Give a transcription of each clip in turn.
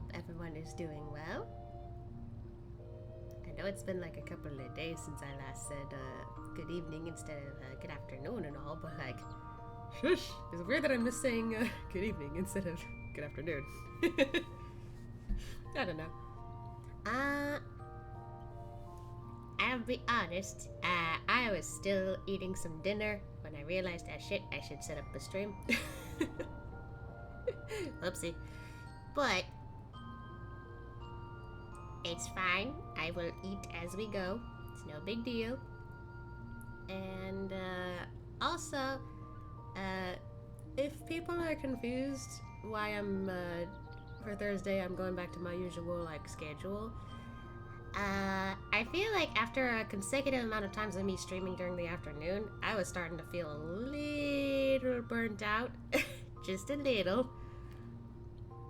hope everyone is doing well. I know it's been like a couple of days since I last said good evening instead of good afternoon and all, but like, shush! It's weird that I miss saying good evening instead of good afternoon. I don't know. I'll be honest, I was still eating some dinner when I realized, I should set up a stream. Whoopsie. But it's fine. I will eat as we go. It's no big deal. And also, if people are confused why I'm for Thursday I'm going back to my usual schedule, I feel like after a consecutive amount of times of me streaming during the afternoon, I was starting to feel a little burnt out. Just a little.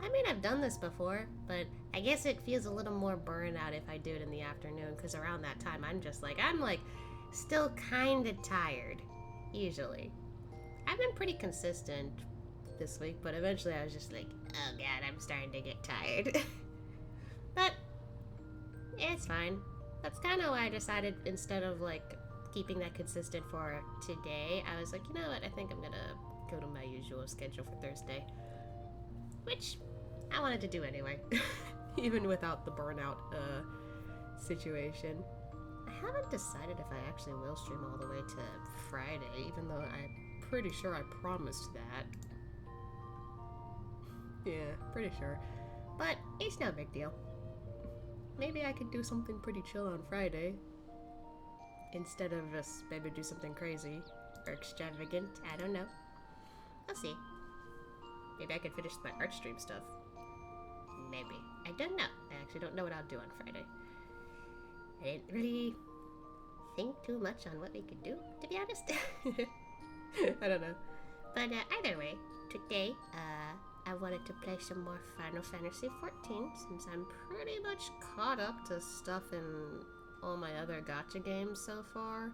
I mean, I've done this before, but I guess it feels a little more burnout if I do it in the afternoon, because around that time I'm still kind of tired, usually. I've been pretty consistent this week, but eventually I was just like, oh god, I'm starting to get tired. But it's fine. That's kind of why I decided, instead of keeping that consistent for today, I was like, you know what, I think I'm gonna go to my usual schedule for Thursday, which I wanted to do anyway, even without the burnout situation. I haven't decided if I actually will stream all the way to Friday, even though I'm pretty sure I promised that. Yeah, pretty sure. But it's no big deal. Maybe I could do something pretty chill on Friday, instead of just maybe do something crazy or extravagant. I don't know. I'll see. Maybe I could finish my art stream stuff. Maybe. I don't know. I actually don't know what I'll do on Friday. I didn't really think too much on what we could do, to be honest. I don't know. But either way, today, I wanted to play some more Final Fantasy XIV, since I'm pretty much caught up to stuff in all my other gacha games so far.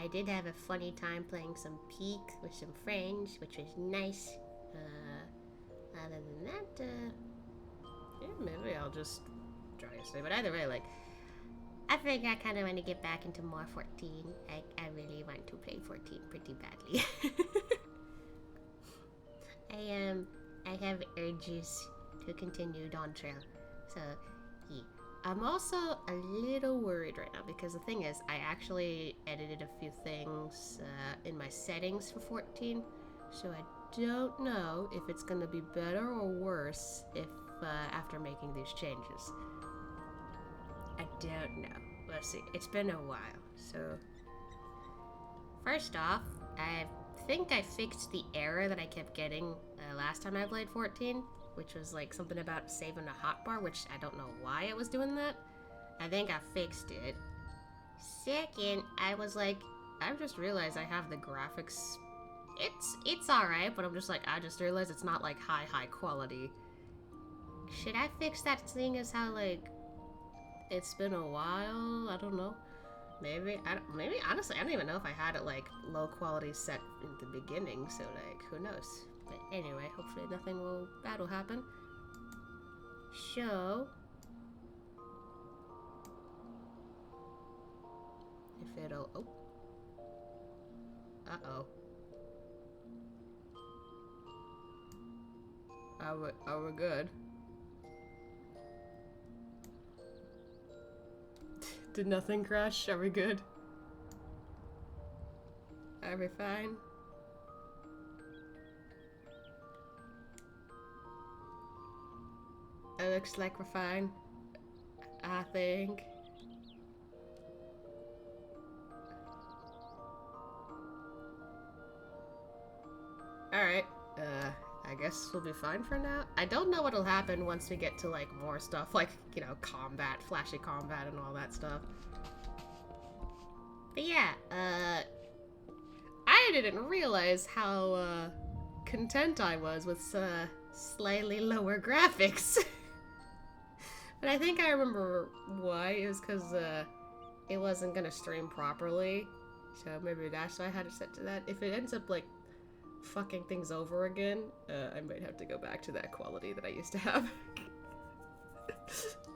I did have a funny time playing some Peak with some friends, which was nice. Other than that, yeah, maybe I'll just try to stay. But either way, I think I kind of want to get back into more 14. I really want to play 14 pretty badly. I have urges to continue Dawn Trail. So, yeah. I'm also a little worried right now, because the thing is, I actually edited a few things in my settings for 14, so I don't know if it's going to be better or worse if after making these changes. I don't know. We'll see. It's been a while, so... First off, I think I fixed the error that I kept getting last time I played 14, which was something about saving a hotbar, which I don't know why it was doing that. I think I fixed it. Second, I was I've just realized I have the graphics. It's alright, but I'm just I just realized it's not high quality. Should I fix that, seeing as how it's been a while? I don't know. Maybe honestly, I don't even know if I had it low quality set in the beginning, so who knows. But anyway, hopefully nothing bad will happen. So, if it'll, uh-oh. Are we good? Did nothing crash? Are we good? Are we fine? It looks like we're fine, I think. Alright, I guess we'll be fine for now. I don't know what'll happen once we get to more stuff, combat, flashy combat and all that stuff. But yeah, I didn't realize how content I was with slightly lower graphics. But I think I remember why. It was because it wasn't gonna stream properly, so maybe that's why I had it set to that. If it ends up fucking things over again, I might have to go back to that quality that I used to have.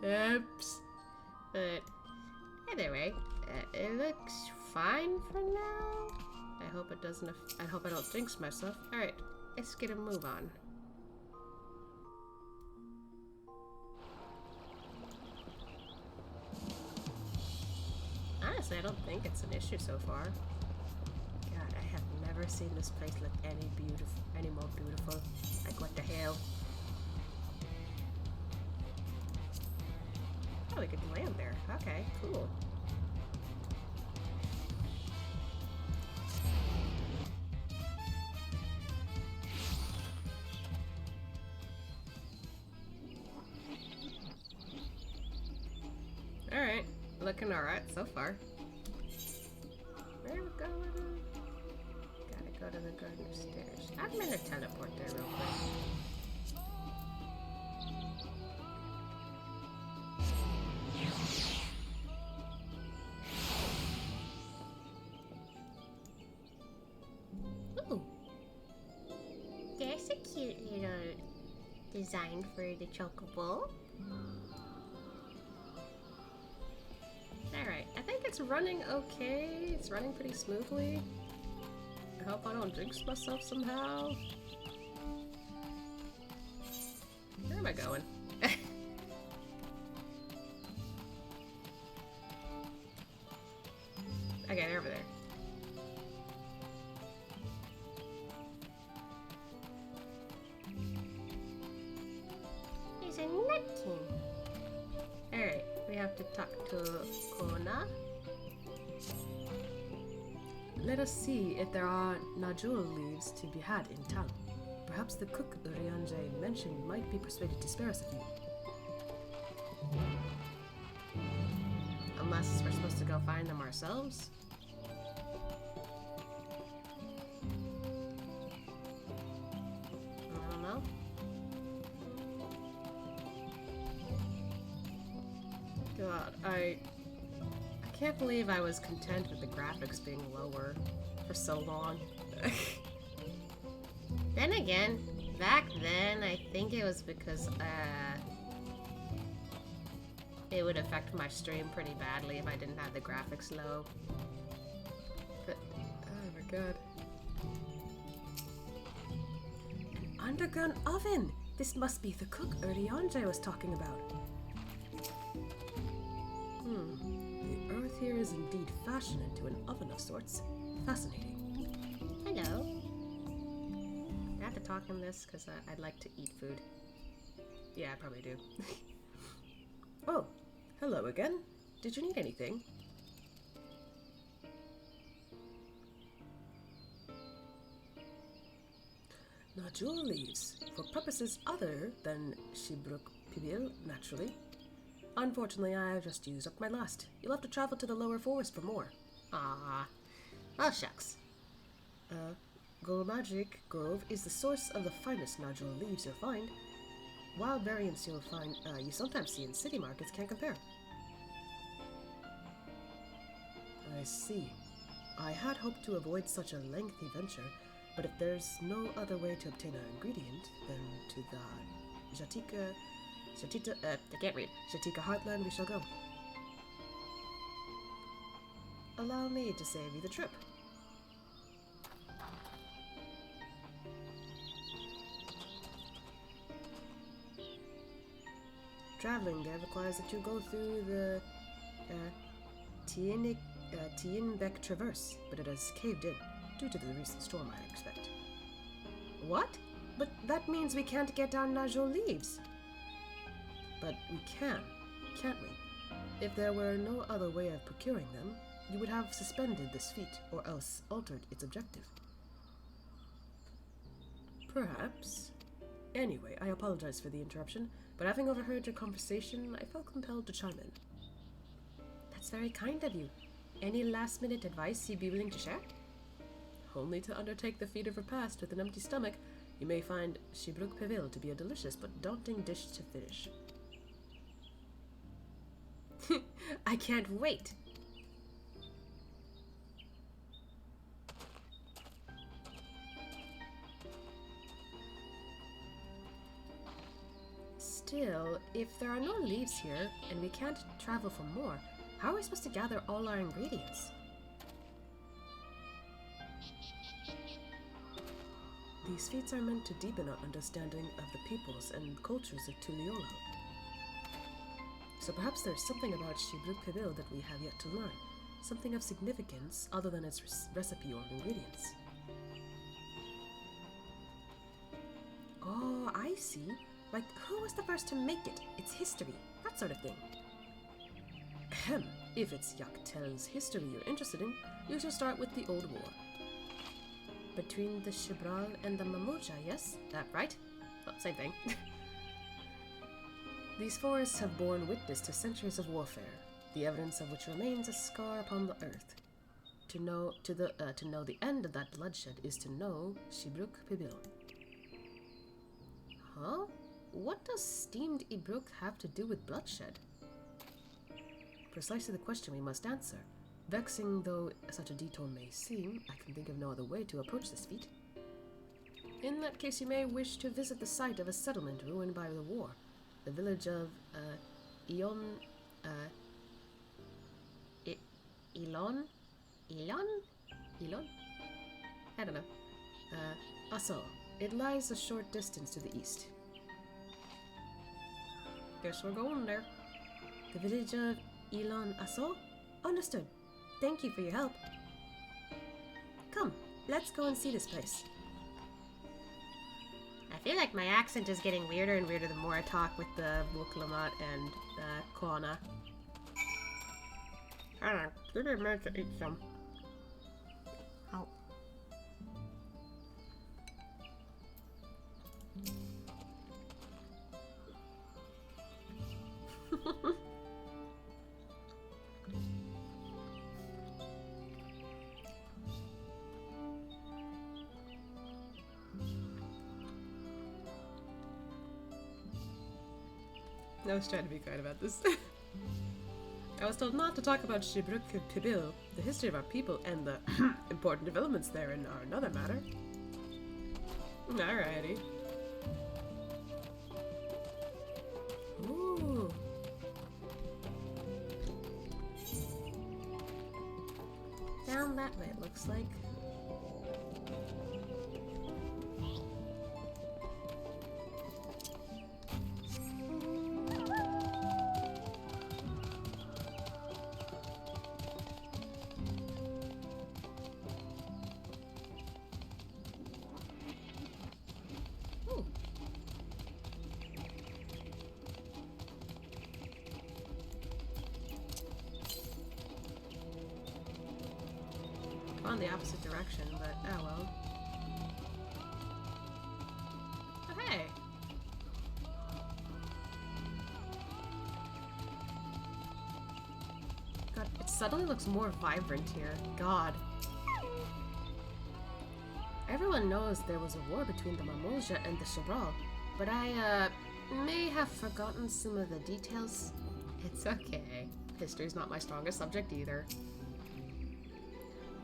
Oops. But either way, it looks fine for now. I hope it doesn't. I hope I don't jinx myself. All right, let's get a move on. Honestly, I don't think it's an issue so far. God, I have never seen this place look any more beautiful. Like, what the hell? Oh, we could land there. Okay, cool. Alright, looking alright so far. Where are we going? Gotta go to the garden stairs. I'm gonna teleport there real quick. Ooh. There's a cute little design for the chocobo. Alright, I think it's running okay. It's running pretty smoothly. I hope I don't jinx myself somehow. Where am I going? Okay, they're over there. He's a nut king. Alright, we have to talk to Kona. Let us see if there are najul leaves to be had in town. Perhaps the cook Urianje mentioned might be persuaded to spare us a few. Unless we're supposed to go find them ourselves. I don't know. God, I can't believe I was content with the graphics being lower for so long. Then again, back then, I think it was because, it would affect my stream pretty badly if I didn't have the graphics low. But, oh my god. An underground oven! This must be the cook Urianje was talking about. The earth here is indeed fashioned into an oven of sorts. Fascinating. Hello. I have to talk in this because I'd like to eat food. Yeah, I probably do. Oh, hello again. Did you need anything? Najul leaves, for purposes other than Shibruk Pibil, naturally. Unfortunately, I have just used up my last. You'll have to travel to the lower forest for more. Ah, well, shucks. Golmagic Grove is the source of the finest Najul leaves you'll find. Wild variants you sometimes see in city markets can't compare. I see. I had hoped to avoid such a lengthy venture, but if there's no other way to obtain an ingredient, then to the I can't read. Jatika heartland we shall go. Allow me to save you the trip. Traveling there requires that you go through the Tienbeck Traverse, but it has caved in, due to the recent storm, I expect. What? But that means we can't get down Najul leaves. But we can, can't we? If there were no other way of procuring them, you would have suspended this feat, or else altered its objective. Perhaps. Anyway, I apologize for the interruption, but having overheard your conversation, I felt compelled to chime in. That's very kind of you. Any last-minute advice you'd be willing to share? Only to undertake the feat of repast with an empty stomach, you may find Shibruk Pevil to be a delicious but daunting dish to finish. I can't wait! Still, if there are no leaves here, and we can't travel for more, how are we supposed to gather all our ingredients? These feats are meant to deepen our understanding of the peoples and cultures of Tuliolo. So perhaps there's something about Shibruk Kabil that we have yet to learn. Something of significance other than its recipe or ingredients. Oh, I see. Like, who was the first to make it? Its history, that sort of thing. Ahem. If it's Yaktel's history you're interested in, you should start with the Old War. Between the Shibral and the Mamuja, yes? Right? Well, same thing. These forests have borne witness to centuries of warfare, the evidence of which remains a scar upon the earth. To know the end of that bloodshed is to know Shibruk Pibil. Huh? What does steamed Ibruk have to do with bloodshed? Precisely the question we must answer. Vexing though such a detour may seem, I can think of no other way to approach this feat. In that case, you may wish to visit the site of a settlement ruined by the war. The village of, Elon? I don't know. Aso. It lies a short distance to the east. Guess we're going there. The village of Elon Aso? Understood. Thank you for your help. Come, let's go and see this place. I feel like my accent is getting weirder and weirder the more I talk with the Wuklamat and Kwana. I don't know. Give me a minute to eat some. Oh. I was trying to be kind about this. I was told not to talk about Shibruk Pibil, the history of our people, and the important developments therein are another matter. Alrighty. Ooh. Down that way, it looks like. On the opposite direction, but oh well. Oh, hey! God, it suddenly looks more vibrant here. God. Everyone knows there was a war between the Mamulja and the Shabral, but I, may have forgotten some of the details. It's okay. History's not my strongest subject either.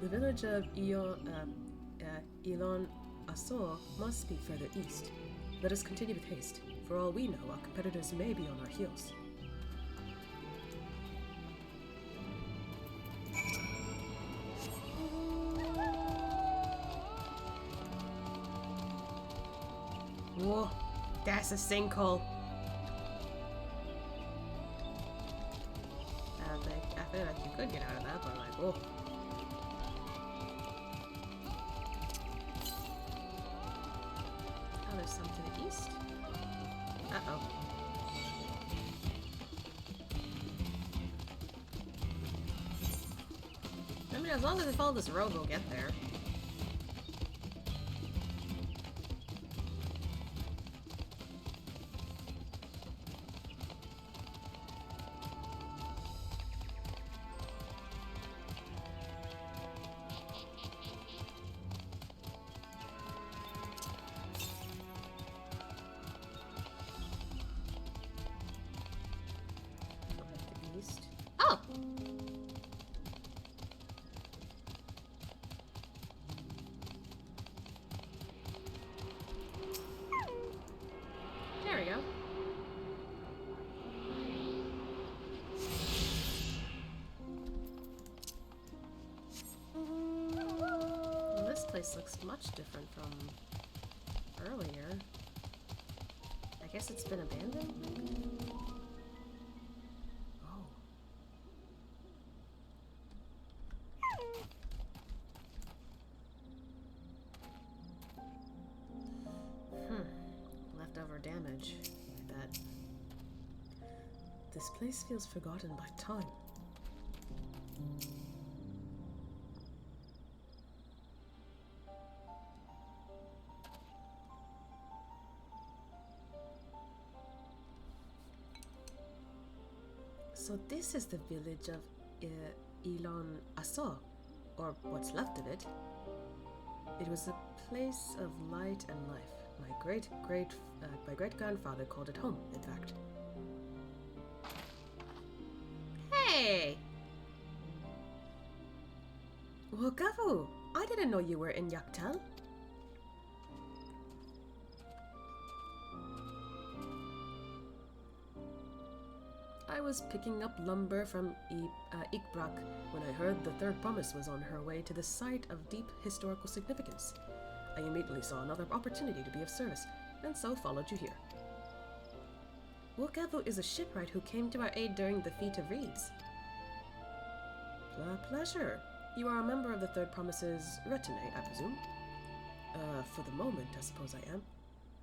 The village of Elon Asor must be further east. Let us continue with haste. For all we know, our competitors may be on our heels. Whoa, that's a sinkhole. I feel like you could get out of that, but like, whoa. There's some to the east. Uh-oh. I mean, as long as we follow this road, we'll get there. place looks much different from earlier. I guess it's been abandoned, maybe? Oh. Leftover damage, I bet. This place feels forgotten by time. So this is the village of Elon Asso, or what's left of it. It was a place of light and life. My great-grandfather called it home, in fact. Hey! Wokavu, I didn't know you were in Yaktel. I was picking up lumber from Ikbrak when I heard the third promise was on her way to the site of deep historical significance. I immediately saw another opportunity to be of service, and so followed you here. Wokavu is a shipwright who came to our aid during the Feat of Reeds. Pleasure. You are a member of the Third Promise's retinue, I presume? For the moment, I suppose I am.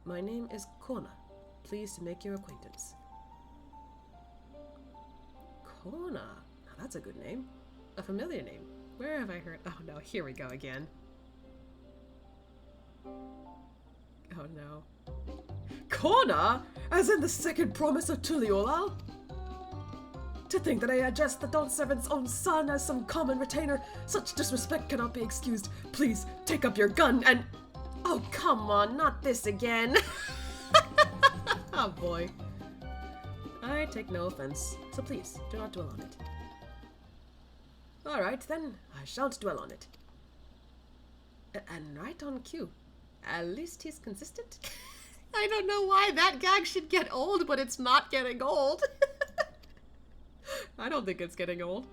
My name is Kona. Pleased to make your acquaintance. Kona? Now that's a good name. A familiar name. Where have I heard? Oh no, here we go again. Oh no. Kona? As in the second promise of Tuliolal? To think that I addressed the Dawn Servant's own son as some common retainer, such disrespect cannot be excused. Please, take up your gun and... Oh, come on, not this again. Oh boy. I take no offense, so please, do not dwell on it. Alright then, I shan't dwell on it. And right on cue. At least he's consistent. I don't know why that gag should get old, but it's not getting old. I don't think it's getting old.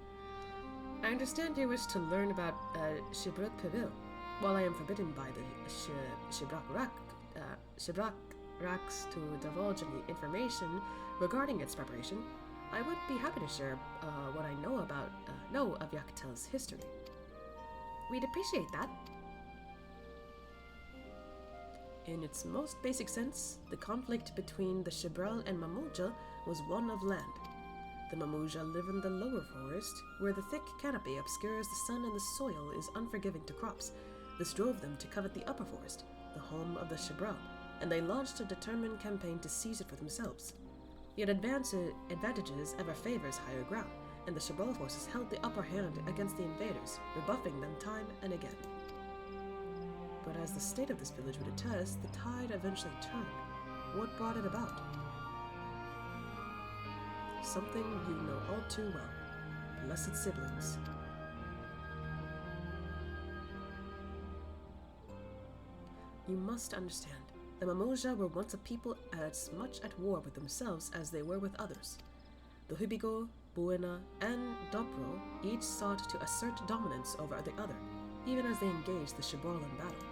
I understand you wish to learn about Shibruk Pavil. While I am forbidden by the Shibrak Raks to divulge any information regarding its preparation, I would be happy to share what I know of Yaktel's history. We'd appreciate that. In its most basic sense, the conflict between the Shibral and Mamuja was one of land. The Mamuja live in the lower forest, where the thick canopy obscures the sun and the soil is unforgiving to crops. This drove them to covet the upper forest, the home of the Shibral, and they launched a determined campaign to seize it for themselves. Yet advantages ever favors higher ground, and the Shibral forces held the upper hand against the invaders, rebuffing them time and again. But as the state of this village would attest, the tide eventually turned. What brought it about? Something you know all too well. Blessed siblings. You must understand, the Mamoja were once a people as much at war with themselves as they were with others. The Hubigo, Buena, and Dobro each sought to assert dominance over the other, even as they engaged the Shibral in battle.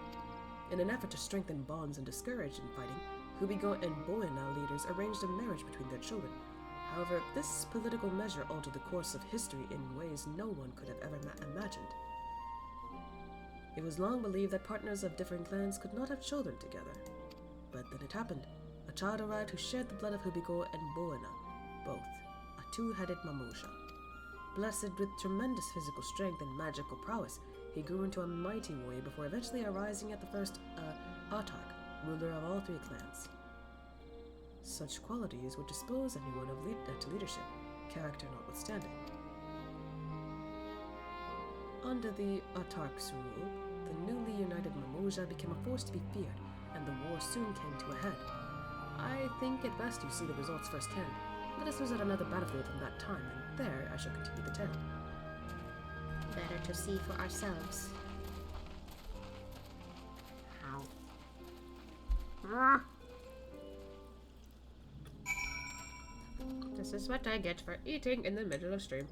In an effort to strengthen bonds and discourage infighting, Hubigo and Buena leaders arranged a marriage between their children. However, this political measure altered the course of history in ways no one could have ever imagined. It was long believed that partners of different clans could not have children together. But then it happened. A child arrived who shared the blood of Hubigo and Buena, both a two-headed Mamusha. Blessed with tremendous physical strength and magical prowess, he grew into a mighty warrior before eventually arising at the first Autarch, ruler of all three clans. Such qualities would dispose anyone to leadership, character notwithstanding. Under the Autarch's rule, the newly united Mamuja became a force to be feared, and the war soon came to a head. I think at best you see the results firsthand. Let us visit another battlefield from that time, and there I shall continue the tale. Better to see for ourselves. How? This is what I get for eating in the middle of stream.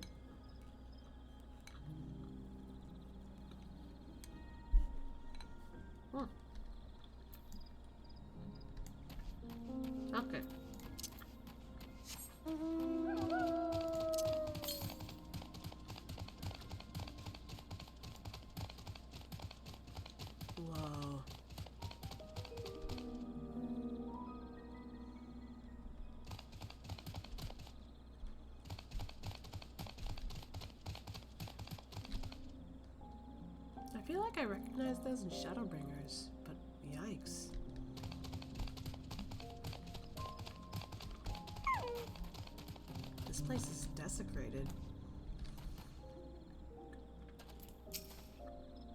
feel like I recognize those in Shadowbringers, but yikes. This place is desecrated.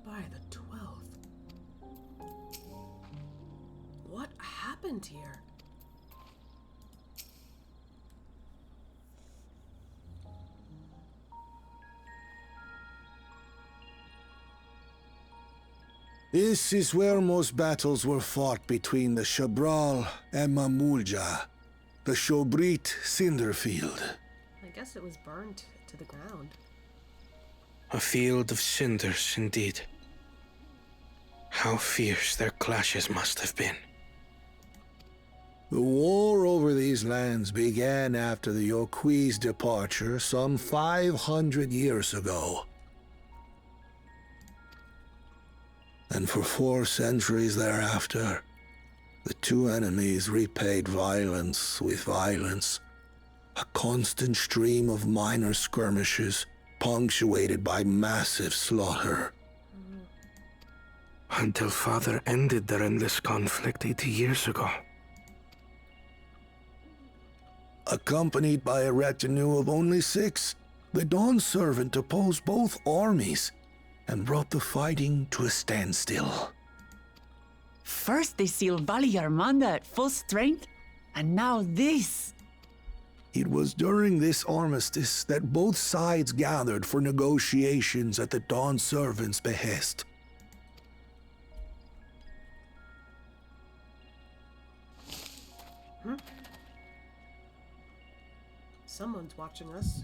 By the 12th. What happened here? This is where most battles were fought between the Shabral and Mamulja, the Shobrit Cinderfield. I guess it was burned to the ground. A field of cinders, indeed. How fierce their clashes must have been. The war over these lands began after the Yoqui's departure some 500 years ago. And for 4 centuries thereafter, the two enemies repaid violence with violence. A constant stream of minor skirmishes, punctuated by massive slaughter. Until Father ended their endless conflict 80 years ago. Accompanied by a retinue of only 6, the Dawn Servant opposed both armies and brought the fighting to a standstill. First they sealed Valley Armanda at full strength, and now this. It was during this armistice that both sides gathered for negotiations at the Dawn Servant's behest. Someone's watching us.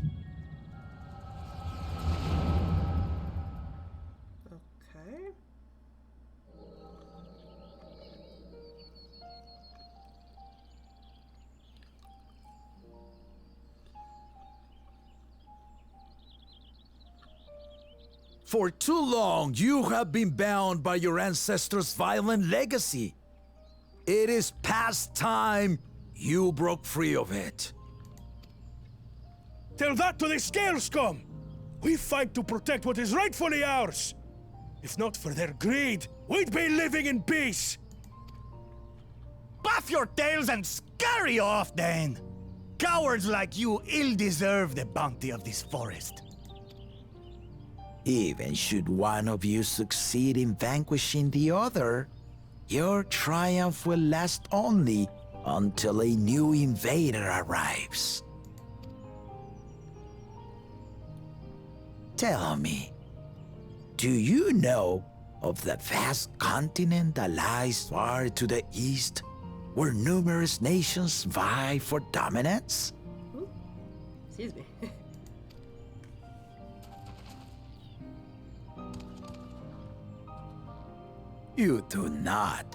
Okay. For too long, you have been bound by your ancestors' violent legacy. It is past time you broke free of it. Tell that to the Scale Scum! We fight to protect what is rightfully ours! If not for their greed, we'd be living in peace! Buff your tails and scurry off, then! Cowards like you ill deserve the bounty of this forest. Even should one of you succeed in vanquishing the other, your triumph will last only until a new invader arrives. Tell me, do you know of the vast continent that lies far to the east, where numerous nations vie for dominance? Ooh. Excuse me. You do not.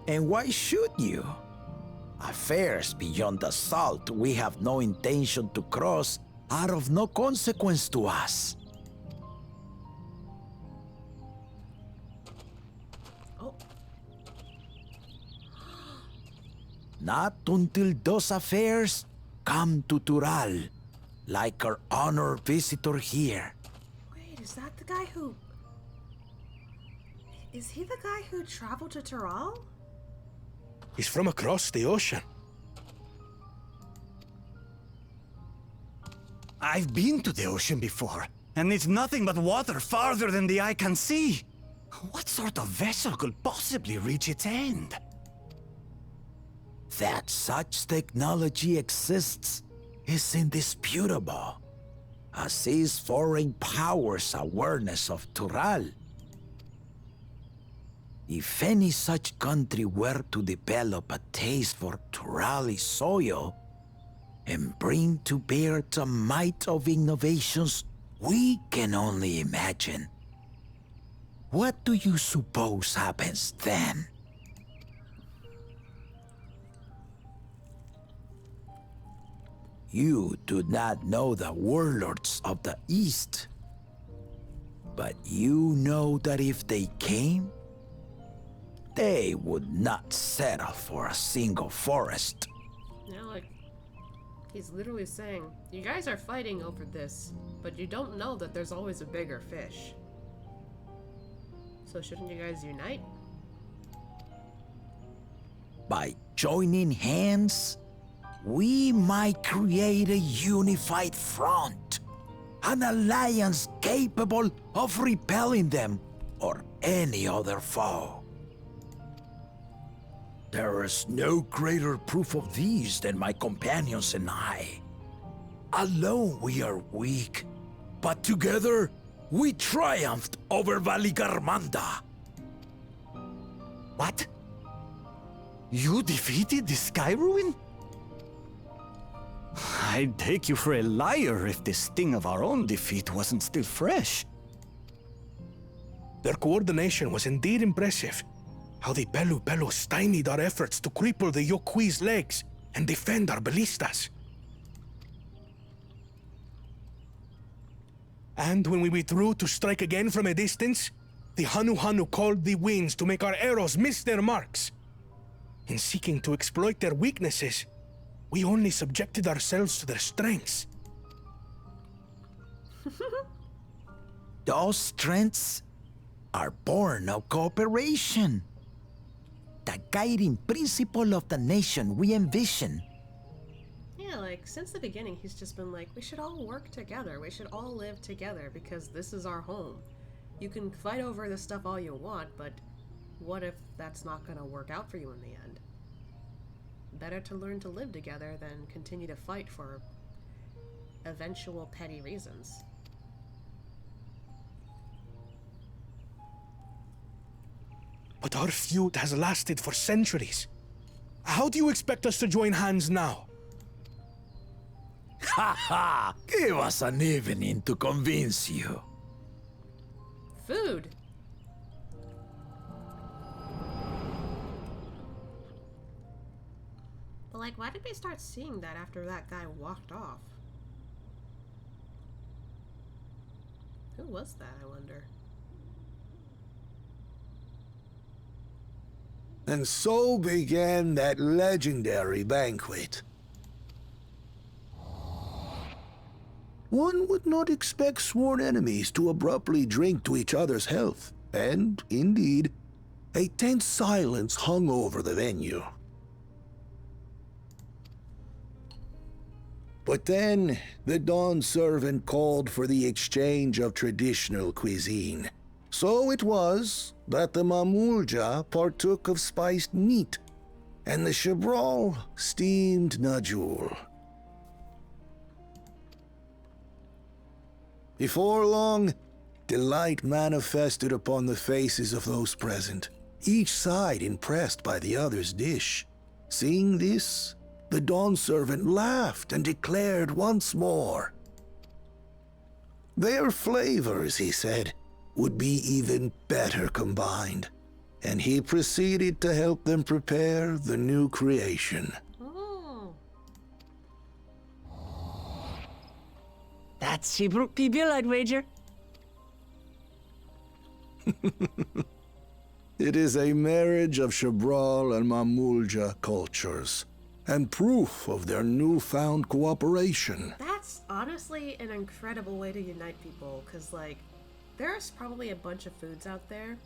And why should you? Affairs beyond the salt we have no intention to cross are of no consequence to us. Oh. Not until those affairs come to Tural, like our honored visitor here. Wait, is that the guy who... Is he the guy who traveled to Tural? He's from across the ocean. I've been to the ocean before, and it's nothing but water farther than the eye can see. What sort of vessel could possibly reach its end? That such technology exists is indisputable, as is foreign powers' awareness of Tural. If any such country were to develop a taste for Turali soil and bring to bear the might of innovations we can only imagine, what do you suppose happens then? You do not know the warlords of the East, but you know that if they came, they would not settle for a single forest. Yeah, like, he's literally saying, you guys are fighting over this, but you don't know that there's always a bigger fish. So shouldn't you guys unite? By joining hands, we might create a unified front. An alliance capable of repelling them or any other foe. There is no greater proof of these than my companions and I. Alone we are weak, but together we triumphed over Valigarmanda. What? You defeated the Sky Ruin? I'd take you for a liar if the sting of our own defeat wasn't still fresh. Their coordination was indeed impressive. How the Belu stymied our efforts to cripple the Yokui's legs and defend our ballistas. And when we withdrew to strike again from a distance, the Hanu called the winds to make our arrows miss their marks. In seeking to exploit their weaknesses, we only subjected ourselves to their strengths. Those strengths are born of cooperation. The guiding principle of the nation we envision. Yeah, like, since the beginning, he's just been like, we should all work together. We should all live together because this is our home. You can fight over this stuff all you want, but what if that's not gonna work out for you in the end? Better to learn to live together than continue to fight for eventual petty reasons. But our feud has lasted for centuries. How do you expect us to join hands now? Ha ha! Give us an evening to convince you. Food! But like, why did we start seeing that after that guy walked off? Who was that, I wonder? And so began that legendary banquet. One would not expect sworn enemies to abruptly drink to each other's health, and, indeed, a tense silence hung over the venue. But then, the dawn servant called for the exchange of traditional cuisine. So it was that the Mamulja partook of spiced meat, and the Chebral steamed najul. Before long, delight manifested upon the faces of those present, each side impressed by the other's dish. Seeing this, the dawn servant laughed and declared once more. Their flavors, he said, would be even better combined, and he proceeded to help them prepare the new creation. Oh. That's Shibrukpi Bill, I'd wager. It is a marriage of Chebral and Mamulja cultures, and proof of their newfound cooperation. That's honestly an incredible way to unite people, because, like, there's probably a bunch of foods out there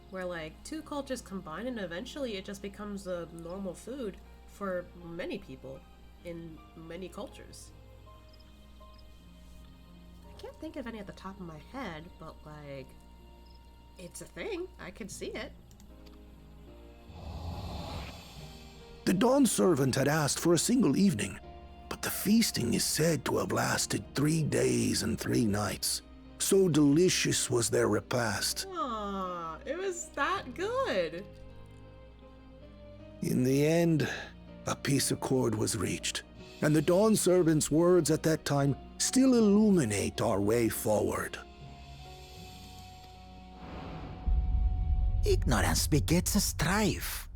where, like, two cultures combine and eventually it just becomes a normal food for many people in many cultures. I can't think of any at the top of my head, but, like, it's a thing. I could see it. The dawn servant had asked for a single evening, but the feasting is said to have lasted 3 days and 3 nights. So delicious was their repast. Aw, it was that good. In the end, a peace accord was reached, and the dawn servant's words at that time still illuminate our way forward. Ignorance begets a strife.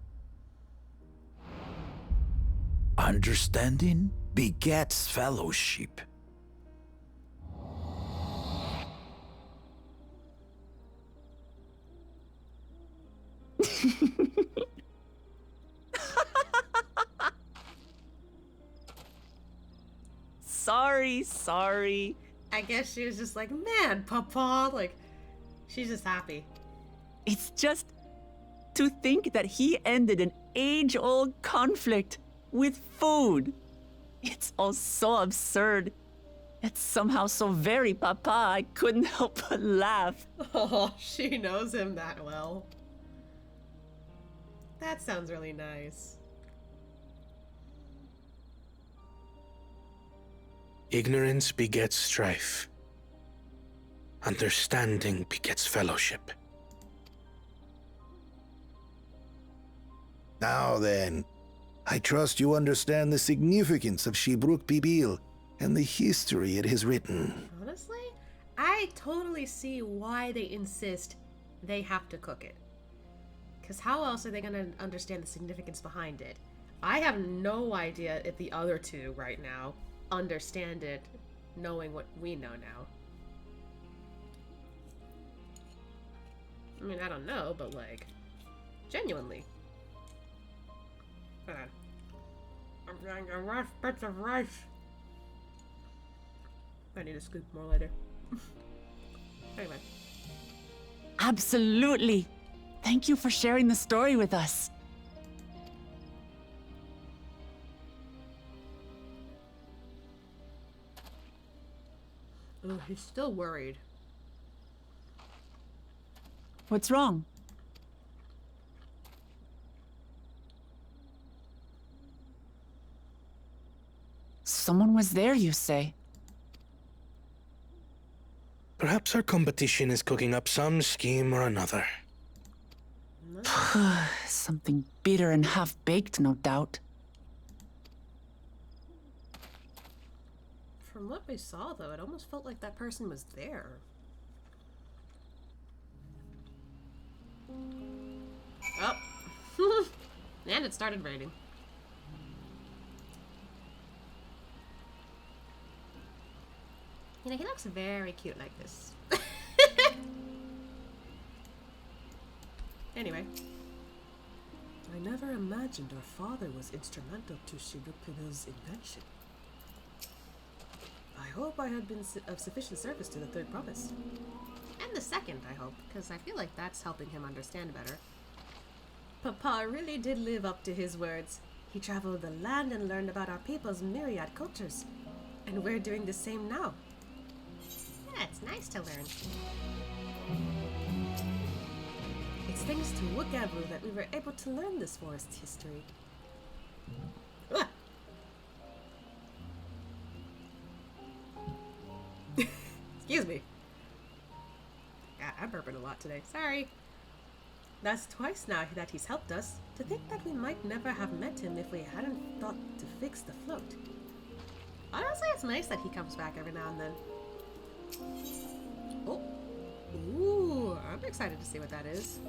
Understanding begets fellowship. Sorry. I guess she was just like, man, Papa, like, she's just happy. It's just to think that he ended an age-old conflict with food. It's all so absurd. It's somehow so very papa, I couldn't help but laugh. Oh, she knows him that well. That sounds really nice. Ignorance begets strife. Understanding begets fellowship. Now then, I trust you understand the significance of Shibruk Pibil and the history it has written. Honestly, I totally see why they insist they have to cook it. Because how else are they going to understand the significance behind it? I have no idea if the other two right now understand it, knowing what we know now. I mean, I don't know, but like, genuinely. Hold on. I'm trying to rush bits of rice. I need to scoop more later. Anyway. Absolutely. Thank you for sharing the story with us. Oh, he's still worried. What's wrong? Someone was there, you say? Perhaps our competition is cooking up some scheme or another. Something bitter and half-baked, no doubt. From what we saw, though, it almost felt like that person was there. Oh. And it started raining. You know, he looks very cute like this. Anyway. I never imagined our father was instrumental to Shibruk Pibil's invention. I hope I had been of sufficient service to the third province. And the second, I hope, because I feel like that's helping him understand better. Papa really did live up to his words. He traveled the land and learned about our people's myriad cultures. And we're doing the same now. Yeah, it's nice to learn. It's thanks to Wugabu that we were able to learn this forest's history. Ah! Excuse me. Yeah, I'm burping a lot today. Sorry. That's twice now that he's helped us. To think that we might never have met him if we hadn't thought to fix the float. Honestly, it's nice that he comes back every now and then. Oh. Ooh, I'm excited to see what that is.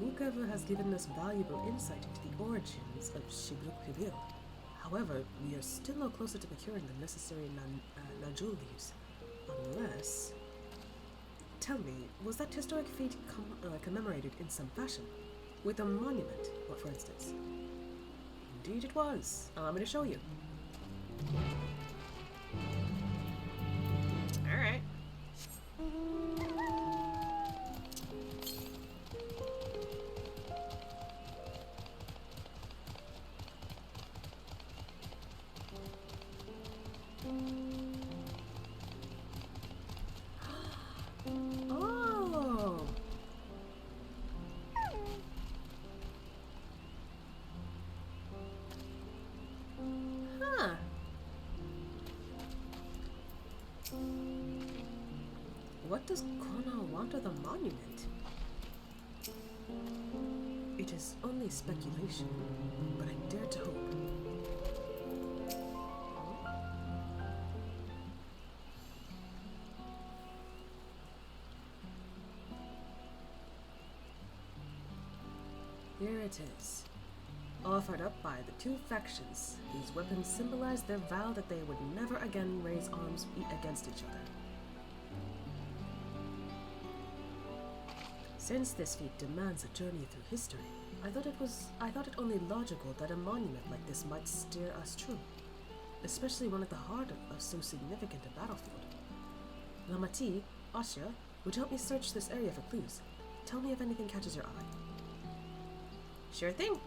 Wukavu has given us valuable insight into the origins of Shibruk Pibil. However, we are still no closer to procuring the necessary Najul leaves. Unless... Tell me, was that historic feat commemorated in some fashion? With a monument, for instance? Indeed it was. Allow me to show you. Alright. Oh. Huh. What does Kona want of the monument? It is only speculation, but I dare to hope. Here it is, offered up by the two factions whose weapons symbolize their vow that they would never again raise arms against each other. Since this feat demands a journey through history, I thought it only logical that a monument like this might steer us true, especially one at the heart of so significant a battlefield. Lamati, Asha, would help me search this area for clues. Tell me if anything catches your eye. Sure thing.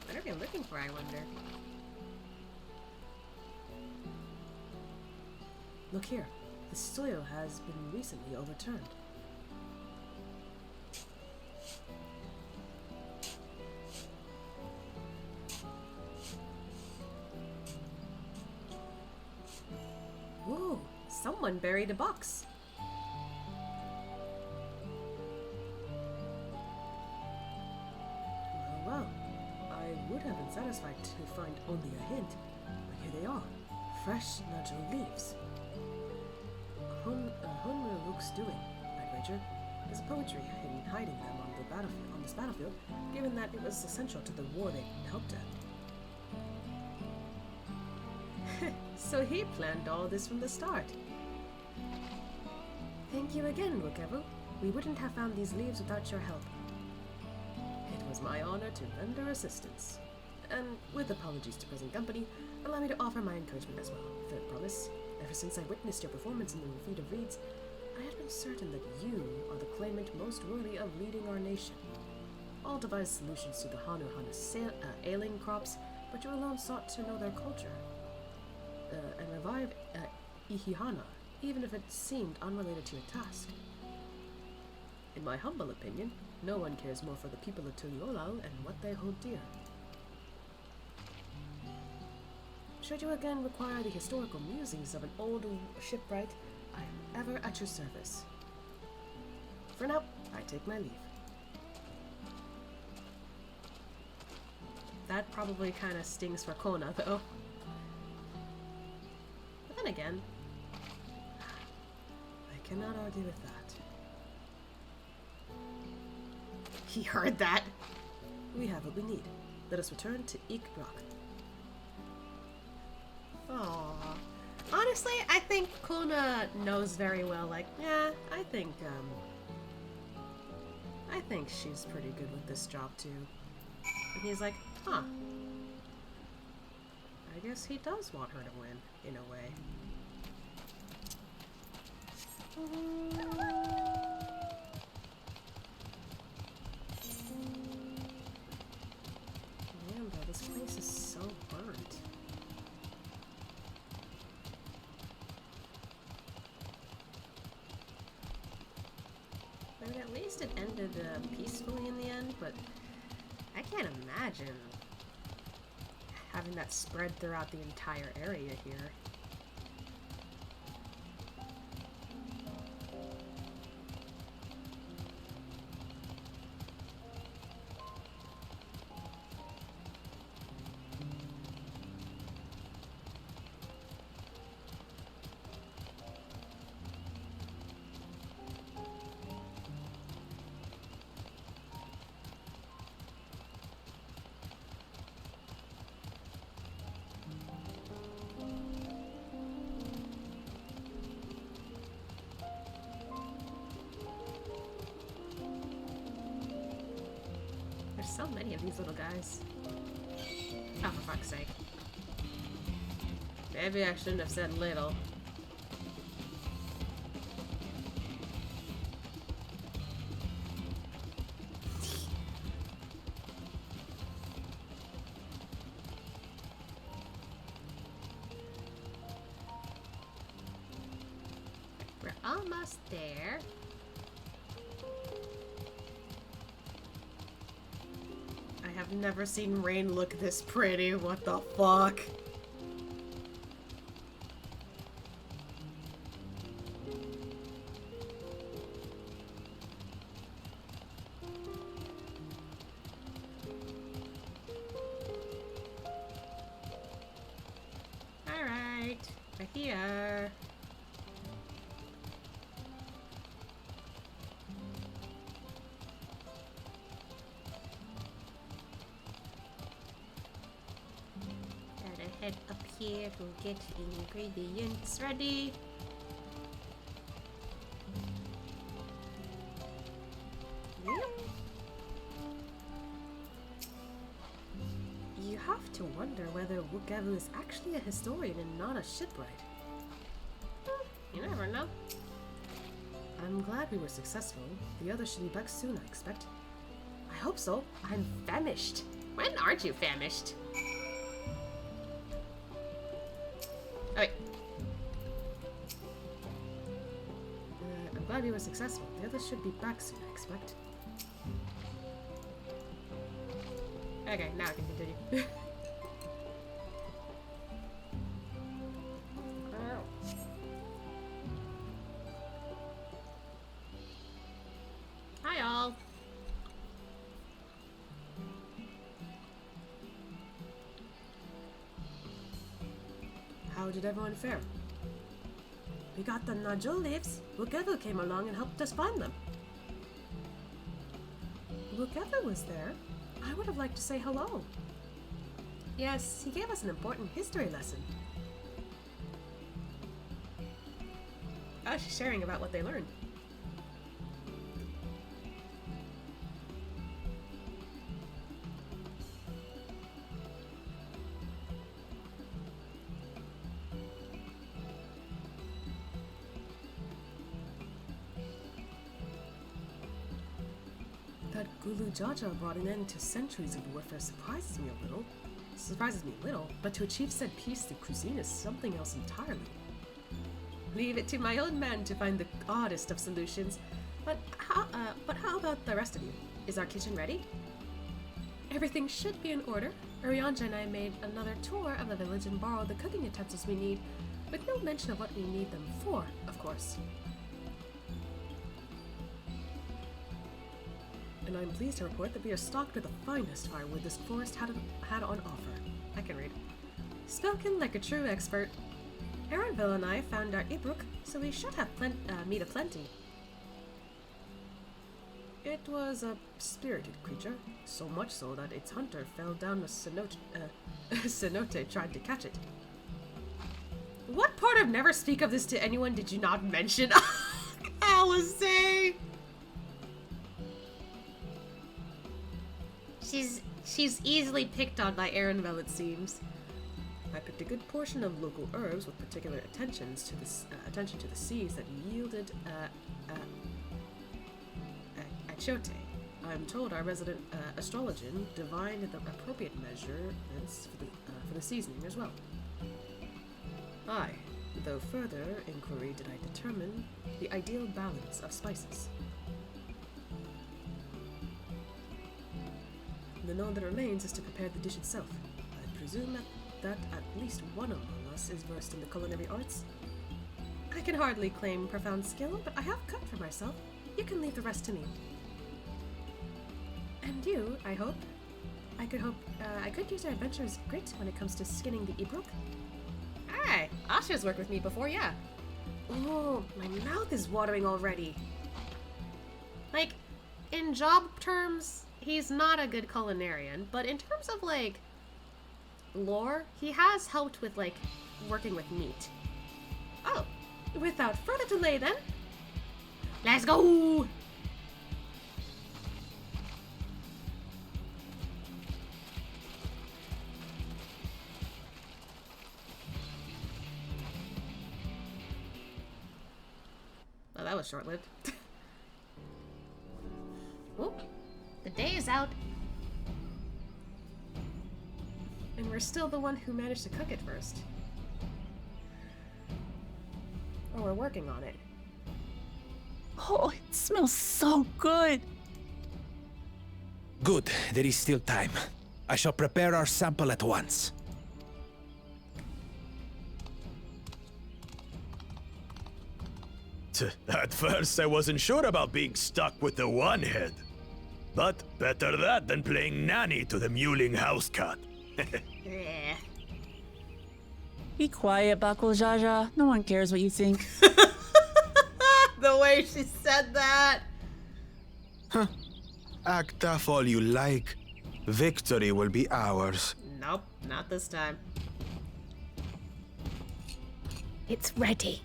What are we looking for, I wonder? Look here. The soil has been recently overturned. Whoa! Someone buried a box. Well, I would have been satisfied to find only a hint, but here they are. Fresh Najul leaves. Hunmer Luke's doing, I'd wager, is poetry in hiding them on the battlefield, on this battlefield, given that it was essential to the war they helped at. So he planned all this from the start. Thank you again, Wukevu. We wouldn't have found these leaves without your help. It was my honor to render assistance. And with apologies to present company, allow me to offer my encouragement as well. Third promise, ever since I witnessed your performance in the Feat of Reeds, I had been certain that you are the claimant most worthy of leading our nation. All devised solutions to the Hanu-Hana's ailing crops, but you alone sought to know their culture. And revive Ihihana, even if it seemed unrelated to your task. In my humble opinion, no one cares more for the people of Tuliolao and what they hold dear. Should you again require the historical musings of an old shipwright, I am ever at your service. For now, I take my leave. That probably kind of stings for Kona, though. But then again, I cannot argue with that. he heard that. We have what we need. Let us return to Ikbrak. Aww. Honestly, I think Kona knows very well, like, yeah, I think she's pretty good with this job too. And he's like, huh. I guess he does want her to win, in a way. Man, bro, this place is so burnt. I mean, at least it ended peacefully in the end, but I can't imagine having that spread throughout the entire area here. There's so many of these little guys. Oh, for fuck's sake. Maybe I shouldn't have said little. We're almost there. I've never seen rain look this pretty. What the fuck? Alright, we're here. Head up here to get ingredients ready. Yep. You have to wonder whether Wukevu is actually a historian and not a shipwright. You know, never know. I'm glad we were successful. The others should be back soon, I expect. I hope so. I'm famished. When aren't you famished? Oh, wait. I'm glad we were successful. The others should be back soon, I expect. Okay, now I can continue. Hi, all. How did everyone fare? We got the Najol leaves. Wukevu came along and helped us find them. Wukevu was there. I would have liked to say hello. Yes, he gave us an important history lesson. Oh, she's sharing about what they learned. That Gulu Jaja brought an end to centuries of warfare surprises me a little. But to achieve said peace through cuisine is something else entirely. Leave it to my old man to find the oddest of solutions. But how about the rest of you? Is our kitchen ready? Everything should be in order. Urianja and I made another tour of the village and borrowed the cooking utensils we need, with no mention of what we need them for, of course. And I'm pleased to report that we are stocked with the finest firewood this forest had on offer. I can read. Spoken like a true expert. Aaronville and I found our Ibruk, so we should have meat aplenty. It was a spirited creature, so much so that its hunter fell down a cenote tried to catch it. What part of never speak of this to anyone did you not mention? Alice! She's easily picked on by Aaronville, it seems. I picked a good portion of local herbs with particular attention to the seeds that yielded achote. I'm told our resident astrologian divined the appropriate measurements for the seasoning as well. Aye, though further inquiry did I determine the ideal balance of spices. The known that remains is to prepare the dish itself. I presume that at least one among us is versed in the culinary arts. I can hardly claim profound skill, but I have cooked for myself. You can leave the rest to me. And you, I hope. I could use our adventurer's grit when it comes to skinning the Ibruk. Aye, Asha's worked with me before, yeah. Oh, my mouth is watering already. Like, in job terms, he's not a good culinarian, but in terms of, like, lore, he has helped with, like, working with meat. Oh, without further delay then, let's go! Oh, that was short-lived. Whoop. The day is out. And we're still the one who managed to cook it first. Or we're working on it. Oh, it smells so good. Good, there is still time. I shall prepare our sample at once. At first, I wasn't sure about being stuck with the one head. But better that than playing nanny to the mewling house cat. Yeah. Be quiet, Bakul Jaja. No one cares what you think. The way she said that. Act tough all you like. Victory will be ours. Nope, not this time. It's ready.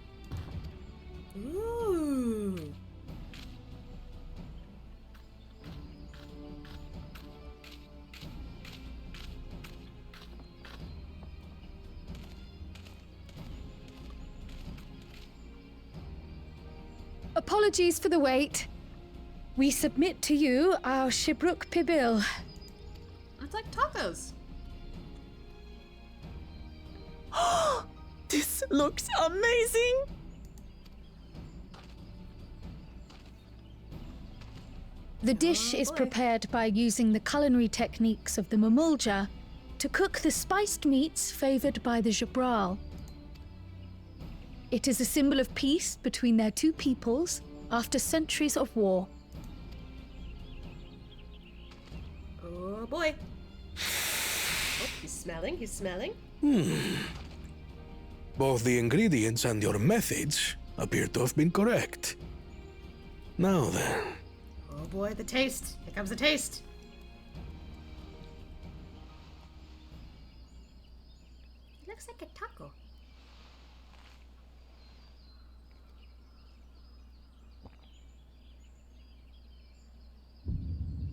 Ooh. Apologies for the wait. We submit to you our Shibruk Pibil. It's like tacos. This looks amazing! The dish is prepared by using the culinary techniques of the Mamulja to cook the spiced meats favored by the Jabral. It is a symbol of peace between their two peoples after centuries of war. Oh boy. Oh, he's smelling. Both the ingredients and your methods appear to have been correct. Now then. Oh boy, the taste. Here comes the taste. It looks like a taco.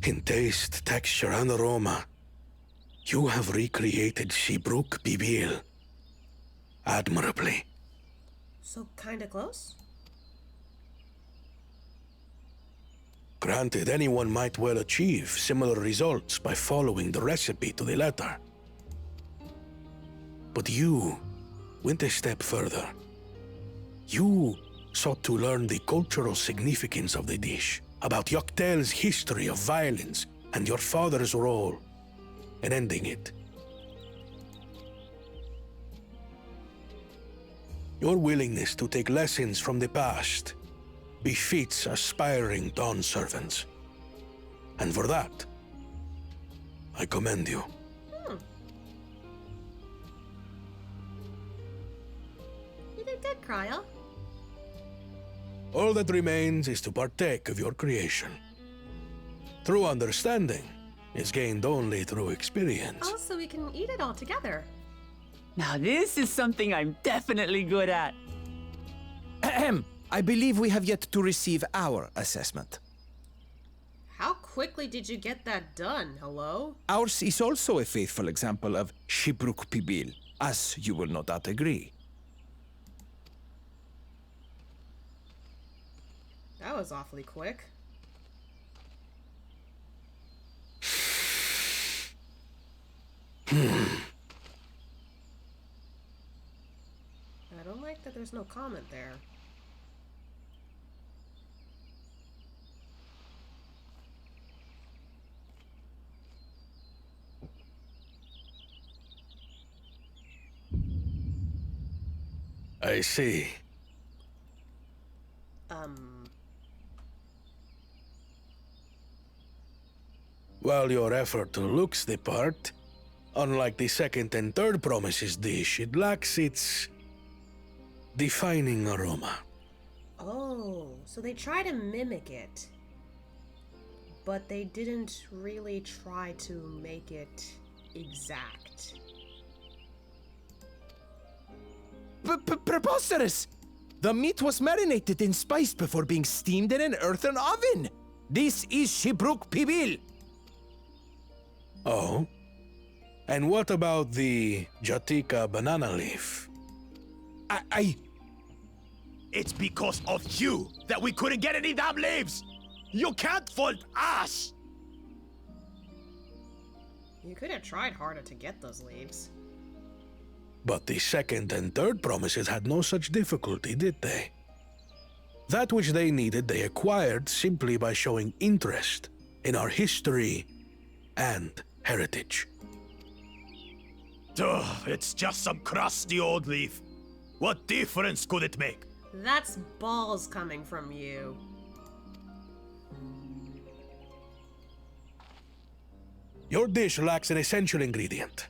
In taste, texture, and aroma, you have recreated Shibruk Pibil admirably. So kinda close? Granted, anyone might well achieve similar results by following the recipe to the letter. But you went a step further. You sought to learn the cultural significance of the dish, about Yoktel's history of violence and your father's role in ending it. Your willingness to take lessons from the past befits aspiring Dawn servants. And for that, I commend you. You did good, Cryo. All that remains is to partake of your creation. True understanding is gained only through experience. Oh, so we can eat it all together. Now this is something I'm definitely good at. Ahem. I believe we have yet to receive our assessment. How quickly did you get that done? Hello? Ours is also a faithful example of Shibruk Pibil, as you will no doubt agree. That was awfully quick. I don't like that there's no comment there. I see. While your effort looks the part, unlike the second and third promises dish, it lacks its defining aroma. Oh, so they try to mimic it. But they didn't really try to make it exact. Preposterous! The meat was marinated and spiced before being steamed in an earthen oven. This is Shibruk Pibil. Oh? And what about the Jatika banana leaf? It's because of you that we couldn't get any damn leaves! You can't fault us! You could have tried harder to get those leaves. But the second and third promises had no such difficulty, did they? That which they needed they acquired simply by showing interest in our history and heritage. Duh, it's just some crusty old leaf. What difference could it make? That's balls coming from you. Your dish lacks an essential ingredient.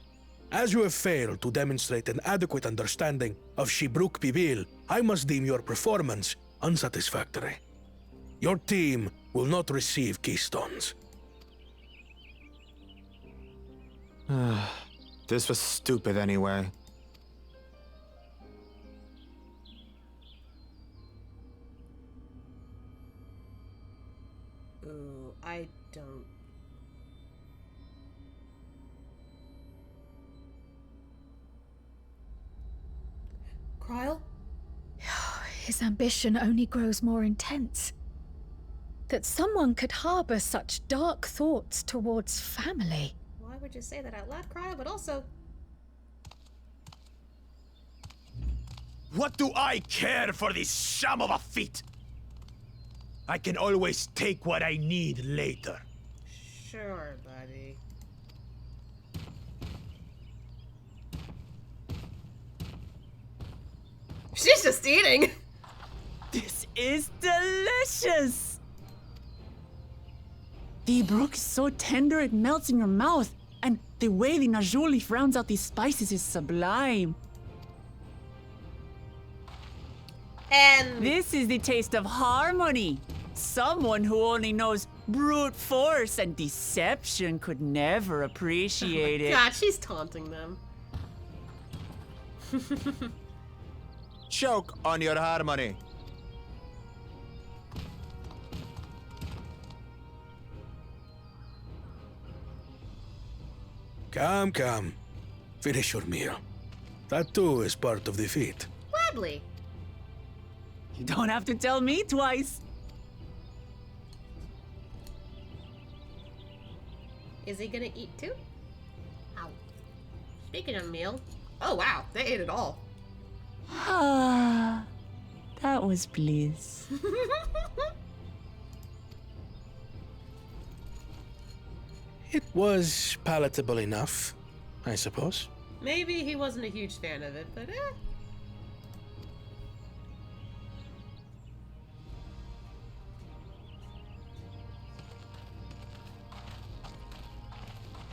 As you have failed to demonstrate an adequate understanding of Shibruk Pibil, I must deem your performance unsatisfactory. Your team will not receive keystones. This was stupid anyway. Ooh, I don't... Cryle? his ambition only grows more intense. That someone could harbor such dark thoughts towards family. Why would you say that out loud, Cryo? But also, What do I care for this sham of a feat? I can always take what I need later. sure, buddy. She's just eating. This is delicious! The brook is so tender it melts in your mouth, and the way the najou leaf rounds out these spices is sublime. And This is the taste of harmony. Someone who only knows brute force and deception could never appreciate it. God, she's taunting them. Choke on your harmony. Come, come. Finish your meal. That too is part of the feat. Gladly. You don't have to tell me twice. Is he gonna eat too? Ow. Speaking of meal. Oh wow, they ate it all. Ah, that was bliss. It was palatable enough, I suppose. Maybe he wasn't a huge fan of it, but eh.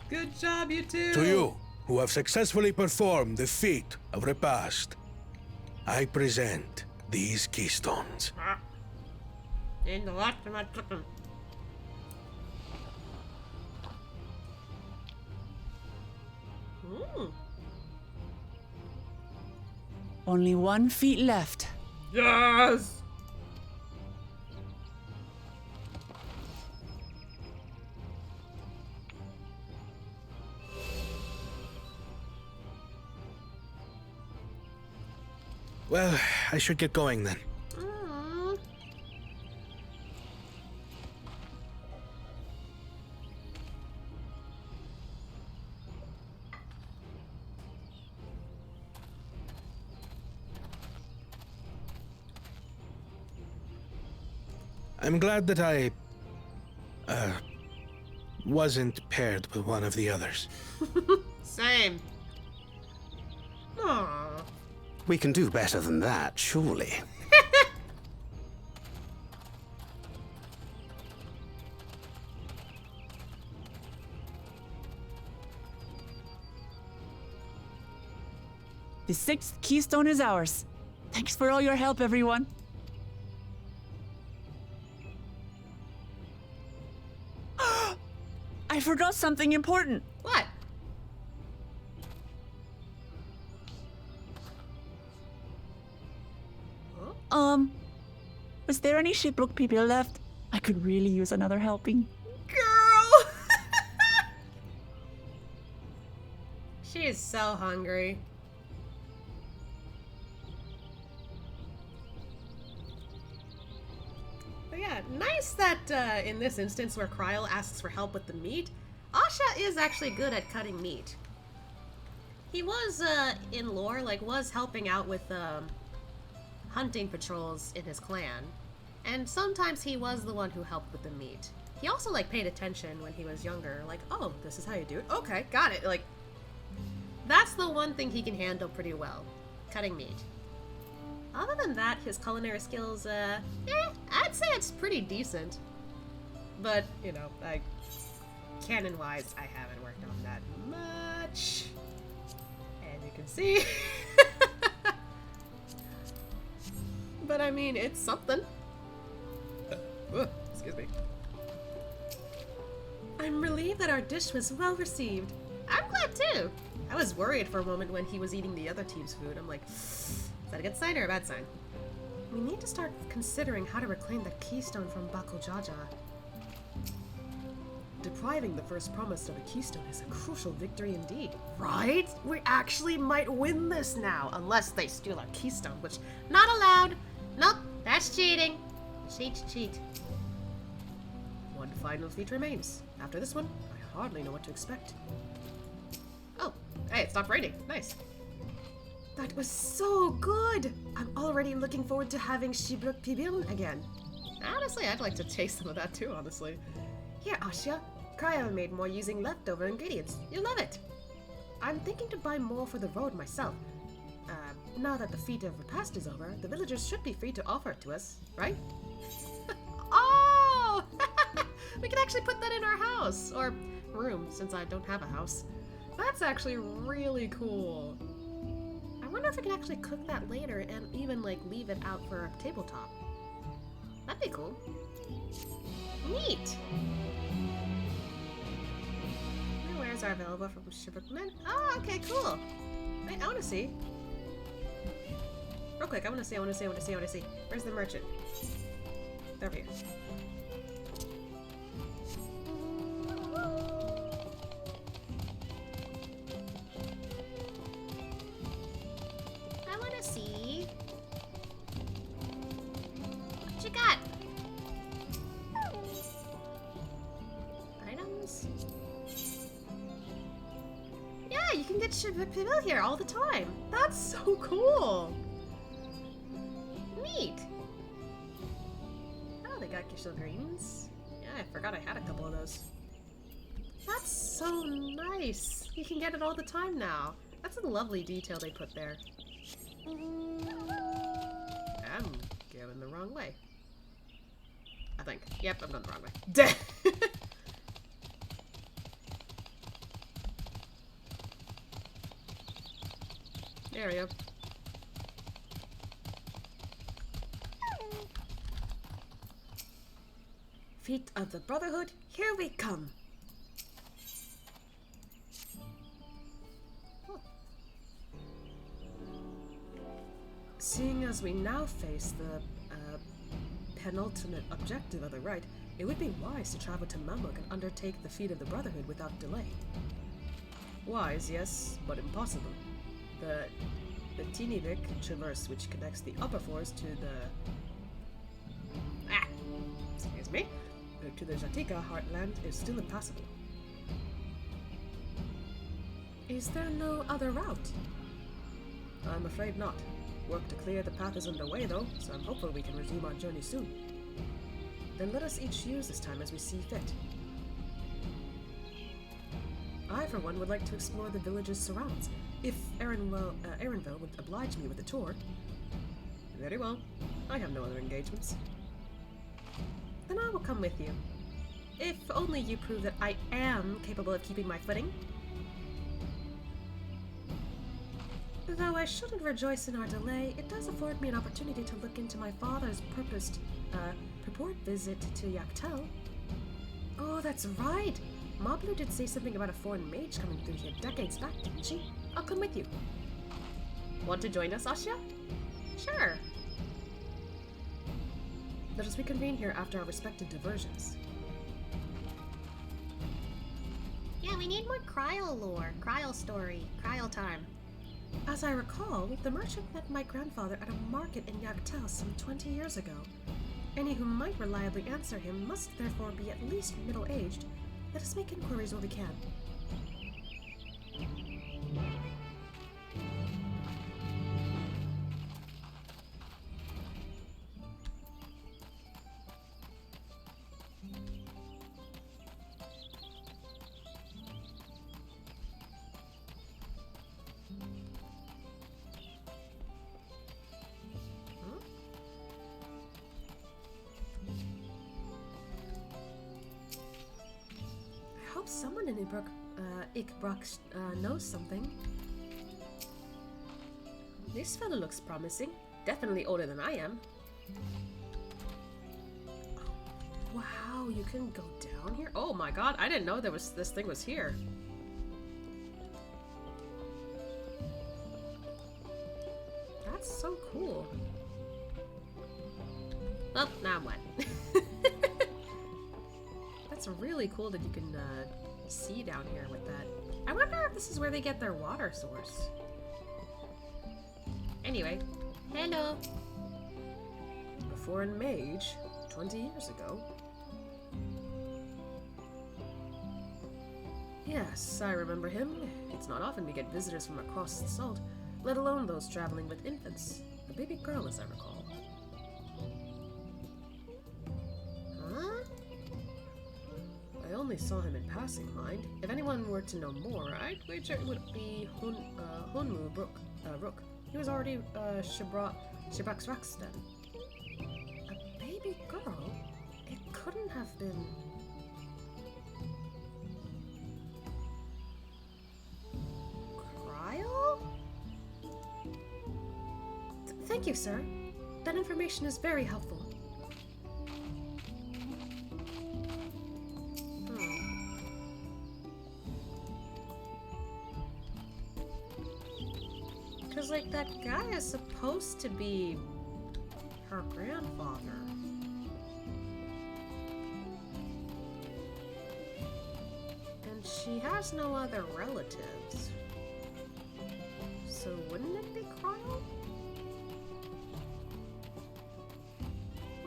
Good job, you two. To you, who have successfully performed the feat of repast, I present these keystones. In the lot of my chicken. Only 1 feet left. Yes! Well, I should get going then. I'm glad that I, wasn't paired with one of the others. Same. Aww. We can do better than that, surely. The 6th keystone is ours. Thanks for all your help, everyone. I forgot something important. What? Was there any Shipbrook people left? I could really use another helping. Girl! She is so hungry. But yeah, nice that in this instance where Kryl asks for help with the meat, Asha is actually good at cutting meat. He was, in lore, was helping out with, hunting patrols in his clan, and sometimes he was the one who helped with the meat. He also paid attention when he was younger, oh, this is how you do it? Okay, got it. That's the one thing he can handle pretty well, cutting meat. Other than that, his culinary skills, I'd say it's pretty decent. But, you know, canon-wise, I haven't worked on that much. And you can see. But I mean, it's something. Excuse me. I'm relieved that our dish was well received. I'm glad too. I was worried for a moment when he was eating the other team's food. I'm like, is that a good sign or a bad sign? We need to start considering how to reclaim that keystone from Bakujaja. Depriving the first promise of a keystone is a crucial victory indeed. Right? We actually might win this now, unless they steal our keystone, which, Not allowed. Nope, that's cheating. Cheat, cheat. One final feat remains. After this one, I hardly know what to expect. Oh, hey, it stopped raining. Nice. That was so good! I'm already looking forward to having Shibruk Pibirn again. Honestly, I'd like to taste some of that too, honestly. Here, Asya. Cryo made more using leftover ingredients. You'll love it. I'm thinking to buy more for the road myself. Now that the feat of repast is over, the villagers should be free to offer it to us, right? Oh! We can actually put that in our house. Or room, since I don't have a house. That's actually really cool. I wonder if we can actually cook that later and even, like, leave it out for a tabletop. That'd be cool. Neat! New wares are available from Shibrukmen. Oh, okay, cool. Wait, I want to see. Real quick, I want to see. Where's the merchant? They're over here. I want to see. What you got? Items? Yeah, you can get Shibruk here all the time. That's so cool. Neat. Oh, they got Kishel greens. Yeah, I forgot I had a couple of those. That's so nice. You can get it all the time now. That's a lovely detail they put there. I'm going the wrong way. I think. Yep, I'm going the wrong way. There we go. Feet of the Brotherhood, here we come. Seeing as we now face the penultimate objective of the rite, it would be wise to travel to Mamuk and undertake the feat of the Brotherhood without delay. Wise, yes, but impossible. The Tinivik traverse which connects the upper forest to the excuse me, to the Jatika heartland is still impassable. Is there no other route? I'm afraid not. Work to clear the path is underway though, so I'm hopeful we can resume our journey soon. Then let us each use this time as we see fit. I, for one, would like to explore the village's surrounds, if Erinville would oblige me with a tour. Very well. I have no other engagements. Then I will come with you. If only you prove that I am capable of keeping my footing. Though I shouldn't rejoice in our delay, it does afford me an opportunity to look into my father's purport visit to Yaktel. Oh, that's right! Moblu did say something about a foreign mage coming through here decades back, didn't she? I'll come with you. Want to join us, Asya? Sure. Let us reconvene here after our respective diversions. Yeah, we need more cryo lore, cryo story, cryo time. As I recall, the merchant met my grandfather at a market in Yaktel some 20 years ago. Any who might reliably answer him must therefore be at least middle-aged. Let us make inquiries where we can. Someone in Ikbrok knows something. This fellow looks promising. Definitely older than I am. Oh, wow, you can go down here? Oh my god, I didn't know this thing was here. That's so cool. Oh, now I'm wet. That's really cool that you can see down here with that. I wonder if this is where they get their water source. Anyway, hello. foreign mage 20 years ago. Yes, I remember him. It's not often we get visitors from across the salt, let alone those traveling with infants. A baby girl, as I recall. Huh? I only saw him in passing, mind. If anyone were to know more, I'd wager it would be Hunmu Rook. He was already Shibrak's Rax then. A baby girl? It couldn't have been... Cryo? Thank you, sir. That information is very helpful. Because, like, that guy is supposed to be her grandfather. And she has no other relatives. So wouldn't it be Cryo?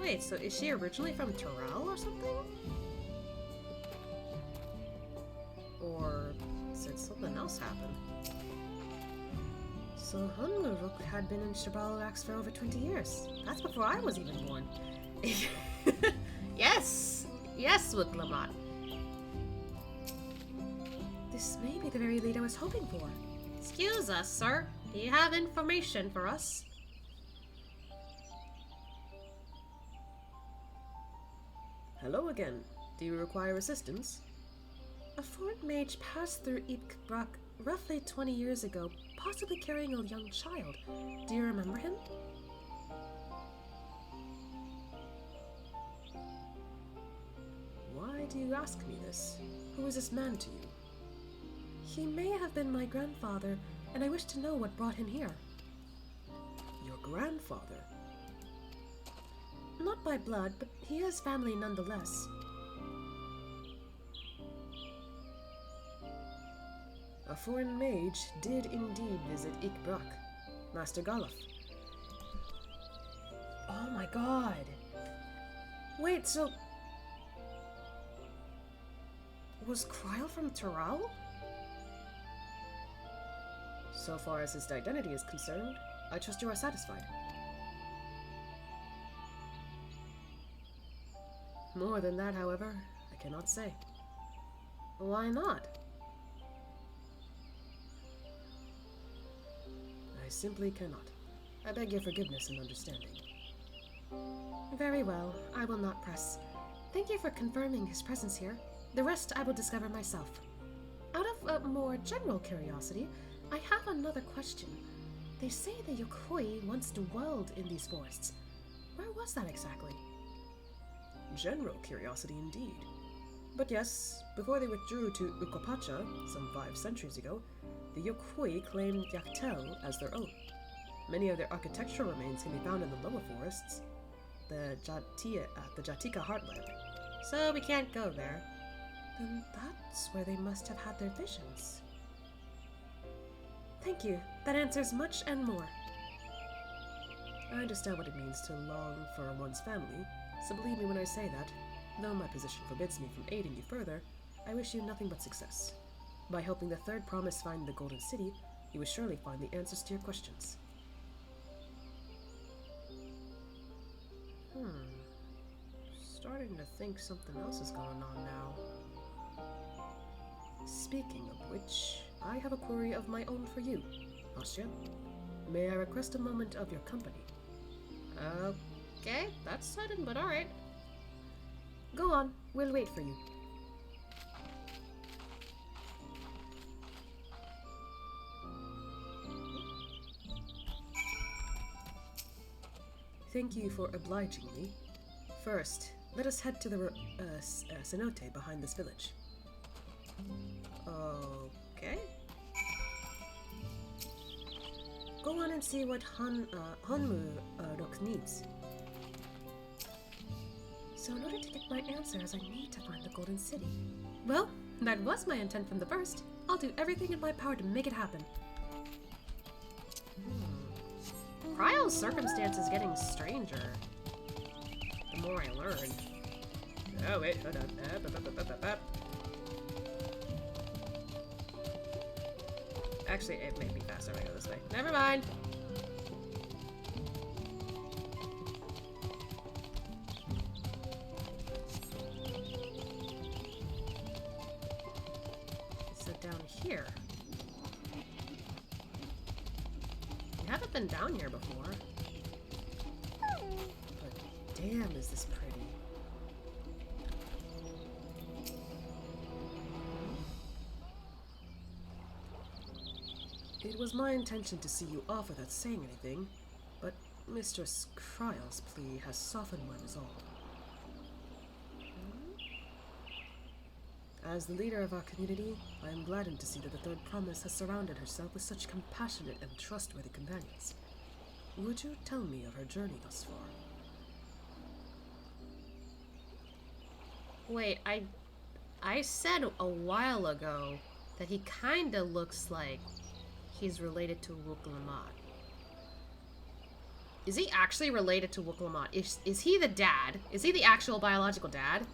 Wait, so is she originally from Terrell or something? Or did something else happen? So Hunmuruk had been in Shabalax for over 20 years. That's before I was even born. Yes! Yes, Wuglamat. This may be the very lead I was hoping for. Excuse us, sir. Do you have information for us? Hello again. Do you require assistance? A foreign mage passed through Ibkbrak roughly 20 years ago, possibly carrying a young child. Do you remember him? Why do you ask me this? Who is this man to you? He may have been my grandfather, and I wish to know what brought him here. Your grandfather? Not by blood, but he has family nonetheless. A foreign mage did indeed visit Ikbrak, Master Galuf. Oh my god. Wait, so... was Cryle from Terrell? So far as his identity is concerned, I trust you are satisfied. More than that, however, I cannot say. Why not? I simply cannot. I beg your forgiveness and understanding. Very well, I will not press. Thank you for confirming his presence here. The rest I will discover myself. Out of a more general curiosity, I have another question. They say the Yokoi once dwelled in these forests. Where was that exactly? General curiosity indeed. But yes, before they withdrew to Ukopacha some 5 centuries ago, the Yokoi claimed Yaktel as their own. Many of their architectural remains can be found in the lower forests, the Jatika heartland. So we can't go there. Then that's where they must have had their visions. Thank you. That answers much and more. I understand what it means to long for one's family, so believe me when I say that, though my position forbids me from aiding you further, I wish you nothing but success. By helping the third promise find the Golden City, you will surely find the answers to your questions. Starting to think something else is going on now. Speaking of which, I have a query of my own for you, Asya. May I request a moment of your company? Okay, that's sudden, but alright. Go on, we'll wait for you. Thank you for obliging me. First, let us head to the cenote behind this village. Okay. Go on and see what Hunmuruk needs. So in order to get my answers, I need to find the Golden City. Well, that was my intent from the first. I'll do everything in my power to make it happen. Cryle's circumstance is getting stranger. the more I learn. Oh, wait, hold on. Actually, it may be faster if I go this way. Never mind! So down here. I haven't been down here before. But damn, is this pretty. It was my intention to see you off without saying anything, but Mistress Cryle's plea has softened my resolve. As the leader of our community, I am gladdened to see that the Third Promise has surrounded herself with such compassionate and trustworthy companions. Would you tell me of her journey thus far? Wait, I said a while ago that he kinda looks like he's related to Wuk-Lamat. Is he actually related to Wuk-Lamat? Is he the dad? Is he the actual biological dad?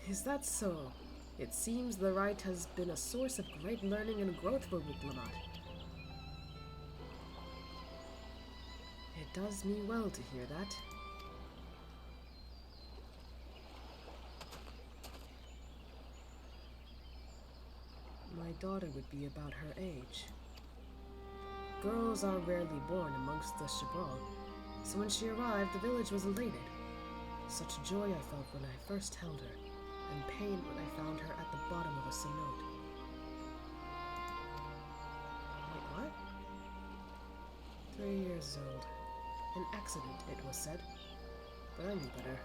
Is that so? It seems the rite has been a source of great learning and growth for Wuk-Lamat. It does me well to hear that. My daughter would be about her age. Girls are rarely born amongst the Shabral, so when she arrived, the village was elated. Such joy I felt when I first held her, and pain when I found her at the bottom of a cenote. Wait, what? 3 years old. An accident, it was said. But I knew better.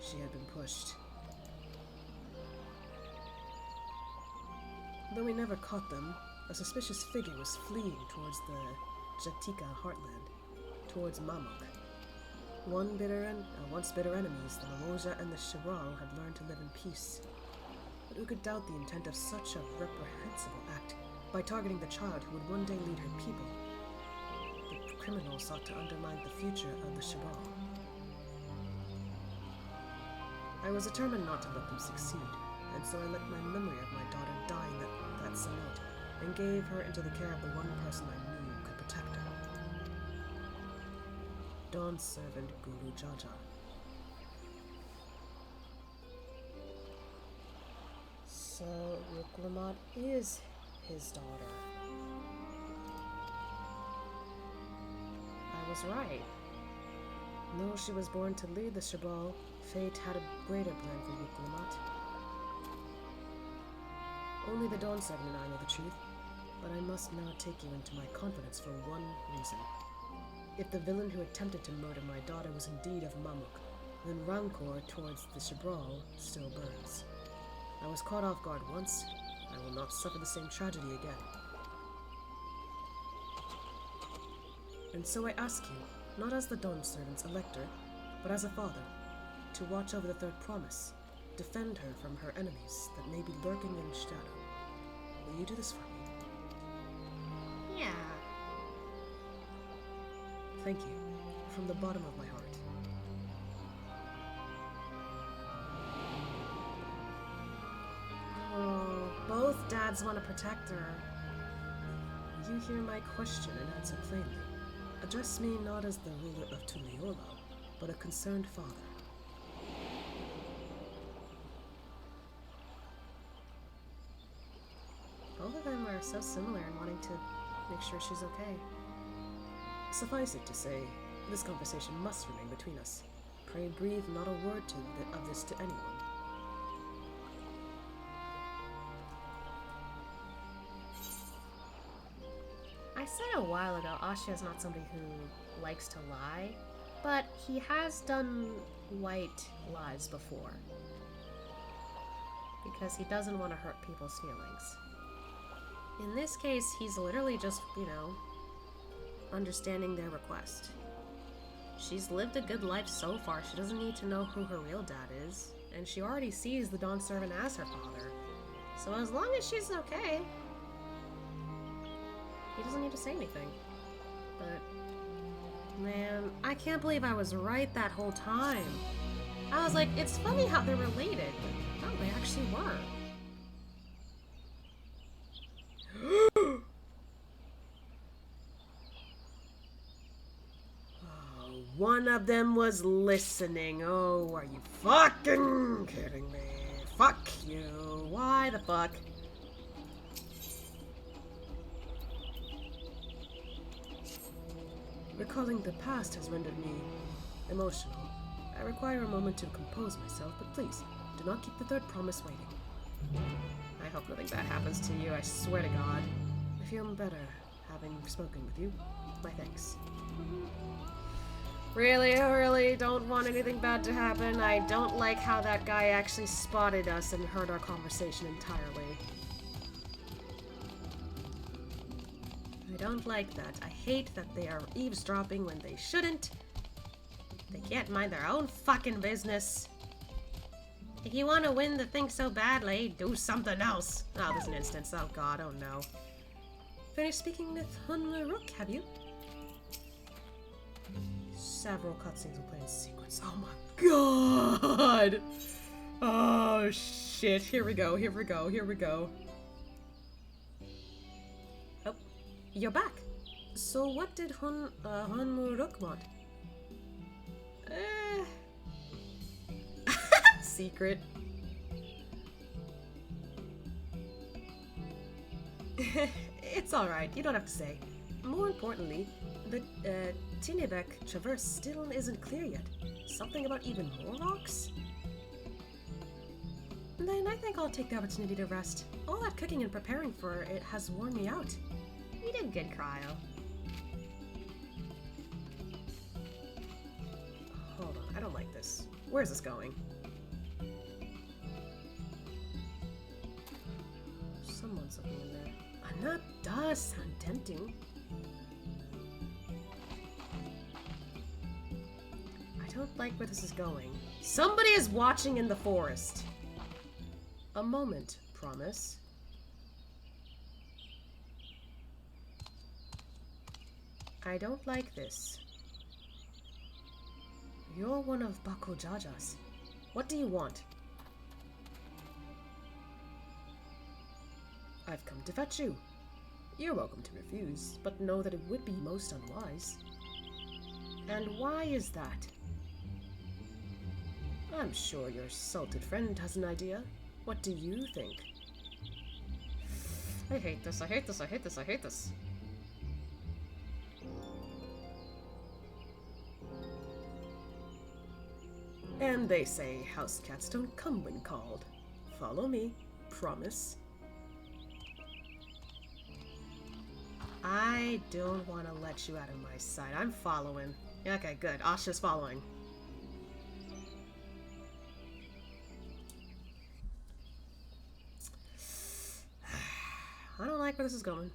She had been pushed. Though we never caught them, a suspicious figure was fleeing towards the Jatika heartland, towards Mamuk. Once bitter enemies, the Mamulja and the Shiral had learned to live in peace. But who could doubt the intent of such a reprehensible act by targeting the child who would one day lead her people? The criminal sought to undermine the future of the Shiral. I was determined not to let them succeed, and so I let my memory of my daughter die in that cenote, and gave her into the care of the one person I knew could protect her. Dawn's servant, Guru Jaja. So, Wuk-Lamat is his daughter. I was right. Though she was born to lead the Shabal, fate had a greater plan for Wuk-Lamat. Only the Dawn Servant and I know the truth, but I must now take you into my confidence for one reason. If the villain who attempted to murder my daughter was indeed of Mamuk, then rancor towards the Shabral still burns. I was caught off guard once. I will not suffer the same tragedy again. And so I ask you, not as the Dawn Servant's elector, but as a father, to watch over the Third Promise, defend her from her enemies that may be lurking in shadow. Will you do this for me? Yeah. Thank you, from the bottom of my heart. Oh, both dads want to protect her. You hear my question and answer plainly. Address me not as the ruler of Tuliolo, but a concerned father. Both of them are so similar in wanting to make sure she's okay. Suffice it to say, this conversation must remain between us. Pray breathe not a word of this to anyone. I said a while ago, Asha is not somebody who likes to lie, but he has done white lies before. Because he doesn't want to hurt people's feelings. In this case, he's literally just, understanding their request. She's lived a good life so far, she doesn't need to know who her real dad is. and she already sees the Dawn servant as her father. So as long as she's okay, he doesn't need to say anything. But, man, I can't believe I was right that whole time. I was like, it's funny how they're related. No, they actually were. Oh, one of them was listening. Oh, are you fucking kidding me? Fuck you. Why the fuck? Recalling the past has rendered me emotional. I require a moment to compose myself, but please, do not keep the third promise waiting. I hope nothing bad happens to you, I swear to God. I feel better having spoken with you. My thanks. Really, I really don't want anything bad to happen. I don't like how that guy actually spotted us and heard our conversation entirely. I don't like that. I hate that they are eavesdropping when they shouldn't. They can't mind their own fucking business. If you want to win the thing so badly, do something else. Oh, there's an instance. Oh god, oh no. Finished speaking with Rook, have you? Several cutscenes will play in sequence. Oh my god! Oh shit, here we go, here we go, here we go. Oh, you're back. So what did Rook want? Secret. It's alright, you don't have to say. More importantly, the Tinebek Traverse still isn't clear yet. Something about even more rocks? Then I think I'll take the opportunity to rest. All that cooking and preparing for it has worn me out. You did good, Cryo. Hold on, I don't like this. Where's this going? Someone's looking in there. And that does sound tempting. I don't like where this is going. Somebody is watching in the forest. A moment, promise. I don't like this. You're one of Bako Jaja's. What do you want? I've come to fetch you. You're welcome to refuse, but know that it would be most unwise. And why is that? I'm sure your salted friend has an idea. What do you think? I hate this, I hate this, I hate this, I hate this. And they say house cats don't come when called. Follow me, promise. I don't want to let you out of my sight. I'm following. Okay, good. Asha's following. I don't like where this is going.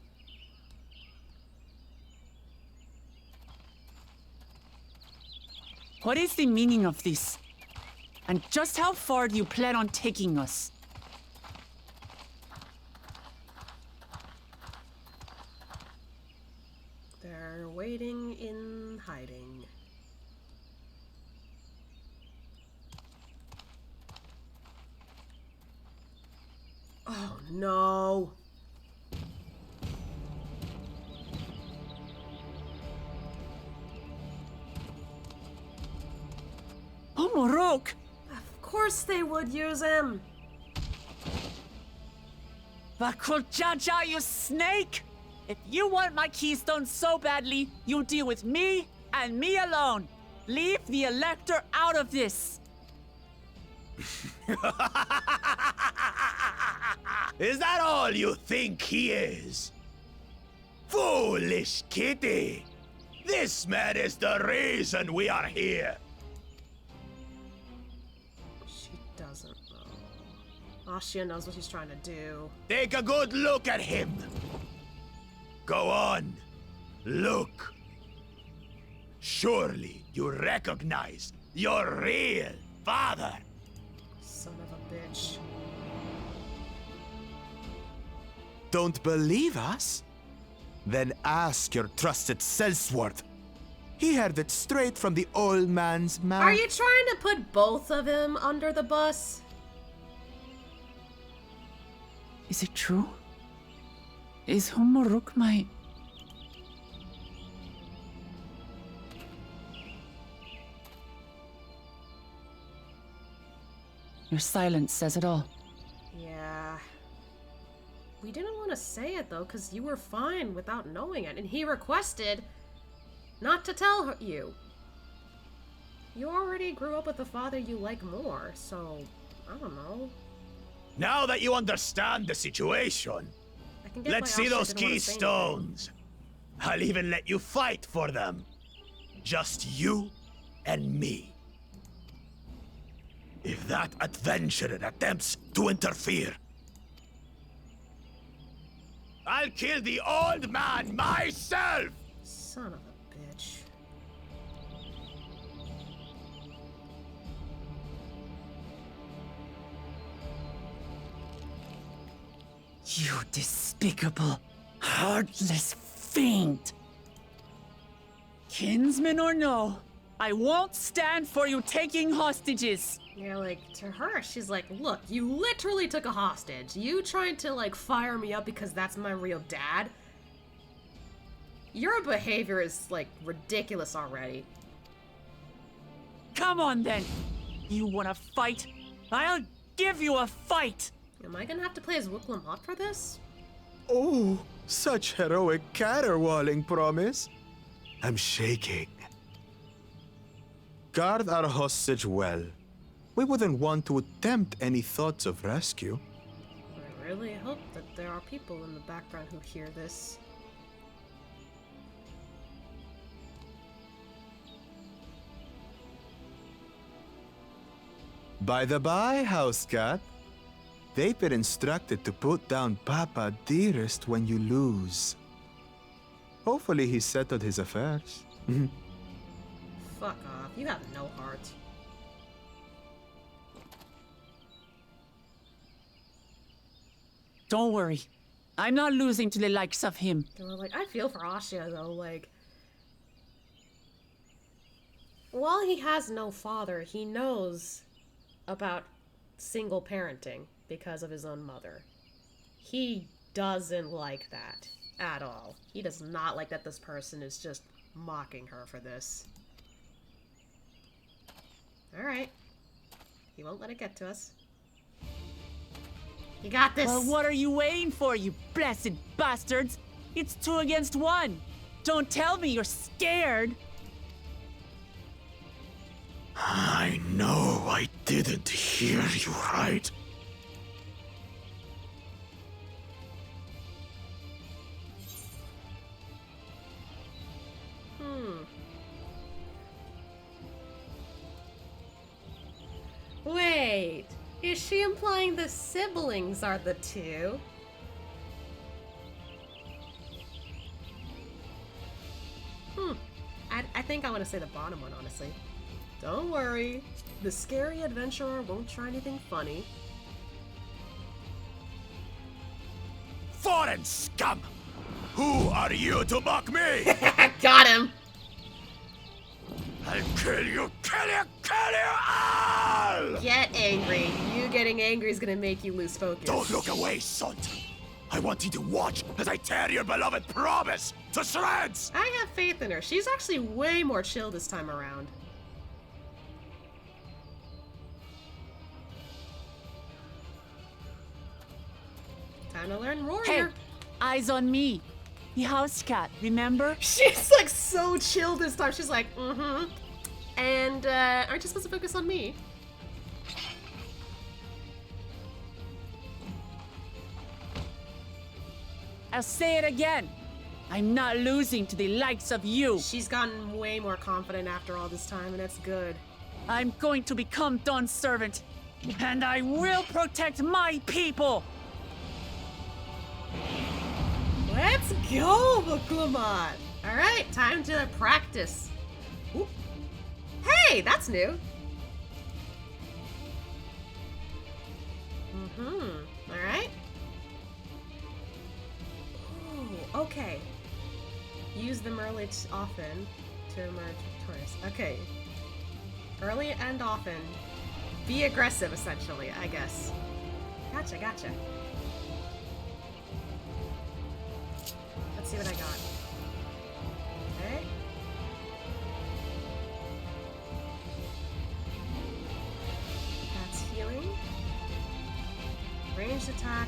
What is the meaning of this? And just how far do you plan on taking us? They're waiting in hiding. Oh no! Oh, Morok! Of course they would use him! Jaja, you snake! If you want my keystone so badly, you deal with me and me alone. Leave the Elector out of this. Is that all you think he is? Foolish kitty! This man is the reason we are here. She doesn't know. Ashia knows what she's trying to do. Take a good look at him. Go on. Look. Surely you recognize your real father. Son of a bitch. Don't believe us? Then ask your trusted Sellsworth. He heard it straight from the old man's mouth. Are you trying to put both of them under the bus? Is it true? Is Humuruk my... Your silence says it all. Yeah. We didn't want to say it though, because you were fine without knowing it, and he requested not to tell you. You already grew up with a father you like more, so I don't know. Now that you understand the situation, I can get let's why see Asha those didn't wanna say anything. keystones. I'll even let you fight for them. Just you and me. If that adventurer attempts to interfere, I'll kill the old man myself! Son of a bitch. You despicable, heartless fiend! Kinsman or no, I won't stand for you taking hostages! Yeah, like, to her, she's like, look, you literally took a hostage. You trying to, like, fire me up because that's my real dad? Your behavior is, like, ridiculous already. Come on then! You wanna fight? I'll give you a fight! Am I gonna have to play as Wuklamot for this? Oh, such heroic caterwauling promise. I'm shaking. Guard our hostage well. We wouldn't want to attempt any thoughts of rescue. I really hope that there are people in the background who hear this. By the by, house cat, they've been instructed to put down Papa dearest when you lose. Hopefully he settled his affairs. Fuck off. You have no heart. Don't worry. I'm not losing to the likes of him. Well, like, I feel for Asha, though, like... While he has no father, he knows about single parenting because of his own mother. He doesn't like that at all. He does not like that this person is just mocking her for this. Alright. He won't let it get to us. You got this! Well, what are you waiting for, you blessed bastards? It's 2 against 1. Don't tell me you're scared. I know I didn't hear you right. Wait, is she implying the siblings are the two? I think I want to say the bottom one, honestly. Don't worry, the scary adventurer won't try anything funny. Foreign scum! Who are you to mock me? Got him! I'll kill you, kill you, kill you all! Get angry. You getting angry is gonna make you lose focus. Don't look away, son. I want you to watch as I tear your beloved promise to shreds! I have faith in her. She's actually way more chill this time around. Time to learn Warrior. Hey, eyes on me. The house cat, remember? She's like so chill this time. She's like, mm-hmm. And aren't you supposed to focus on me? I'll say it again. I'm not losing to the likes of you. She's gotten way more confident after all this time, and that's good. I'm going to become Dawn's servant, and I will protect my people. Let's go, Buklamon! Alright, time to practice. Ooh. Hey, that's new. Alright. Oh, okay. Use them early often to emerge victorious. Okay. Early and often. Be aggressive, essentially, I guess. Gotcha. Let's see what I got. Okay. That's healing. Ranged attack.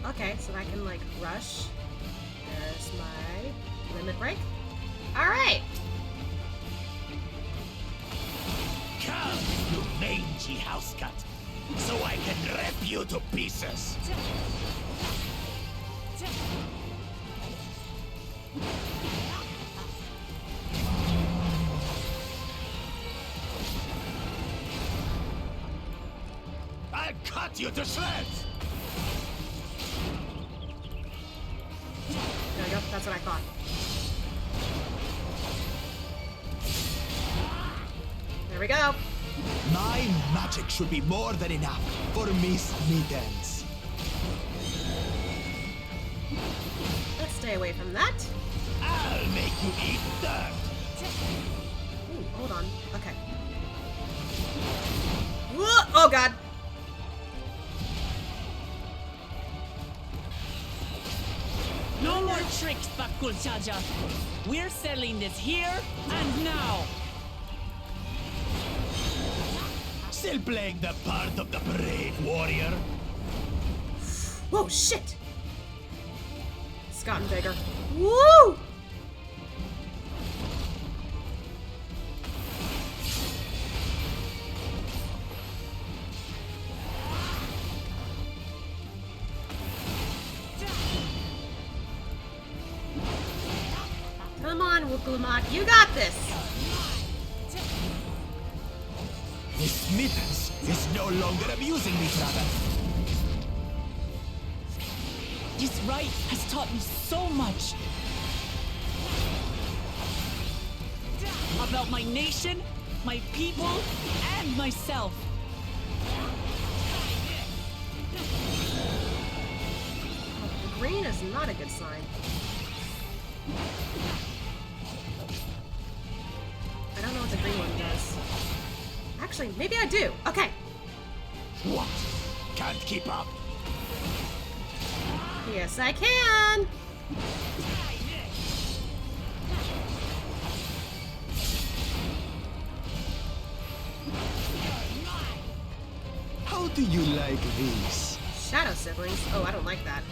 Okay, so I can, like, rush. There's my limit break. Alright! Come, you mangy house cat, so I can rip you to pieces. I'll cut you to shreds. There we go. That's what I thought. There we go. My magic should be more than enough for Miss Mittens. Let's stay away from that. I'll make you eat dirt. Ooh, hold on. Okay. Whoa! Oh god. No more tricks, Bakulchaja. We're settling this here and now. Still playing the part of the brave warrior? Whoa, shit! It's gotten bigger. Woo! Come on, Wukulumat, you got this! Miss Mittens is no longer abusing me, brother. This rite has taught me so much. About my nation, my people, and myself. Green is not a good sign. I don't know what the green one does. Actually, maybe I do. Okay. What? Can't keep up. Yes, I can. How do you like this? Shadow siblings. Oh, I don't like that.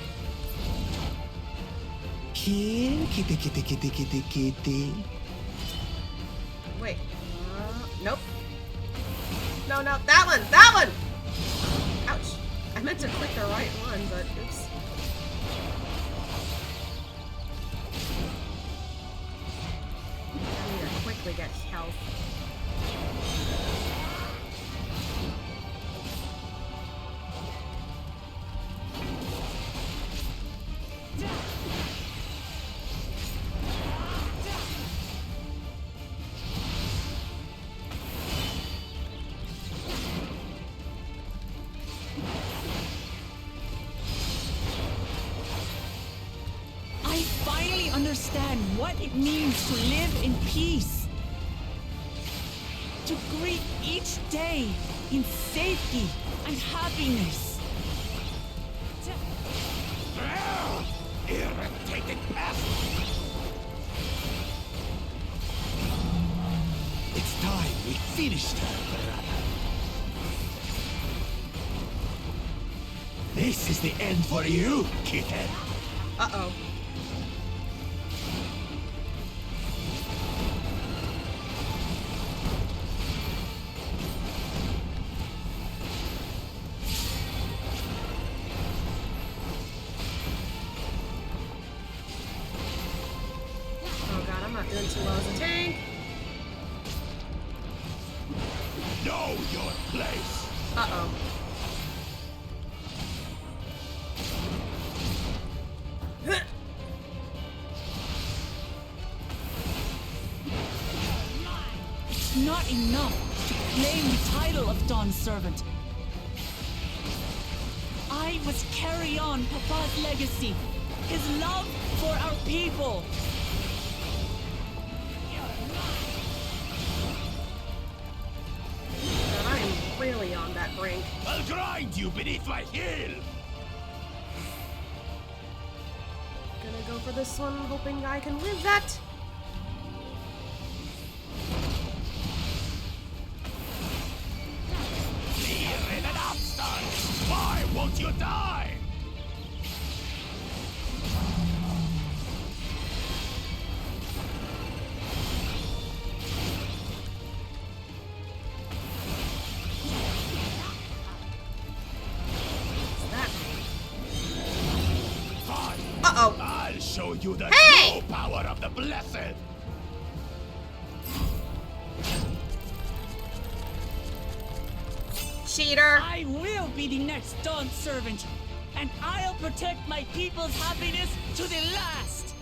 Here, kitty, kitty, kitty, kitty, kitty. Wait. Nope. No, that one! That one! Ouch. I meant to click the right one, but oops. I need to quickly get health. Understand what it means to live in peace. To greet each day in safety and happiness. Irritated pest! It's time we finished her, brother. This is the end for you, kitten. Uh-oh. Doing too well as a tank. Know your place. Uh-oh. It's not enough to claim the title of Dawn's servant. must carry on Papa's legacy, his love for our people. And I am really on that brink. I'll grind you beneath my heel! Gonna go for this one, hoping I can live that. Here in an upstart! Why won't you die? Uh-oh. I'll show you the Hey! true power of the blessed! Cheater. I will be the next Dawn servant, and I'll protect my people's happiness to the last.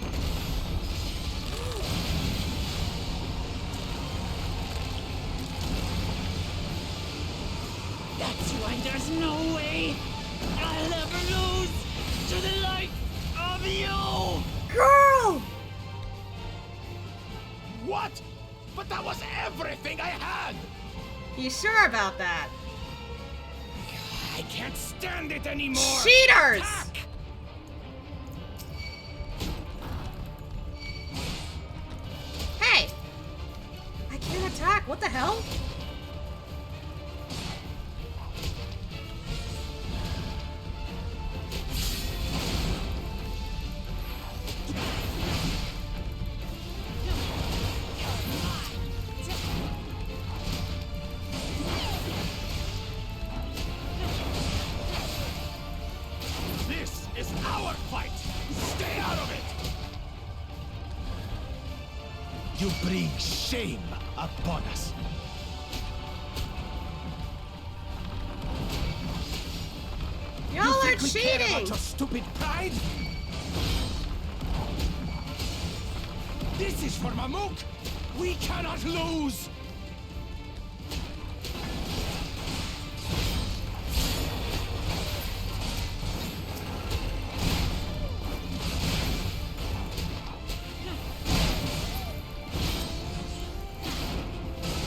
That's why there's no way I'll ever lose to the like of you! Girl! What? But that was everything I had! You sure about that? I can't stand it anymore! Cheaters! Attack! Hey! I can't attack. What the hell? This is our fight! Stay out of it! You bring shame upon us. Y'all You are think we care about cheating! your stupid pride? This is for Mamuk! We cannot lose!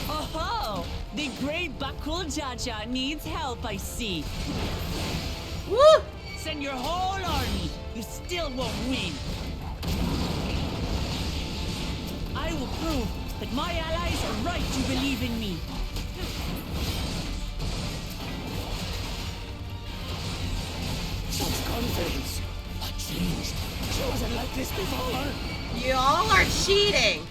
Oh, the great Bakul Jaja needs help, I see. Woo! Send your whole army. You still won't win. I will prove that my allies are right to believe in me. Such confidence! What changed? She wasn't like this before! Y'all are cheating!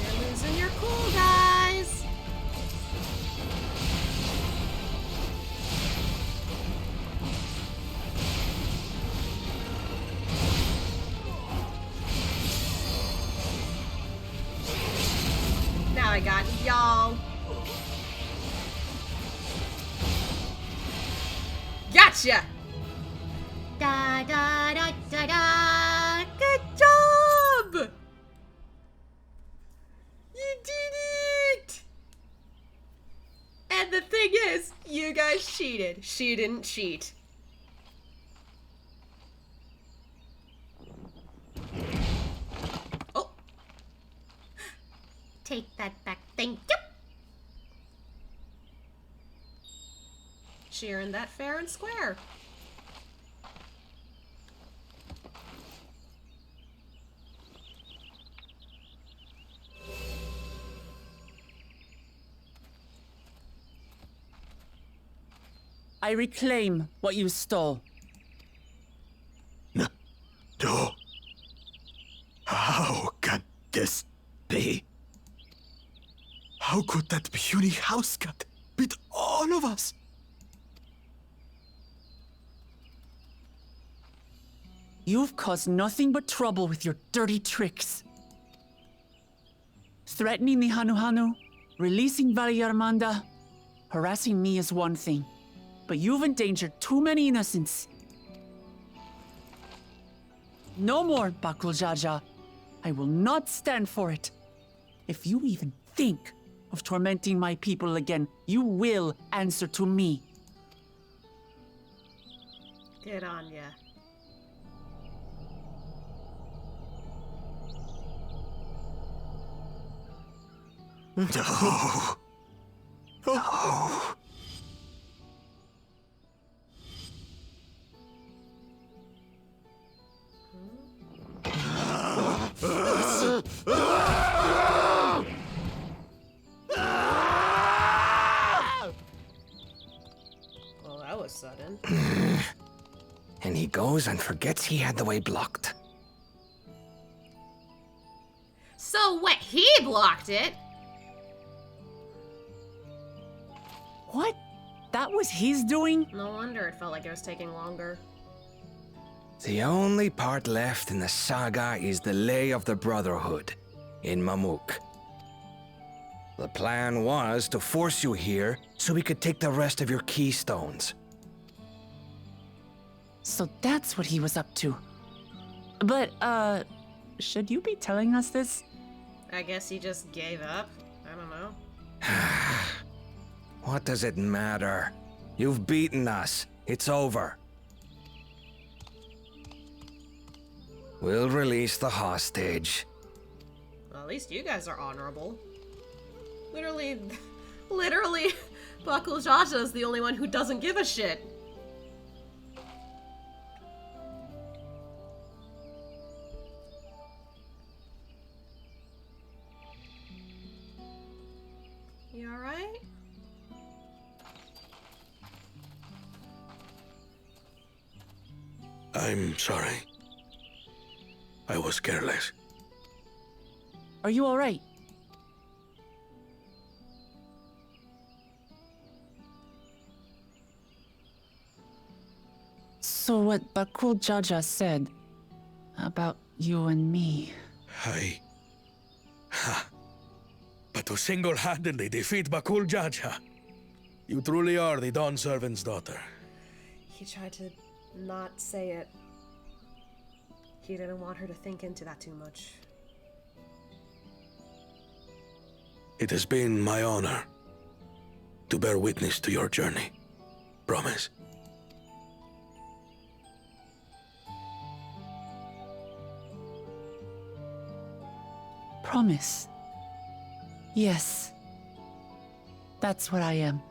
You're losing your cool, guys! Now I got y'all. Gotcha! Da da da da da. Good job! You did it! And the thing is, you guys cheated. She didn't cheat. Oh, Take that back. Thank you. she earned that fair and square. I reclaim what you stole. No. How can this be? How could that puny house cat beat all of us? You've caused nothing but trouble with your dirty tricks. Threatening the Hanu, releasing Valyarmanda, harassing me is one thing, but you've endangered too many innocents. No more, Bakul Jaja. I will not stand for it. If you even think of tormenting my people again, you will answer to me. Good on ya. No. No. Well, that was sudden. And he goes and forgets he had the way blocked. So what? He blocked it? What? That was his doing? No wonder it felt like it was taking longer. The only part left in the saga is the Lay of the Brotherhood in Mamuk. The plan was to force you here so we could take the rest of your keystones. So that's what he was up to. But, should you be telling us this? I guess he just gave up. I don't know. What does it matter? You've beaten us. It's over. We'll release the hostage. Well, at least you guys are honorable. Literally, Bakul Jaja is the only one who doesn't give a shit. You alright? I'm sorry. I was careless. Are you alright? So what Bakul Jaja said about you and me... But to single-handedly defeat Bakul Jaja, you truly are the Dawn Servant's daughter. He tried to not say it. He didn't want her to think into that too much. It has been my honor to bear witness to your journey. Promise. Promise. Yes. That's what I am.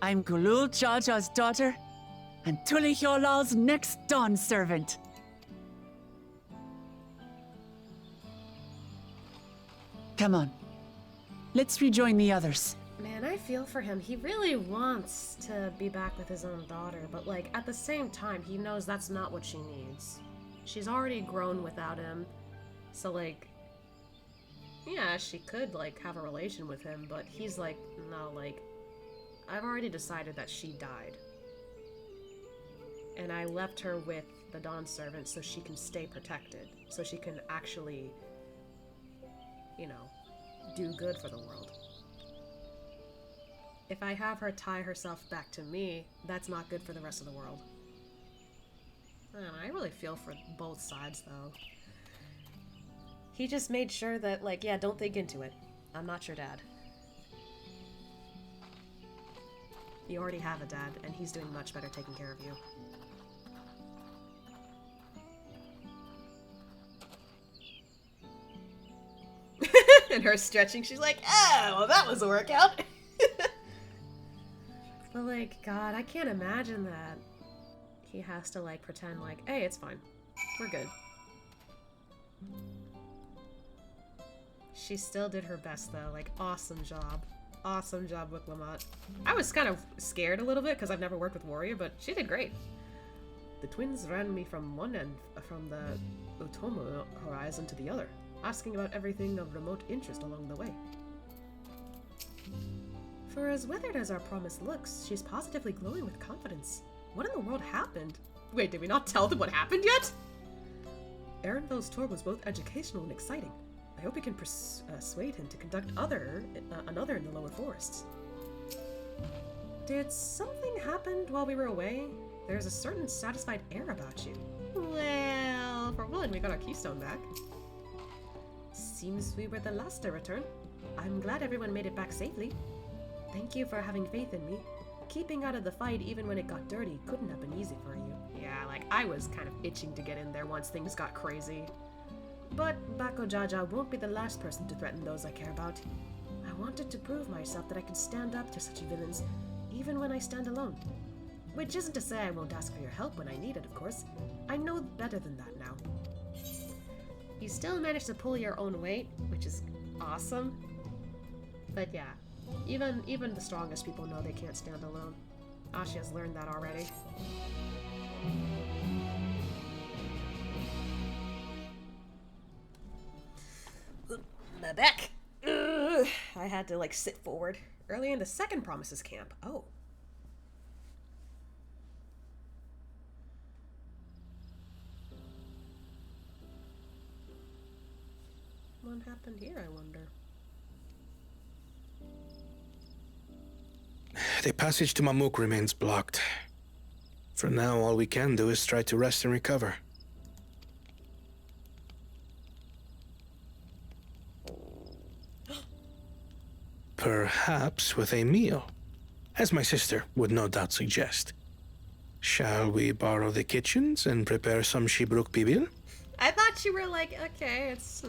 I'm Gulul Jaja's daughter, and Tulihyolal's next Dawn servant. Come on. Let's rejoin the others. Man, I feel for him. He really wants to be back with his own daughter, but like at the same time, he knows that's not what she needs. She's already grown without him. So like, yeah, she could like have a relation with him, but he's like, no, like, I've already decided that she died. And I left her with the Dawn Servant so she can stay protected. So she can actually, you know, do good for the world. If I have her tie herself back to me, that's not good for the rest of the world. I don't know, I really feel for both sides, though. He just made sure that, like, yeah, don't think into it. I'm not your dad. You already have a dad, and he's doing much better taking care of you. And her stretching, she's like, oh, well, that was a workout. But, like, God, I can't imagine that. He has to, like, pretend like, hey, it's fine. We're good. She still did her best, though. Like, awesome job. Awesome job with Lamont. I was kind of scared a little bit because I've never worked with Warrior, but she did great. The twins ran me from one end, from the Utomo horizon to the other, asking about everything of remote interest along the way. For as weathered as our promise looks, she's positively glowing with confidence. What in the world happened? Wait, did we not tell them what happened yet? Aaronville's tour was both educational and exciting. I hope we can persuade him to conduct another in the lower forests. Did something happen while we were away? There's a certain satisfied air about you. Well, for one, we got our keystone back. Seems we were the last to return. I'm glad everyone made it back safely. Thank you for having faith in me. Keeping out of the fight even when it got dirty couldn't have been easy for you. Yeah, like, I was kind of itching to get in there once things got crazy. But Bako Jaja won't be the last person to threaten those I care about. I wanted to prove myself that I could stand up to such villains, even when I stand alone. Which isn't to say I won't ask for your help when I need it, of course. I know better than that now. You still managed to pull your own weight, which is awesome. But yeah, even the strongest people know they can't stand alone. Ashia's learned that already. My back! Ugh. I had to, like, sit forward. Early in the second Promises camp. Oh. What happened here, I wonder? The passage to Mamuk remains blocked. For now, all we can do is try to rest and recover. Perhaps with a meal, as my sister would no doubt suggest. Shall we borrow the kitchens and prepare some Shibruk Bibil? I thought you were like, okay, it's...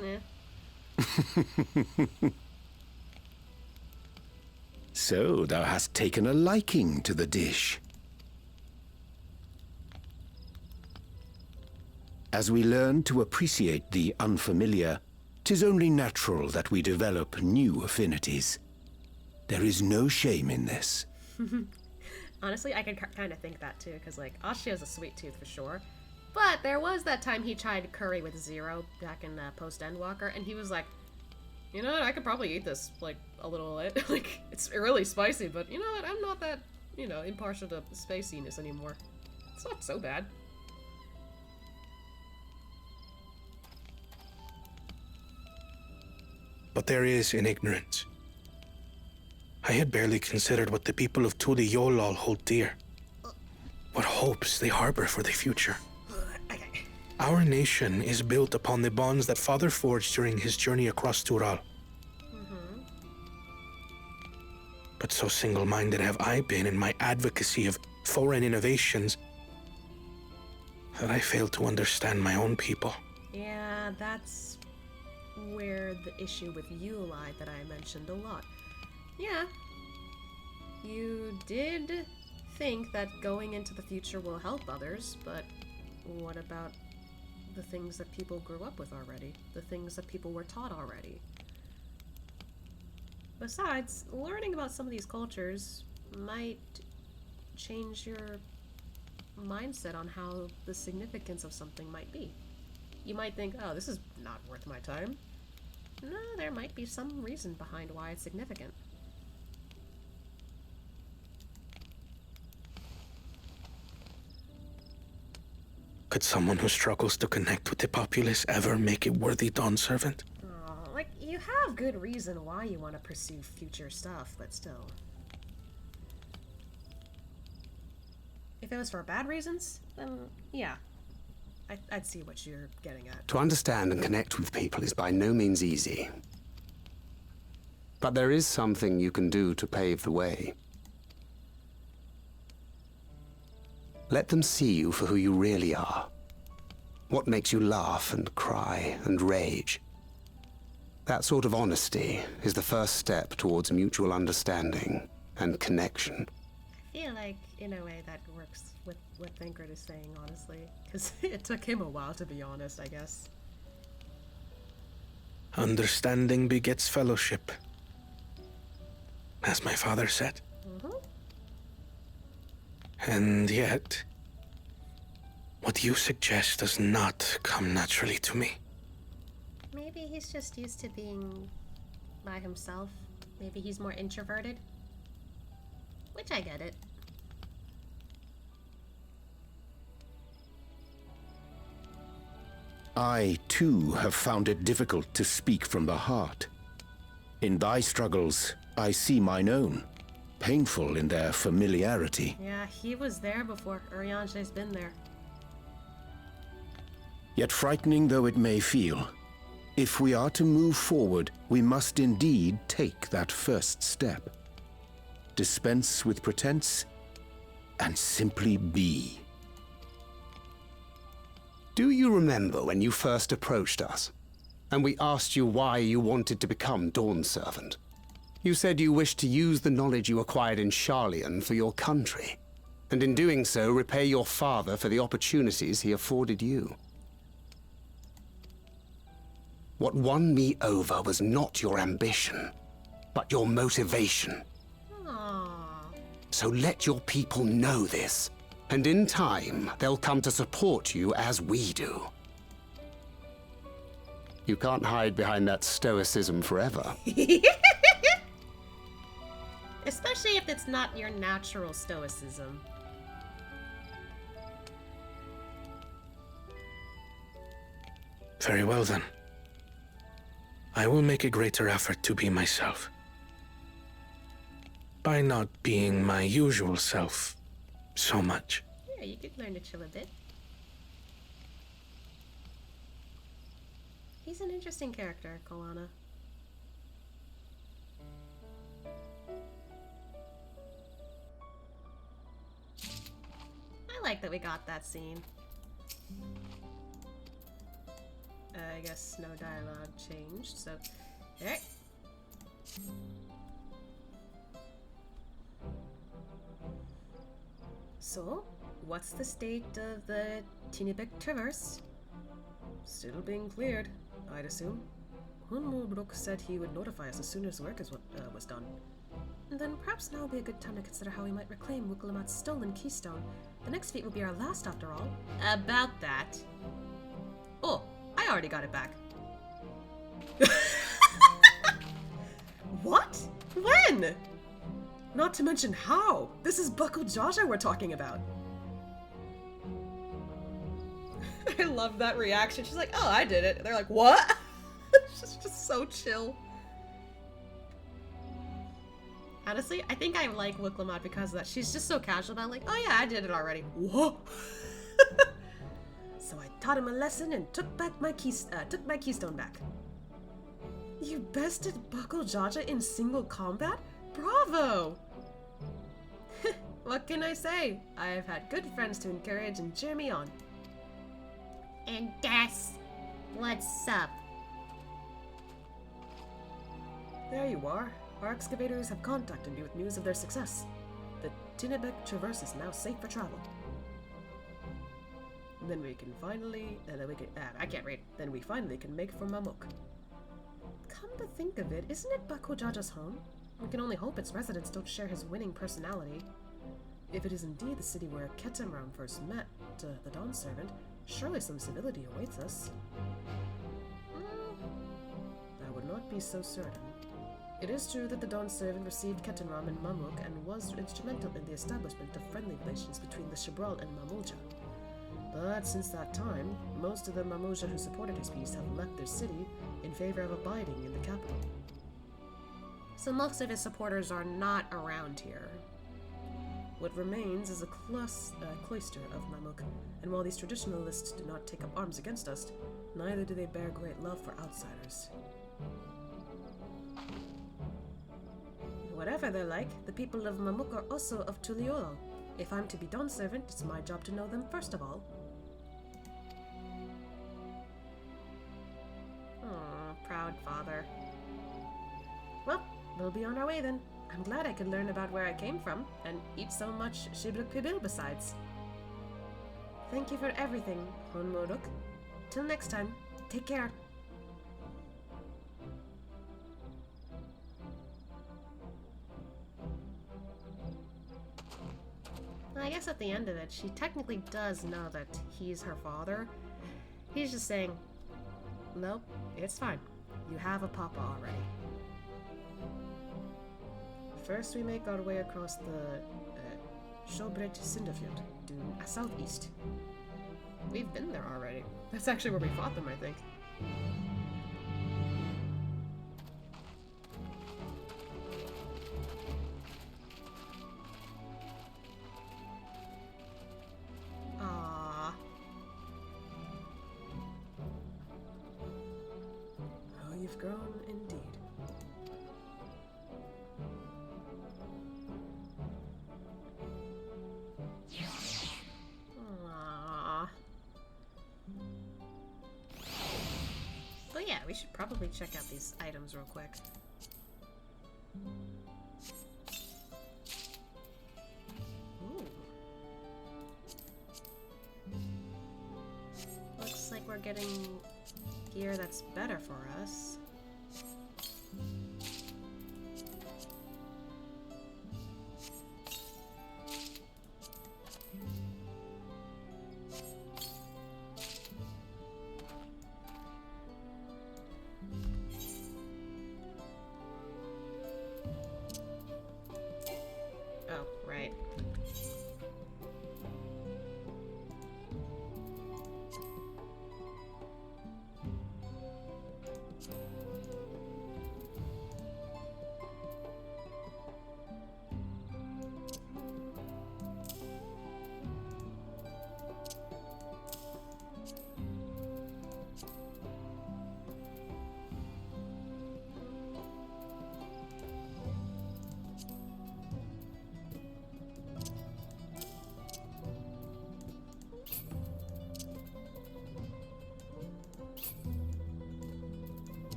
So, thou hast taken a liking to the dish. As we learn to appreciate the unfamiliar, 'tis only natural that we develop new affinities. There is no shame in this. Honestly, I could kind of think that too, because, like, Ashia has a sweet tooth for sure. But there was that time he tried curry with Zero back in post-Endwalker, and he was like, you know what, I could probably eat this, like, a little bit. Like, it's really spicy, but you know what, I'm not that, you know, impartial to spiciness anymore. It's not so bad. But there is in ignorance. I had barely considered what the people of Tuli Yolal hold dear. What hopes they harbor for the future. Our nation is built upon the bonds that Father forged during his journey across Tural. But so single-minded have I been in my advocacy of foreign innovations that I failed to understand my own people. Yeah, that's where the issue with you lied that I mentioned a lot. Yeah, you did think that going into the future will help others, but what about the things that people grew up with already? The things that people were taught already? Besides, learning about some of these cultures might change your mindset on how the significance of something might be. You might think, oh, this is not worth my time. No, there might be some reason behind why it's significant. Could someone who struggles to connect with the populace ever make a worthy Dawn servant? Oh, like, you have good reason why you want to pursue future stuff, but still. If it was for bad reasons, then yeah. I'd see what you're getting at. To understand and connect with people is by no means easy. But there is something you can do to pave the way. Let them see you for who you really are. What makes you laugh and cry and rage. That sort of honesty is the first step towards mutual understanding and connection. I feel like, in a way, that works with what Thancred is saying, honestly. Because it took him a while to be honest, I guess. Understanding begets fellowship, as my father said. And yet, what you suggest does not come naturally to me. Maybe he's just used to being by himself. Maybe he's more introverted. Which I get it. I, too, have found it difficult to speak from the heart. In thy struggles, I see mine own, painful in their familiarity. Yeah, he was there before. Urianger's been there. Yet frightening though it may feel, if we are to move forward, we must indeed take that first step. Dispense with pretense, and simply be. Do you remember when you first approached us, and we asked you why you wanted to become Dawn Servant? You said you wished to use the knowledge you acquired in Sharlayan for your country, and in doing so repay your father for the opportunities he afforded you. What won me over was not your ambition, but your motivation. Aww. So let your people know this, and in time, they'll come to support you as we do. You can't hide behind that stoicism forever. Especially if it's not your natural stoicism. Very well then. I will make a greater effort to be myself. By not being my usual self so much. Yeah, you could learn to chill a bit. He's an interesting character, Kalana. I like that we got that scene. I guess no dialogue changed, so... Alright. So, what's the state of the Tinibek Traverse? Still being cleared, I'd assume. Hunmulbruk said he would notify us as soon as work was done. And then perhaps now would be a good time to consider how we might reclaim Wiklamat's stolen keystone. The next feat will be our last, after all. About that... Oh, I already got it back. What? When? Not to mention how. This is Buckle Jaja we're talking about. I love that reaction. She's like, oh, I did it. And they're like, what? She's just so chill. Honestly, I think I like Wiklamat because of that. She's just so casual about like, oh yeah, I did it already. What? So I taught him a lesson and took my keystone back. You bested Buckle Jaja in single combat? Bravo! What can I say? I have had good friends to encourage and cheer me on. And guess what's up? There you are. Our excavators have contacted me with news of their success. The Tinibek Traverse is now safe for travel. Then we can finally... I can't read. Then we finally can make for Mamuk. Come to think of it, isn't it Buckle Jaja's home? We can only hope its residents don't share his winning personality. If it is indeed the city where Ketemram first met the Dawn Servant, surely some civility awaits us. I would not be so certain. It is true that the Dawn Servant received Ketenram and Mamuk and was instrumental in the establishment of friendly relations between the Shibral and Mamulja. But since that time, most of the Mamulja who supported his peace have left their city in favor of abiding in the capital. So most of his supporters are not around here. What remains is a cloister of Mamuk, and while these traditionalists do not take up arms against us, neither do they bear great love for outsiders. Whatever they're like, the people of Mamuk are also of Tuliolo. If I'm to be Dawn Servant, it's my job to know them first of all. Proud father. Well, we'll be on our way then. I'm glad I could learn about where I came from, and eat so much Shibruk Pibil besides. Thank you for everything, Honmoruk. Till next time, take care. I guess at the end of it, she technically does know that he's her father. He's just saying, nope, it's fine. You have a papa already. First, we make our way across the Shobret Cinderfield to southeast. We've been there already. That's actually where we fought them, I think. Aww. Oh, you've grown indeed. Aww. But yeah, we should probably check out these items real quick. Ooh. Looks like we're getting gear that's better for us. Oh, right.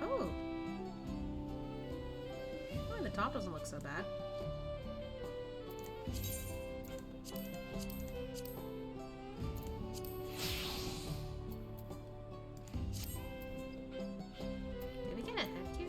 Oh. Oh, the top doesn't look so bad. Did we get a headgear?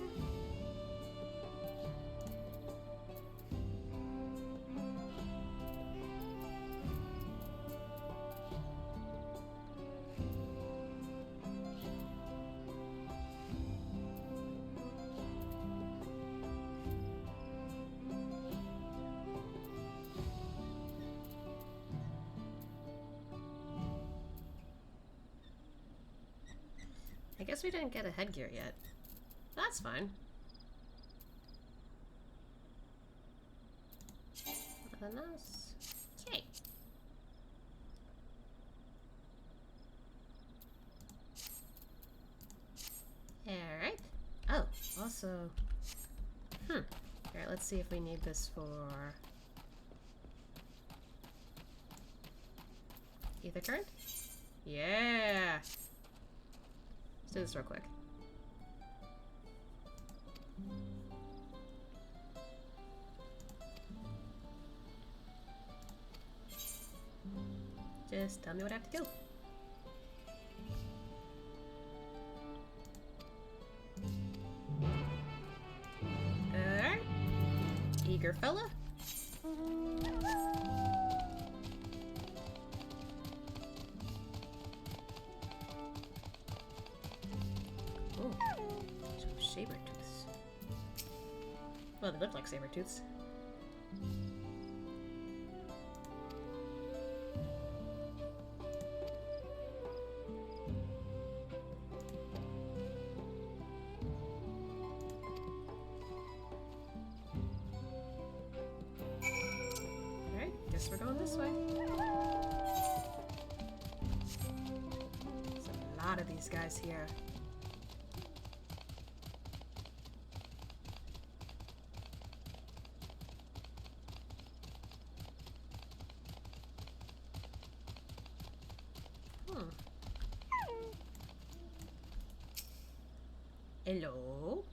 I guess we didn't get a headgear yet. That's fine. Nothing else. Okay. Alright. Oh, also... Alright, let's see if we need this for... ether current? Yeah! Let's do this real quick. Just tell me what I have to do. Alright. Eager fella. Oh, some saber tooths. Well, they look like saber tooths. Alright, guess we're going this way. There's a lot of these guys here. Hello?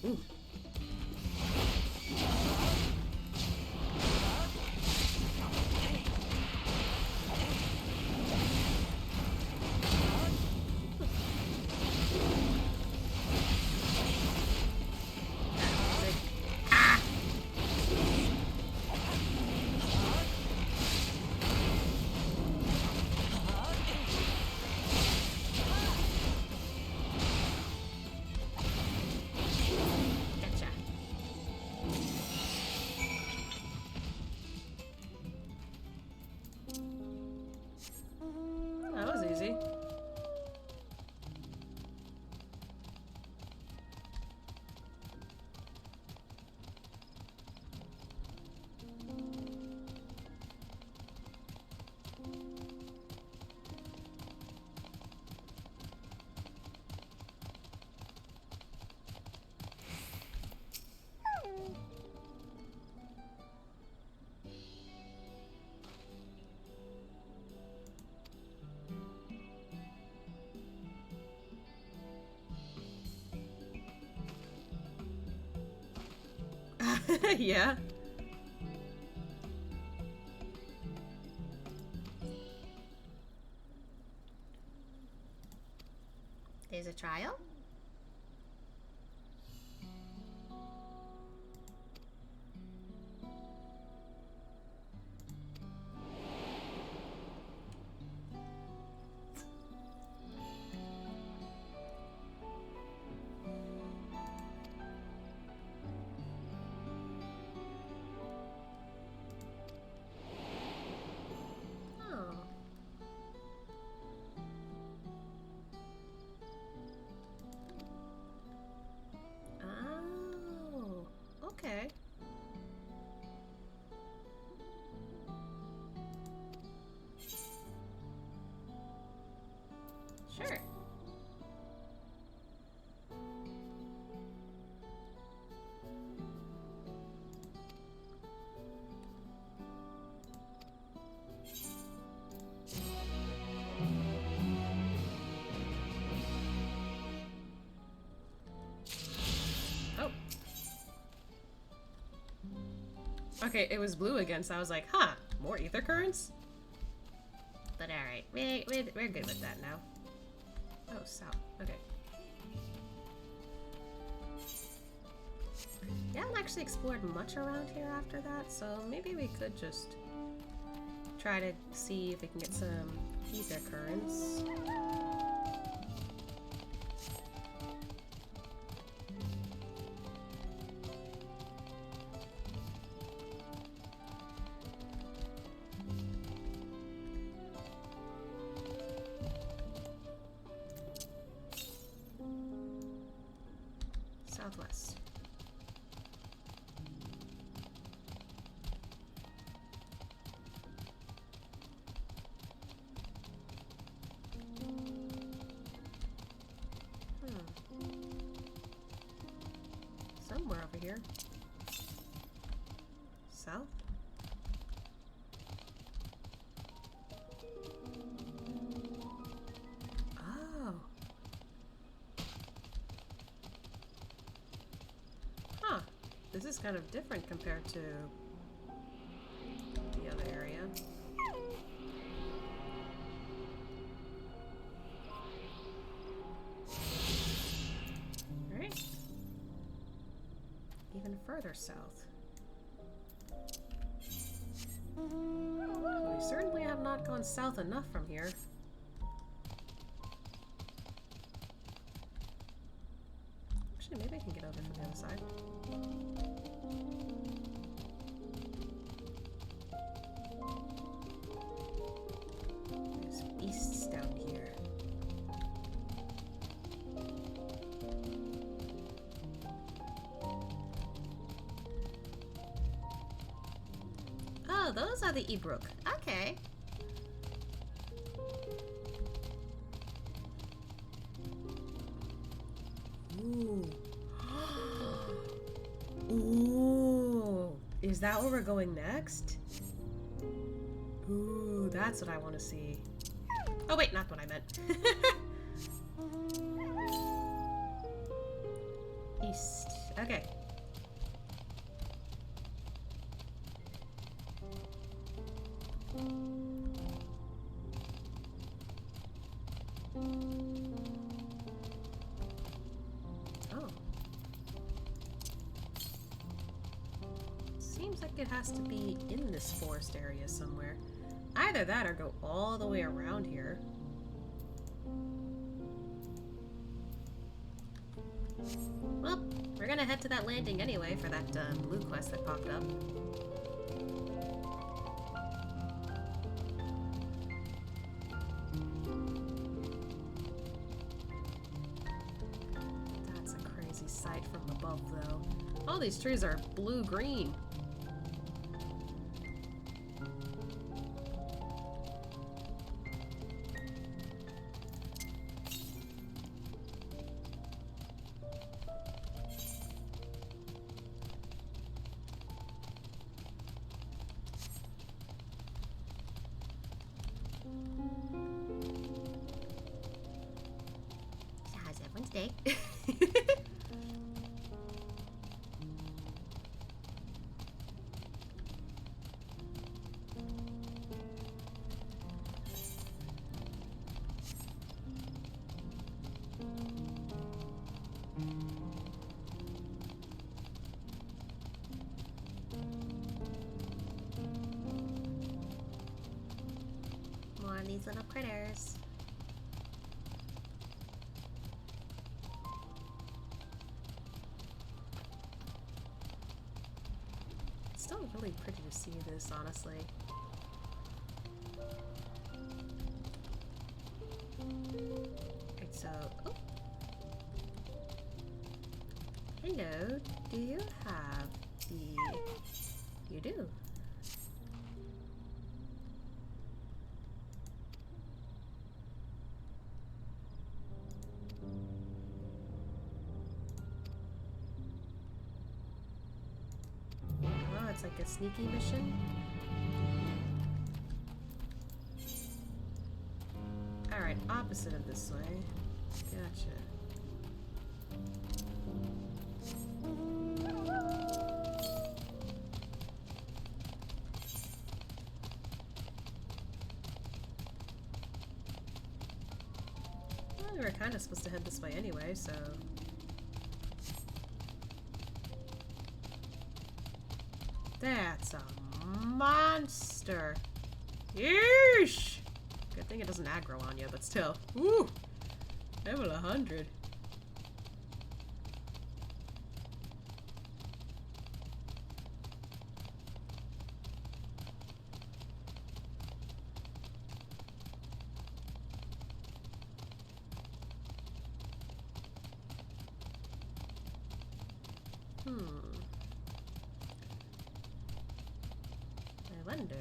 Ooh. That was easy. Yeah. There's a trial? Okay. Sure. Oh. Okay, it was blue again, so I was like, huh, more ether currents? But alright, we're good with that now. Oh, south. Okay. Yeah, I haven't actually explored much around here after that, so maybe we could just try to see if we can get some ether currents. Southwest. Somewhere over here. South? Oh. Huh. This is kind of different compared to the other area. Alright. Even further south. We certainly have not gone south enough from here. Actually, maybe I can get over from the other side. There's beasts down here. Oh, those are the Ibrook. Okay. Ooh. Ooh. Is that where we're going next? Ooh, that's what I want to see. Oh wait, not what I meant. East. Okay. Oh. Seems like it has to be in this forest area somewhere. Either that or go all the way around here. Well, we're gonna head to that landing anyway for that blue quest that popped up. That's a crazy sight from above, though. All these trees are blue-green. How's everyone's day? More of these little critters. It's still really pretty to see this, honestly. Right, so, oh. Hello, do you have the... You do. Oh, it's like a sneaky mission. Alright, opposite of this way. Gotcha. Well, we were kind of supposed to head this way anyway, so... That's a monster! Yeesh! Good thing it doesn't aggro on you, but still. Woo! Level 100. I wonder.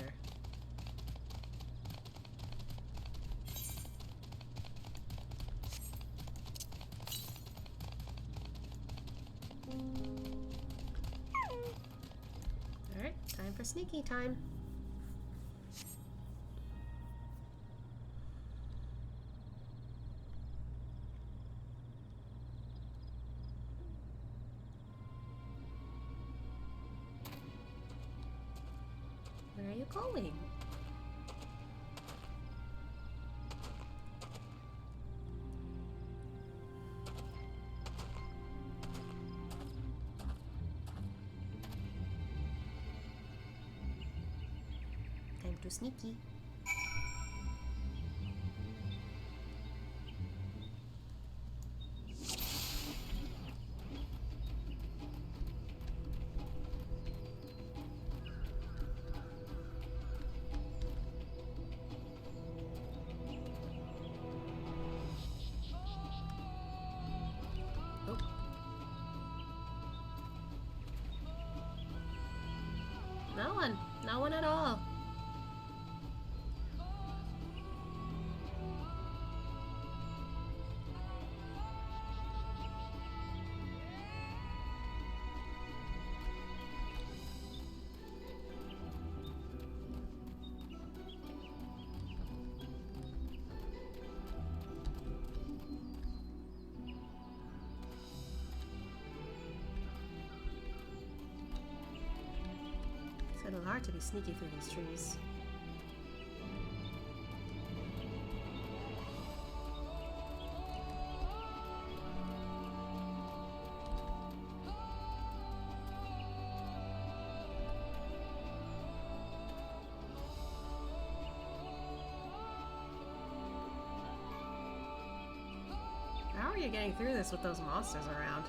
Alright, time for sneaky time. Where are you going? Time to sneaky. No one. No one at all. little hard to be sneaky through these trees. How are you getting through this with those monsters around?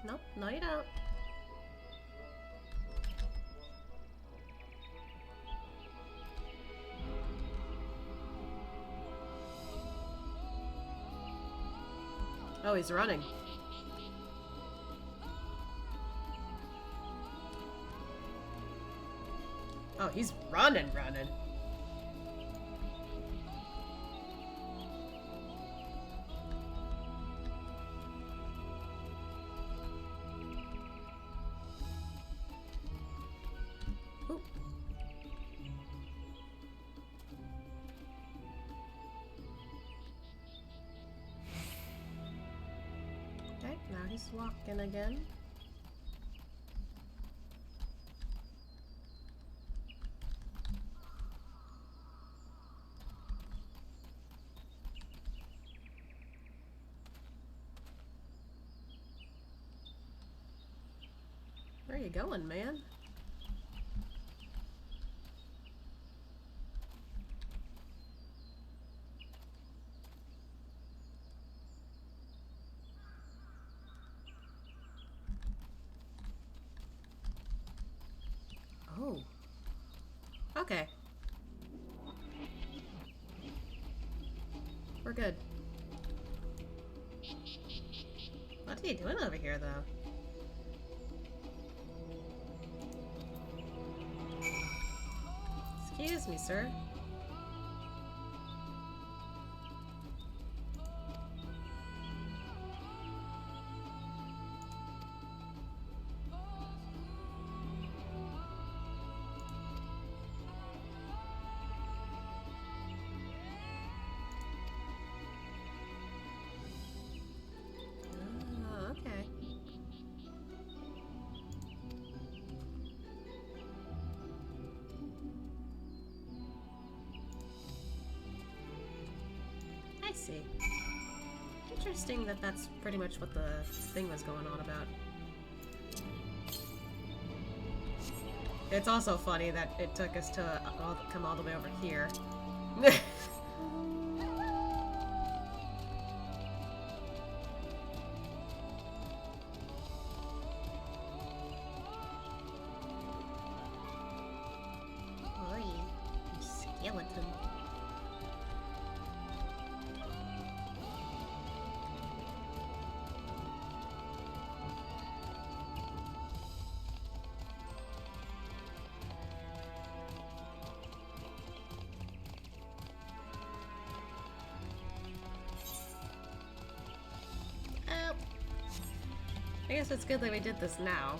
Nope, no you don't. Oh, he's running. Oh, he's running. Okay, now he's walking again. Where are you going, man? Oh. Okay. We're good. What are you doing over here, though? Excuse me, sir. Oh, okay. I see. Interesting that that's pretty much what the thing was going on about. It's also funny that it took us to come all the way over here. Oi, you skeleton. I guess it's good that we did this now,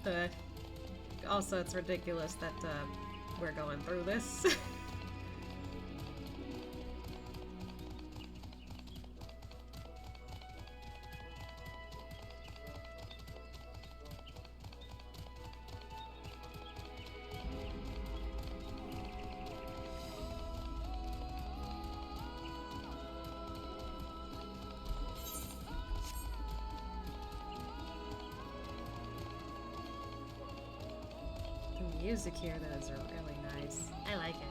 but also it's ridiculous that we're going through this. The music here, though, is really nice. I like it.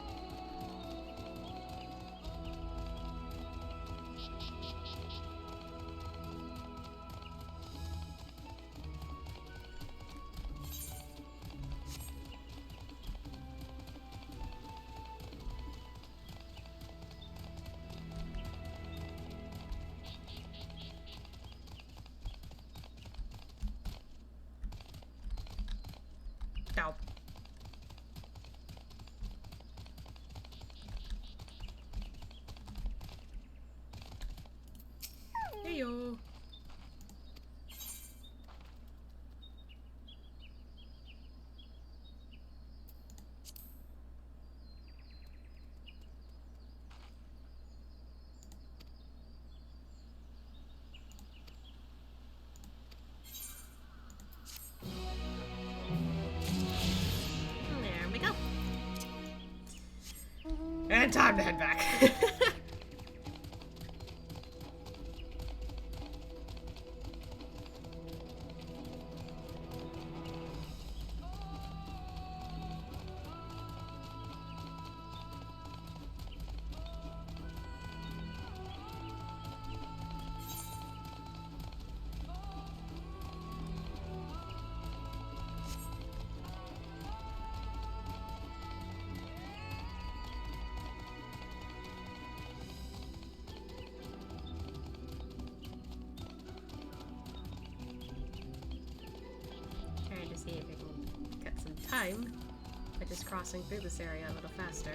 And time to head back. Trying to see if I can get some time by just crossing through this area a little faster.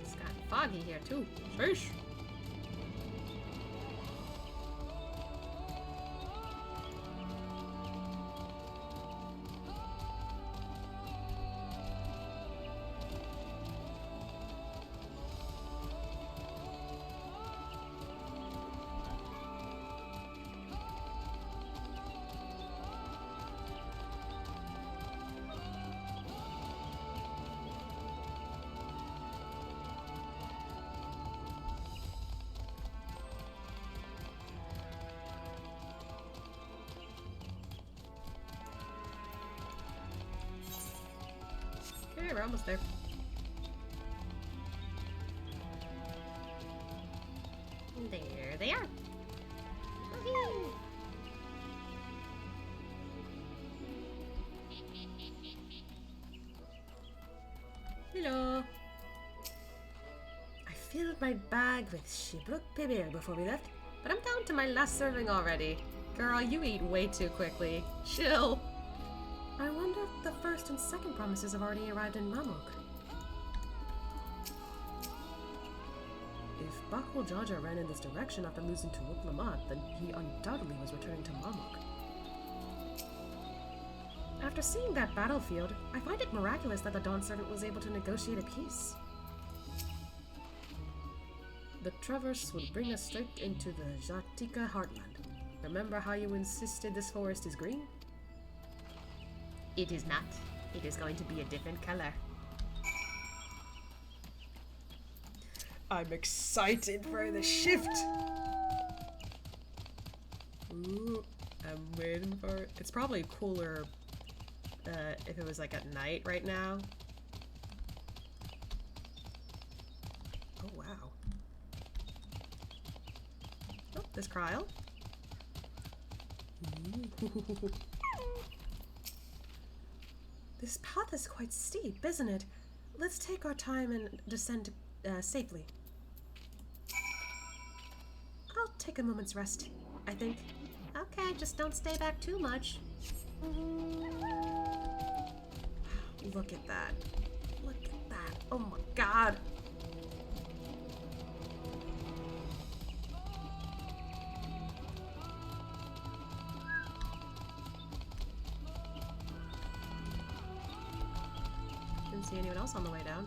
It's got foggy here too. Sheesh. Okay, we're almost there. There they are. Woohoo! Hello. I filled my bag with Shibruk Pibir before we left, but I'm down to my last serving already. Girl, you eat way too quickly. Chill. I wonder if the first and second promises have already arrived in Mamuk. If Bakul Jaja ran in this direction after losing to Wuklamat, then he undoubtedly was returning to Mamuk. After seeing that battlefield, I find it miraculous that the Dawn Servant was able to negotiate a peace. The traverse will bring us straight into the Jatika heartland. Remember how you insisted this forest is green? It is not. It is going to be a different color. I'm excited for the shift! Ooh, I'm waiting for it. It's probably cooler if it was like at night right now. Oh wow. Oh, there's Kryl. Ooh. This path is quite steep, isn't it? Let's take our time and descend safely. I'll take a moment's rest, I think. Okay, just don't stay back too much. Look at that. Look at that. Oh my god. Didn't see anyone else on the way down.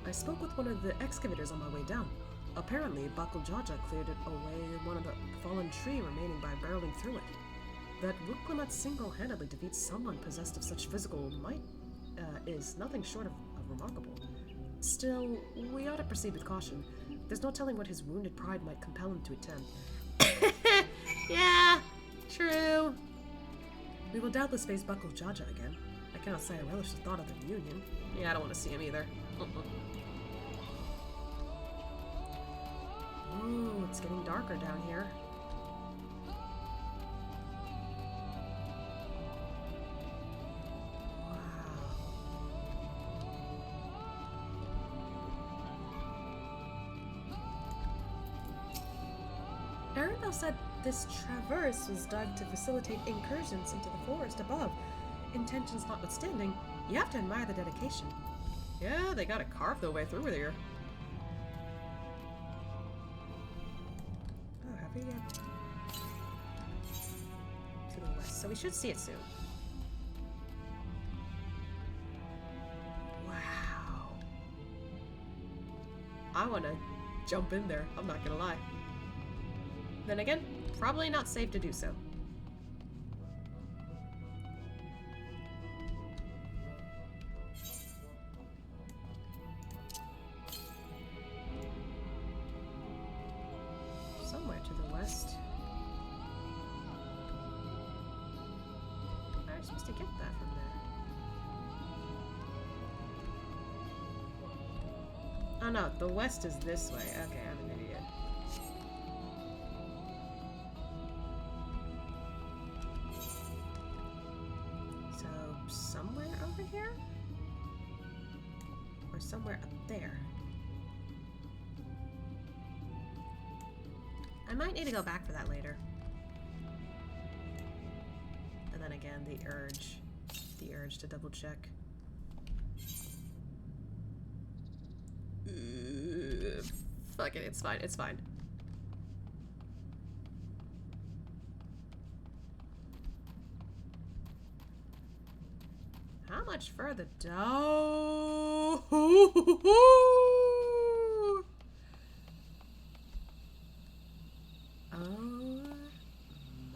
I spoke with one of the excavators on my way down. Apparently, Bakul Jaja cleared it away one of the fallen tree remaining by barreling through it. That Wuklamat single-handedly defeats someone possessed of such physical might is nothing short of remarkable. Still, we ought to proceed with caution. There's no telling what his wounded pride might compel him to attempt. Yeah, true. We will doubtless face Bakul Jaja again. I cannot say I relish the thought of the reunion. Yeah, I don't want to see him either. Ooh, it's getting darker down here. Arendelle said this traverse was dug to facilitate incursions into the forest above. Intentions notwithstanding, you have to admire the dedication. Yeah, they gotta carve their way through here. Oh, have we yet? To the west, so we should see it soon. Wow. I wanna jump in there, I'm not gonna lie. Then again, probably not safe to do so. I supposed to get that from there? Oh no, the west is this way. Okay, I'm an idiot. So, somewhere over here? Or somewhere up there? I might need to go back for that later. And then again, the urge to double check. Fuck it, it's fine, it's fine. How much further down? Oh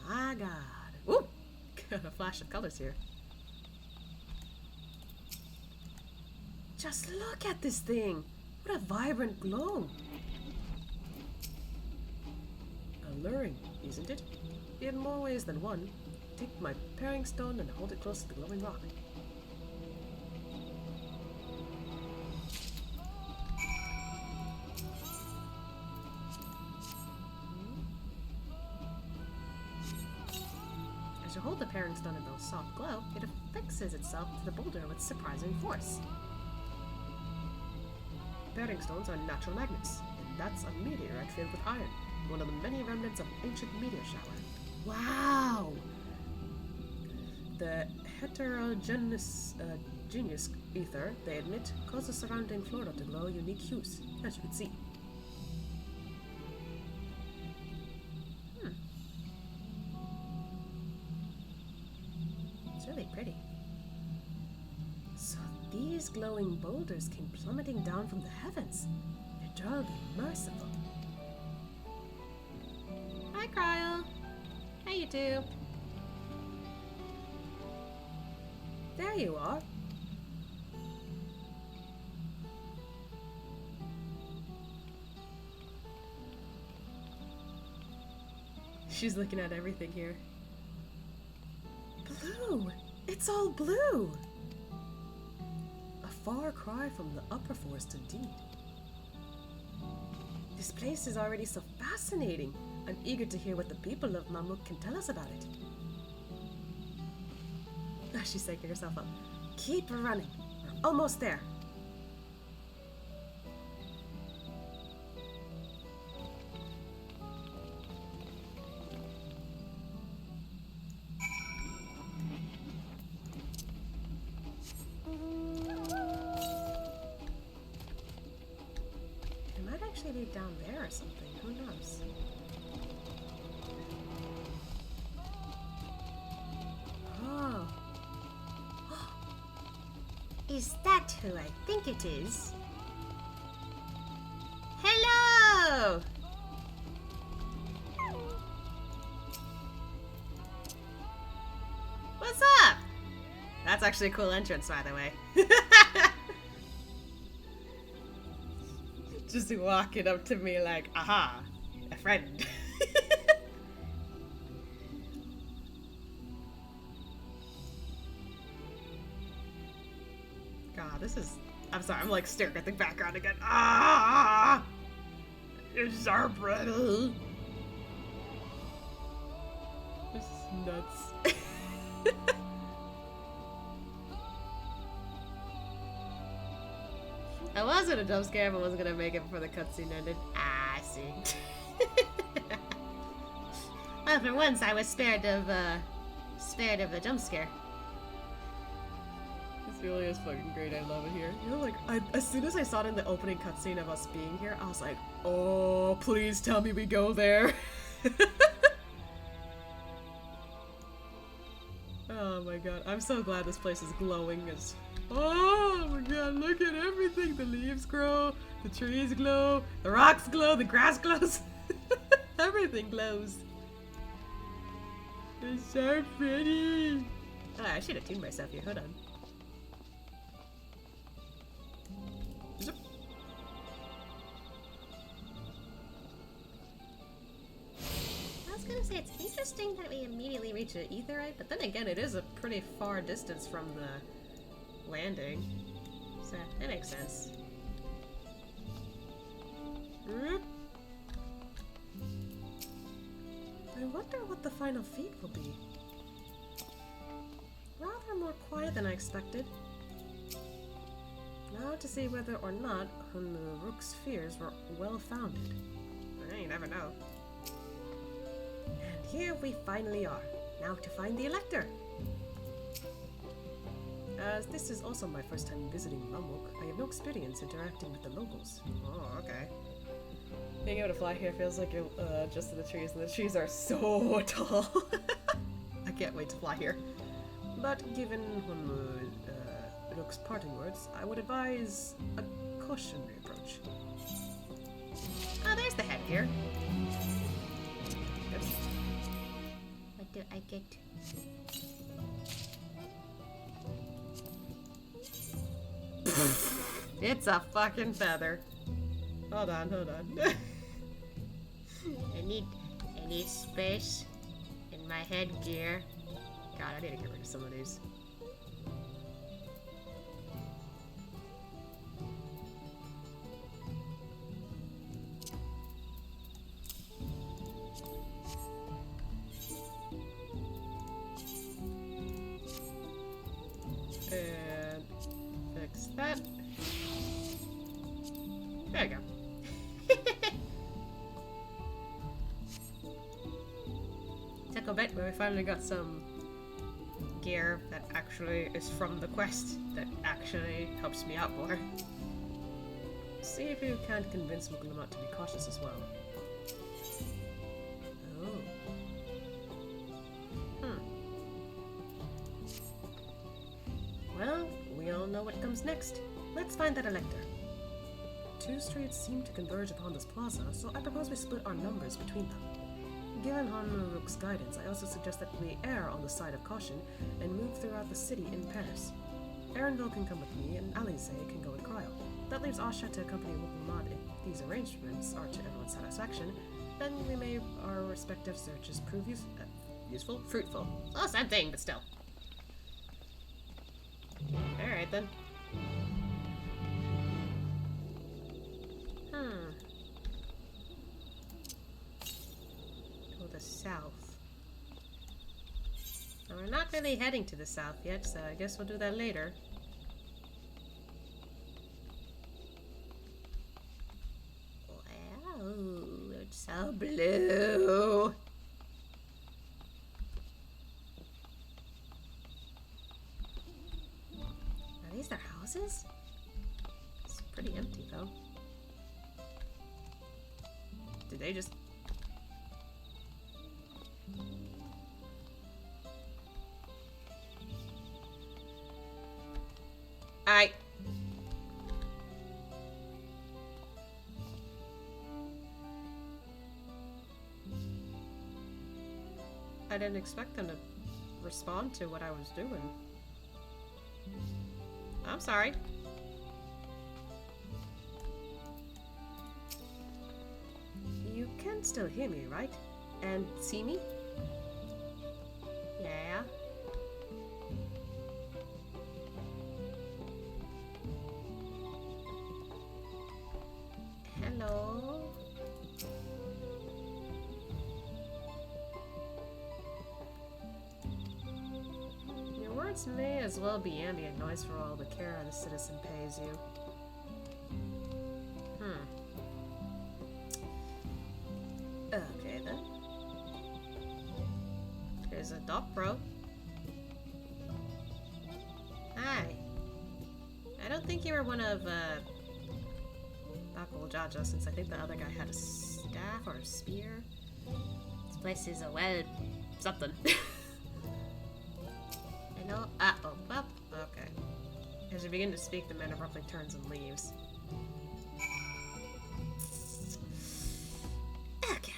my god. Ooh! Got a flash of colors here. Just look at this thing! What a vibrant glow! Alluring, isn't it? In more ways than one. Take my paring stone and hold it close to the glowing rock. As you hold the paring stone in the soft glow, it affixes itself to the boulder with surprising force. Paring stones are natural magnets, and that's a meteorite filled with iron, one of the many remnants of an ancient meteor shower. Wow! The heterogeneous genius ether, they admit, causes the surrounding flora to glow unique hues, as you can see. It's really pretty. So these glowing boulders came plummeting down from the heavens. Eternally merciful. Hi, Cryle. How you do? There you are. She's looking at everything here. Blue! It's all blue! A far cry from the upper forest indeed. This place is already so fascinating. I'm eager to hear what the people of Mamuk can tell us about it. She's psyching herself up. Keep running. We're almost there. It might actually be down there or something. Who knows? Oh. Is that who I think it is? Hello! What's up? That's actually a cool entrance, by the way. Just walking up to me like, aha, a friend. God, this is... I'm sorry, I'm like staring at the background again. Ah! It's our brother. This is nuts. I was gonna jump scare, but wasn't gonna make it before the cutscene ended. Ah, I see. Well, for once, I was spared of the jump scare. This really is fucking great. I love it here. You know, like, as soon as I saw it in the opening cutscene of us being here, I was like, oh, please tell me we go there. Oh my god, I'm so glad this place is glowing as... Oh my god, look at everything! The leaves grow, the trees glow, the rocks glow, the grass glows. Everything glows. It's so pretty. Oh, I should have tuned myself here. Hold on. Zip. I was gonna say it's interesting interesting that we immediately reach an etherite, but then again, it is a pretty far distance from the landing. So, that makes sense. I wonder what the final feat will be. Rather more quiet than I expected. Now to see whether or not Rook's fears were well-founded. You never know. And here we finally are. Now to find the Elector. As this is also my first time visiting Mamuk, I have no experience interacting with the locals. Oh, okay. Being able to fly here feels like you're just in the trees, and the trees are so tall. I can't wait to fly here. But given Rook's parting words, I would advise a cautionary approach. Oh, there's the headgear. What do I get? It's a fucking feather. Hold on. I need space in my headgear. God, I need to get rid of some of these. And fix that. There you go. Took a bit, but we finally got some gear that actually is from the quest that actually helps me out more. See if you can't convince Muglamat to be cautious as well. Well, we all know what comes next. Let's find that Elector. Two streets seem to converge upon this plaza, so I propose we split our numbers between them. Given Hanuruk's guidance, I also suggest that we err on the side of caution and move throughout the city in pairs. Aaronville can come with me, and Alize can go with Cryo. That leaves Asha to accompany Muglamat if these arrangements are to everyone's satisfaction. Then we may our respective searches prove useful? Fruitful. Oh, same thing, but still. Alright then. Go the south. Now, we're not really heading to the south yet, so I guess we'll do that later. Wow, it's so blue. Are these their houses? It's pretty empty though. Did they just... I didn't expect them to respond to what I was doing. I'm sorry. You can still hear me, right? And see me? Yeah. Hello. Your words may as well be ambient noise for all the care the citizen pays you. Okay then. There's a dock bro. Hi. I don't think you were one of, Bakul Jaja, since I think the other guy had a staff or a spear. This place is a well... something. Hello? Oh, well, okay. As you begin to speak, the man abruptly turns and leaves. Okay.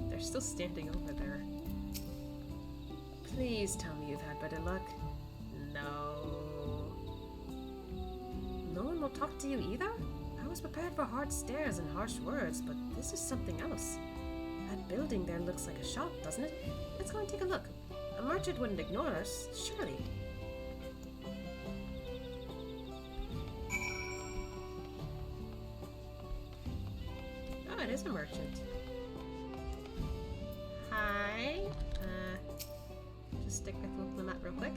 They're still standing over there. Please tell me you've had better luck. No. will talk to you either? I was prepared for hard stares and harsh words, but this is something else. That building there looks like a shop, doesn't it? Let's go and take a look. A merchant wouldn't ignore us, surely. Oh, it is a merchant. Hi. Just stick with the map real quick.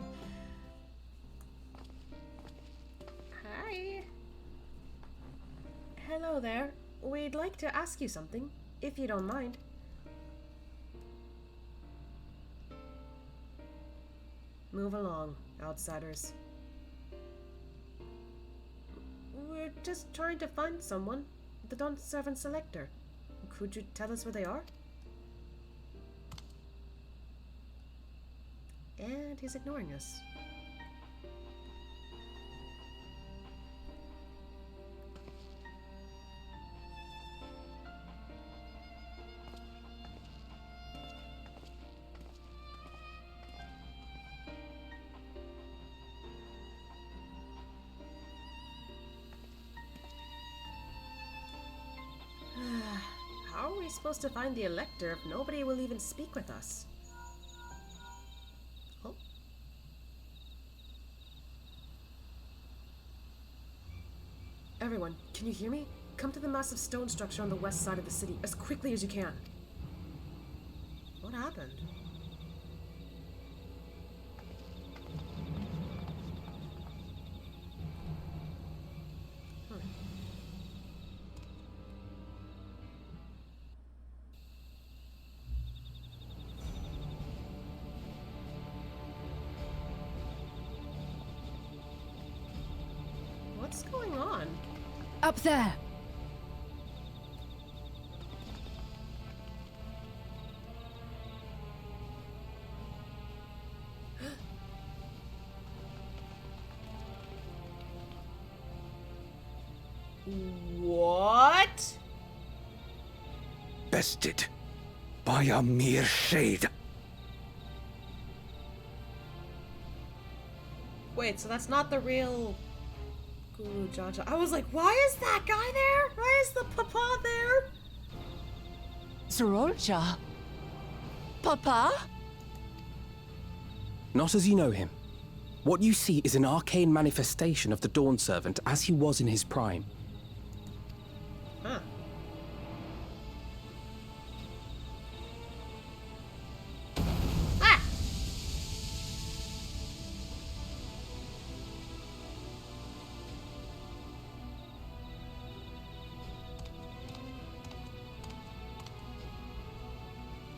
Hi. Hello there. We'd like to ask you something, if you don't mind. Move along, outsiders. We're just trying to find someone. The Dawn Servant Selector. Could you tell us where they are? And he's ignoring us. How are we supposed to find the Elector if nobody will even speak with us? Oh. Everyone, can you hear me? Come to the massive stone structure on the west side of the city as quickly as you can. What happened? What's going on? Up there. What? Bested by a mere shade. Wait, so that's not the real Guru Jaja. I was like, why is that guy there? Why is the papa there? Zorolja? Papa? Not as you know him. What you see is an arcane manifestation of the Dawn Servant as he was in his prime. Huh. Ah!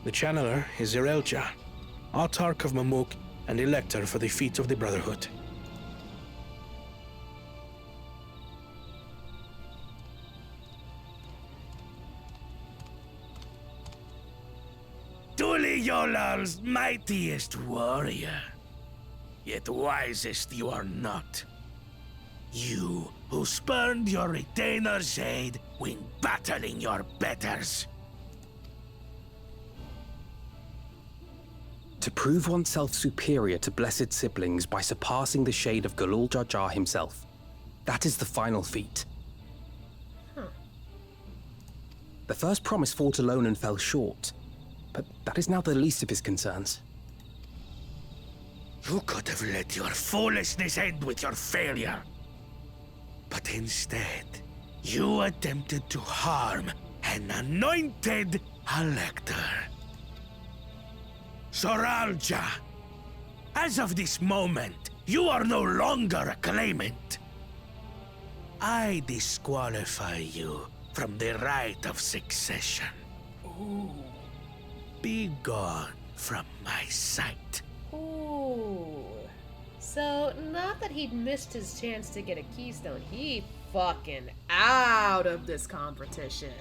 The channeler is Zorolja, Autarch of Mamuk and Elector for the feet of the Brotherhood. Tuli Yolal's mightiest warrior, yet wisest you are not. You who spurned your retainer's aid when battling your betters. To prove oneself superior to blessed siblings by surpassing the shade of Galul Jar Jar himself. That is the final feat. The first promise fought alone and fell short, but that is now the least of his concerns. You could have let your foolishness end with your failure. But instead, you attempted to harm an anointed elector. Zorolja, as of this moment, you are no longer a claimant. I disqualify you from the right of succession. Ooh. Be gone from my sight. Ooh. So, not that he'd missed his chance to get a keystone, he fucking out of this competition.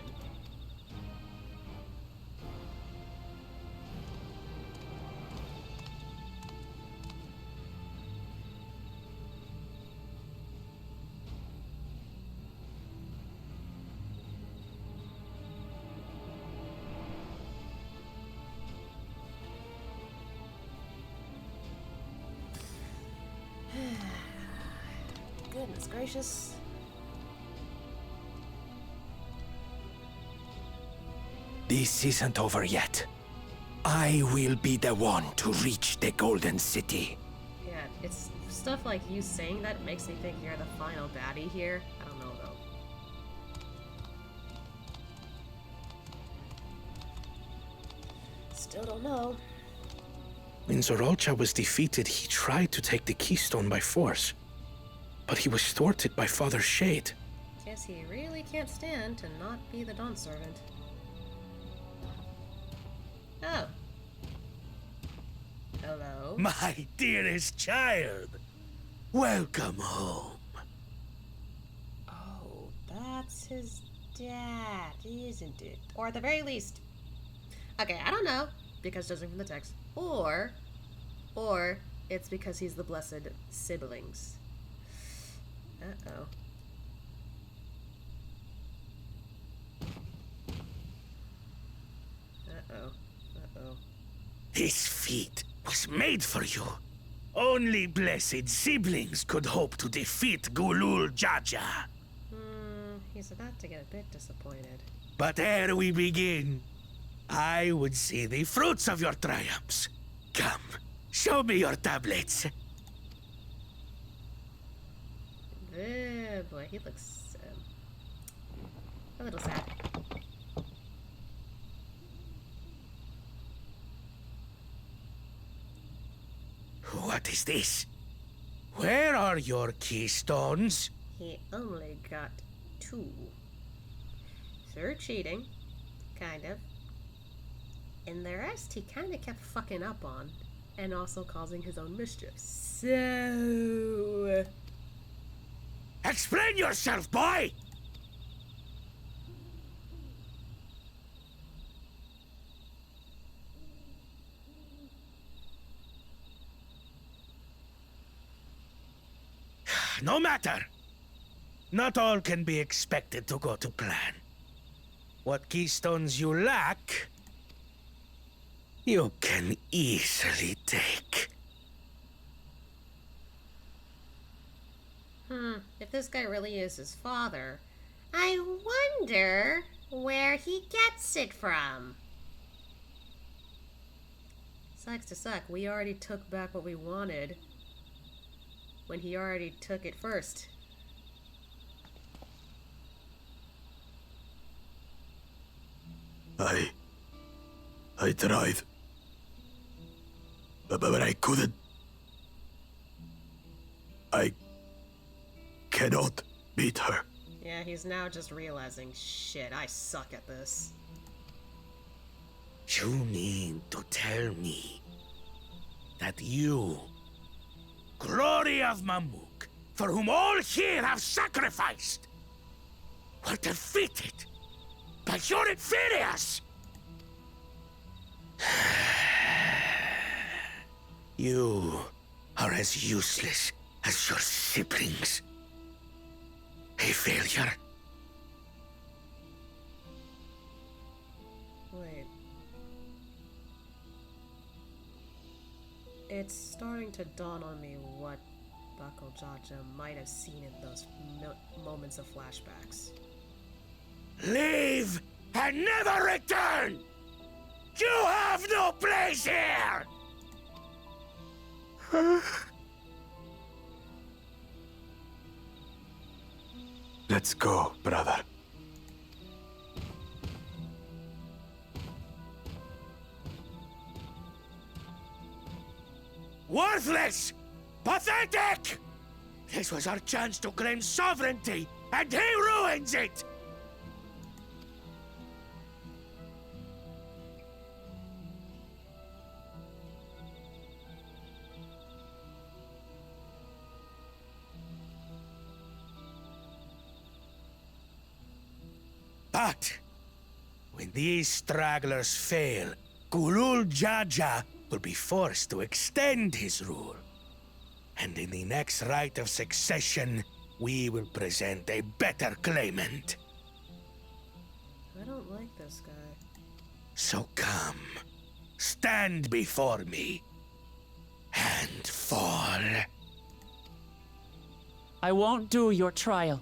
Goodness gracious. This isn't over yet. I will be the one to reach the Golden City. Yeah, it's stuff like you saying that makes me think you're the final baddie here. I don't know though. Still don't know. When Zoralcha was defeated, he tried to take the keystone by force. But he was thwarted by Father Shade. Guess he really can't stand to not be the Dawn Servant. Oh. Hello? My dearest child, welcome home. Oh, that's his dad, isn't it? Or at the very least. Okay, I don't know, because judging from the text. Or it's because he's the blessed siblings. Uh-oh. Uh-oh. Uh-oh. This feat was made for you. Only blessed siblings could hope to defeat Gulul Jaja. He's about to get a bit disappointed. But ere we begin, I would see the fruits of your triumphs. Come, show me your tablets. Oh boy, he looks a little sad. What is this? Where are your keystones? He only got 2. They're cheating, kind of. And the rest he kind of kept fucking up on, and also causing his own mischief. So... Explain yourself, boy! No matter. Not all can be expected to go to plan. What keystones you lack, you can easily take. If this guy really is his father, I wonder where he gets it from. Sucks to suck. We already took back what we wanted when he already took it first. I tried. But I couldn't. I cannot beat her. Yeah, he's now just realizing, shit, I suck at this. You mean to tell me that you, glory of Mamuk, for whom all here have sacrificed, were defeated by your inferiors? You are as useless as your siblings. A failure. Wait. It's starting to dawn on me what Bakal Jaja might have seen in those moments of flashbacks. Leave and never return! You have no place here! Let's go, brother. Worthless! Pathetic! This was our chance to claim sovereignty, and he ruins it! But when these stragglers fail, Gulul Jaja will be forced to extend his rule. And in the next rite of succession, we will present a better claimant. I don't like this guy. So come, stand before me, and fall. I won't do your trial.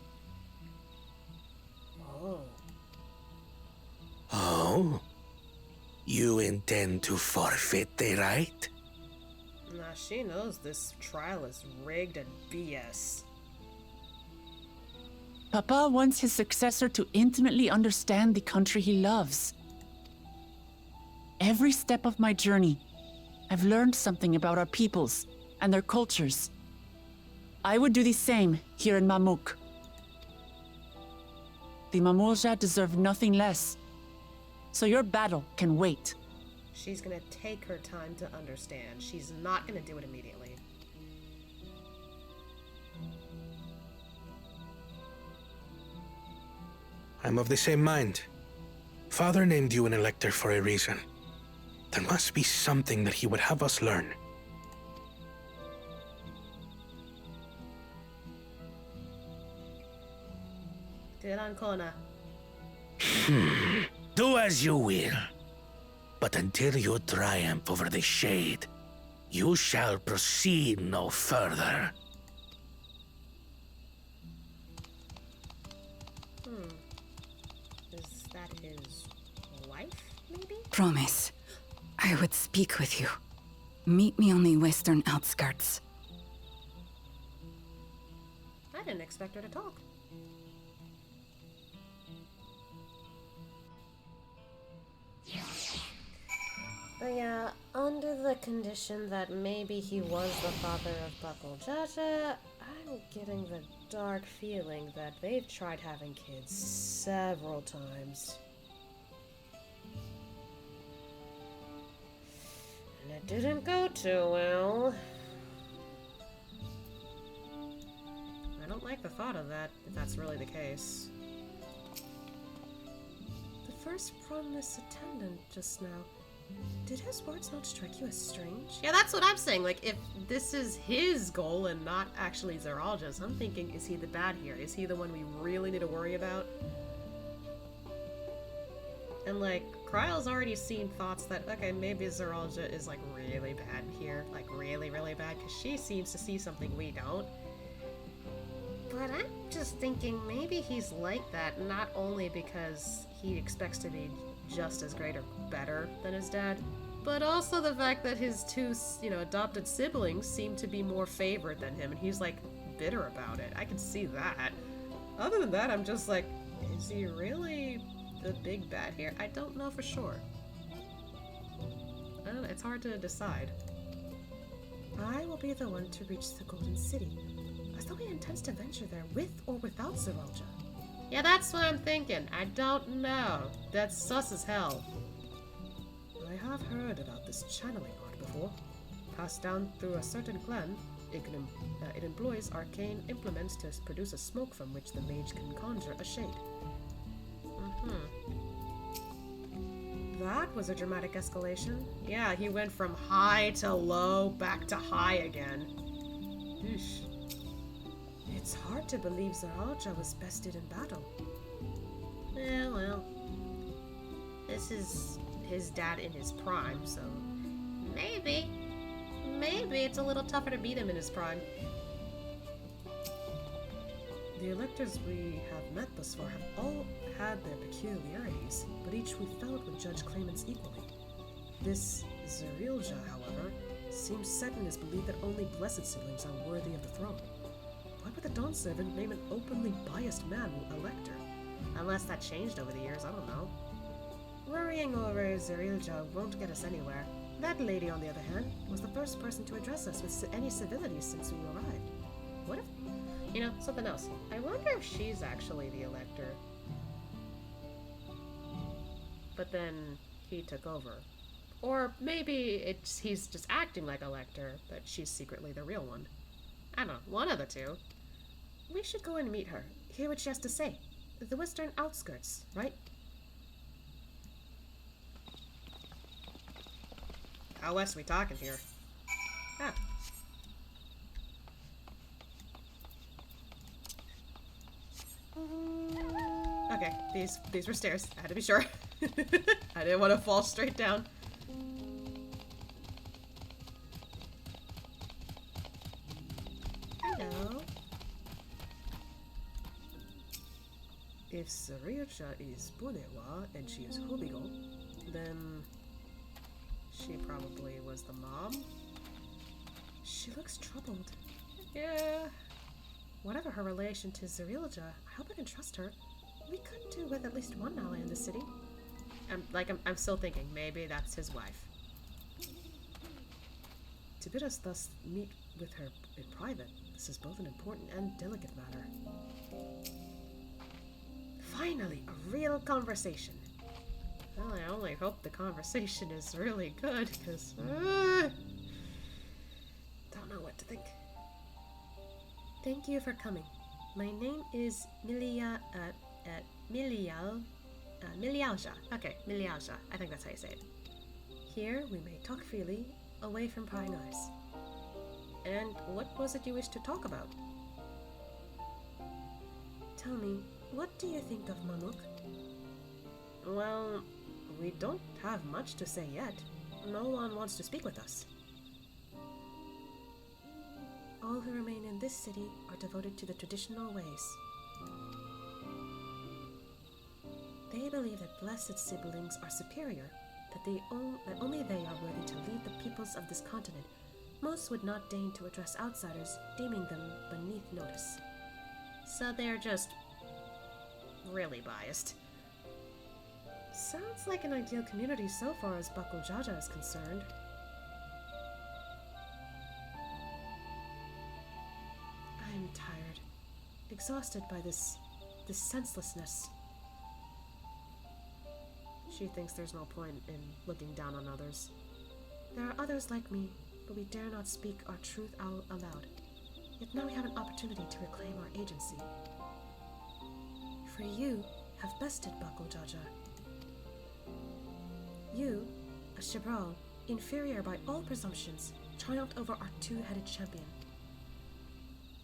Oh. Oh? You intend to forfeit the right? Nah, she knows this trial is rigged and BS. Papa wants his successor to intimately understand the country he loves. Every step of my journey, I've learned something about our peoples and their cultures. I would do the same here in Mamuk. The Mamulja deserve nothing less, so your battle can wait. She's gonna take her time to understand. She's not gonna do it immediately. I'm of the same mind. Father named you an elector for a reason. There must be something that he would have us learn. Good on Kona. Do as you will. But until you triumph over the shade, you shall proceed no further. Is that his wife, maybe? Promise, I would speak with you. Meet me on the western outskirts. I didn't expect her to talk. But yeah, under the condition that maybe he was the father of Bakul Jaja, I'm getting the dark feeling that they've tried having kids several times. And it didn't go too well. I don't like the thought of that, if that's really the case. The first promise attendant just now. Did his words not strike you as strange? Yeah, that's what I'm saying. Like, if this is his goal and not actually Zeralja's, I'm thinking, is he the bad here? Is he the one we really need to worry about? And, like, Kryle's already seen thoughts that, okay, maybe Zeralja is, like, really bad here. Like, really, really bad, because she seems to see something we don't. But I'm just thinking maybe he's like that not only because he expects to be just as great or better than his dad, but also the fact that his two, adopted siblings seem to be more favored than him, and he's, like, bitter about it. I can see that. Other than that, I'm just like, is he really the big bad here? I don't know for sure. I don't know, it's hard to decide. I will be the one to reach the Golden City, as though he intends to venture there with or without Zeralja. Yeah, that's what I'm thinking. I don't know. That's sus as hell. I have heard about this channeling art before. Passed down through a certain clan, it employs arcane implements to produce a smoke from which the mage can conjure a shade. That was a dramatic escalation. Yeah, he went from high to low, back to high again. Eesh. It's hard to believe Zeralja was bested in battle. Yeah, well, this is his dad in his prime, so maybe it's a little tougher to beat him in his prime. The electors we have met thus far have all had their peculiarities, but each we felt would judge claimants equally. This Zeralja, however, seems set in his belief that only blessed siblings are worthy of the throne. Why would the Dawn Servant name an openly biased man elector? Unless that changed over the years, I don't know. Worrying over Zeralja won't get us anywhere. That lady, on the other hand, was the first person to address us with any civility since we arrived. What if... something else. I wonder if she's actually the elector. But then he took over. Or maybe he's just acting like elector, but she's secretly the real one. I don't know, one of the two. We should go and meet her, hear what she has to say. The western outskirts, right? How west are we talking here? Ah. Okay, these were stairs. I had to be sure. I didn't want to fall straight down. Hello. If Zeralja is Bunewa and she is Hubigo, then She probably was the mom. She looks troubled. Yeah. Whatever her relation to Zerilja, I hope I can trust her. We could do with at least one ally in the city. I'm still thinking, maybe that's his wife. To bid us thus meet with her in private, this is both an important and delicate matter. Finally, a real conversation. Well, I only hope the conversation is really good, because don't know what to think. Thank you for coming. My name is Milialja. Okay, Milialja. I think that's how you say it. Here we may talk freely, away from prying eyes. And what was it you wished to talk about? Tell me, what do you think of Mamuk? Well, we don't have much to say yet. No one wants to speak with us. All who remain in this city are devoted to the traditional ways. They believe that blessed siblings are superior, that only they are worthy to lead the peoples of this continent. Most would not deign to address outsiders, deeming them beneath notice. So they're just really biased. Sounds like an ideal community so far as Bakul Jaja is concerned. I'm tired, exhausted by this senselessness. She thinks there's no point in looking down on others. There are others like me, but we dare not speak our truth out aloud. Yet now we have an opportunity to reclaim our agency. For you have bested Bakul Jaja. You, a Shibral, inferior by all presumptions, triumphed over our two-headed champion.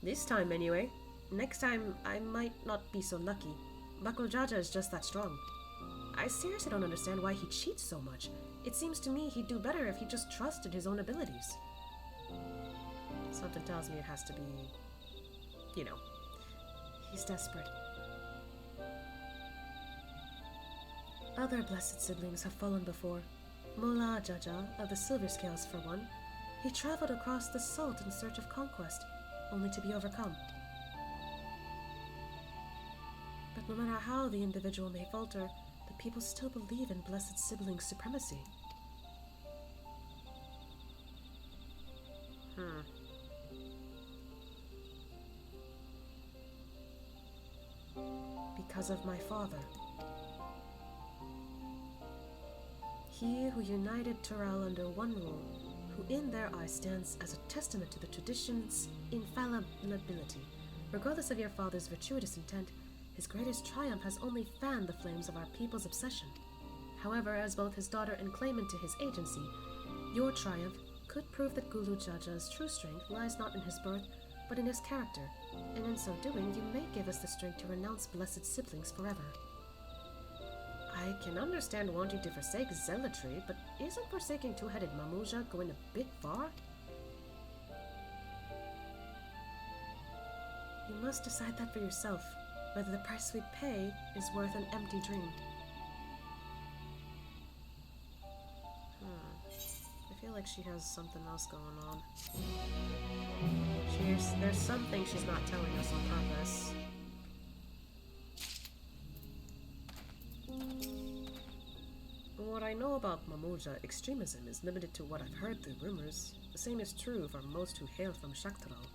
This time, anyway. Next time, I might not be so lucky. Bakul Jaja is just that strong. I seriously don't understand why he cheats so much. It seems to me he'd do better if he just trusted his own abilities. Something tells me it has to be, you know, he's desperate. Other blessed siblings have fallen before. Mullah Jaja of the Silver Scales, for one. He traveled across the Salt in search of conquest, only to be overcome. But no matter how the individual may falter, the people still believe in blessed sibling supremacy. Because of my father. He who united Tural under one rule, who in their eyes stands as a testament to the tradition's infallibility. Regardless of your father's virtuous intent, his greatest triumph has only fanned the flames of our people's obsession. However, as both his daughter and claimant to his agency, your triumph could prove that Gulu Jaja's true strength lies not in his birth, but in his character, and in so doing, you may give us the strength to renounce blessed siblings forever. I can understand wanting to forsake zealotry, but isn't forsaking two-headed Mamulja going a bit far? You must decide that for yourself, whether the price we pay is worth an empty dream. I feel like she has something else going on. There's something she's not telling us on purpose. What I know about Mamulja extremism is limited to what I've heard through rumors. The same is true for most who hail from Shaktral.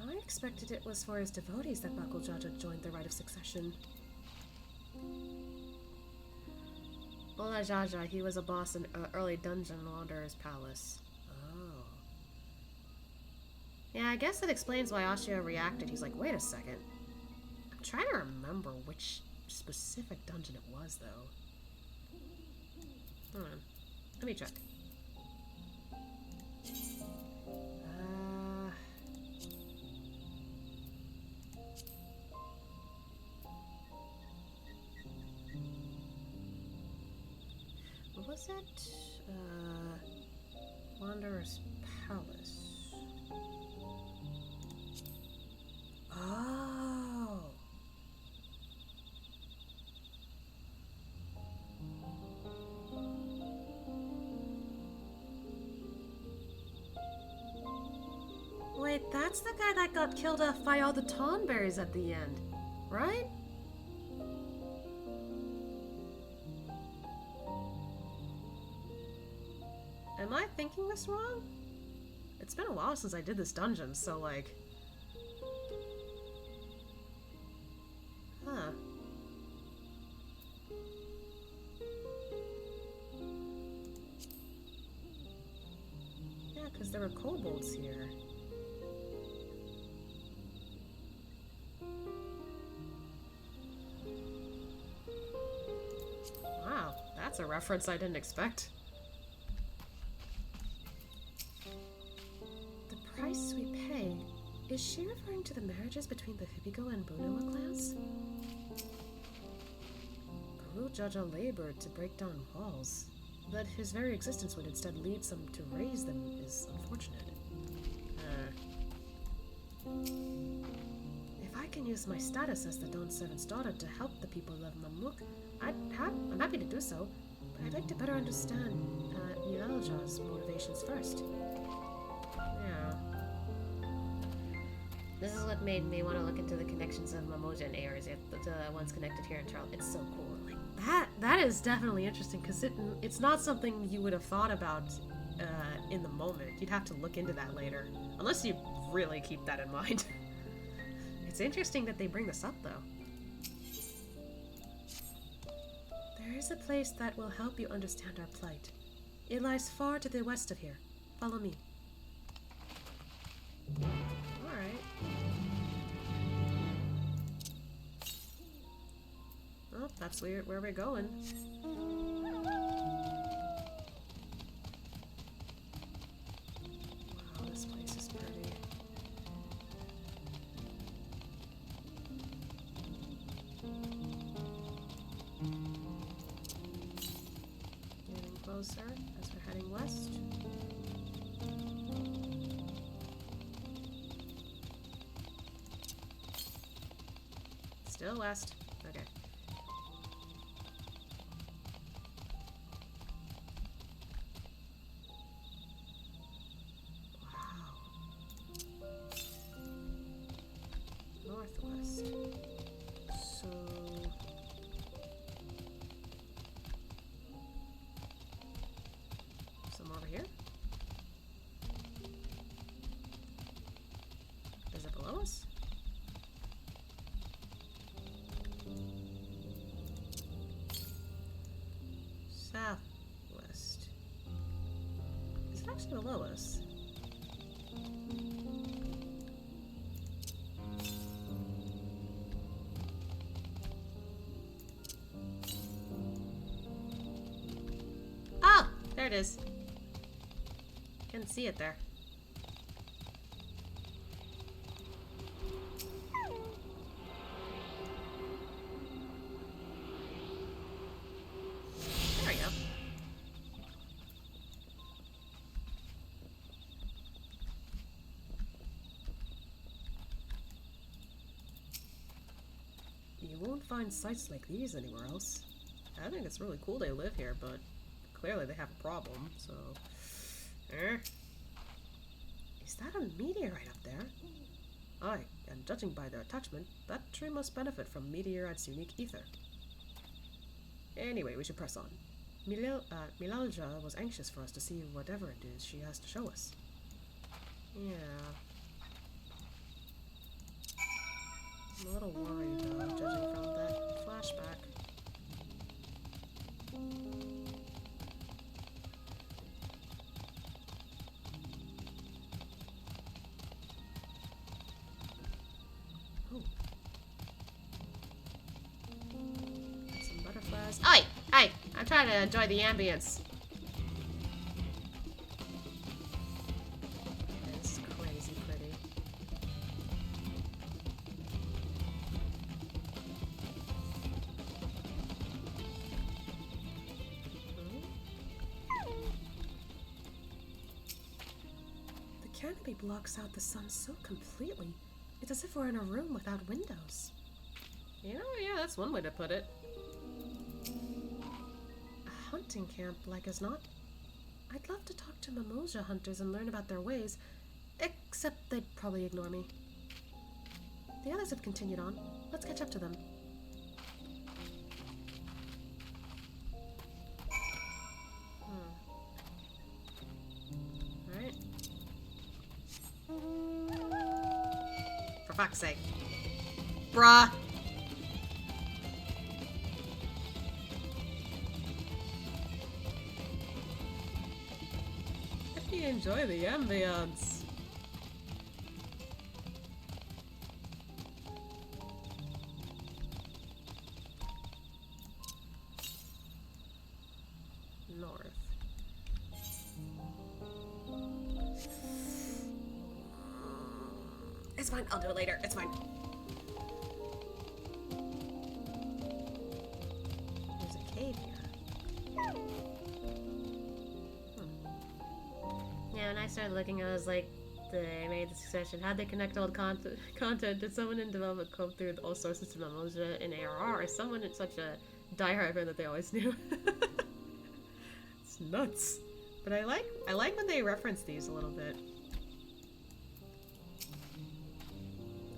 I expected it was for his devotees that Bakul Jaja joined the rite of succession. Mullah Jaja, he was a boss in early Dungeon Wanderer's Palace. Oh. Yeah, I guess it explains why Ashio reacted. He's like, wait a second. I'm trying to remember which specific dungeon it was, though. Hold on. Let me check. What was it? Wanderer's Palace. Oh. That's the guy that got killed off by all the tonberries at the end, right? Am I thinking this wrong? It's been a while since I did this dungeon, so like... Huh. Yeah, because there were kobolds here. Wow, that's a reference I didn't expect. The price we pay. Is she referring to the marriages between the Hibigo and Bunua clans? Garul Jaja labored to break down walls. That his very existence would instead lead some to raise them is unfortunate. If I can use my status as the Dawn Servant's daughter to help the people of Mamuk, I'm happy to do so, but I'd like to better understand Nilalja's motivations first. Yeah. This is what made me want to look into the connections of Mamoja and Ares, the ones connected here in Charlotte. It's so cool. Like, That is definitely interesting, because it's not something you would have thought about in the moment. You'd have to look into that later, unless you really keep that in mind. It's interesting that they bring this up, though. There is a place that will help you understand our plight. It lies far to the west of here. Follow me. Alright. Oh, that's where we're going. Wow, this place is pretty. Getting closer as we're heading west. Still west. Okay. Northwest. So... some over here? Is it below us? Southwest. Is it actually below us? Ah! There it is. Can see it there. There we go. You won't find sites like these anywhere else. I think it's really cool they live here, but clearly they have a problem, so... Is that a meteorite up there? Aye, and judging by their attachment, that tree must benefit from meteorite's unique ether. Anyway, we should press on. Milalja was anxious for us to see whatever it is she has to show us. Yeah. I'm a little worried, though, judging from that flashback. Oh. Got some butterflies. Oi! Hey! I'm trying to enjoy the ambience. It's crazy pretty. The canopy blocks out the sun so completely. It's as if we're in a room without windows. You know, yeah, that's one way to put it. A hunting camp, like as not. I'd love to talk to Mimosa hunters and learn about their ways, Except they'd probably ignore me. The others have continued on. Let's catch up to them. Alright. For fuck's sake. Bruh! Let me enjoy the ambience. North. It's fine, I'll do it later. It's fine. There's a cave here. Yeah, when I started looking, I was like, they made the succession. How'd they connect all the content? Did someone in development comb through all sources to Mamoja in ARR? Is someone in such a diehard fan that they always knew? It's nuts. But I like when they reference these a little bit.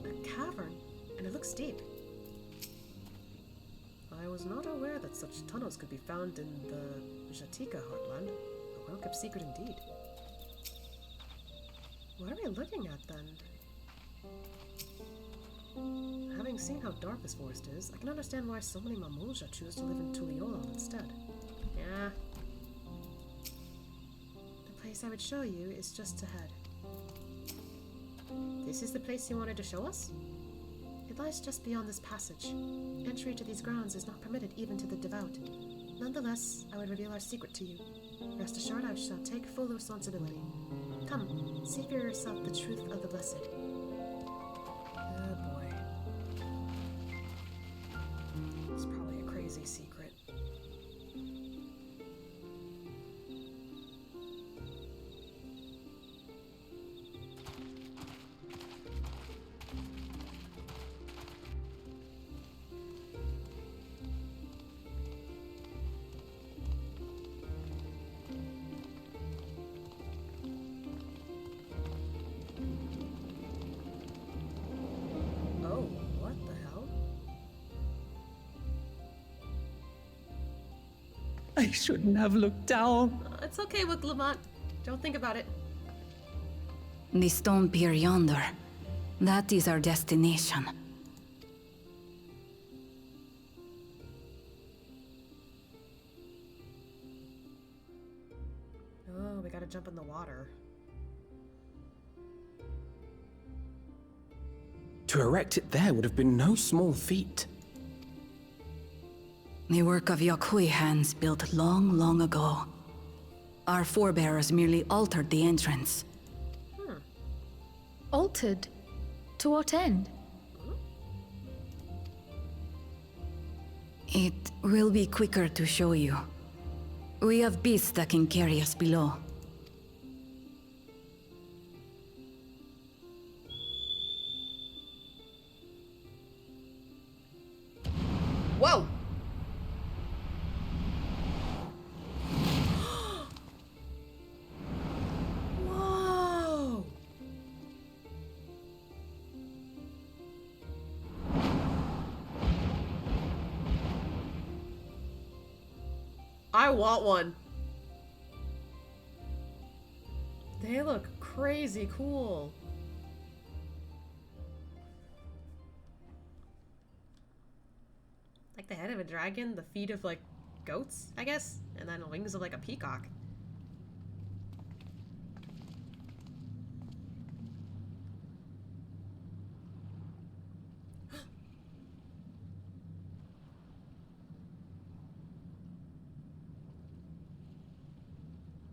A cavern, and it looks deep. I was not aware that such tunnels could be found in the Jatika heartland. A well-kept secret indeed. What are we looking at then? Having seen how dark this forest is, I can understand why so many Mamulja choose to live in Tuliolal instead. Yeah. The place I would show you is just ahead. This is the place you wanted to show us? It lies just beyond this passage. Entry to these grounds is not permitted even to the devout. Nonetheless, I would reveal our secret to you. Rest assured I shall take full responsibility. Come, see for yourself the truth of the blessed. Oh boy. It's probably a crazy secret. I shouldn't have looked down. It's okay, Wook Lamont. Don't think about it. The stone pier yonder. That is our destination. Oh, we gotta jump in the water. To erect it there would have been no small feat. The work of Yakui hands built long, long ago. Our forebears merely altered the entrance. Altered? To what end? It will be quicker to show you. We have beasts that can carry us below. Whoa! Whoa! I want one. They look crazy cool. Like the head of a dragon, the feet of like goats, I guess, and then the wings of like a peacock.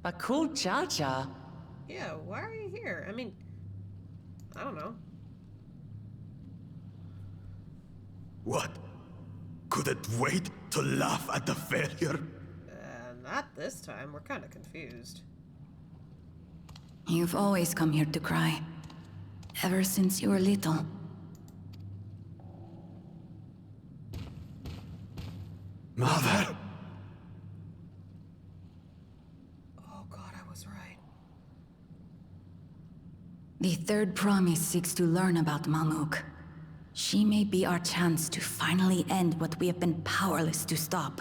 But cool Jaja. Yeah, why are you here? I mean, I don't know. What? Could it wait to laugh at the failure? Not this time. We're kind of confused. You've always come here to cry. Ever since you were little. Mother! The third promise seeks to learn about Mamuk. She may be our chance to finally end what we have been powerless to stop.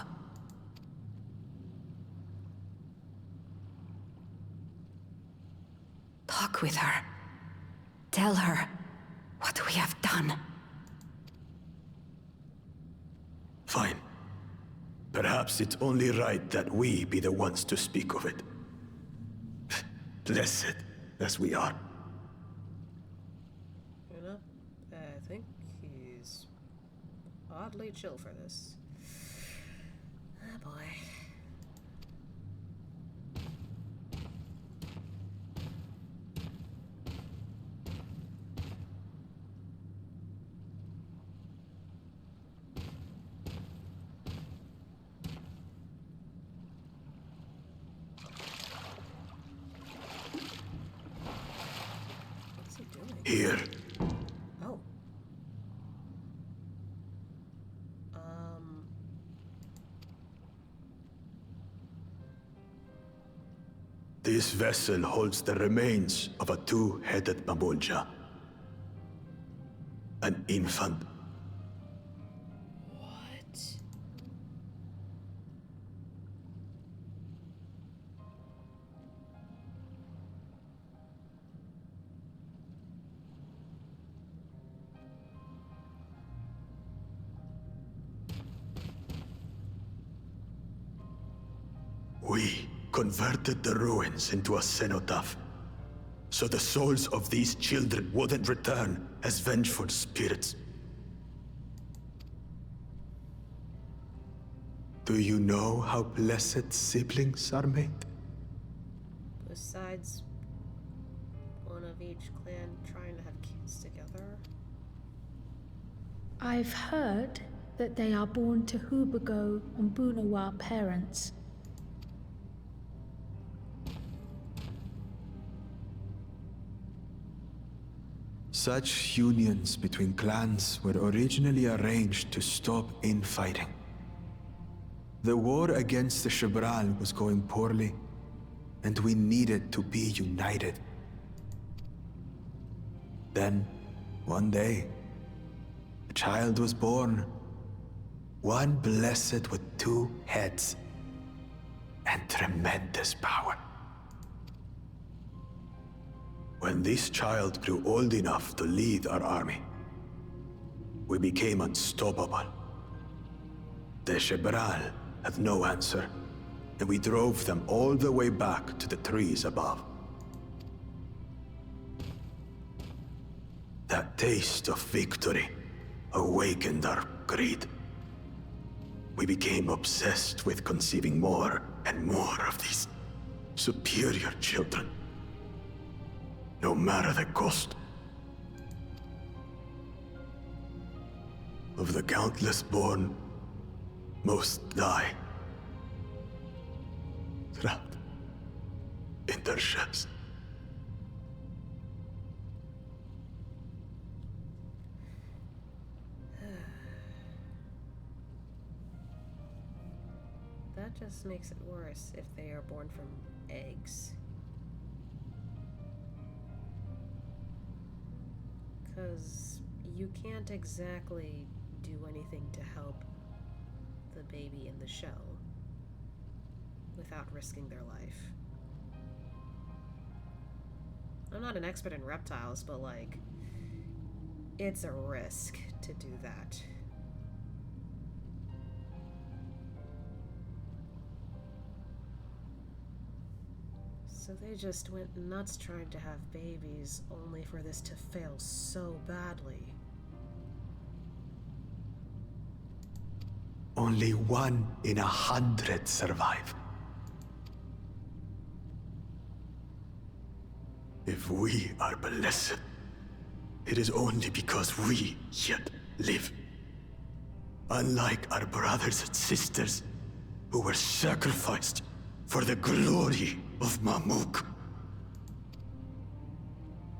Talk with her. Tell her what we have done. Fine. Perhaps it's only right that we be the ones to speak of it. Blessed as we are. You know, I think he's oddly chill for this. Oh boy. Here. Oh. This vessel holds the remains of a two-headed Mamulja. An infant. What? We converted the ruins into a cenotaph, so the souls of these children wouldn't return as vengeful spirits. Do you know how blessed siblings are made? Besides one of each clan trying to have kids together? I've heard that they are born to Hubago and Bunawa parents. Such unions between clans were originally arranged to stop infighting. The war against the Shibral was going poorly, and we needed to be united. Then, one day, a child was born. One blessed with two heads and tremendous power. When this child grew old enough to lead our army, we became unstoppable. The Shibral had no answer, and we drove them all the way back to the trees above. That taste of victory awakened our greed. We became obsessed with conceiving more and more of these superior children. No matter the cost. Of the countless born, most die. Trapped in their ships. That just makes it worse if they are born from eggs. Because you can't exactly do anything to help the baby in the shell without risking their life. I'm not an expert in reptiles, but like, it's a risk to do that. So they just went nuts trying to have babies, only for this to fail so badly. Only 1 in 100 survive. If we are blessed, it is only because we yet live. Unlike our brothers and sisters, who were sacrificed for the glory of Mamuk.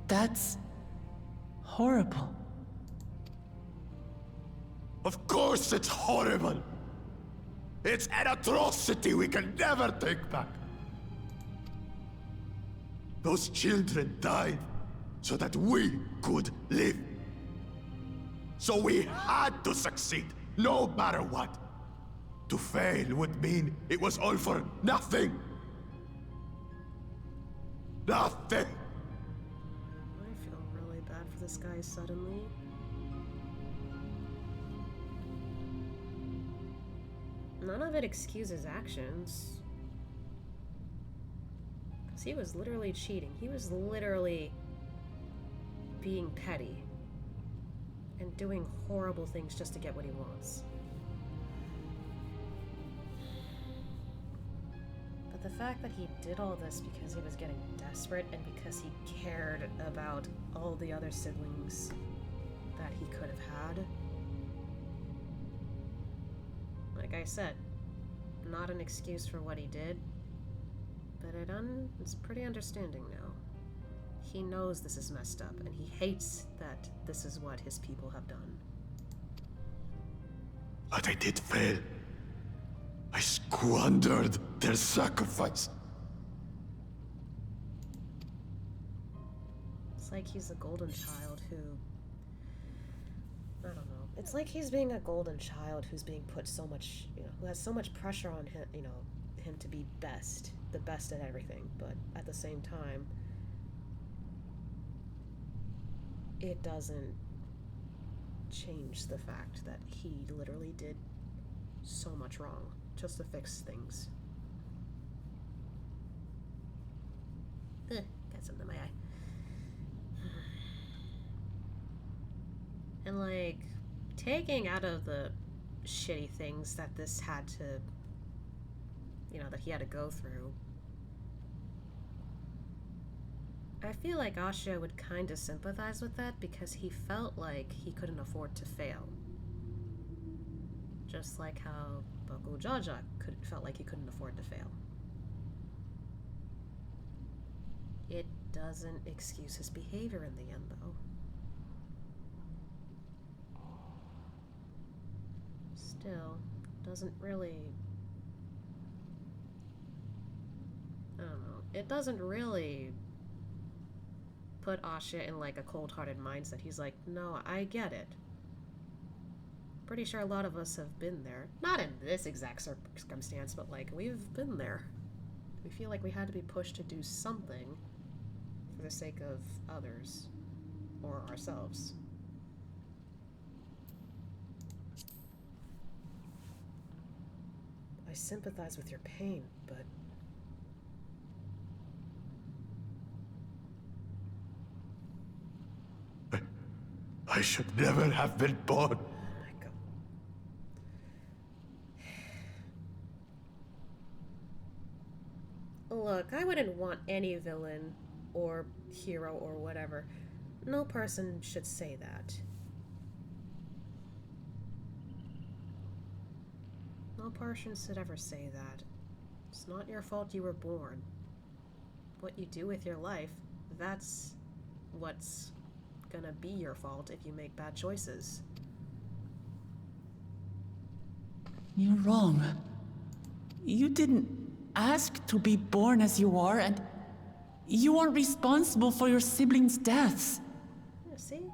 That's horrible. Of course it's horrible. It's an atrocity we can never take back. Those children died so that we could live. So we had to succeed, no matter what. To fail would mean it was all for nothing. Nothing. I feel really bad for this guy suddenly. None of it excuses actions. Because he was literally cheating. He was literally being petty. And doing horrible things just to get what he wants. But the fact that he did all this because he was getting desperate and because he cared about all the other siblings that he could have had. Like I said, not an excuse for what he did, but it's pretty understanding now. He knows this is messed up, and he hates that this is what his people have done. But I did fail. I squandered their sacrifice. It's like he's a golden child who... I don't know. It's like he's being a golden child who's being put so much, who has so much pressure on him, him to be the best at everything, but at the same time, it doesn't change the fact that he literally did so much wrong just to fix things. Got something in my eye. And like, taking out of the shitty things that this had to, that he had to go through, I feel like Asha would kind of sympathize with that because he felt like he couldn't afford to fail. Just like how Boku Jaja felt like he couldn't afford to fail. It doesn't excuse his behavior in the end, though. Still, doesn't really... I don't know. It doesn't really put Asha in like a cold-hearted mindset. He's like, no, I get it. Pretty sure a lot of us have been there. Not in this exact circumstance, but like, we've been there. We feel like we had to be pushed to do something for the sake of others or ourselves. I sympathize with your pain, but... I should never have been born. Oh my god. Look, I wouldn't want any villain or hero or whatever. No person should say that. No person should ever say that. It's not your fault you were born. What you do with your life, that's what's gonna be your fault if you make bad choices. You're wrong. You didn't ask to be born as you are, and you aren't responsible for your siblings' deaths. Yeah, see?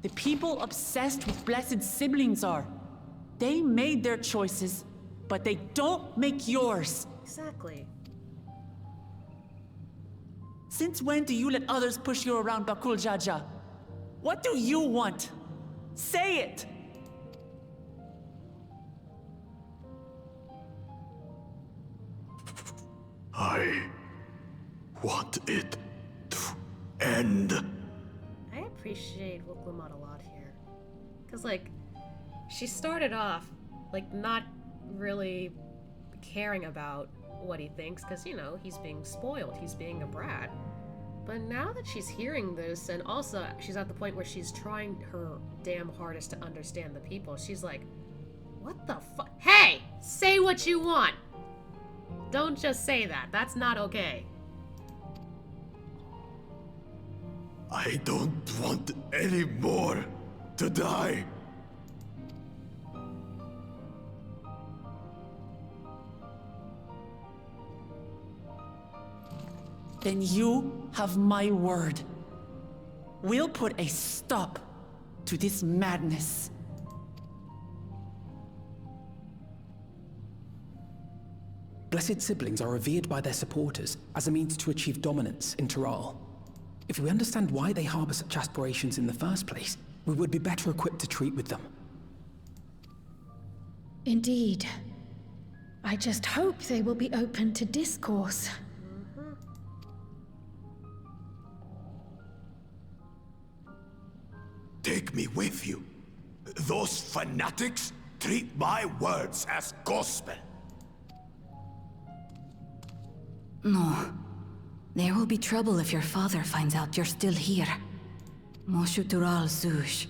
The people obsessed with blessed siblings are. They made their choices, but they don't make yours. Exactly. Since when do you let others push you around, Bakul Jaja? What do you want? Say it! I want it to end. I appreciate Wuklamot a lot here. Because, like, she started off, like, not really caring about what he thinks, because, he's being spoiled, he's being a brat. But now that she's hearing this, and also she's at the point where she's trying her damn hardest to understand the people, she's like, what the fuck? Hey! Say what you want! Don't just say that. That's not okay. I don't want any more to die. then you have my word. We'll put a stop to this madness. Blessed siblings are revered by their supporters as a means to achieve dominance in Tyral. If we understand why they harbor such aspirations in the first place, we would be better equipped to treat with them. Indeed. I just hope they will be open to discourse. Take me with you. Those fanatics treat my words as gospel. No. There will be trouble if your father finds out you're still here. Moshutural Zush.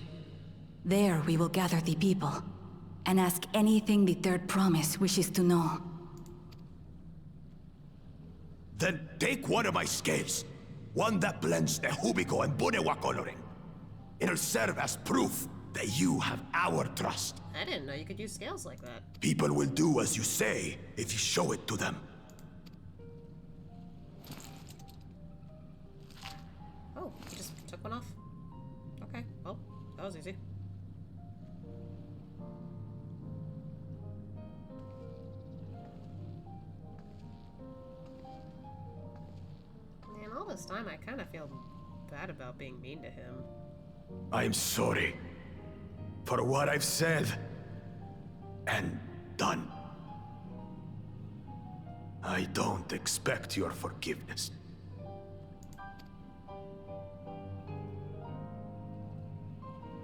There we will gather the people, and ask anything the Third Promise wishes to know. Then take one of my scales. One that blends Ehubiko and Bunewa coloring. It'll serve as proof that you have our trust. I didn't know you could use scales like that. People will do as you say if you show it to them. Oh, you just took one off? Okay, well, that was easy. Man, all this time I kind of feel bad about being mean to him. I'm sorry for what I've said and done. I don't expect your forgiveness.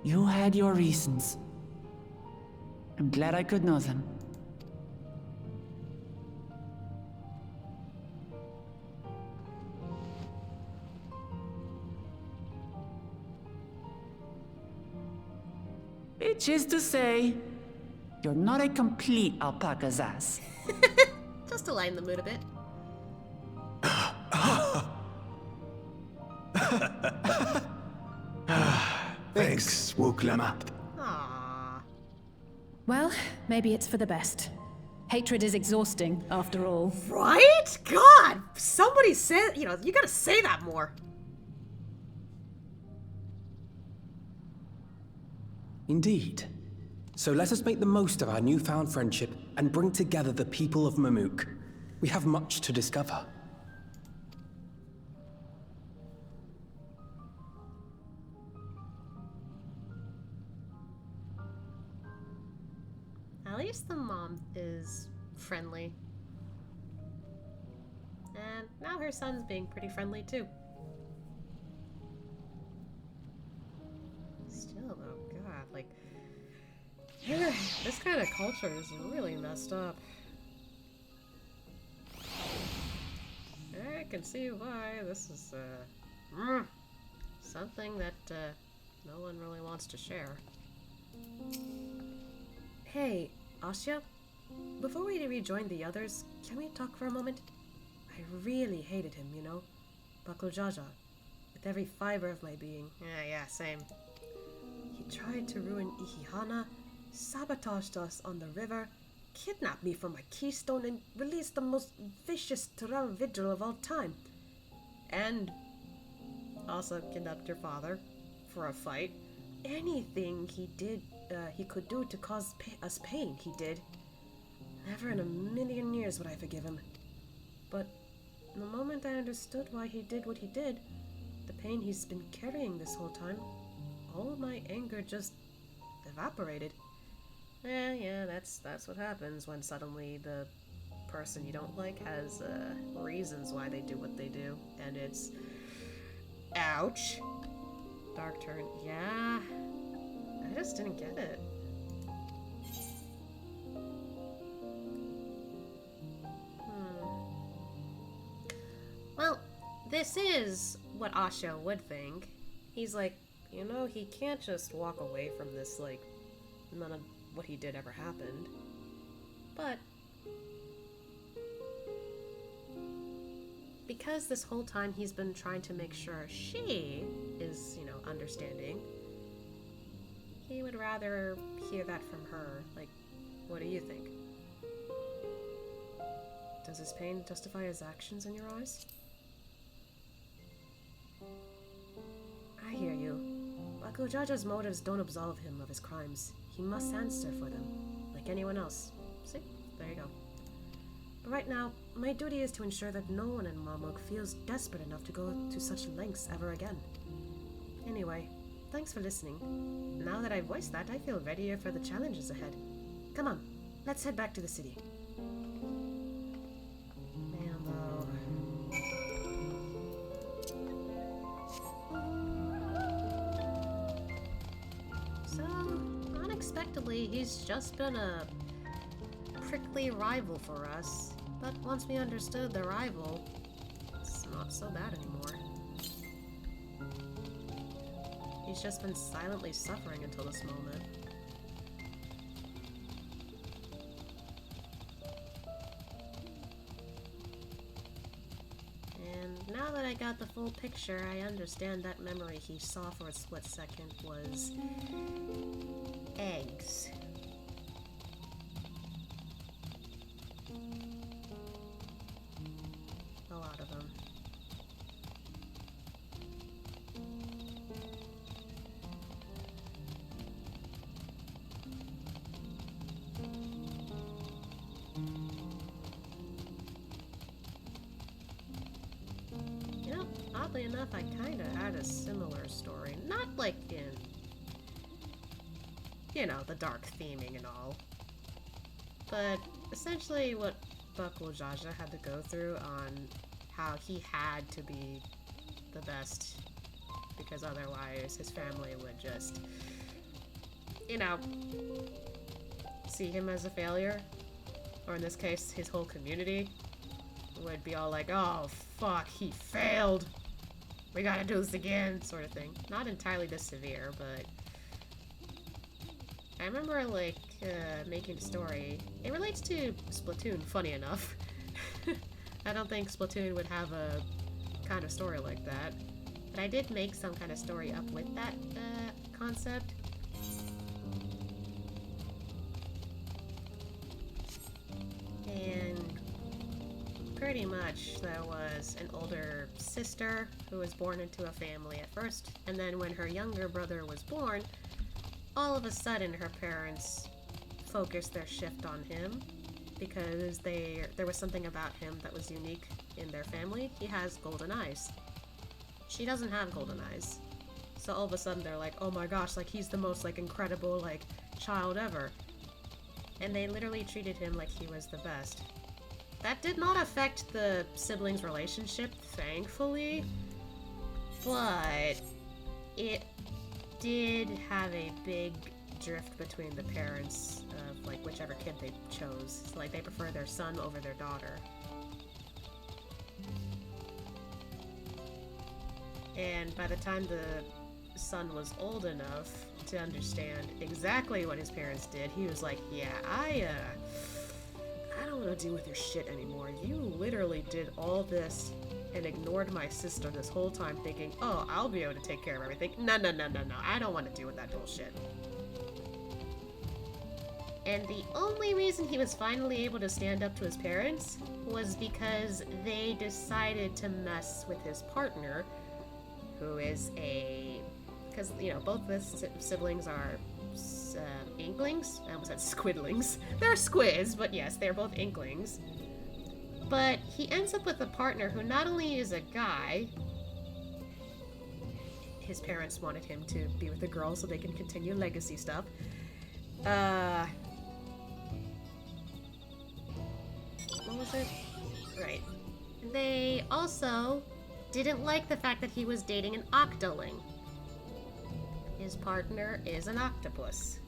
You had your reasons. I'm glad I could know them. Which is to say, you're not a complete alpaca's ass. Just to lighten the mood a bit. Thanks, Wuklamat. Aww. Well, maybe it's for the best. Hatred is exhausting, after all. Right? God! Somebody said, you gotta say that more. Indeed. So let us make the most of our newfound friendship and bring together the people of Mamuk. We have much to discover. At least the mom is friendly. And now her son's being pretty friendly too. Still though, God, like, this kind of culture is really messed up. I can see why this is something that no one really wants to share. Hey, Asya? Before we rejoin the others, can we talk for a moment? I really hated him, you know? Bakujaja. With every fiber of my being. Yeah, same. He tried to ruin Ihihana, sabotaged us on the river, kidnapped me from my keystone, and released the most vicious Tyrell vigil of all time. And also kidnapped your father for a fight. Anything he did, he could do to cause us pain, he did. Never in a million years would I forgive him. But the moment I understood why he did what he did, the pain he's been carrying this whole time, all my anger just evaporated. Yeah, that's what happens when suddenly the person you don't like has reasons why they do what they do, and it's ouch. Dark turn. Yeah, I just didn't get it. Well, this is what Asha would think. He's like, he can't just walk away from this like none of what he did ever happened. But because this whole time he's been trying to make sure she is, understanding, he would rather hear that from her. Like, what do you think? Does his pain justify his actions in your eyes? I hear you. Bako Jaja's motives don't absolve him of his crimes. He must answer for them, like anyone else. See? There you go. But right now, my duty is to ensure that no one in Mamuk feels desperate enough to go to such lengths ever again. Anyway, thanks for listening. Now that I've voiced that, I feel readier for the challenges ahead. Come on, let's head back to the city. So, unexpectedly, he's just been a prickly rival for us. But once we understood the rival, it's not so bad anymore. He's just been silently suffering until this moment. And now that I got the full picture, I understand that memory he saw for a split second was eggs. A lot of them. You know, oddly enough, I kinda had a similar story. Not like in, you know, the dark theming and all. But essentially what Buckle Jaja had to go through on how he had to be the best because otherwise his family would just, you know, see him as a failure. Or in this case, his whole community would be all like, oh fuck, he failed. We gotta do this again, sort of thing. Not entirely this severe, but I remember, like, making a story. It relates to Splatoon, funny enough. I don't think Splatoon would have a kind of story like that. But I did make some kind of story up with that concept. And pretty much there was an older sister who was born into a family at first, and then when her younger brother was born, all of a sudden her parents focused their shift on him because there was something about him that was unique in their family. He has golden eyes. She doesn't have golden eyes. So all of a sudden they're like, oh my gosh, like he's the most like incredible like child ever. And they literally treated him like he was the best. That did not affect the siblings' relationship, thankfully, but it did have a big drift between the parents of like whichever kid they chose. So, like they prefer their son over their daughter. And by the time the son was old enough to understand exactly what his parents did, he was like, yeah, I don't want to deal with your shit anymore. You literally did all this and ignored my sister this whole time thinking, oh, I'll be able to take care of everything. No, I don't want to deal with that bullshit. And the only reason he was finally able to stand up to his parents was because they decided to mess with his partner, who is because, you know, both the siblings are inklings. I almost said squidlings. They're squids, but yes, they're both inklings. But he ends up with a partner who not only is a guy, his parents wanted him to be with a girl so they can continue legacy stuff. What was it? Right. They also didn't like the fact that he was dating an octoling. His partner is an octopus.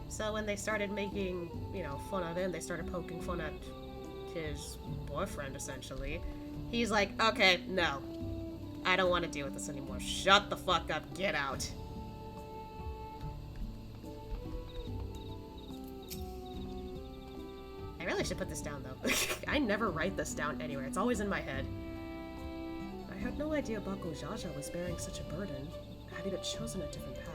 So when they started making, you know, fun of him, they started poking fun at his boyfriend, essentially. He's like, okay, no. I don't want to deal with this anymore. Shut the fuck up. Get out. I really should put this down, though. I never write this down anywhere. It's always in my head. I had no idea Bako Jaja was bearing such a burden, had he but chosen a different path.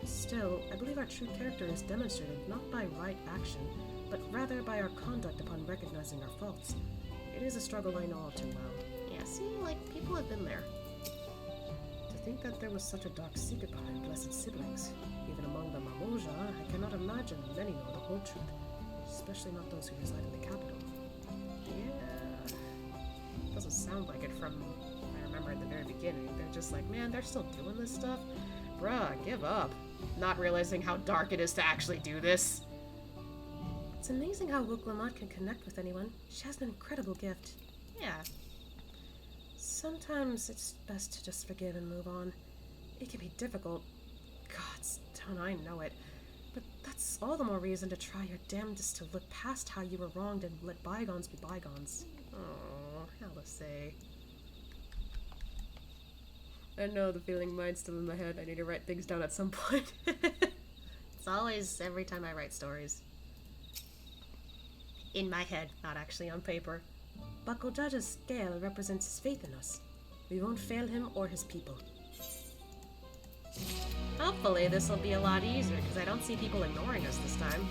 Still, I believe our true character is demonstrated not by right action, but rather by our conduct upon recognizing our faults. It is a struggle I know all too well. Yeah, see, like, people have been there. To think that there was such a dark secret behind blessed siblings. Even among the Mamulja, I cannot imagine many know the whole truth. Especially not those who reside in the capital. Yeah. Doesn't sound like it from what I remember at the very beginning. They're just like, man, they're still doing this stuff? Bruh, give up. Not realizing how dark it is to actually do this. It's amazing how Wuklamot can connect with anyone. She has an incredible gift. Yeah. Sometimes it's best to just forgive and move on. It can be difficult. Gods, don't I know it. But that's all the more reason to try your damnedest to look past how you were wronged and let bygones be bygones. Oh, how to say. I know the feeling, mine's still in my head. I need to write things down at some point. It's always every time I write stories. In my head, not actually on paper. Bakojaja's scale represents his faith in us. We won't fail him or his people. Hopefully this will be a lot easier, because I don't see people ignoring us this time.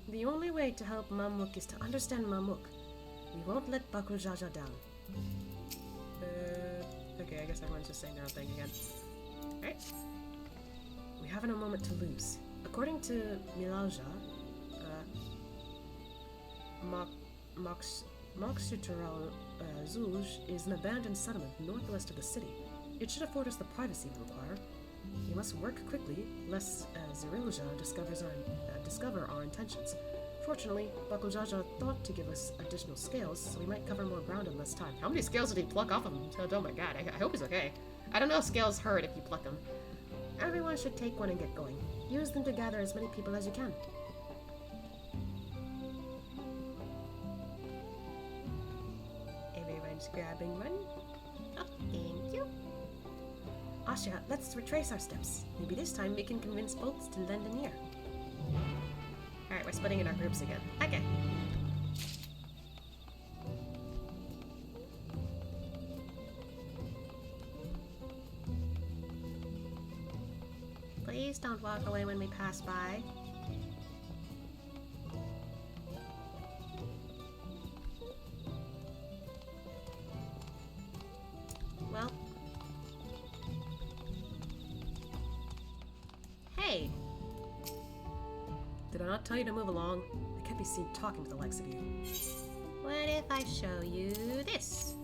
The only way to help Mamuk is to understand Mamuk. We won't let Bakojaja down. Okay, I guess everyone's just saying their own thing again. Alright. We haven't a moment to lose. According to Milalja, Moksutural Zuj is an abandoned settlement northwest of the city. It should afford us the privacy we require. We must work quickly, lest Zirilja discover our intentions. Fortunately, Bakojaja thought to give us additional scales, so we might cover more ground in less time. How many scales did he pluck off of him? Oh my god, I hope he's okay. I don't know if scales hurt if you pluck them. Everyone should take one and get going. Use them to gather as many people as you can. Everyone's grabbing one. Oh, thank you. Asha, let's retrace our steps. Maybe this time we can convince boats to lend an ear. Alright, we're splitting in our groups again. Okay. Please don't walk away when we pass by. Well. Hey. Did I not tell you to move along? I can't be seen talking with the likes of you. What if I show you this?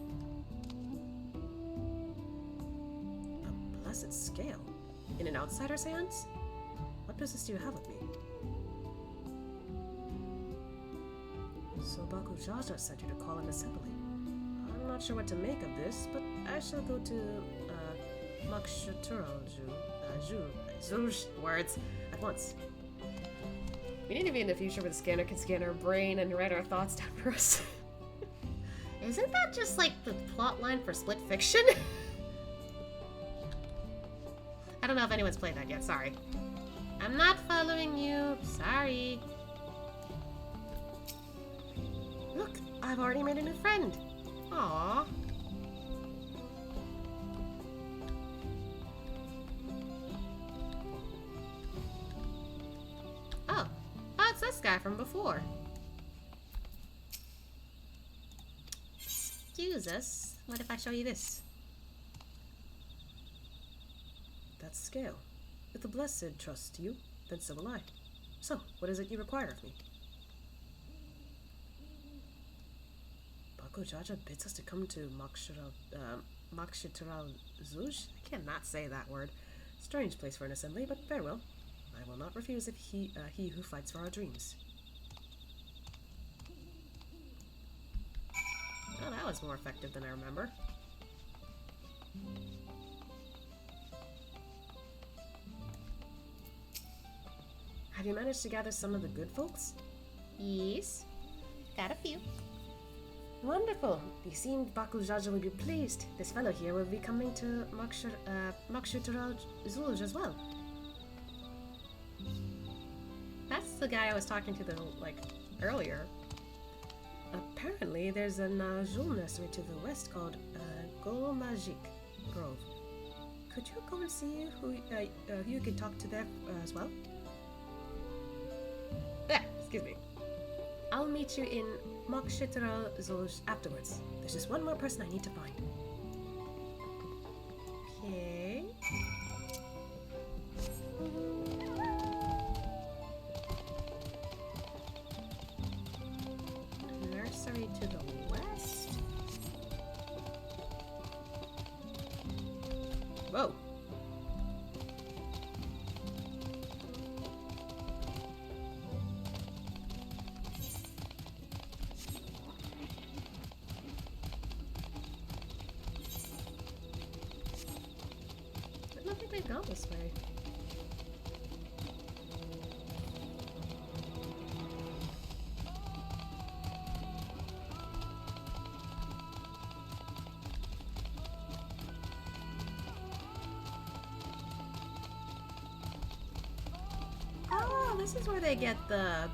A blessed scale? In an outsider's hands? What business do you have with me? So Bakujaja sent you to call an assembly. I'm not sure what to make of this, but I shall go to Zuj words at once. We need to be in the future where the scanner can scan our brain and write our thoughts down for us. Isn't that just like the plot line for Split Fiction? I don't know if anyone's played that yet, sorry. I'm not following you, sorry. Look, I've already made a new friend. Aww. Oh, it's this guy from before. Excuse us, what if I show you this? That's scale. If the Blessed trusts you, then so will I. So, what is it you require of me? Bakojaja bids us to come to Moksutural Zuj? I cannot say that word. Strange place for an assembly, but very well. I will not refuse if he who fights for our dreams. Oh, that was more effective than I remember. Have you managed to gather some of the good folks? Yes. Got a few. Wonderful. He seemed Bakujaja would be pleased. This fellow here will be coming to Moksutural Zuj as well. That's the guy I was talking to earlier. Apparently, there's a Najul nursery to the west called Golomajik Grove. Could you go and see who you could talk to there as well? Yeah, excuse me. I'll meet you in Mokshitral Zoj afterwards. There's just one more person I need to find. Okay. Nursery to the west. Whoa. I don't think they've gone this way. Oh, this is where they get the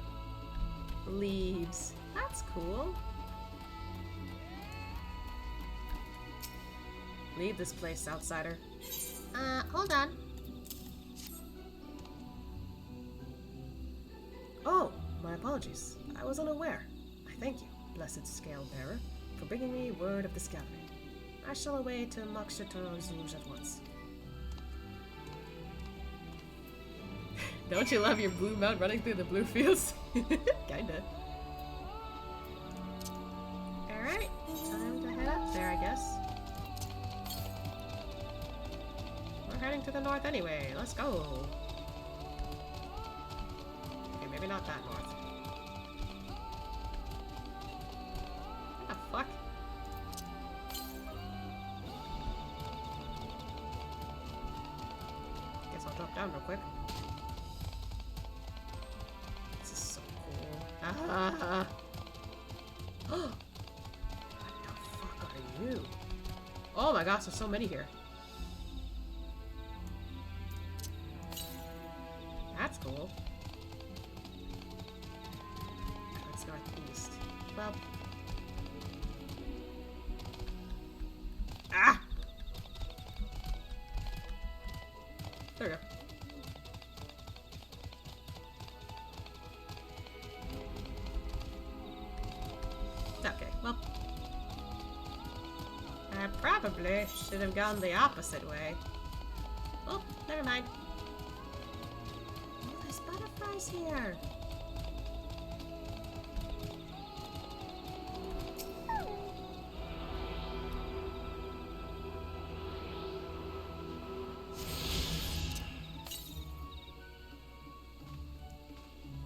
leaves. That's cool. Leave this place, outsider. Hold on. Oh, my apologies. I was unaware. I thank you, blessed scale bearer, for bringing me word of this gathering. I shall away to Mokshitral Zoj at once. Don't you love your blue mount running through the blue fields? Kinda. Alright, time to head up there, I guess. We're heading to the north anyway. Let's go. Okay, maybe not that north. What the fuck? Guess I'll drop down real quick. This is so cool. Ah! What the fuck are you? Oh my gosh, there's so many here. That's cool. That's northeast. Well. Ah! There we go. Okay, well. I probably should have gone the opposite way. Oh, never mind. Oh, there's butterflies here.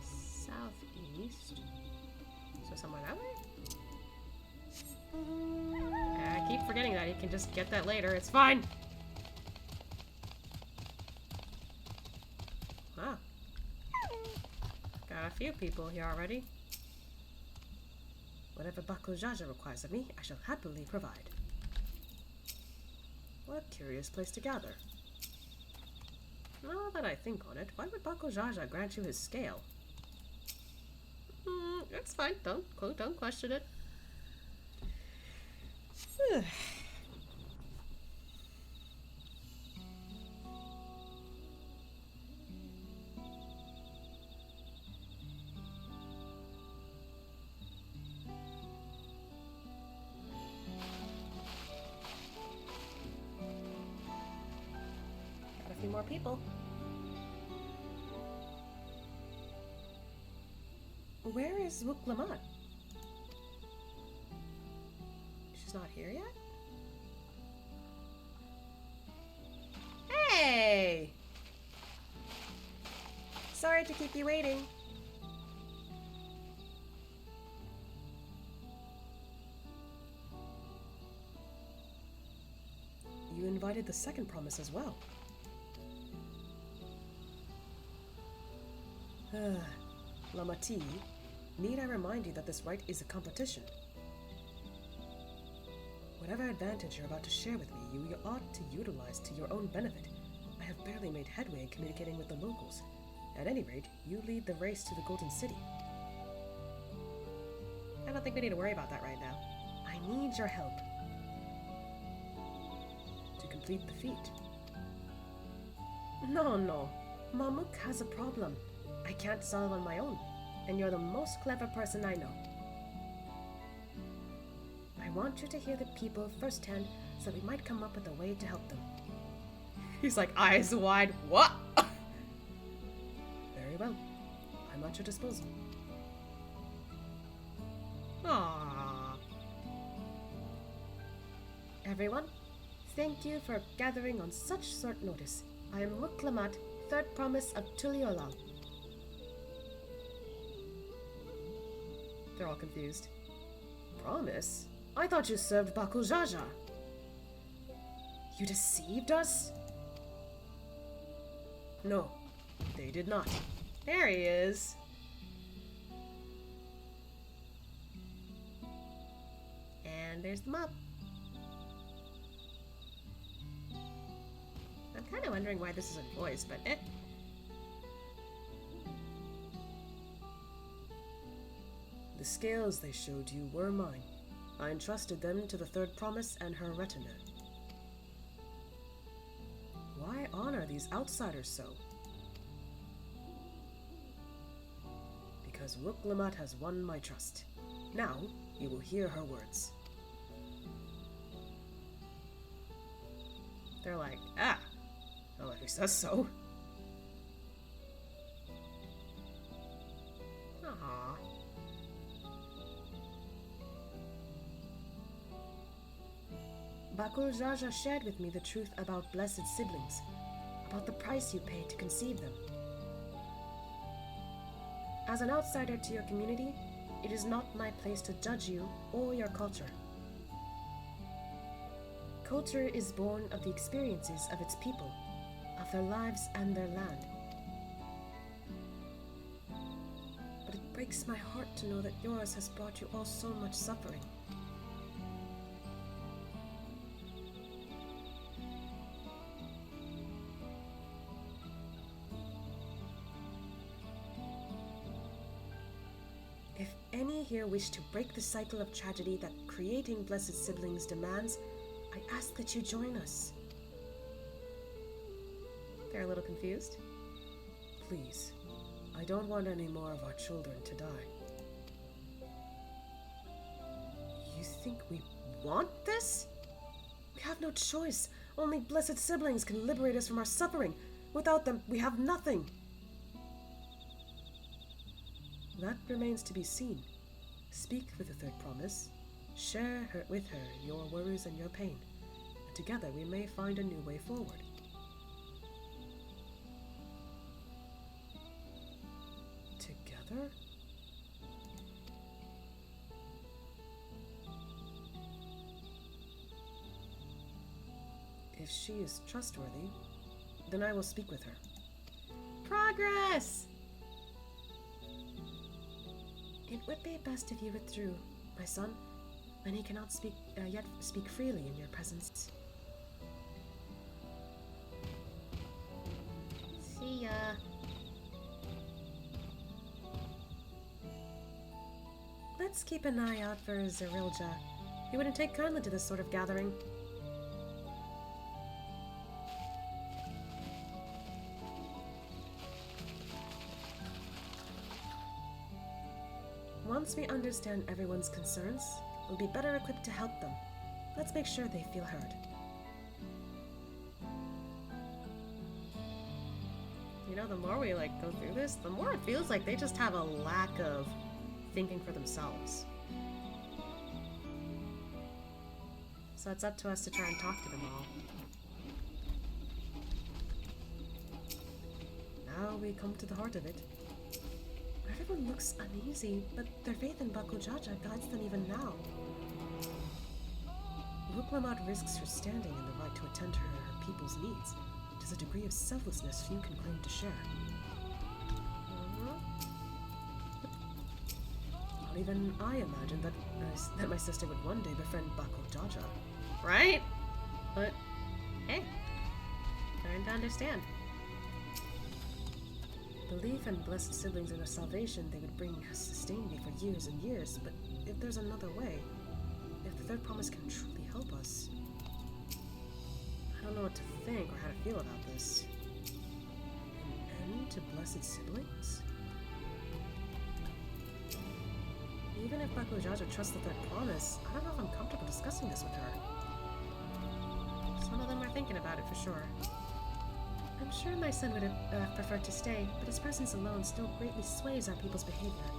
Southeast. So somewhere that way? I keep forgetting that. You can just get that later. It's fine. Huh. Got a few people here already. Whatever Bako Jaja requires of me, I shall happily provide. What a curious place to gather. Now that I think on it, why would Bako Jaja grant you his scale? It's fine. Don't question it. Got a few more people. Where is Wuklamat? She's not here yet? Hey! Sorry to keep you waiting. You invited the second promise as well. Lamati, need I remind you that this rite is a competition? Whatever advantage you're about to share with me, you ought to utilize to your own benefit. I have barely made headway in communicating with the locals. At any rate, you lead the race to the Golden City. I don't think we need to worry about that right now. I need your help to complete the feat. No. Mamuk has a problem I can't solve on my own. and you're the most clever person I know. I want you to hear the people firsthand so we might come up with a way to help them. He's like, eyes wide, what? Very well. I'm at your disposal. Aww. Everyone, thank you for gathering on such short notice. I am Wuklamat, third promise of Tuliolal. They're all confused. Promise? I thought you served Bakujaja. You deceived us? No, they did not. There he is. And there's the mob. I'm kind of wondering why this isn't voiced, but eh. The scales they showed you were mine. I entrusted them to the third promise and her retinue. Why honor these outsiders so? Because Wuklamat has won my trust. Now, you will hear her words. They're like, ah, well, who says so? Aww. Bakul Jaja shared with me the truth about blessed siblings, about the price you paid to conceive them. As an outsider to your community, it is not my place to judge you or your culture. Culture is born of the experiences of its people, of their lives and their land. But it breaks my heart to know that yours has brought you all so much suffering. If any here wish to break the cycle of tragedy that creating blessed siblings demands, I ask that you join us. They're a little confused. Please, I don't want any more of our children to die. You think we want this? We have no choice. Only blessed siblings can liberate us from our suffering. Without them, we have nothing. That remains to be seen. Speak with the third promise. Share with her your worries and your pain, and together we may find a new way forward. Together? If she is trustworthy, then I will speak with her. Progress! It would be best if you withdrew, my son. And he cannot yet speak freely in your presence. See ya. Let's keep an eye out for Zerilja. He wouldn't take kindly to this sort of gathering. Once we understand everyone's concerns, we'll be better equipped to help them. Let's make sure they feel heard. You know, the more we go through this, the more it feels like they just have a lack of thinking for themselves. So it's up to us to try and talk to them all. Now we come to the heart of it. Everyone looks uneasy, but their faith in Bakujaja guides them even now. Wuklamat risks her standing in the right to attend to her people's needs. It is a degree of selflessness few can claim to share. Not even I imagined that my sister would one day befriend Bakujaja. Right? But, hey, learn to understand. Belief in blessed siblings and the salvation they would bring has sustained me for years and years, but if there's another way, if the third promise can truly help us, I don't know what to think or how to feel about this. An end to blessed siblings? Even if Bakujaja trusts the third promise, I don't know if I'm comfortable discussing this with her. Some of them are thinking about it for sure. I'm sure my son would have preferred to stay, but his presence alone still greatly sways our people's behavior.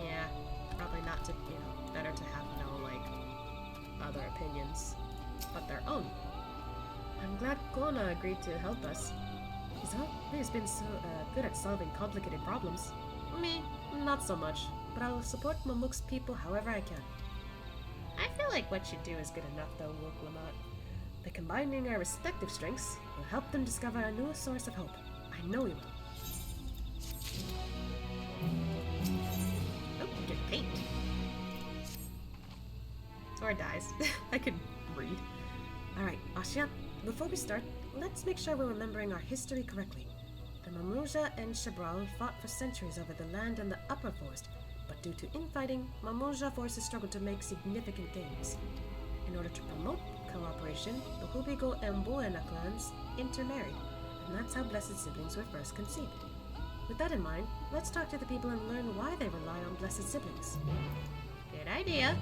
Yeah, probably not to, better to have no, other opinions, but their own. I'm glad Kona agreed to help us. He's always been so good at solving complicated problems. Me, not so much, but I will support Mamuk's people however I can. I feel like what you do is good enough, though, Wooklamot. By combining our respective strengths, we'll help them discover a new source of hope. I know we will. Oh, get paint. Sword dies. I could read. Alright, Ashiya, before we start, let's make sure we're remembering our history correctly. The Mamulja and Shabral fought for centuries over the land in the upper forest, but due to infighting, Mamulja forces struggled to make significant gains. In order to promote cooperation, the Hubigo and Buena clans intermarried, and that's how Blessed Siblings were first conceived. With that in mind, let's talk to the people and learn why they rely on Blessed Siblings. Good idea.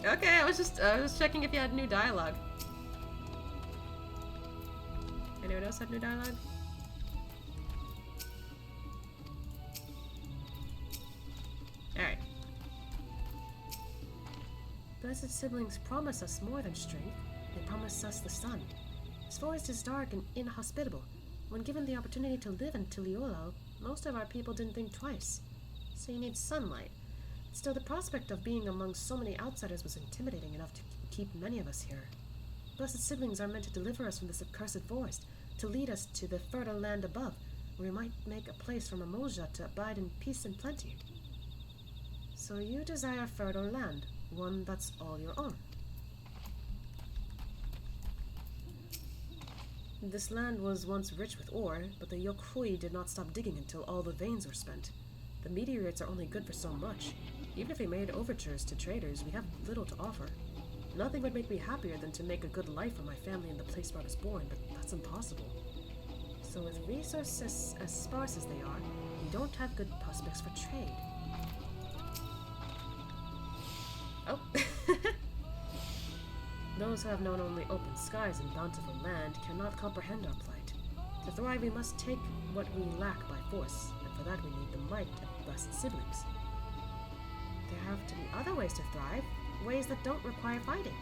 Okay, I was checking if you had new dialogue. Anyone else have new dialogue? Alright. Blessed Siblings promise us more than strength. They promise us the sun. This forest is dark and inhospitable. When given the opportunity to live in Tiliolal, most of our people didn't think twice. So you need sunlight. Still, the prospect of being among so many outsiders was intimidating enough to keep many of us here. Blessed Siblings are meant to deliver us from this accursed forest, to lead us to the fertile land above, where we might make a place for Mamulja to abide in peace and plenty. So you desire fertile land, one that's all your own. This land was once rich with ore, but the Yokhui did not stop digging until all the veins were spent. The meteorites are only good for so much. Even if we made overtures to traders, we have little to offer. Nothing would make me happier than to make a good life for my family in the place where I was born, but that's impossible. So with resources as sparse as they are, we don't have good prospects for trade. Oh. Those who have known only open skies and bountiful land cannot comprehend our plight. To thrive, we must take what we lack by force, and for that we need the might of Blessed Siblings. There have to be other ways to thrive, ways that don't require fighting.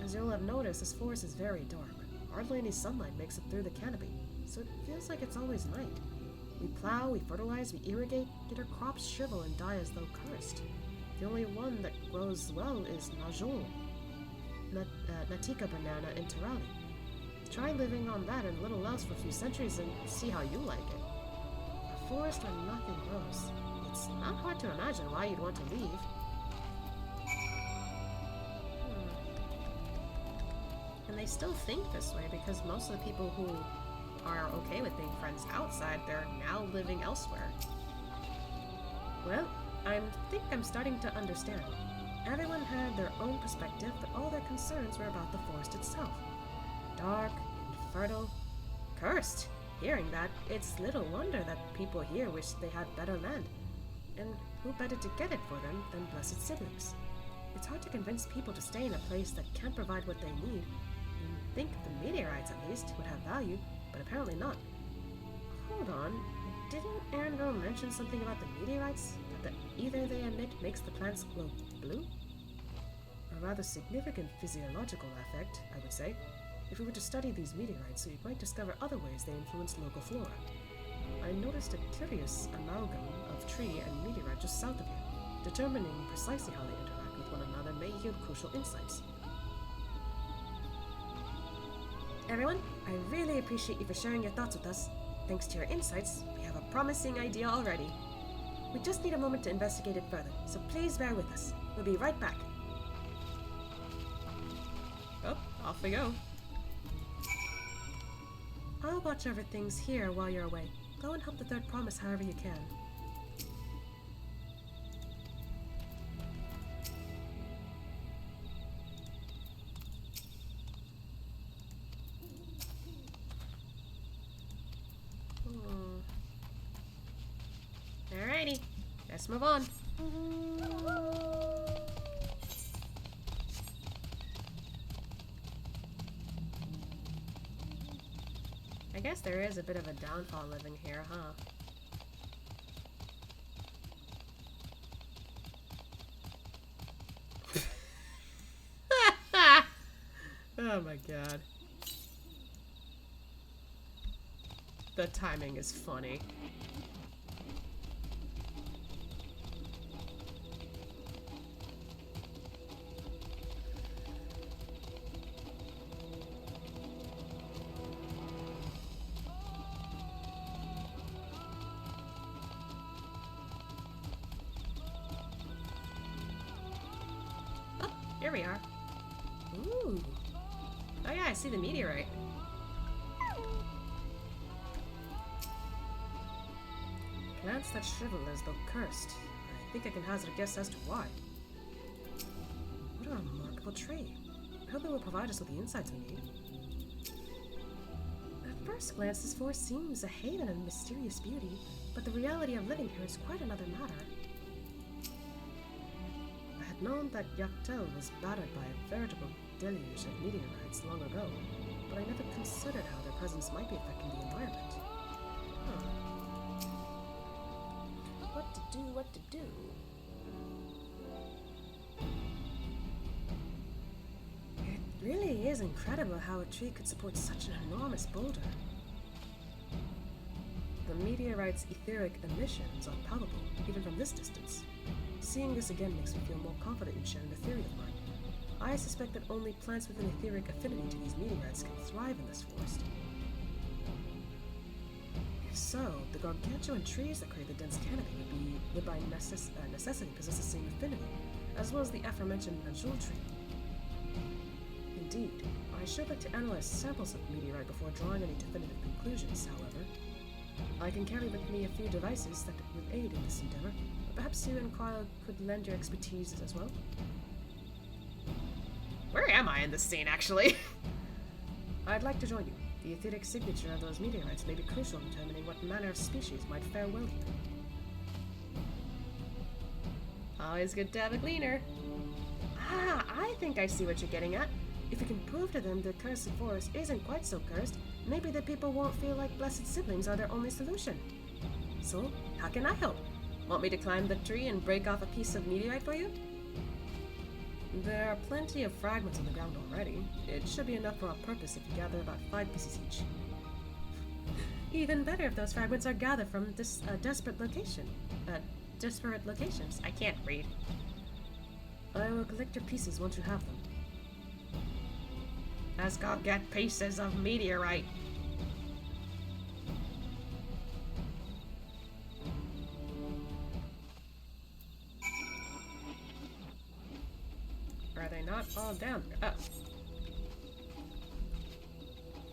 As you'll have noticed, this forest is very dark. Hardly any sunlight makes it through the canopy, so it feels like it's always night. We plow, we fertilize, we irrigate, yet our crops shrivel and die as though cursed. The only one that grows well is Najol, Natika banana, and Terali. Try living on that and little else for a few centuries and see how you like it. A forest where nothing grows. It's not hard to imagine why you'd want to leave. And they still think this way because most of the people who are okay with being friends outside, they're now living elsewhere. Well, I think I'm starting to understand. Everyone had their own perspective, but all their concerns were about the forest itself. Dark and fertile. Cursed. Hearing that, it's little wonder that people here wish they had better land. And who better to get it for them than Blessed Siblings? It's hard to convince people to stay in a place that can't provide what they need. You'd think the meteorites, at least, would have value, but apparently not. Hold on. Didn't Arendelle mention something about the meteorites? That the ether they emit makes the plants glow blue? A rather significant physiological effect, I would say. If we were to study these meteorites, we might discover other ways they influence local flora. I noticed a curious amalgam of tree and meteorite just south of here. Determining precisely how they interact with one another may yield crucial insights. Everyone, I really appreciate you for sharing your thoughts with us. Thanks to your insights, we have a promising idea already. We just need a moment to investigate it further, so please bear with us. We'll be right back. Oh, off we go. I'll watch over things here while you're away. Go and help the third promise however you can. Let's move on. I guess there is a bit of a downfall living here, huh? Oh my god. The timing is funny. Oh, here we are. Ooh. Oh yeah, I see the meteorite. Plants that shrivel as though cursed. I think I can hazard a guess as to why. What a remarkable tree. I hope it will provide us with the insights we need. At first glance, this forest seems a haven of mysterious beauty, but the reality of living here is quite another matter. I had known that Yaktel was battered by a veritable deluge of meteorites long ago, but I never considered how their presence might be affecting the environment. Huh. What to do? It really is incredible how a tree could support such an enormous boulder. The meteorite's etheric emissions are palpable, even from this distance. Seeing this again makes me feel more confident in sharing the theory of mine. I suspect that only plants with an etheric affinity to these meteorites can thrive in this forest. If so, the gargantuan trees that create the dense canopy would by necessity possess the same affinity, as well as the aforementioned Najul tree. Indeed, I should like to analyze samples of the meteorite before drawing any definitive conclusions, however. I can carry with me a few devices that will aid in this endeavor, but perhaps you and Kyle could lend your expertise as well? Where am I in this scene, actually? I'd like to join you. The etheric signature of those meteorites may be crucial in determining what manner of species might fare well here. Always good to have a cleaner. Ah, I think I see what you're getting at. If you can prove to them the cursed forest isn't quite so cursed, maybe the people won't feel like blessed siblings are their only solution. So, how can I help? Want me to climb the tree and break off a piece of meteorite for you? There are plenty of fragments on the ground already. It should be enough for our purpose if you gather about 5 pieces each. Even better if those fragments are gathered from disparate locations. I can't read. I will collect your pieces once you have them. Let's go get pieces of meteorite. Are they not all down there? Oh.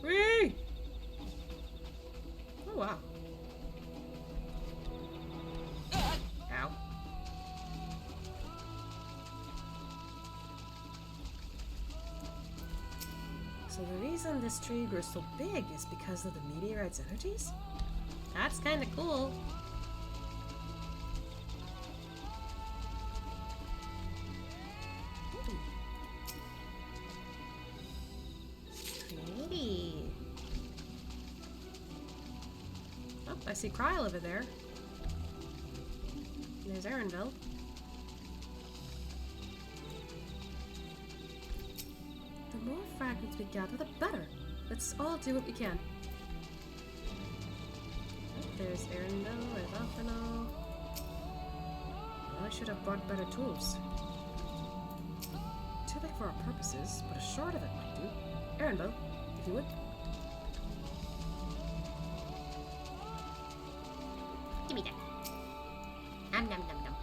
Whee! Oh wow. Ow. So the reason this tree grew so big is because of the meteorite's energies? That's kinda cool. Pretty. Oh, I see Kryle over there. And there's Arendelle. The more fragments we gather, the better. Let's all do what we can. Oh, there's Arendelle, there's Alphino. I should have brought better tools. Too big for our purposes, but a shard of it might do. Arendelle, if you would. Give me that. Nom nom nom nom.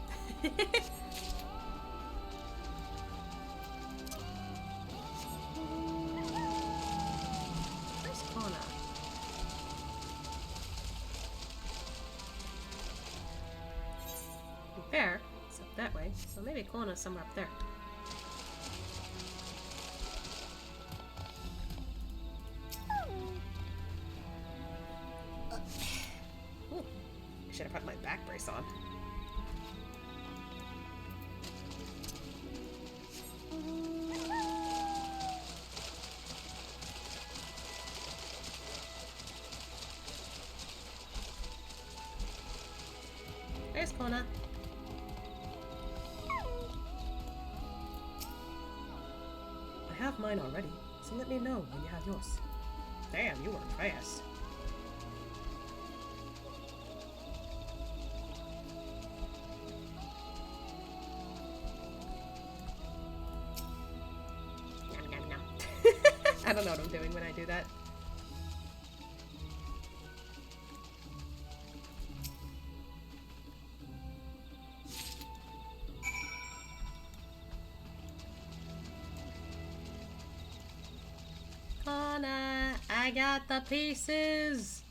Where's Kona? There. It's up that way. So maybe Kona's somewhere up there. Ooh. I should have put my back brace on. I have mine already, so let me know when you have yours. Damn, you work fast. Nom, nom, nom. I don't know what I'm doing when I do that. Connor, I got the pieces.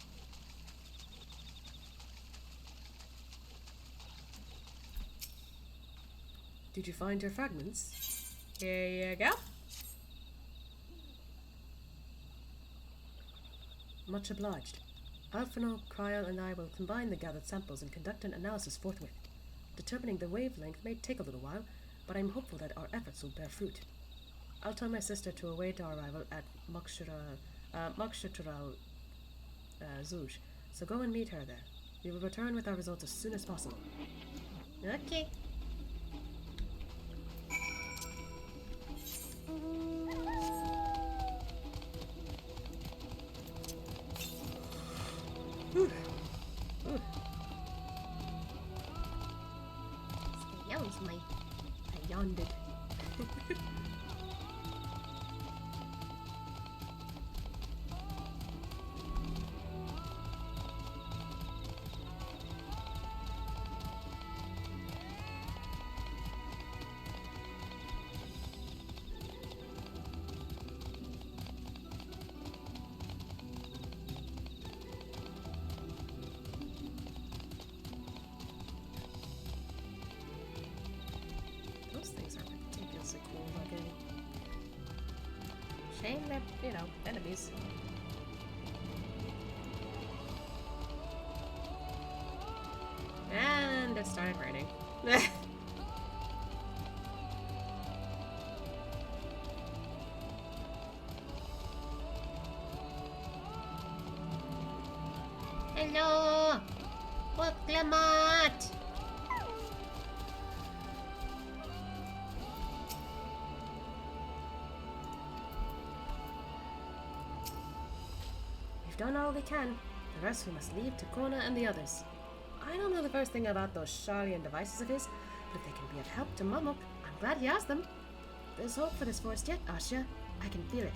Did you find your fragments? Here you go. Much obliged. Alphino, Cryle, and I will combine the gathered samples and conduct an analysis forthwith. Determining the wavelength may take a little while, but I'm hopeful that our efforts will bear fruit. I'll tell my sister to await our arrival at Mokshatural Zuj, so go and meet her there. We will return with our results as soon as possible. Okay. Yawns me. I yawned. Those things are ridiculously cool looking. Shame they're, enemies. And it started raining. Hello! Proclamat! We've done all we can. The rest we must leave to Kona and the others. I don't know the first thing about those Sharlayan devices of his, but if they can be of help to Momok, I'm glad he has them. There's hope for this forest yet, Asya. I can feel it.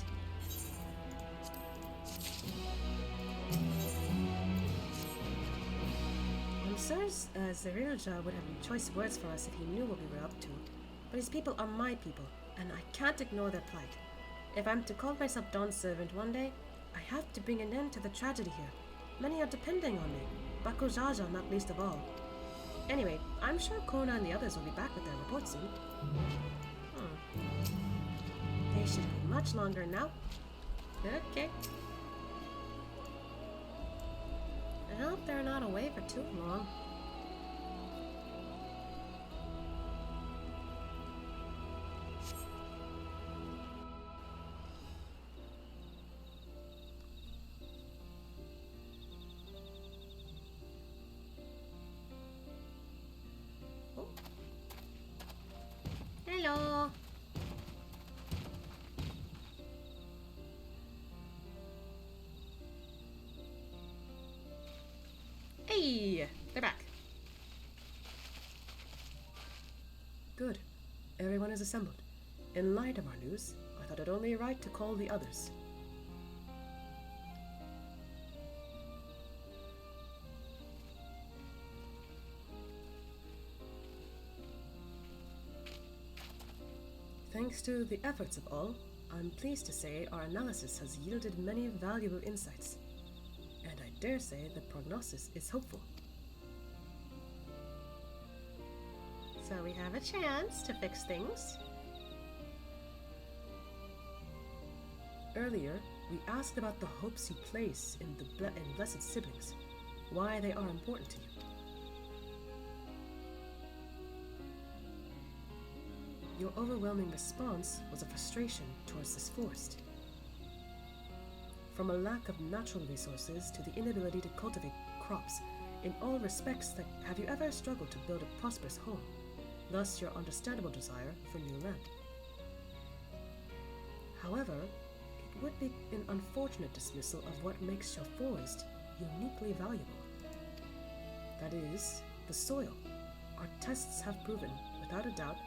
I'm sure Zerilja would have choice words for us if he knew what we were up to. But his people are my people, and I can't ignore their plight. If I'm to call myself Dawn's servant one day, I have to bring an end to the tragedy here. Many are depending on me, Bakujaja not least of all. Anyway, I'm sure Kona and the others will be back with their report soon. They shouldn't be much longer now. Okay. I hope they're not away for too long. Hello. Hey, they're back. Good. Everyone is assembled. In light of our news, I thought it only right to call the others. Thanks to the efforts of all, I'm pleased to say our analysis has yielded many valuable insights. And I dare say the prognosis is hopeful. So we have a chance to fix things. Earlier, we asked about the hopes you place in the blessed siblings, why they are important to you. Your overwhelming response was a frustration towards this forest. From a lack of natural resources to the inability to cultivate crops, in all respects, have you ever struggled to build a prosperous home? Thus, your understandable desire for new land. However, it would be an unfortunate dismissal of what makes your forest uniquely valuable. That is, the soil. Our tests have proven, without a doubt,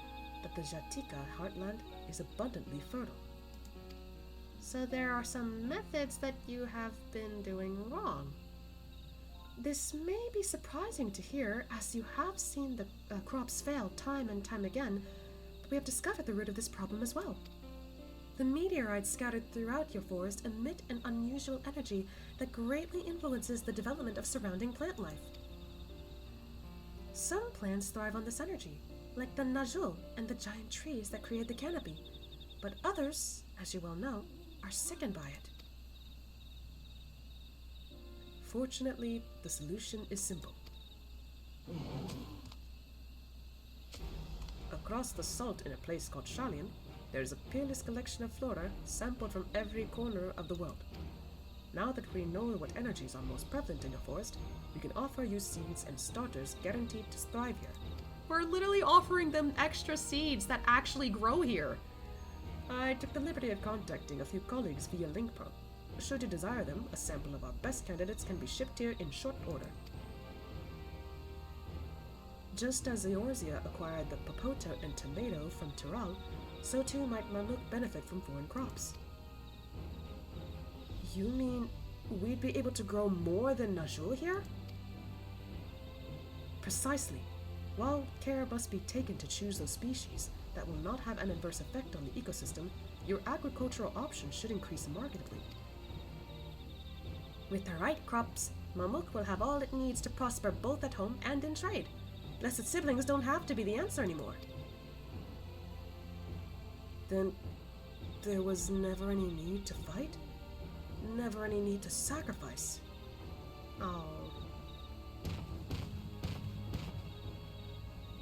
that the Jatika heartland is abundantly fertile. So there are some methods that you have been doing wrong. This may be surprising to hear, as you have seen the crops fail time and time again, but we have discovered the root of this problem as well. The meteorites scattered throughout your forest emit an unusual energy that greatly influences the development of surrounding plant life. Some plants thrive on this energy, like the Najul and the giant trees that create the canopy, but others, as you well know, are sickened by it. Fortunately, the solution is simple. Across the salt in a place called Shalien, there is a peerless collection of flora sampled from every corner of the world. Now that we know what energies are most prevalent in your forest, we can offer you seeds and starters guaranteed to thrive here. We're literally offering them extra seeds that actually grow here. I took the liberty of contacting a few colleagues via LinkPro. Should you desire them, a sample of our best candidates can be shipped here in short order. Just as Eorzea acquired the Popoto and tomato from Tiral, so too might Mamluk benefit from foreign crops. You mean we'd be able to grow more than Najul here? Precisely. While care must be taken to choose those species that will not have an adverse effect on the ecosystem, your agricultural options should increase markedly. With the right crops, Mamuk will have all it needs to prosper both at home and in trade. Blessed siblings don't have to be the answer anymore. Then there was never any need to fight? Never any need to sacrifice? Oh.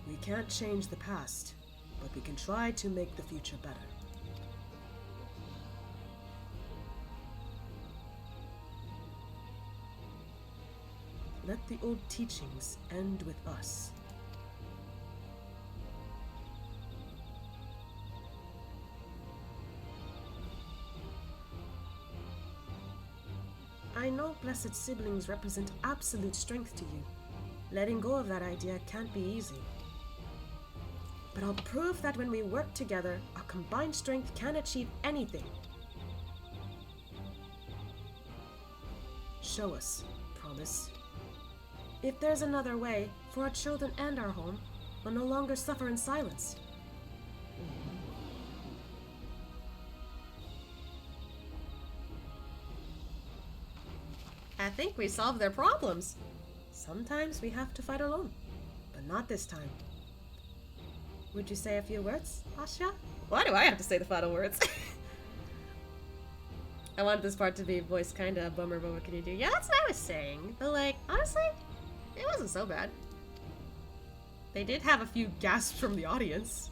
We can't change the past, but we can try to make the future better. Let the old teachings end with us. I know blessed siblings represent absolute strength to you. Letting go of that idea can't be easy. But I'll prove that when we work together, our combined strength can achieve anything. Show us, promise. If there's another way, for our children and our home, we'll no longer suffer in silence. I think we solved their problems. Sometimes we have to fight alone, but not this time. Would you say a few words, Asha? Why do I have to say the final words? I want this part to be voiced kinda bummer, but what can you do? Yeah, that's what I was saying. But like, honestly, it wasn't so bad. They did have a few gasps from the audience.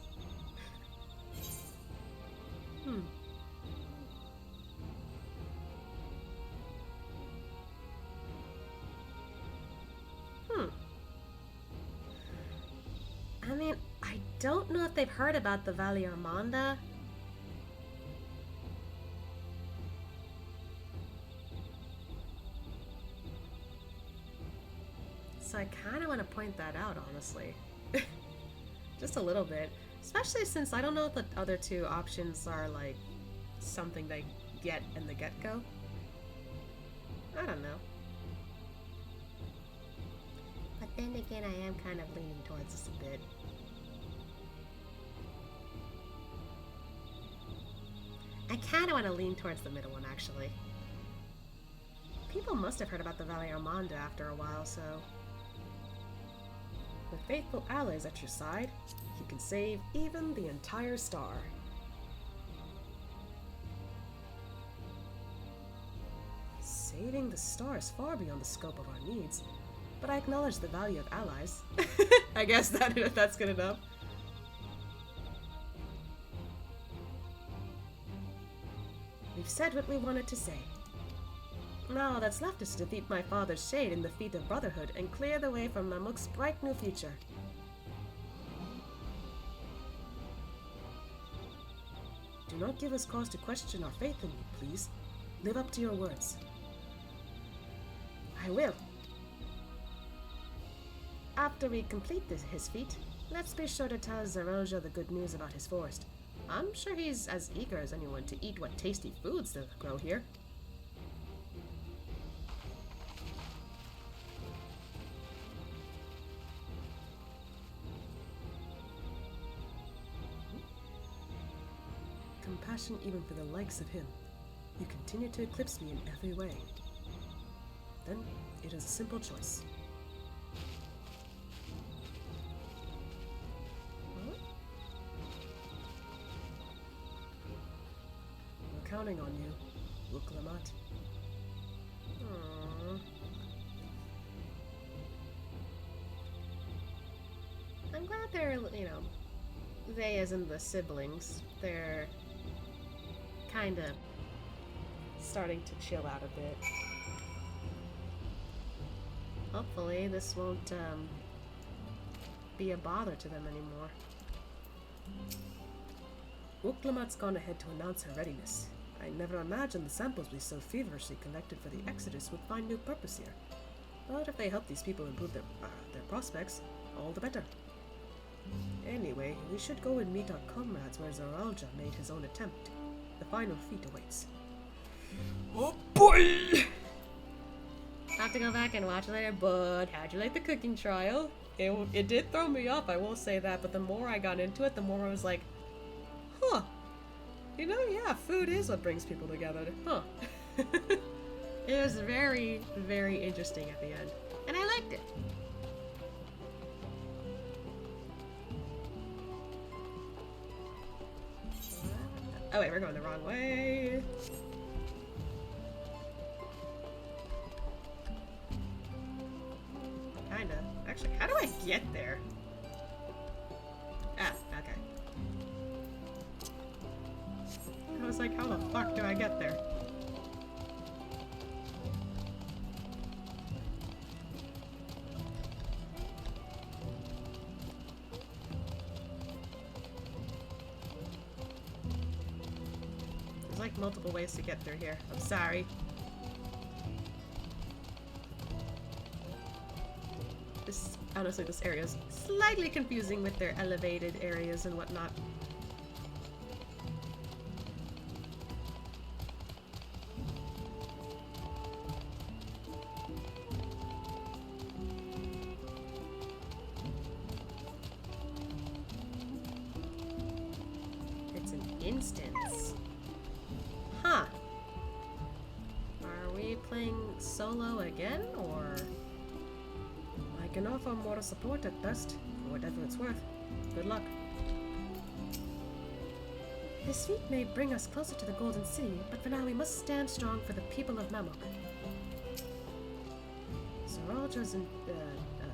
I mean, I don't know if they've heard about the Valle Armanda. So I kind of want to point that out, honestly. Just a little bit. Especially since I don't know if the other two options are, like, something they get in the get-go. I don't know. But then again, I am kind of leaning towards this a bit. I kind of want to lean towards the middle one, actually. People must have heard about the Valle Armanda after a while, so... With faithful allies at your side, you can save even the entire star. Saving the star is far beyond the scope of our needs, but I acknowledge the value of allies. I guess that's good enough. We've said what we wanted to say. Now all that's left is to defeat my father's shade in the feet of brotherhood and clear the way for Mamuk's bright new future. Do Do not give us cause to question our faith in you, please. Live up to your words. I will. After we complete his feat, let's be sure to tell Zerelja the good news about his forest. I'm sure he's as eager as anyone to eat what tasty foods that grow here. Compassion even for the likes of him. You continue to eclipse me in every way. Then it is a simple choice. We're counting on you, Uklamat. I'm glad they're, they as in the siblings, they're kind of starting to chill out a bit. Hopefully this won't be a bother to them anymore. Uklamat's gone ahead to announce her readiness. I never imagined the samples we so feverishly collected for the Exodus would find new purpose here. But if they help these people improve their prospects, all the better. Anyway, we should go and meet our comrades where Zerelja made his own attempt. The final feat awaits. Oh boy! I'll have to go back and watch later, but how'd you like the cooking trial? It did throw me off, I will say that, but the more I got into it, the more I was like, huh. Yeah, food is what brings people together, huh. It was very, very interesting at the end, and I liked it. Oh wait, we're going the wrong way. Kinda. Actually, how do I get there? Ah, okay. I was like, how the fuck do I get there? There's like multiple ways to get through here. I'm sorry. Honestly, this area is slightly confusing with their elevated areas and whatnot. It's an instance. Huh. Are we playing solo again, or...? I can offer more support at best, for whatever it's worth. Good luck. This feat may bring us closer to the Golden City, but for now we must stand strong for the people of Mamuk.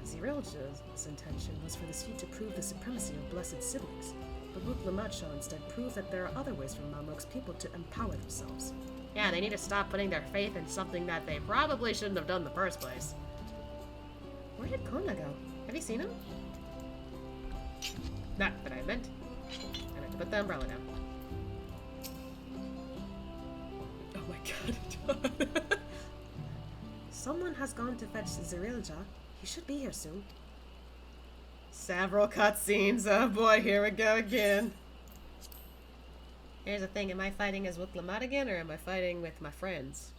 Zerelja's intention was for this feat to prove the supremacy of blessed siblings, but Uklamat shall instead prove that there are other ways for Mamuk's people to empower themselves. Yeah, they need to stop putting their faith in something that they probably shouldn't have done in the first place. Where did Kona go? Have you seen him? Not that I meant. I meant to put the umbrella down. Oh my god. Someone has gone to fetch Zerelja. He should be here soon. Several cutscenes. Oh boy, here we go again. Here's the thing, am I fighting as Uklamat again, or am I fighting with my friends?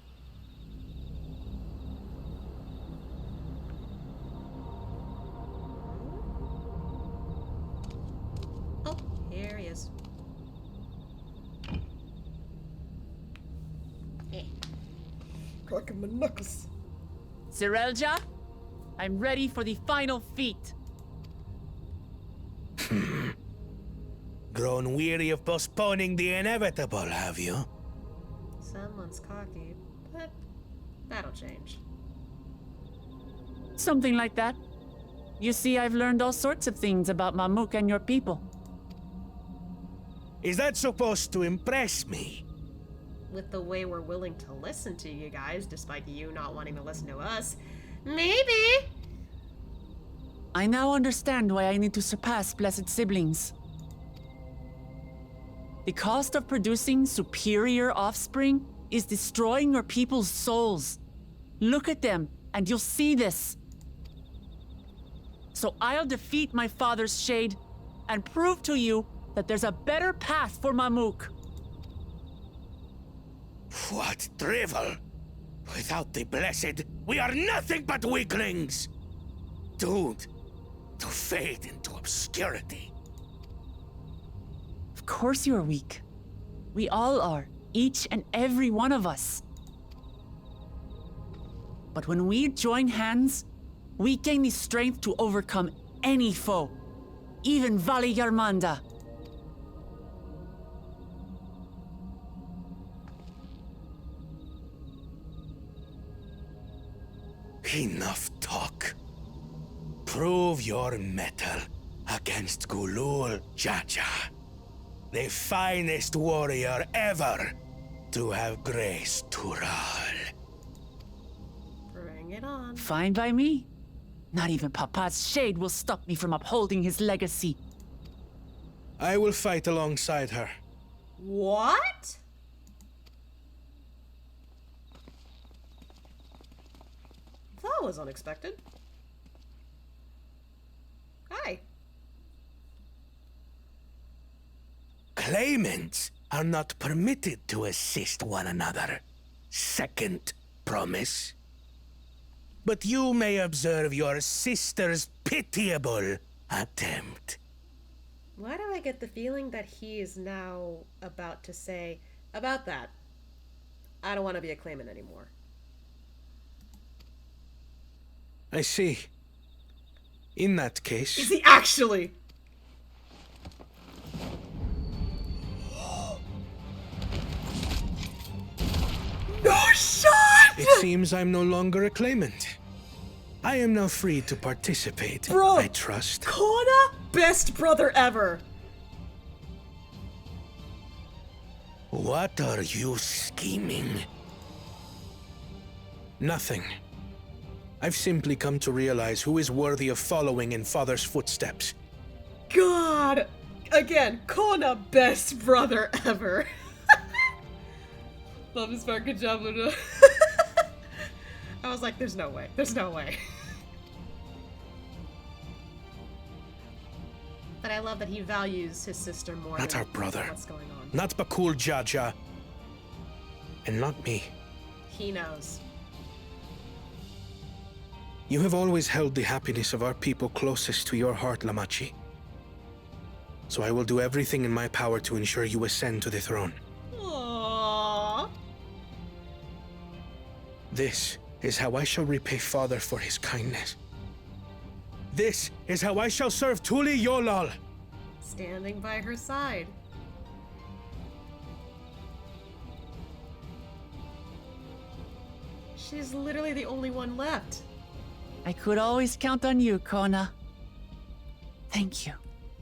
Oh, here he is. Cracking my knuckles. Zerelja, I'm ready for the final feat. Grown weary of postponing the inevitable, have you? Someone's cocky, but that'll change. Something like that. You see, I've learned all sorts of things about Mamuk and your people. Is that supposed to impress me? With the way we're willing to listen to you guys, despite you not wanting to listen to us, maybe! I now understand why I need to surpass blessed siblings. The cost of producing superior offspring is destroying your people's souls. Look at them, and you'll see this. So I'll defeat my father's shade and prove to you that there's a better path for Mamuk. What drivel! Without the blessed, we are nothing but weaklings! Doomed to fade into obscurity. Of course you are weak. We all are, each and every one of us. But when we join hands, we gain the strength to overcome any foe, even Vali Yarmanda. Enough talk. Prove your mettle against Gulul Jaja, the finest warrior ever to have graced Tural. Bring it on. Fine by me. Not even Papa's shade will stop me from upholding his legacy. I will fight alongside her. What? That was unexpected. Hi. Claimants are not permitted to assist one another. Second promise. But you may observe your sister's pitiable attempt. Why do I get the feeling that he is now about to say, about that, I don't want to be a claimant anymore? I see. In that case... Is he actually? No shot! It seems I'm no longer a claimant. I am now free to participate, Bro, I trust. Kona, best brother ever. What are you scheming? Nothing. I've simply come to realize who is worthy of following in Father's footsteps. God! Again, Kona, best brother ever. Love his part. Good job, Luna. I was like, there's no way. There's no way. But I love that he values his sister more Not than our brother. what's going on. Not Bakul Jaja. And not me. He knows. You have always held the happiness of our people closest to your heart, Lamachi. So I will do everything in my power to ensure you ascend to the throne. Aww. This is how I shall repay Father for his kindness. This is how I shall serve Tuli Yolal. Standing by her side. She's literally the only one left. I could always count on you, Kona. Thank you.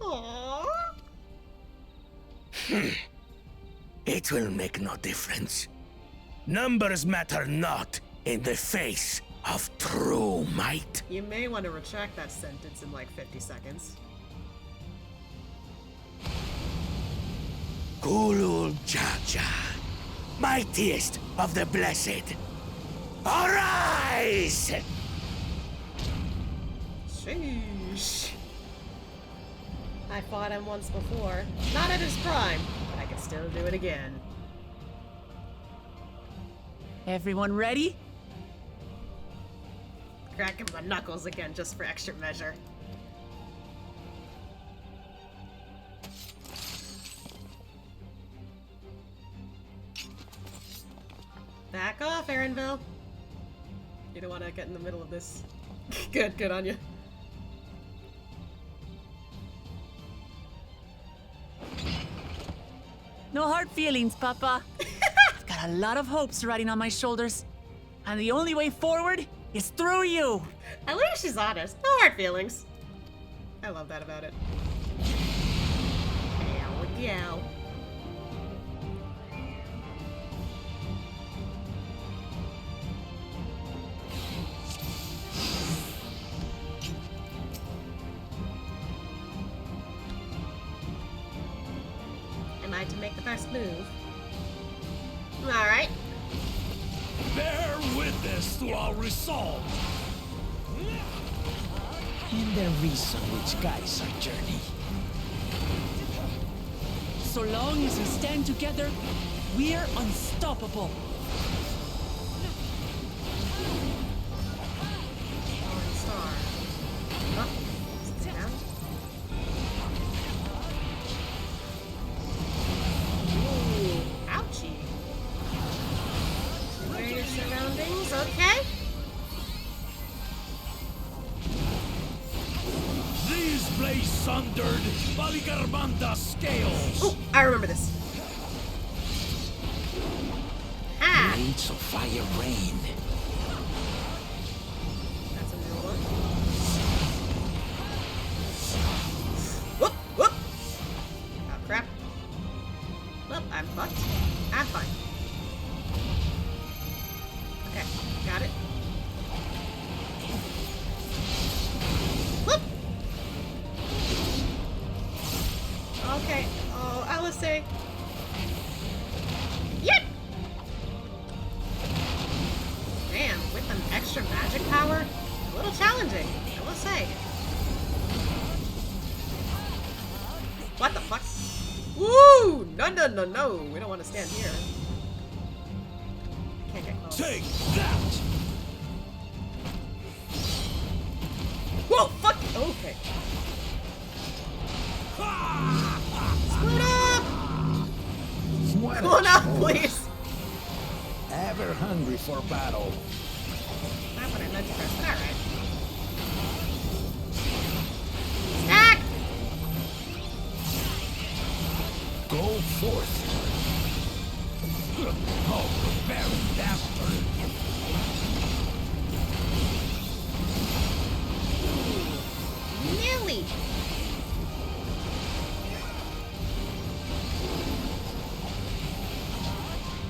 Aww. It will make no difference. Numbers matter not in the face of true might. You may want to retract that sentence in like 50 seconds. Gulul Jaja, mightiest of the blessed, arise! Sheesh. I fought him once before. Not at his prime, but I can still do it again. Everyone ready? Crack him the knuckles again just for extra measure. Back off, Erinville. You don't want to get in the middle of this. Good on you. No hard feelings, Papa. I've got a lot of hopes riding on my shoulders. And the only way forward is through you. At least she's honest. No hard feelings. I love that about it. Hell yeah. Am I to make the first move. Alright. Bear witness to our resolve. And the reason which guides our journey. So long as we stand together, we're unstoppable. Star. Oh, stay down. Ooh, ouchie. Where are your surroundings? Okay. These blades sundered Baligarmanda scales. Oh, I remember this. Ah! Blades of fire rain. That's a new one. Whoop! Whoop! Oh, crap. Well, I'm fucked. I'm fine. Okay, got it. Whoop! Okay. Oh, Alistair. Yep! Man, with an extra magic power, a little challenging, I will say. What the fuck? Woo! No, no, no, no. We don't want to stand here. Can't get close. Take that! Whoa, fuck! Okay. Split up! What Come on out, please! Ever hungry for battle. Not what I meant to press. Alright. Stack! Go forth. Oh, very bastard. Nearly!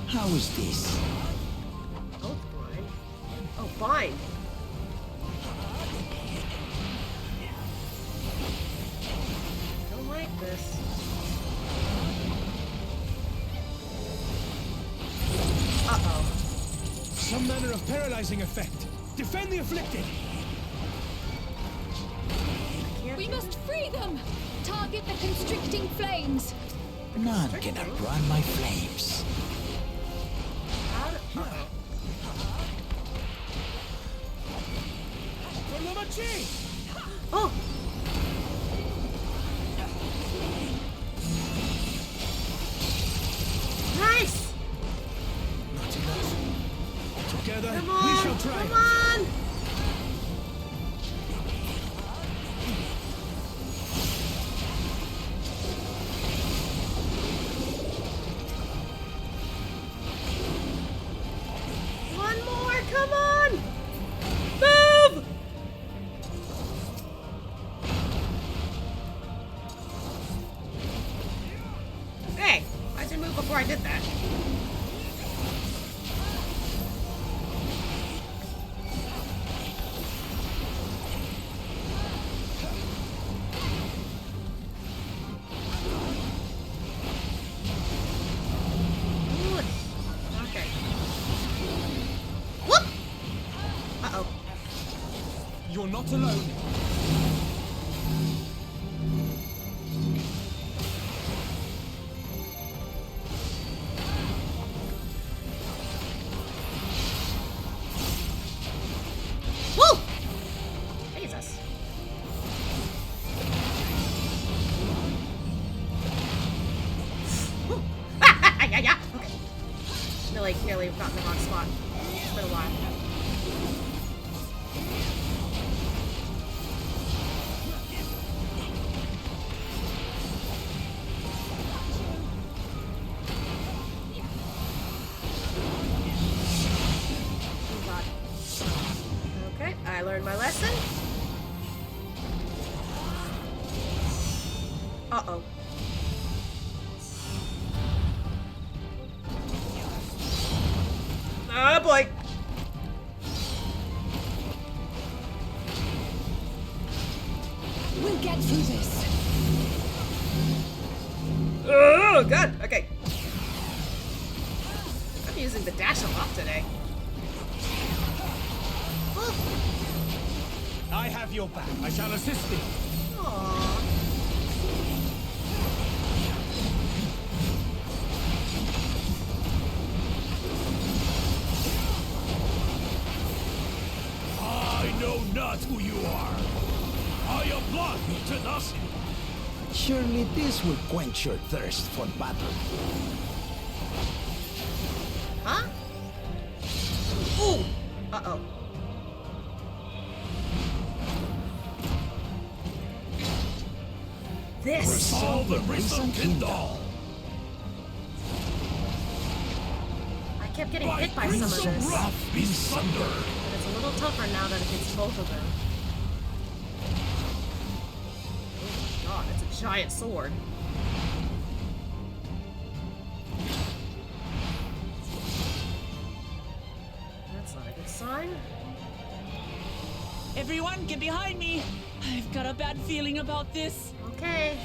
How is this? Oh, blind. Oh, bind. Don't like this. Uh-oh. Some manner of paralyzing effect. Defend the afflicted. We must free them! Target the constricting flames! None can outrun my flames. Oh! Nice! Not enough. Together, Come on! we shall try. Come on! One more! Come on! Move! Hey! Why'd you move before I did that? Ooh. Okay. Whoop! Uh-oh. You're not alone. Woo! Jesus. Woo. Yeah. Okay. Nearly got in the wrong spot. It's been a while. Oh god. Okay, I learned my lesson. Uh-oh. Oh boy. We'll get through this. Oh, God. Okay. I'm using the dash a lot today. I have your back. I shall assist thee. Aww. I know not who you are. I applaud you to nothing. Surely this will quench your thirst for battle. Huh? Ooh! Uh-oh. This! All the risen Kindle! I kept getting hit by some of this. Rough be sundered. But it's a little tougher now that it hits both of them. Oh god, it's a giant sword. That's not a good sign. Everyone, get behind me! I've got a bad feeling about this. Okay.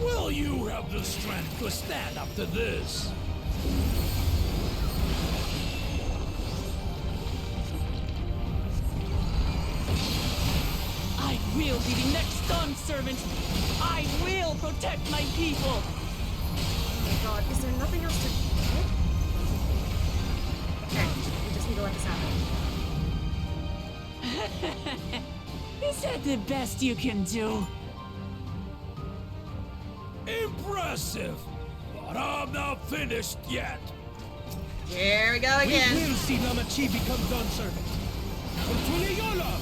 Will you have the strength to stand up to this? I will be the next dawn servant. I will protect my people. Oh my god, is there nothing else to hit? Okay, we just need to let this happen. Is that the best you can do? Impressive! But I'm not finished yet. Here we go again. We will see Namachi become dawn servant. Continue your love.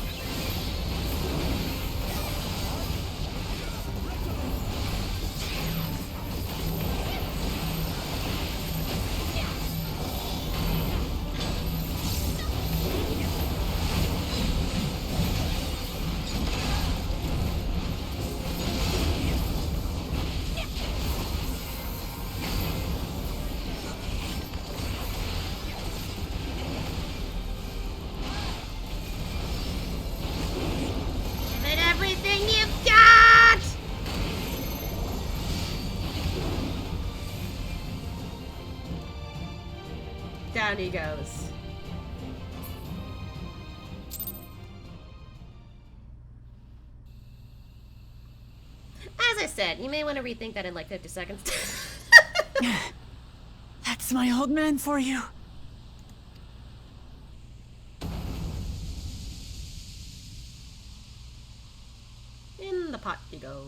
Everything you've got! Down he goes. As I said, you may want to rethink that in like 50 seconds. That's my old man for you. In the pot you go.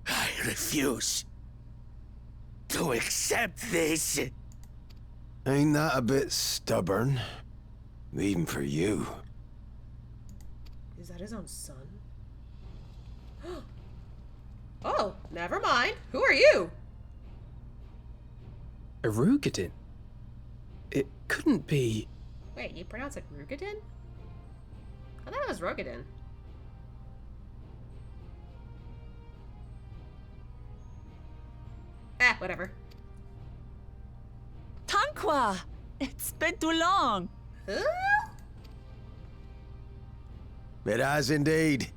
I refuse to accept this. Ain't that a bit stubborn? Even for you. Is that his own son? Oh, never mind. Who are you? Arugadin? It couldn't be... Wait, you pronounce it Rugadin? I thought it was Rogadin. Ah, whatever. Tanqua! It's been too long. Huh? It has indeed.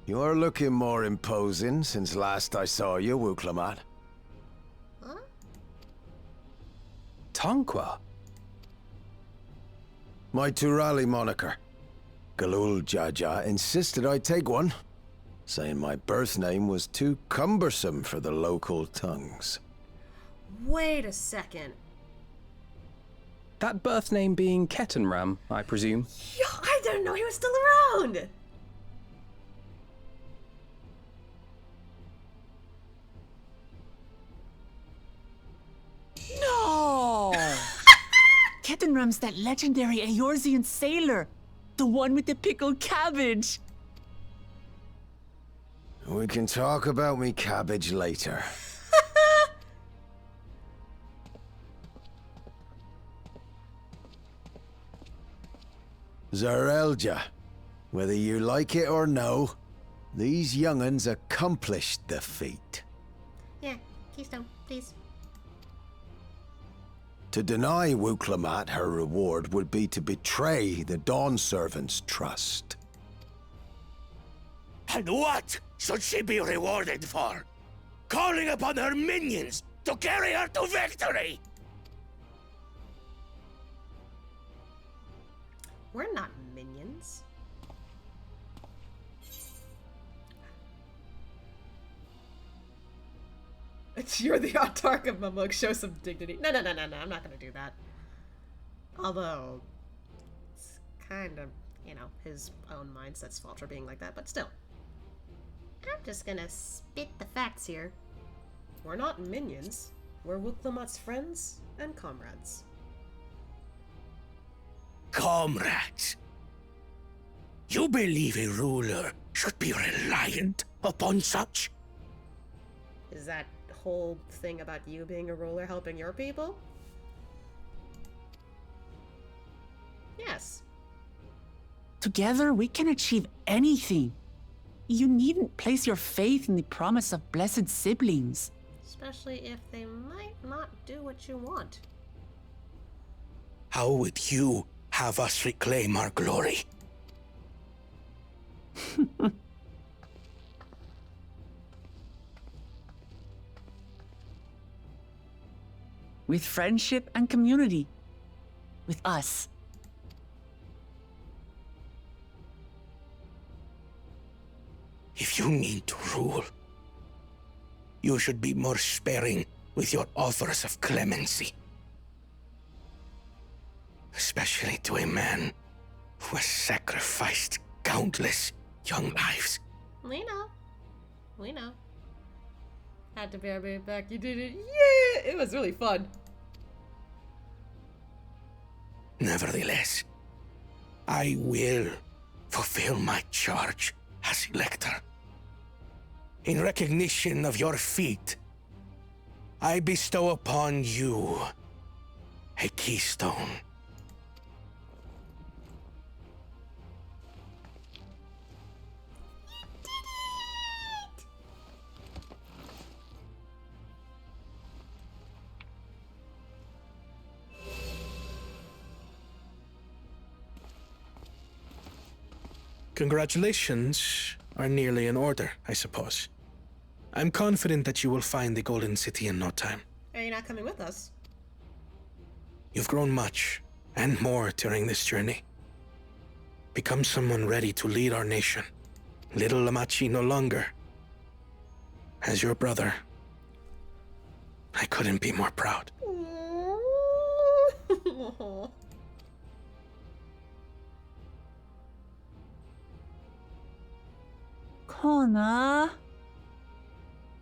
You're looking more imposing since last I saw you, Wuklamat. Huh? Tanqua? My Turali moniker. Galul Jaja insisted I take one, saying my birth name was too cumbersome for the local tongues. Wait a second. That birth name being Ketenram, I presume? Yo, I didn't know he was still around! No! Ketenram's that legendary Eorzean sailor. The one with the pickled cabbage. We can talk about me cabbage later. Zarelja, whether you like it or no, these young'uns accomplished the feat. Yeah, keystone, please. To deny Wuklamat her reward would be to betray the Dawn Servant's trust. And what should she be rewarded for? Calling upon her minions to carry her to victory! We're not minions. You're the autarch of Mamuk. Show some dignity. No. I'm not gonna do that. Although, it's kind of, you know, his own mindset's fault for being like that, but still. I'm just gonna spit the facts here. We're not minions. We're Wuklamat's friends and comrades. Comrades! You believe a ruler should be reliant upon such? Is that whole thing about you being a ruler helping your people? Yes. Together, we can achieve anything. You needn't place your faith in the promise of blessed siblings. Especially if they might not do what you want. How would you have us reclaim our glory? With friendship and community. With us. If you need to rule, you should be more sparing with your offers of clemency. Especially to a man who has sacrificed countless young lives. We know. We know. Had to bear it back. You did it. Yeah! It was really fun. Nevertheless, I will fulfill my charge as Elector. In recognition of your feat, I bestow upon you a keystone. Congratulations are nearly in order, I suppose. I'm confident that you will find the Golden City in no time. Are you not coming with us? You've grown much, and more during this journey. Become someone ready to lead our nation. Little Lamachi no longer. As your brother, I couldn't be more proud. Kona.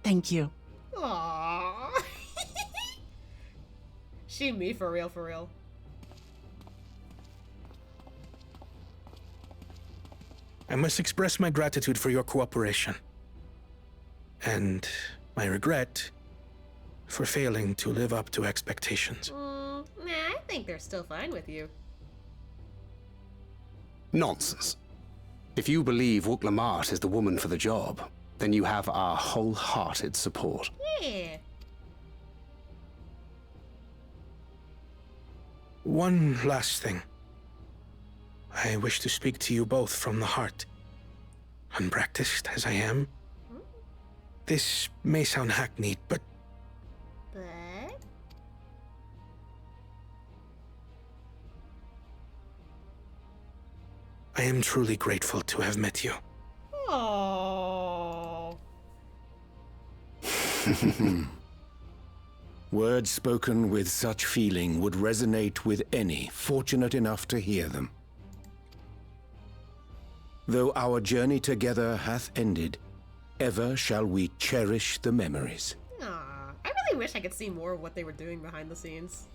Thank you. Aww. She me for real, for real. I must express my gratitude for your cooperation. And my regret for failing to live up to expectations. Nah, I think they're still fine with you. Nonsense. If you believe Wuklamat is the woman for the job, then you have our wholehearted support. Yeah. One last thing. I wish to speak to you both from the heart. Unpracticed as I am, this may sound hackneyed, but I am truly grateful to have met you. Aww. Words spoken with such feeling would resonate with any fortunate enough to hear them. Though our journey together hath ended, ever shall we cherish the memories. Aw, I really wish I could see more of what they were doing behind the scenes.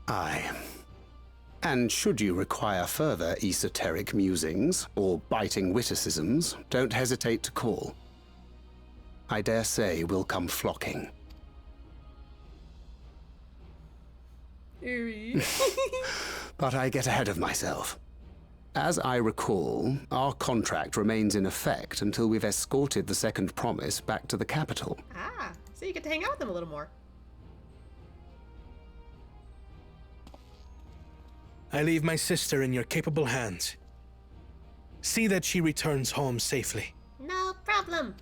Aye. And should you require further esoteric musings or biting witticisms, don't hesitate to call. I dare say we'll come flocking. Eerie. But I get ahead of myself. As I recall, our contract remains in effect until we've escorted the second promise back to the capital. Ah, so you get to hang out with them a little more. I leave my sister in your capable hands. See that she returns home safely. No problem.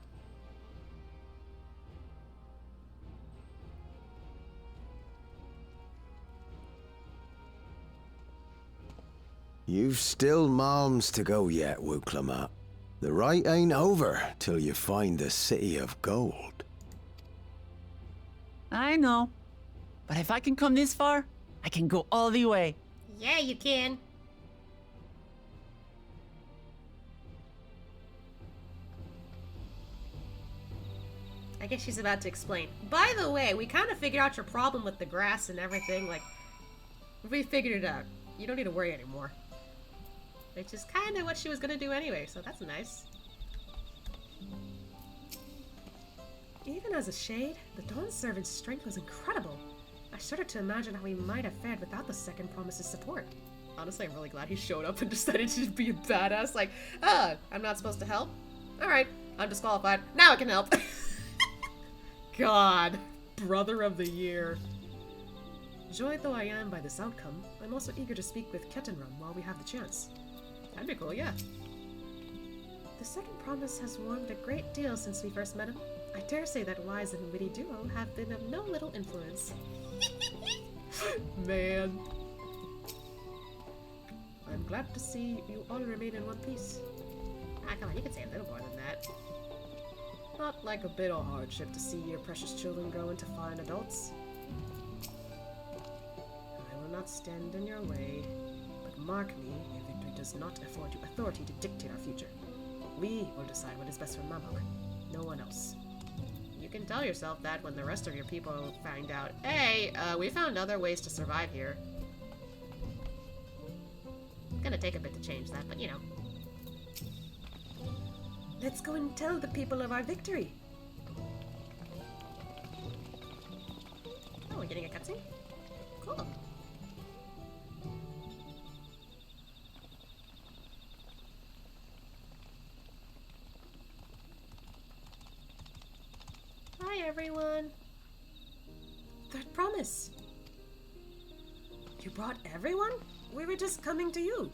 You've still malms to go yet, Wuklamat. The rite ain't over till you find the city of gold. I know. But if I can come this far, I can go all the way. Yeah, you can. I guess she's about to explain. By the way, we kind of figured out your problem with the grass and everything. Like, we figured it out. You don't need to worry anymore. Which is kind of what she was going to do anyway, so that's nice. Even as a shade, the Dawn Servant's strength was incredible. I started to imagine how he might have fared without the second promise's support. Honestly, I'm really glad he showed up and decided to be a badass. Like, I'm not supposed to help? Alright, I'm disqualified. Now I can help. God, brother of the year. Joyed though I am by this outcome, I'm also eager to speak with Kettenrum while we have the chance. That'd be cool, yeah. The second promise has warmed a great deal since we first met him. I dare say that wise and witty duo have been of no little influence. Man. I'm glad to see you all remain in one piece. Ah, come on, you can say a little more than that. Not like a bit of hardship to see your precious children grow into fine adults. I will not stand in your way, but mark me, your victory does not afford you authority to dictate our future. We will decide what is best for Mamuk, no one else. You can tell yourself that when the rest of your people find out, hey, we found other ways to survive here. It's gonna take a bit to change that, but you know. Let's go and tell the people of our victory. Oh, we're getting a cutscene? Cool. Hi, everyone. Third promise. You brought everyone? We were just coming to you.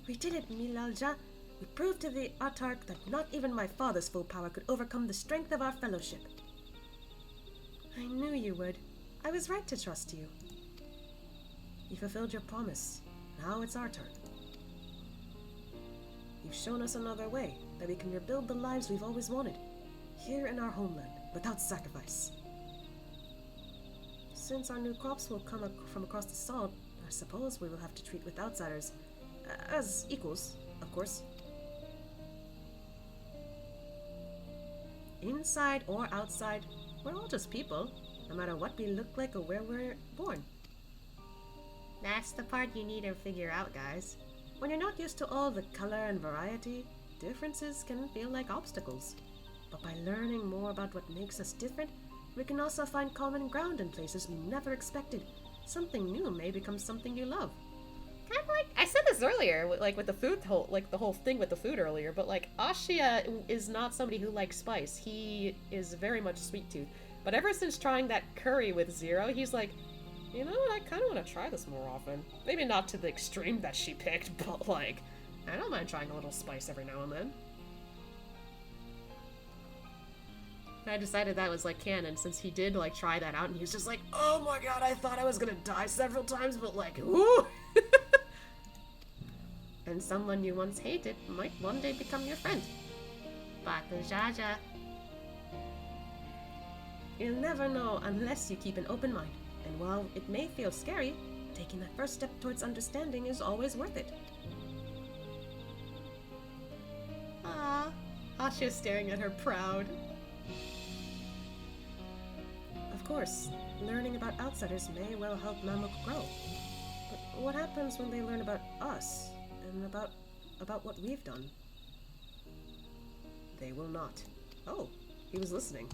We did it, Milalja. We proved to the Autarch that not even my father's full power could overcome the strength of our fellowship. I knew you would. I was right to trust you. You fulfilled your promise. Now it's our turn. You've shown us another way, that we can rebuild the lives we've always wanted, here in our homeland, without sacrifice. Since our new crops will come from across the salt, I suppose we will have to treat with outsiders as equals, of course. Inside or outside, we're all just people, no matter what we look like or where we're born. That's the part you need to figure out, guys. When you're not used to all the color and variety, differences can feel like obstacles. But by learning more about what makes us different, we can also find common ground in places we never expected. Something new may become something you love. Kind of like, I said this earlier, like with the food, the whole thing with the food earlier, but like, Ashia is not somebody who likes spice. He is very much sweet tooth. But ever since trying that curry with Zero, he's like, you know what, I kind of want to try this more often. Maybe not to the extreme that she picked, but like, I don't mind trying a little spice every now and then. I decided that was like canon since he did like try that out and he was just like, oh my god, I thought I was gonna die several times, but like, ooh! And someone you once hated might one day become your friend. Batu Jaja. You'll never know unless you keep an open mind. And while it may feel scary, taking that first step towards understanding is always worth it. Ah, Asha's staring at her proud. Of course, learning about outsiders may well help Mamuk grow. But what happens when they learn about us and about what we've done? They will not. Oh, he was listening.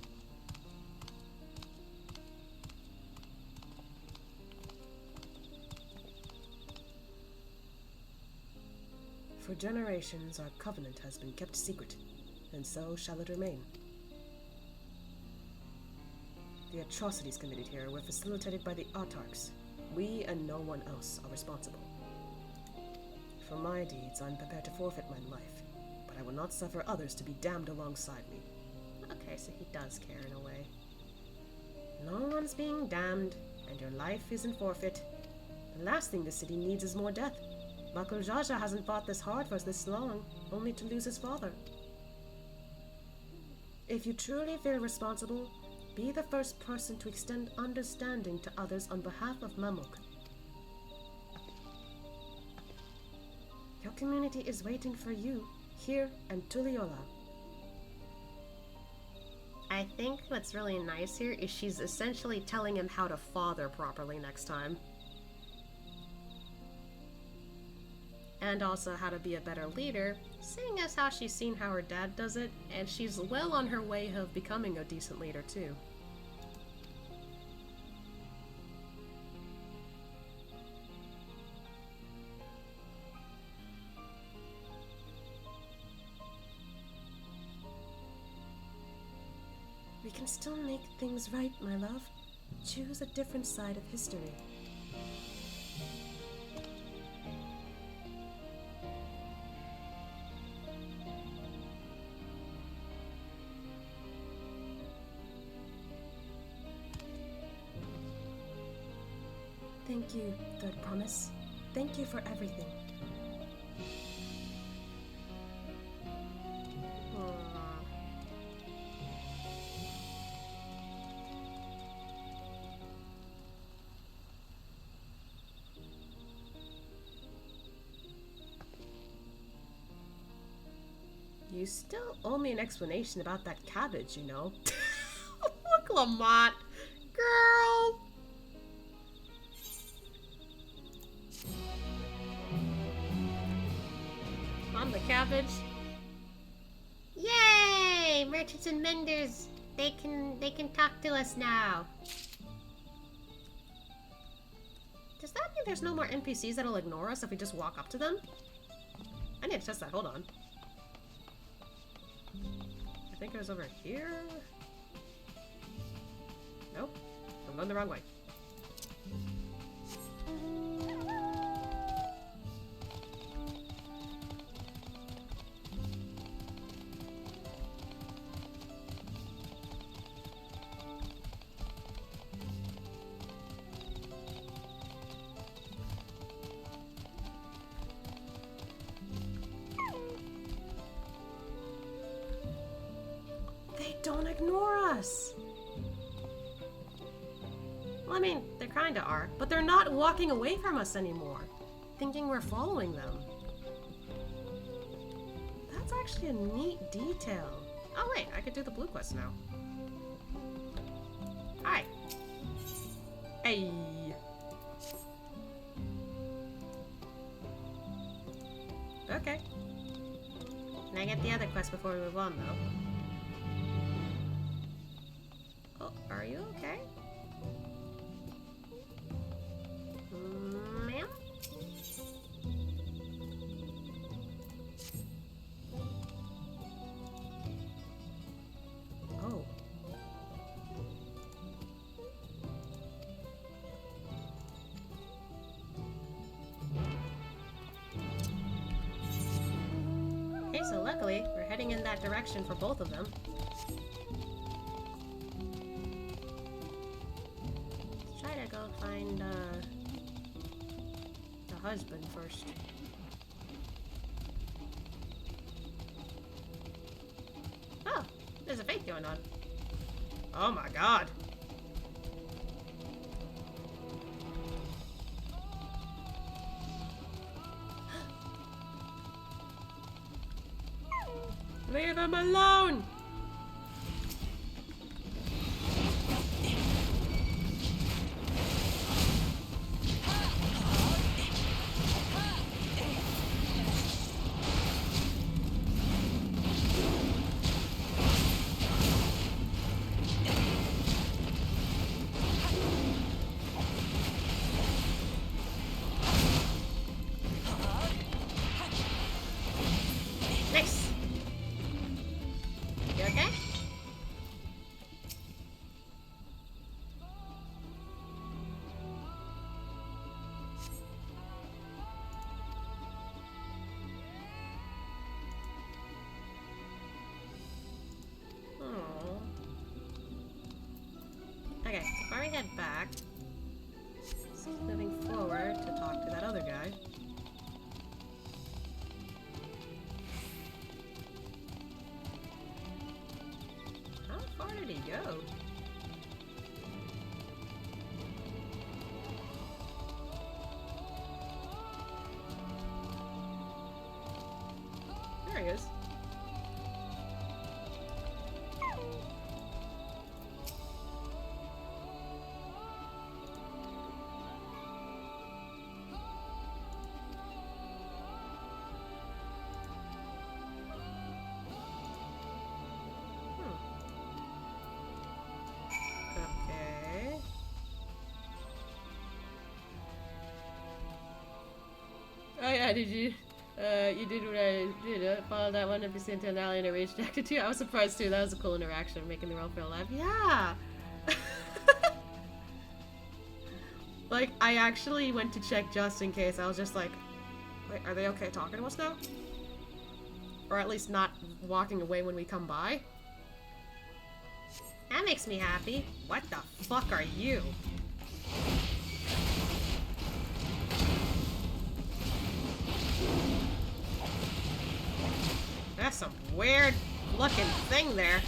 For generations, our covenant has been kept secret, and so shall it remain. The atrocities committed here were facilitated by the autarchs. We and no one else are responsible. For my deeds, I'm prepared to forfeit my life, but I will not suffer others to be damned alongside me. Okay, so he does care in a way. No one's being damned, and your life isn't forfeit. The last thing the city needs is more death. Bakul Jaja hasn't fought this hard for us this long, only to lose his father. If you truly feel responsible, be the first person to extend understanding to others on behalf of Mamuk. Your community is waiting for you, here in Tuliola. I think what's really nice here is she's essentially telling him how to father properly next time. And also how to be a better leader, seeing as how she's seen how her dad does it, and she's well on her way of becoming a decent leader too. We can still make things right, my love. Choose a different side of history. Thank you, Third Promise. Thank you for everything. You still owe me an explanation about that cabbage, you know. Look, Lamont! Girl! On the cabbage. Yay! Merchants and vendors, they can talk to us now. Does that mean there's no more NPCs that'll ignore us if we just walk up to them? I need to test that, hold on. I think it was over here. Nope. I'm going the wrong way. Don't ignore us. Well, I mean, they kinda are, but they're not walking away from us anymore, thinking we're following them. That's actually a neat detail. Oh wait, I could do the blue quest now. Hi. Hey. Okay. Can I get the other quest before we move on, though? Oh, are you okay? Ma'am? Oh. Okay, so luckily, we're heading in that direction for both of them. Let's try to go find, the husband first. Oh, there's a fight going on. Oh my god. Leave him alone! Okay, before we head back, let's keep moving forward to talk to that other guy. How far did he go? There he is. Okay. Oh yeah, did you? You did what I did. Followed that one NPC into an alley and a rage acted too. I was surprised too. That was a cool interaction, making the world feel alive. Yeah. Like, I actually went to check just in case. I was just like, wait, are they okay talking to us now? Or at least not walking away when we come by? That makes me happy. What the fuck are you? That's some weird looking thing there.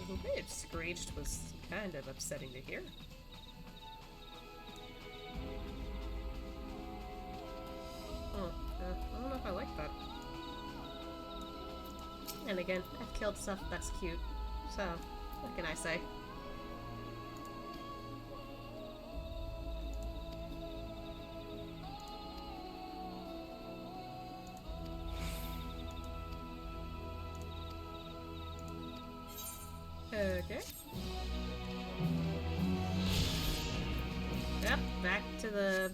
The way it screeched was kind of upsetting to hear. I don't know if I like that. And again, I've killed stuff that's cute, so what can I say? Okay. Yep, back to the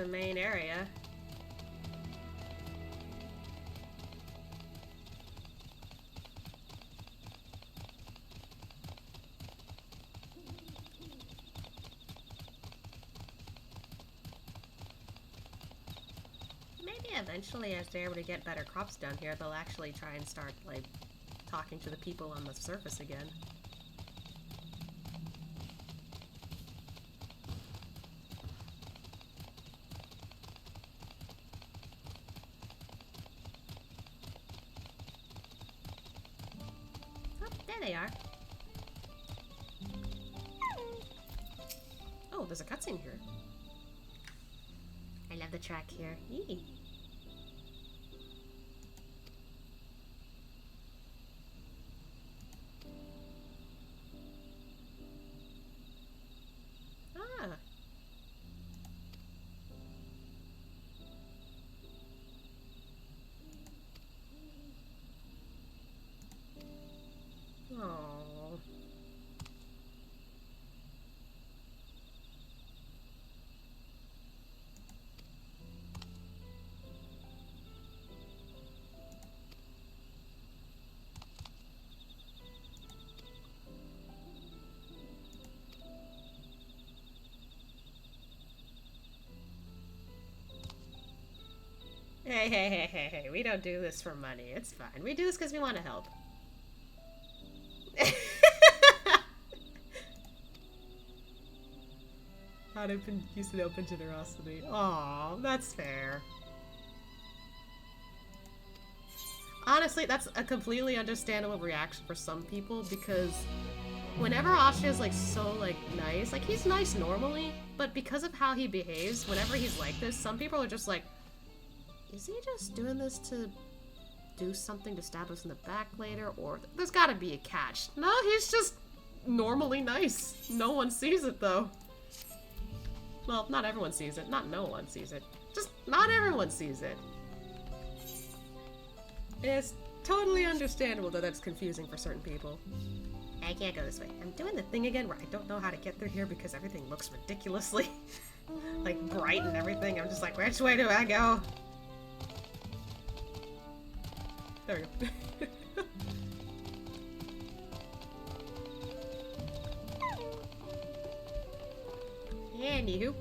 main area. Maybe eventually, as they're able to get better crops down here, they'll actually try and start, like, talking to the people on the surface again. Oh, there they are. Oh, there's a cutscene here. I love the track here. Yee. Ah. Oh. Hey, we don't do this for money. It's fine. We do this because we want to help. How to use the open generosity. Aw, that's fair. Honestly, that's a completely understandable reaction for some people because whenever Ashia's like so like nice, like he's nice normally, but because of how he behaves, whenever he's like this, some people are just like, is he just doing this to do something to stab us in the back later? Or there's gotta be a catch. No, he's just normally nice. No one sees it though. Well, not everyone sees it. Not no one sees it. Just not everyone sees it. It's totally understandable that that's confusing for certain people. I can't go this way. I'm doing the thing again where I don't know how to get through here because everything looks ridiculously like bright and everything. I'm just like, which way do I go? There we go. Anywho.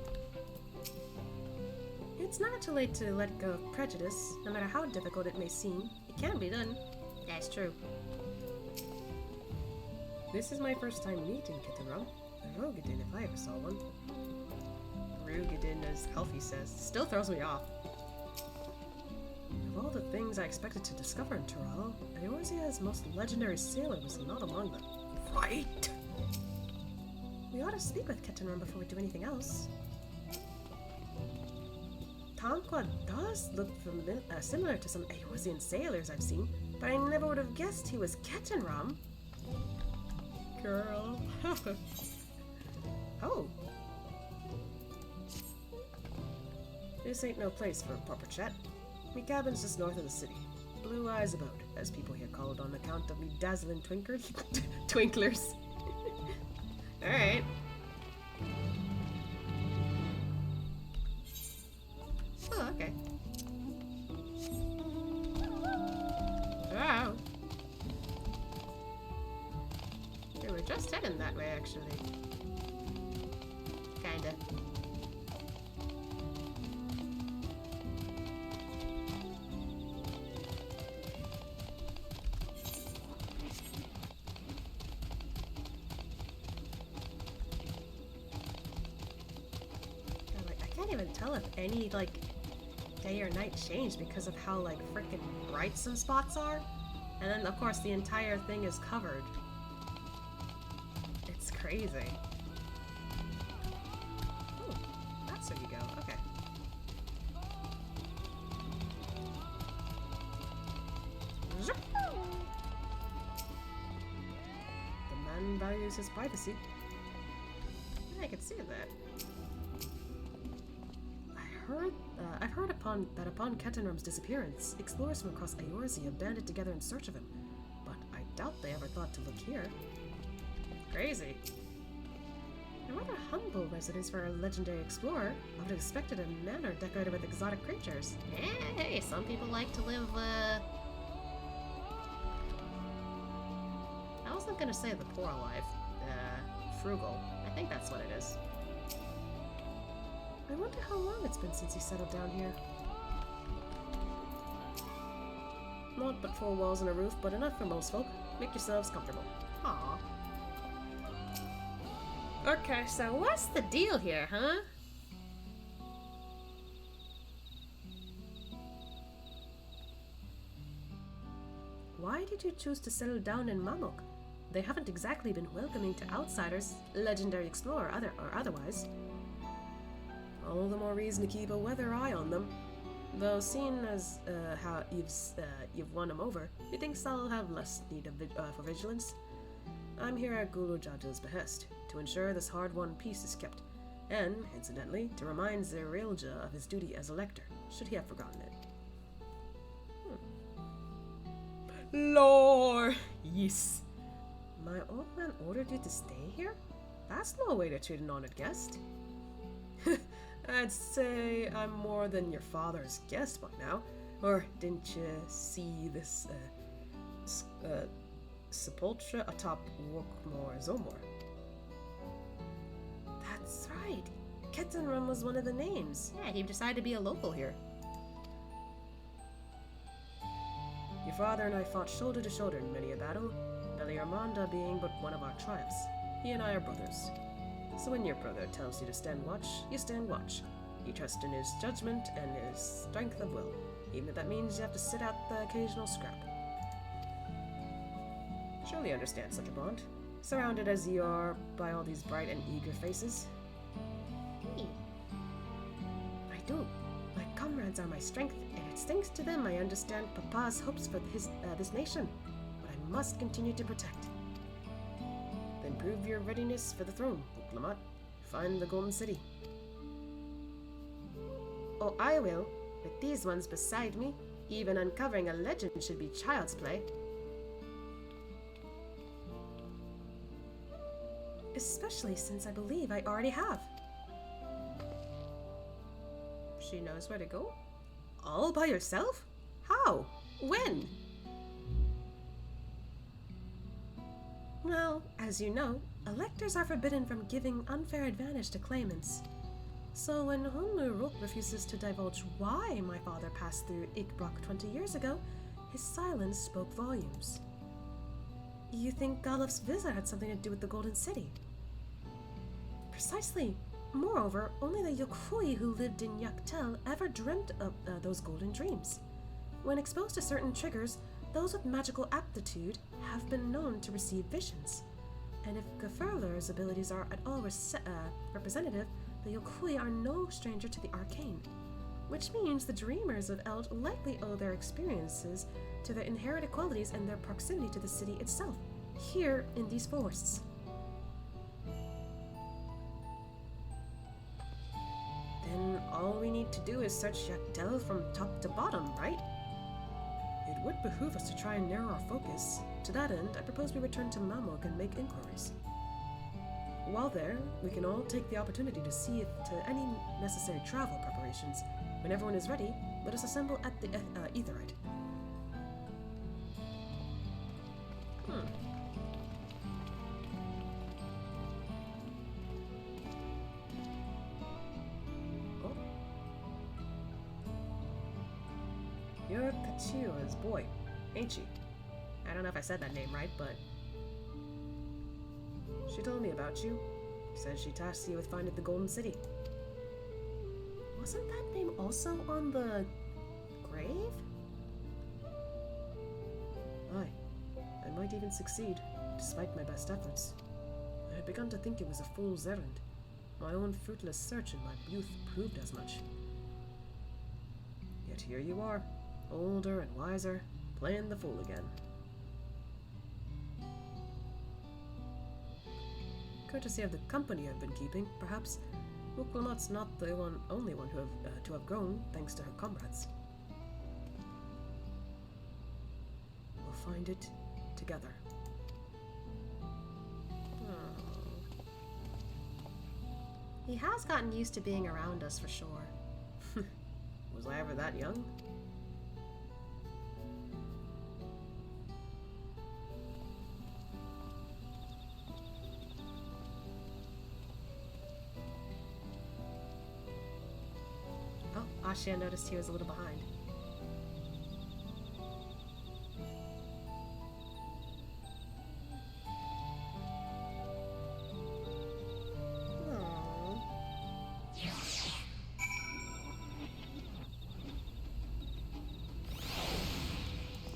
It's never too late to let go of prejudice, no matter how difficult it may seem. It can be done. That's true. This is my first time meeting Kittenrum. A Rogadin if I ever saw one. Rogadin, as Alfie says, still throws me off. Of all the things I expected to discover in Tyrell, Eorzea's most legendary sailor was not among them. Right! We ought to speak with Kittenrum before we do anything else. Tonqua does look similar to some Eorzean sailors I've seen, but I never would have guessed he was Kittenrum. Girl. Oh. This ain't no place for a proper chat. Me cabin's just north of the city. Blue eyes about, as people here call it on account of me dazzling twinklers. Twinklers. Alright. Oh, okay. Wow. We were just heading that way, actually. Kinda. I can't even tell if any, like, day or night changed because of how, like, freaking bright some spots are. And then, of course, the entire thing is covered. It's crazy. Ooh, that's where you go. Okay. Zip. The man values his privacy. I can see that. I've heard upon Kettenrum's disappearance, explorers from across Eorzea banded together in search of him, but I doubt they ever thought to look here. Crazy. A rather humble residence for a legendary explorer. I would have expected a manor decorated with exotic creatures. Hey, some people like to live, I wasn't gonna say the poor life. Frugal. I think that's what it is. I wonder how long it's been since he settled down here. Not but 4 walls and a roof, but enough for most folk. Make yourselves comfortable. Aww. Okay, so what's the deal here, huh? Why did you choose to settle down in Mamuk? They haven't exactly been welcoming to outsiders, legendary explorer or otherwise. All the more reason to keep a weather eye on them. Though seeing as how you've won them over, methinks I'll have less need for vigilance. I'm here at Gulu Jaja's behest, to ensure this hard-won peace is kept, and, incidentally, to remind Zerilja of his duty as elector, should he have forgotten it. Lore! Yes! My old man ordered you to stay here? That's no way to treat an honored guest. I'd say I'm more than your father's guest by now. Or didn't you see this, sepulchre atop Wokmor Zomor? That's right. Kettenrum was one of the names. Yeah, he decided to be a local here. Your father and I fought shoulder to shoulder in many a battle, Beliarmanda being but one of our tribes. He and I are brothers. So when your brother tells you to stand watch, you stand watch. You trust in his judgment and his strength of will, even if that means you have to sit out the occasional scrap. Surely understand such a bond, surrounded as you are by all these bright and eager faces. I do. My comrades are my strength, and it's thanks to them I understand Papa's hopes for this nation, but I must continue to protect. Then prove your readiness for the throne, Buklamat. Find the Golden City. Oh, I will. With these ones beside me, even uncovering a legend should be child's play. Especially since I believe I already have. She knows where to go? All by yourself? How? When? Well, as you know, electors are forbidden from giving unfair advantage to claimants. So when Hunlu-Ruk refuses to divulge why my father passed through Ikbrak 20 years ago, his silence spoke volumes. You think Galuf's visit had something to do with the Golden City? Precisely. Moreover, only the Yokhui who lived in Yaktel ever dreamt of those golden dreams. When exposed to certain triggers, those with magical aptitude have been known to receive visions. And if Gafurler's abilities are at all representative, the Yokhui are no stranger to the arcane. Which means the dreamers of Eld likely owe their experiences to their inherited qualities and their proximity to the city itself, here in these forests. Then all we need to do is search Yaktel from top to bottom, right? It would behoove us to try and narrow our focus. To that end, I propose we return to Mamok and make inquiries. While there, we can all take the opportunity to see if to any necessary travel preparations. When everyone is ready, let us assemble at the Aetherite. Oh. You're Kachila's boy, ain't she? I don't know if I said that name right, but she told me about you. Says she tasked you with finding the Golden City. Wasn't that name also on the grave? Aye. I might even succeed, despite my best efforts. I had begun to think it was a fool's errand. My own fruitless search in my youth proved as much. Yet here you are, older and wiser, playing the fool again. Courtesy of the company I've been keeping, perhaps. Uklamat's not the only one to have grown, thanks to her comrades. We'll find it together. Oh. He has gotten used to being around us for sure. Was I ever that young? Ashia noticed he was a little behind.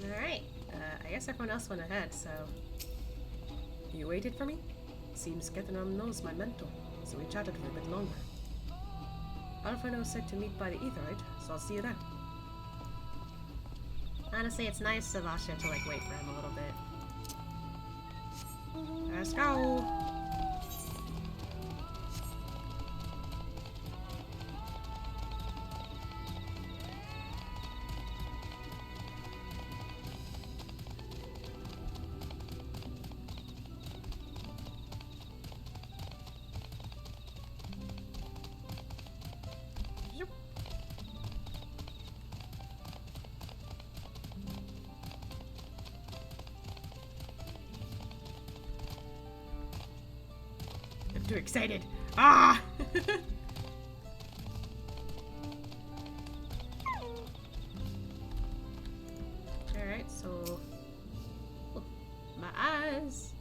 Alright, I guess everyone else went ahead, so... You waited for me? Seems Kethenam knows my mentor, so we chatted for a bit longer. Alfredo said to meet by the Aetherite, so I'll see you there. Honestly, it's nice of Asha to, wait for him a little bit. Let's go! Too excited. Ah! Alright, so... Oh, my eyes!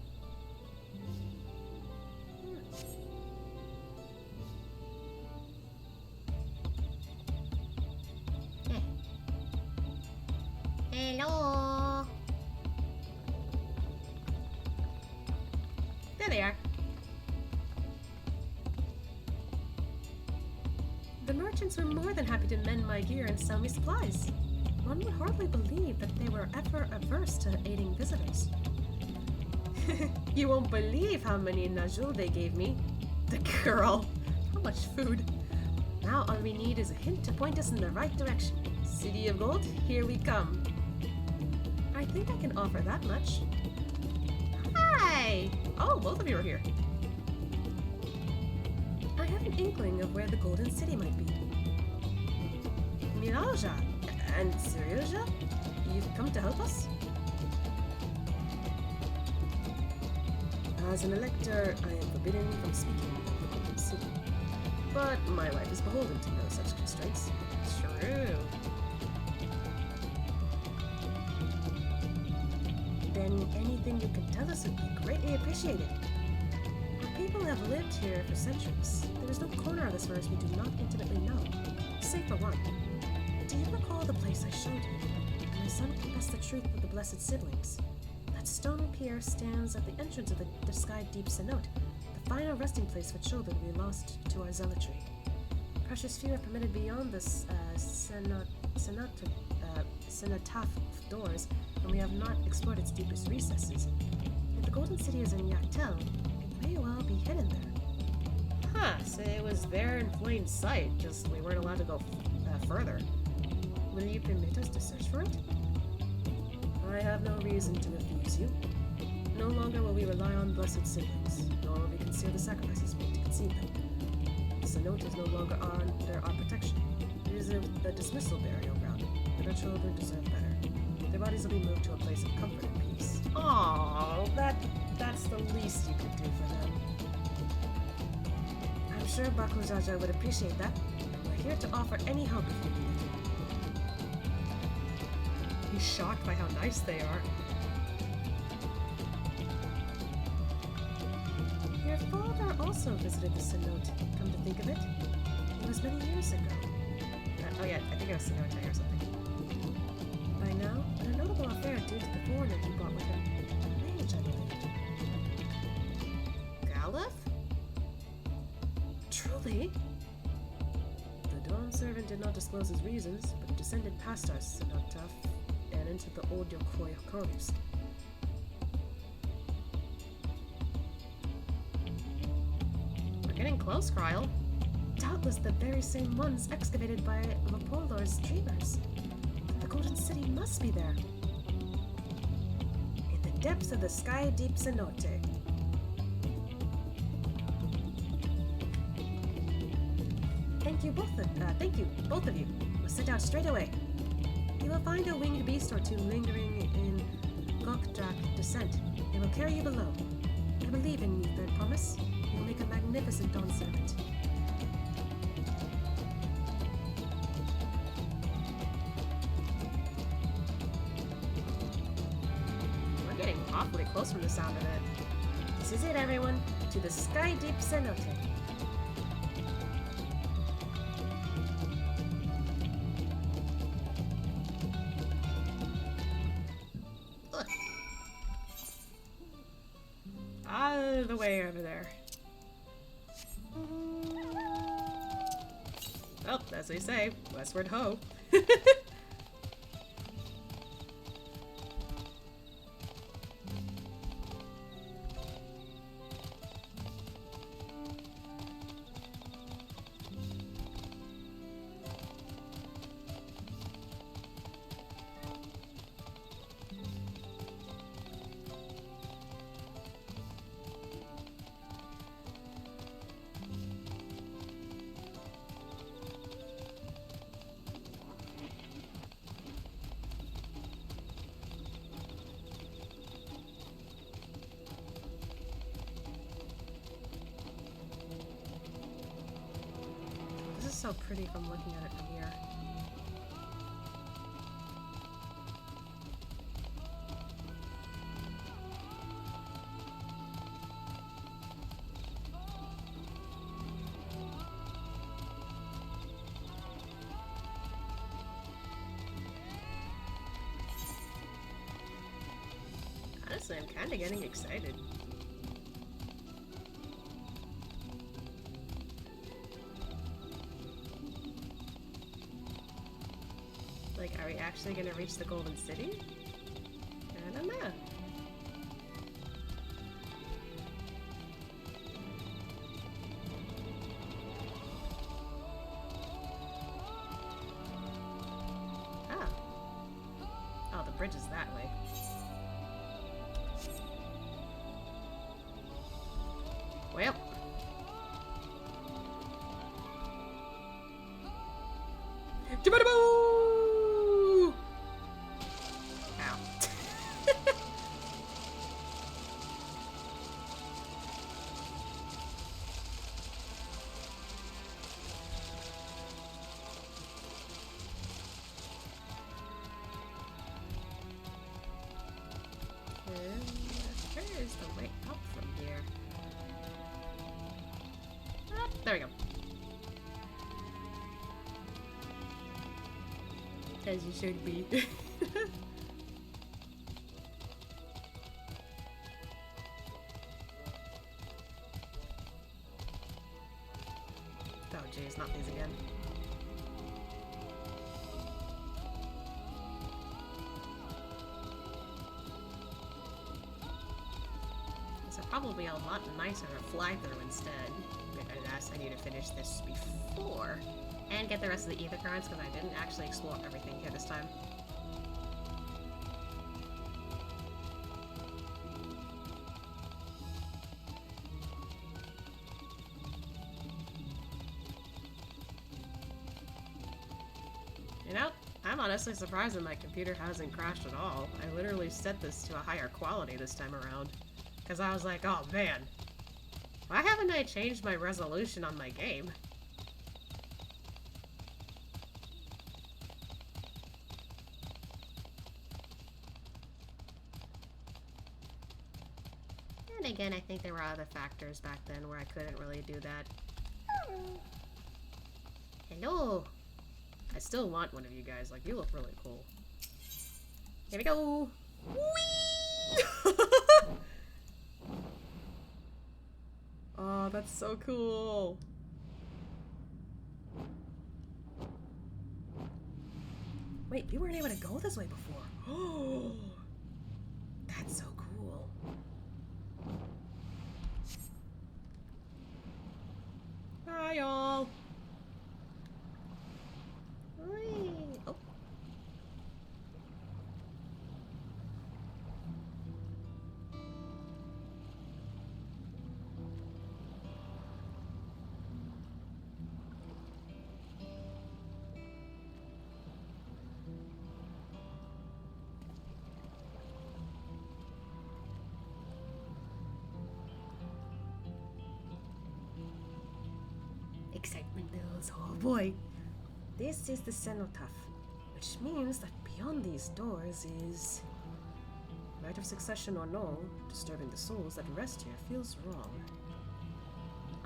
Hello! There they are. The merchants were more than happy to mend my gear and sell me supplies. One would hardly believe that they were ever averse to aiding visitors. You won't believe how many najul they gave me. The girl! How much food! Now all we need is a hint to point us in the right direction. City of Gold, here we come. I think I can offer that much. Hi! Oh, both of you are here. I have an inkling of where the Golden City might be. Miraja and Cyrilja, you've come to help us? As an elector, I am forbidden from speaking of the Golden City. But my life is beholden to no such constraints. True. Then anything you can tell us would be greatly appreciated. Our people have lived here for centuries. There is no corner of this forest we do not intimately know. Say for one, do you recall the place I showed you? And my son confessed the truth of the blessed siblings. That stone pier stands at the entrance of the sky deep cenote, the final resting place for children we lost to our zealotry. Precious few are permitted beyond the cenotaph doors, and we have not explored its deepest recesses. If the Golden City is in Yaktel, it may well be hidden there. Huh, so it was there in plain sight, just we weren't allowed to go further. Will you permit us to search for it? I have no reason to refuse you. No longer will we rely on blessed siblings, nor will we conceal the sacrifices made to conceive them. The cenote is no longer under our protection. It is a dismissal burial ground, but our children deserve better. Their bodies will be moved to a place of comfort and peace. Aww, that's the least you could do for them. I'm sure Bakuzaja would appreciate that, and we're here to offer any help if you need it. He's shocked by how nice they are. Your father also visited the cenote, come to think of it. It was many years ago. Oh yeah, I think it was cenote or something. By now, but a notable affair due to the foreigner he brought with him. A mage, I believe. Galef? Truly? The Dawn servant did not disclose his reasons, but he descended past our cenotaph and into the old Yokoi corners. We're getting close, Kryle. Doubtless the very same ones excavated by Vapolor's dreamers. The Golden City must be there. In the depths of the sky deep cenote. Thank you, both of you. We'll set out straight away. You will find a winged beast or two lingering in Gokdrak descent. They will carry you below. I believe in you, Third Promise. You will make a magnificent Dawn servant. We're getting awfully close from the sound of it. This is it, everyone. To the sky deep cenote. Out of the way over there. Well, as they say, westward ho. This is so pretty from looking at it from here. Honestly, I'm kind of getting excited. Like, are we actually gonna reach the Golden City? I don't know. Ah. Oh, the bridge is that way. Well. Ow. a way up from here. Ah, there we go. As you should be. Oh jeez, not these again. These are probably a lot nicer to fly through instead. Because I need to finish this before and get the rest of the ether cards because I didn't actually explore everything here this time. You know, I'm honestly surprised that my computer hasn't crashed at all. I literally set this to a higher quality this time around. Because I was like, oh man, why haven't I changed my resolution on my game? And again, I think there were other factors back then where I couldn't really do that. Hello! I still want one of you guys. Like, you look really cool. Here we go! Whee! Oh, that's so cool. Wait, you weren't able to go this way before. Oh, that's so cool. Hi, y'all. Oh. Excitement builds. Oh boy. This is the cenotaph, which means that beyond these doors is... Right of succession or no, disturbing the souls that rest here feels wrong.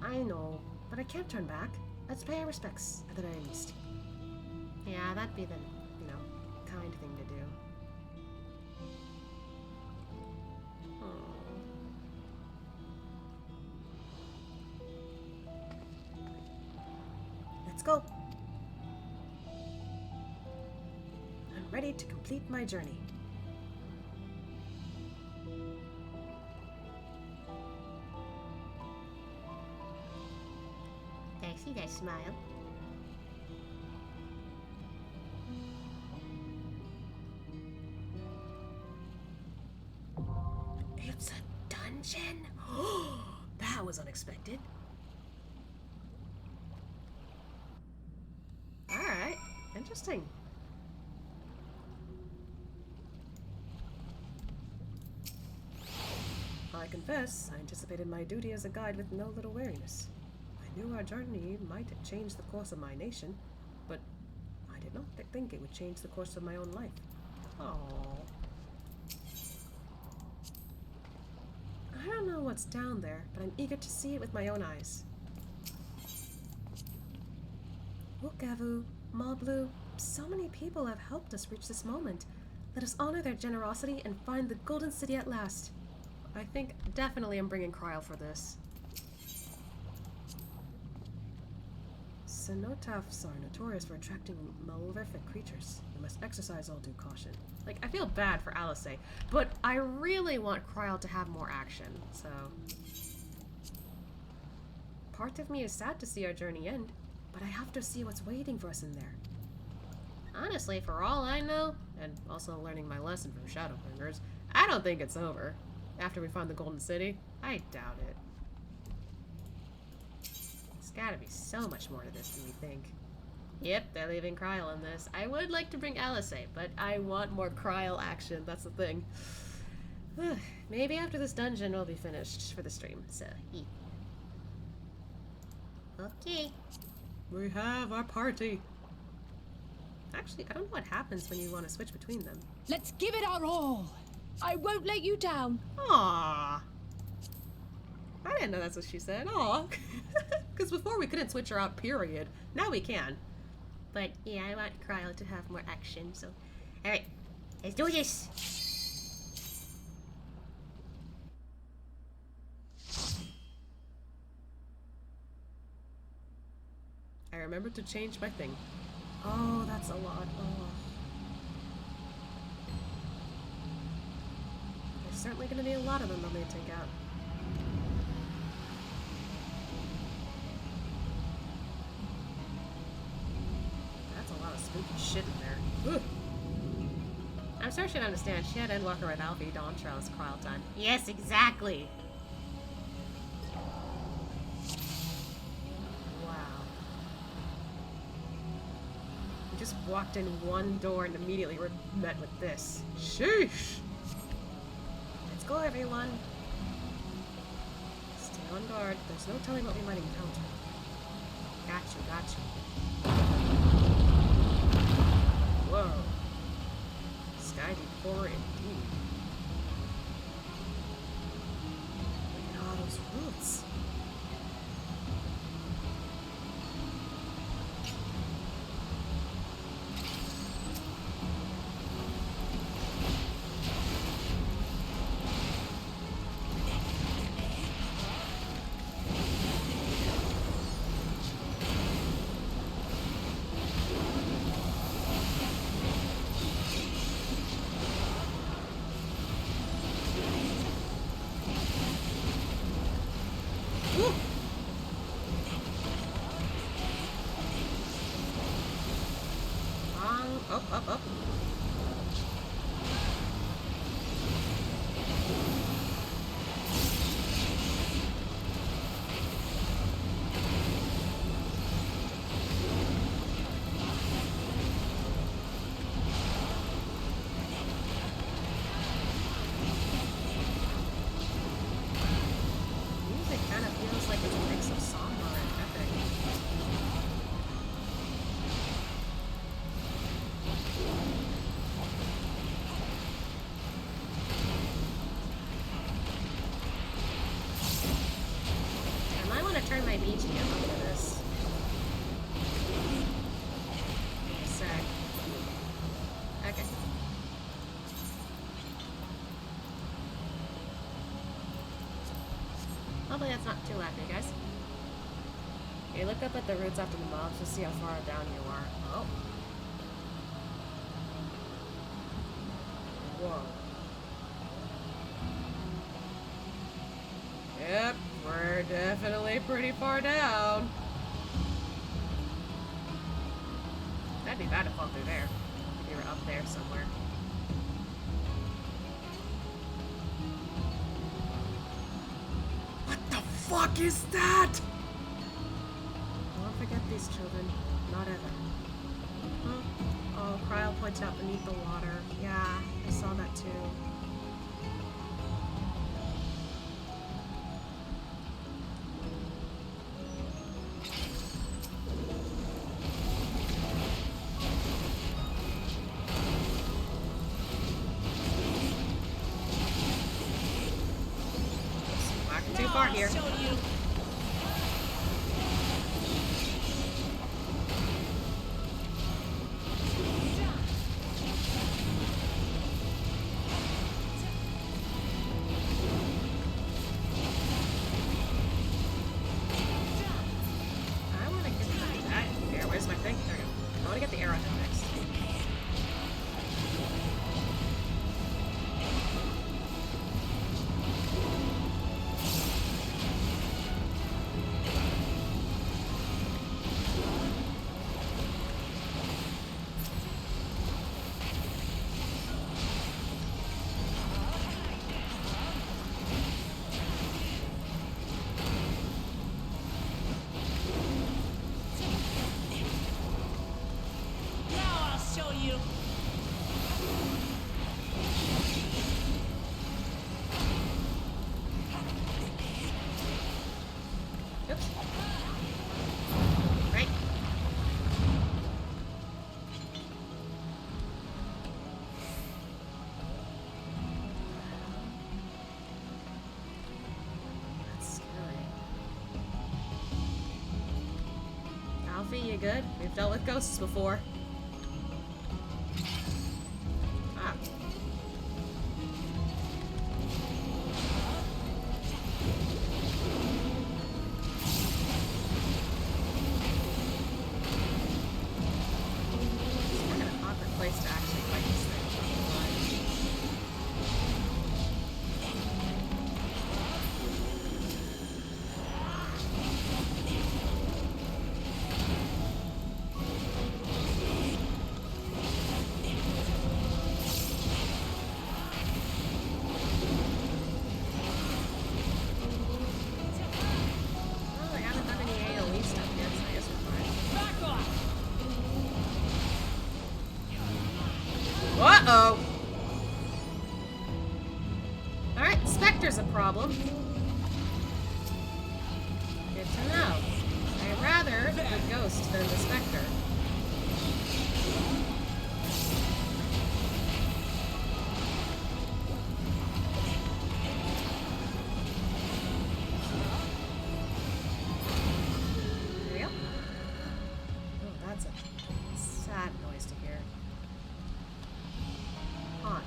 I know, but I can't turn back. Let's pay our respects, at the very least. Yeah, that'd be the, you know, kind thing to do. Let's go. I'm ready to complete my journey. I see that smile. It's a dungeon? That was unexpected. Alright, interesting. I confess, I anticipated my duty as a guide with no little wariness. I knew our journey might change the course of my nation, but I did not think it would change the course of my own life. Aww. I don't know what's down there, but I'm eager to see it with my own eyes. Wukavu, Mablu, so many people have helped us reach this moment. Let us honor their generosity and find the Golden City at last. I think definitely I'm bringing Kryl for this. Cenotaphs are notorious for attracting malevolent creatures. We must exercise all due caution. Like, I feel bad for Alice, but I really want Kryl to have more action, so... Part of me is sad to see our journey end, but I have to see what's waiting for us in there. Honestly, for all I know, and also learning my lesson from Shadowbringers, I don't think it's over. After we find the Golden City, I doubt it. There's gotta be so much more to this than we think. Yep, they're leaving Kryl in this. I would like to bring Alice, but I want more Kryl action, that's the thing. Maybe after this dungeon we'll be finished for the stream, so okay. We have our party. Actually, I don't know what happens when you want to switch between them. Let's give it our all. I won't let you down. Aww. I didn't know that's what she said. Aw. Because before we couldn't switch her out, period. Now we can. But yeah, I want Cryo to have more action, so... Alright, let's do this! I remembered to change my thing. Oh, that's a lot. Oh. There's certainly going to be a lot of them I'm going to take out. That's a lot of spooky shit in there. Ugh. I'm sure she'd understand. She had Endwalker with Alfie, Dawn Trails, Cryo time. Yes, exactly! Just walked in one door and immediately were met with this. Sheesh! Let's go, everyone. Stay on guard. There's no telling what we might encounter. Got you. Whoa. Sky deep horror indeed. Look at all those roots. Up. Music kind of feels like it's a mix of somber and epic. Turn my BGM up for this. A sec. Okay. Hopefully that's not too loud for you guys. Okay, look up at the roots after the mobs to see how far down you are. Oh. Whoa. Yep. We're definitely pretty far down. That'd be bad to fall through there. If you were up there somewhere. What the fuck is that? Don't forget these children. Not ever. Huh? Oh, Cryo pointed out beneath the water. Yeah, I saw that too. Too far here. I want to get that. Here, where's my thing? There we go. I want to get the arrowhead next. good. We've dealt with ghosts before. Ah. It's kind of an awkward place to actually fight this thing. Well, I haven't done any AoE stuff yet, so I guess we're fine. Uh-oh! Alright, Spectre's a problem. Good to know. I'd rather the ghost than the Spectre. There we go. Oh, that's a sad noise to hear. Haunt.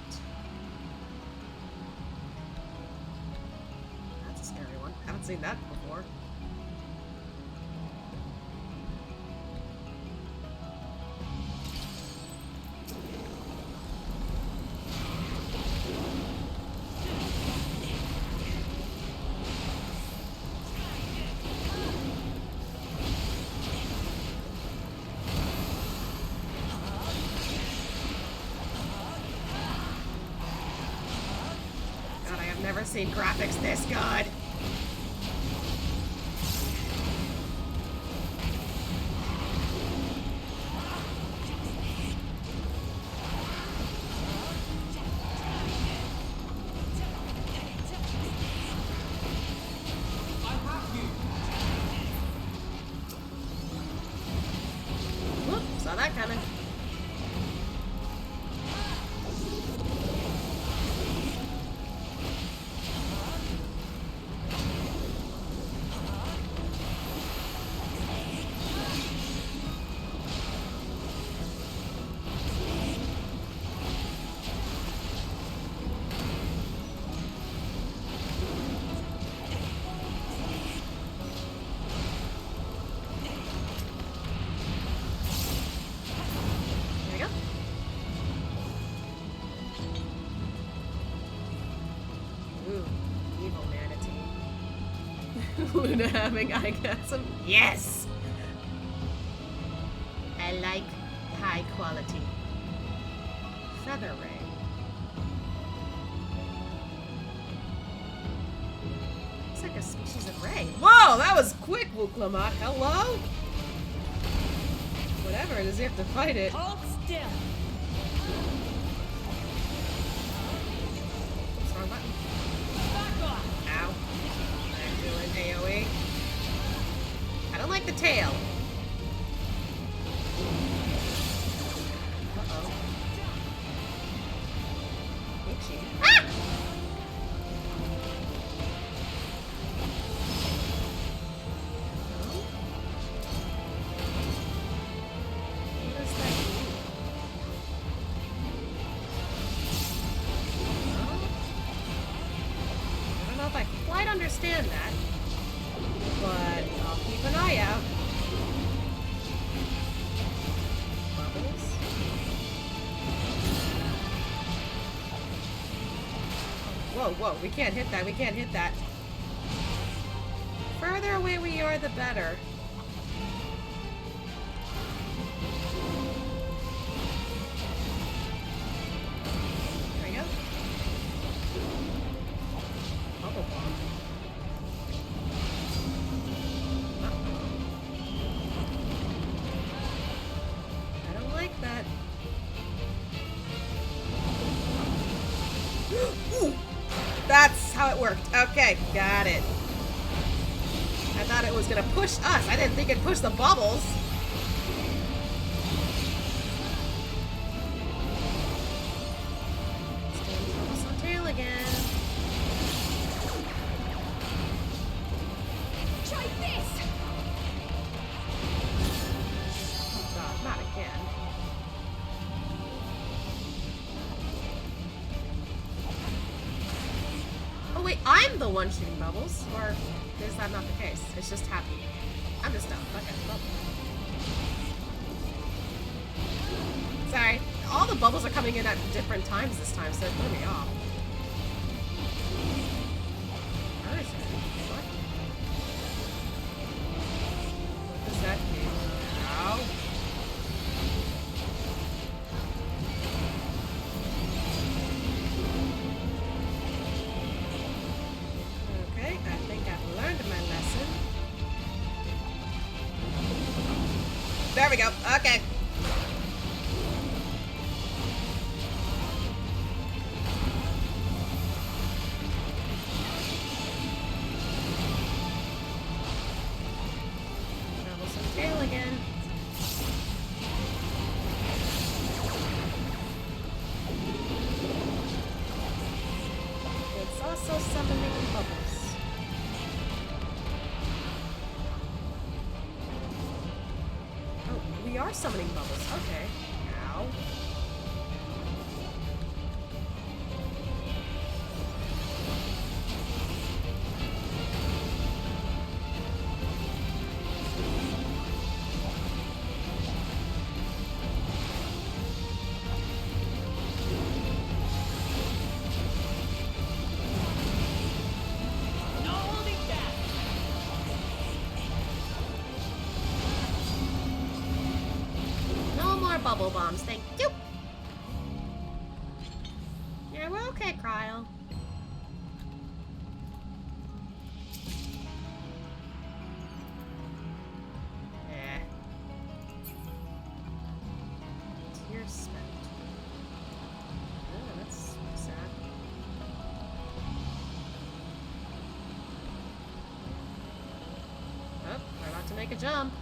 That's a scary one. Haven't seen that before. God, I have never seen graphics this good. Whoop, saw that coming. There you go. Ooh, evil manatee. Luna having orgasm? Yes! I like high quality. Feather ray. Looks like a species of ray. Whoa, that was quick, Wuklamot. Hello? Whatever it is, you have to fight it. Hold still. Oops, wrong button. Ow. I'm doing AoE. I don't like the tail. Uh-oh. Itchy. Ah! What does that mean? I don't know if I quite understand that, but I'll keep an eye out. Bubbles? Whoa, whoa, we can't hit that, we can't hit that. Further away we are, the better. There we go. Bubble bomb. I don't like that. Ooh, that's how it worked. Okay, got it. I thought it was gonna push us. I didn't think it'd push the bubbles. Almost on tail again. Try this. I'm the one shooting bubbles, or is that not the case? It's just happy. I'm just dumb. Okay, bubble. Sorry, all the bubbles are coming in at different times this time, so it threw me off. Where is it? What? What does that mean? Ow. Okay, I think I've learned my lesson. There we go. Okay. Double some tail again. It's also summoning bubbles. Oh, we are summoning bubbles. Okay. Ow. No more bubble bombs, thank you. Yeah, we're okay, Cryo. Yeah. Tear spent. Oh, that's sad. Oh, we're about to make a jump.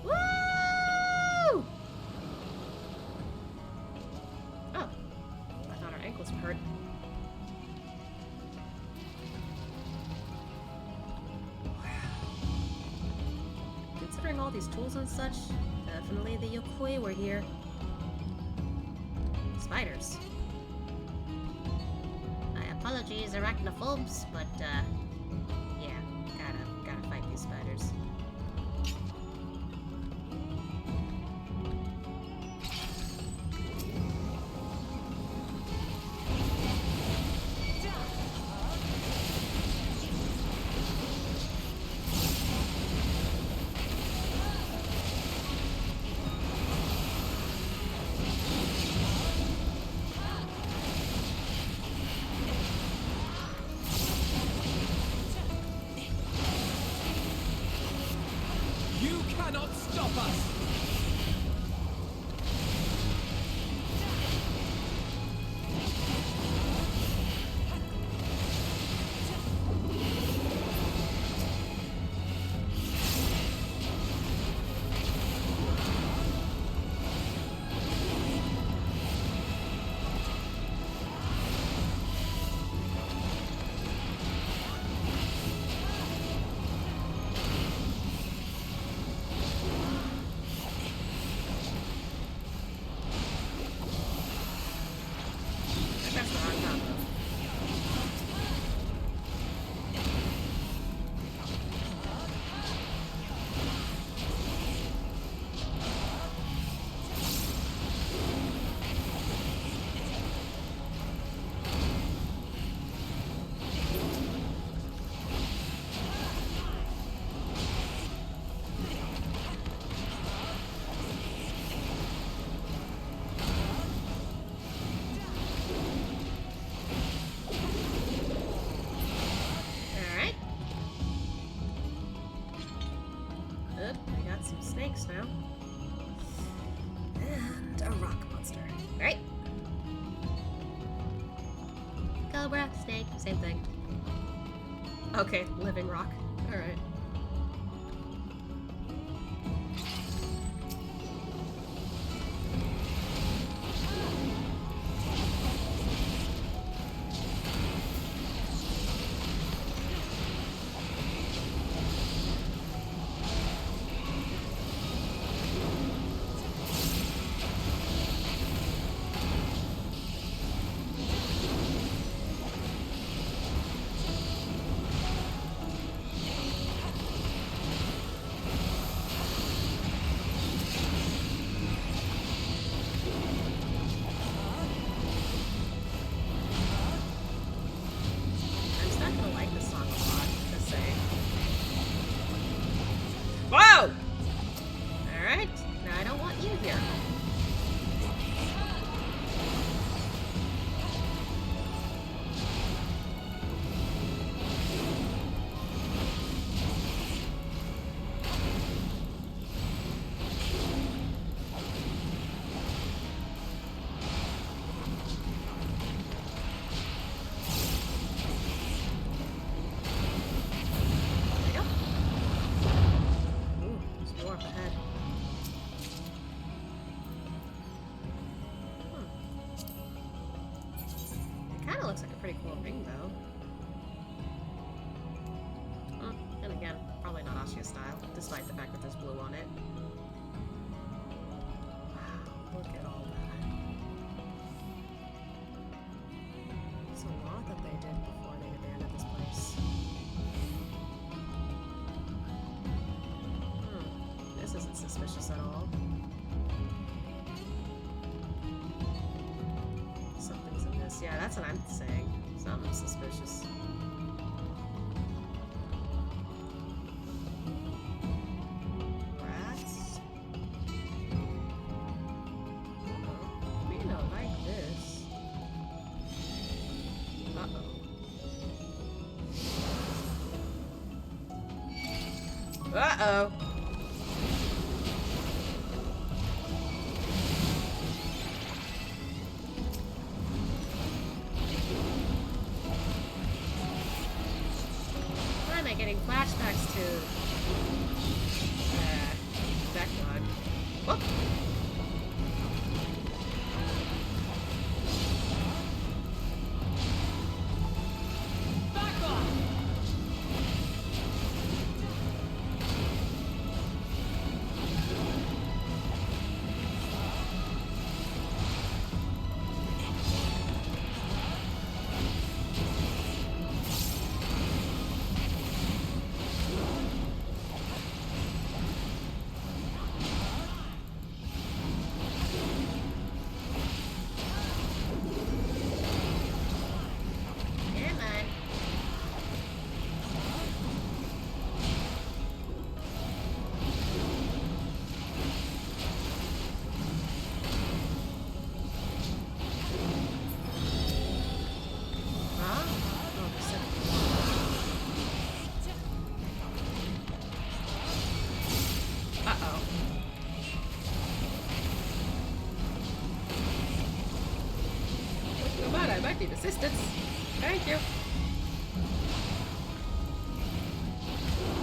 Woo! Oh, I thought our ankles hurt. Considering all these tools and such, definitely the Yokoi were here. Spiders. My apologies, arachnophobes, but yeah, gotta fight these spiders. You cannot stop us! That's the wrong combo. Alright. Oop, we got some snakes now. And a rock monster. Alright. Cobra, snake, same thing. Okay, living rock. Alright. cool ring, though. And again, probably not Asya style, despite the fact that there's blue on it. Wow, look at all that. It's a lot that they did before they abandoned this place. This isn't suspicious at all. Something's in this. Yeah, that's what I'm saying. Something's suspicious. Rats? We don't like this. Uh-oh. Uh-oh. Why am I getting flashbacks to backlog? Whoop! I might need assistance. Thank you.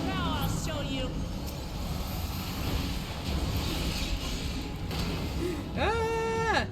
Now I'll show you. Ah!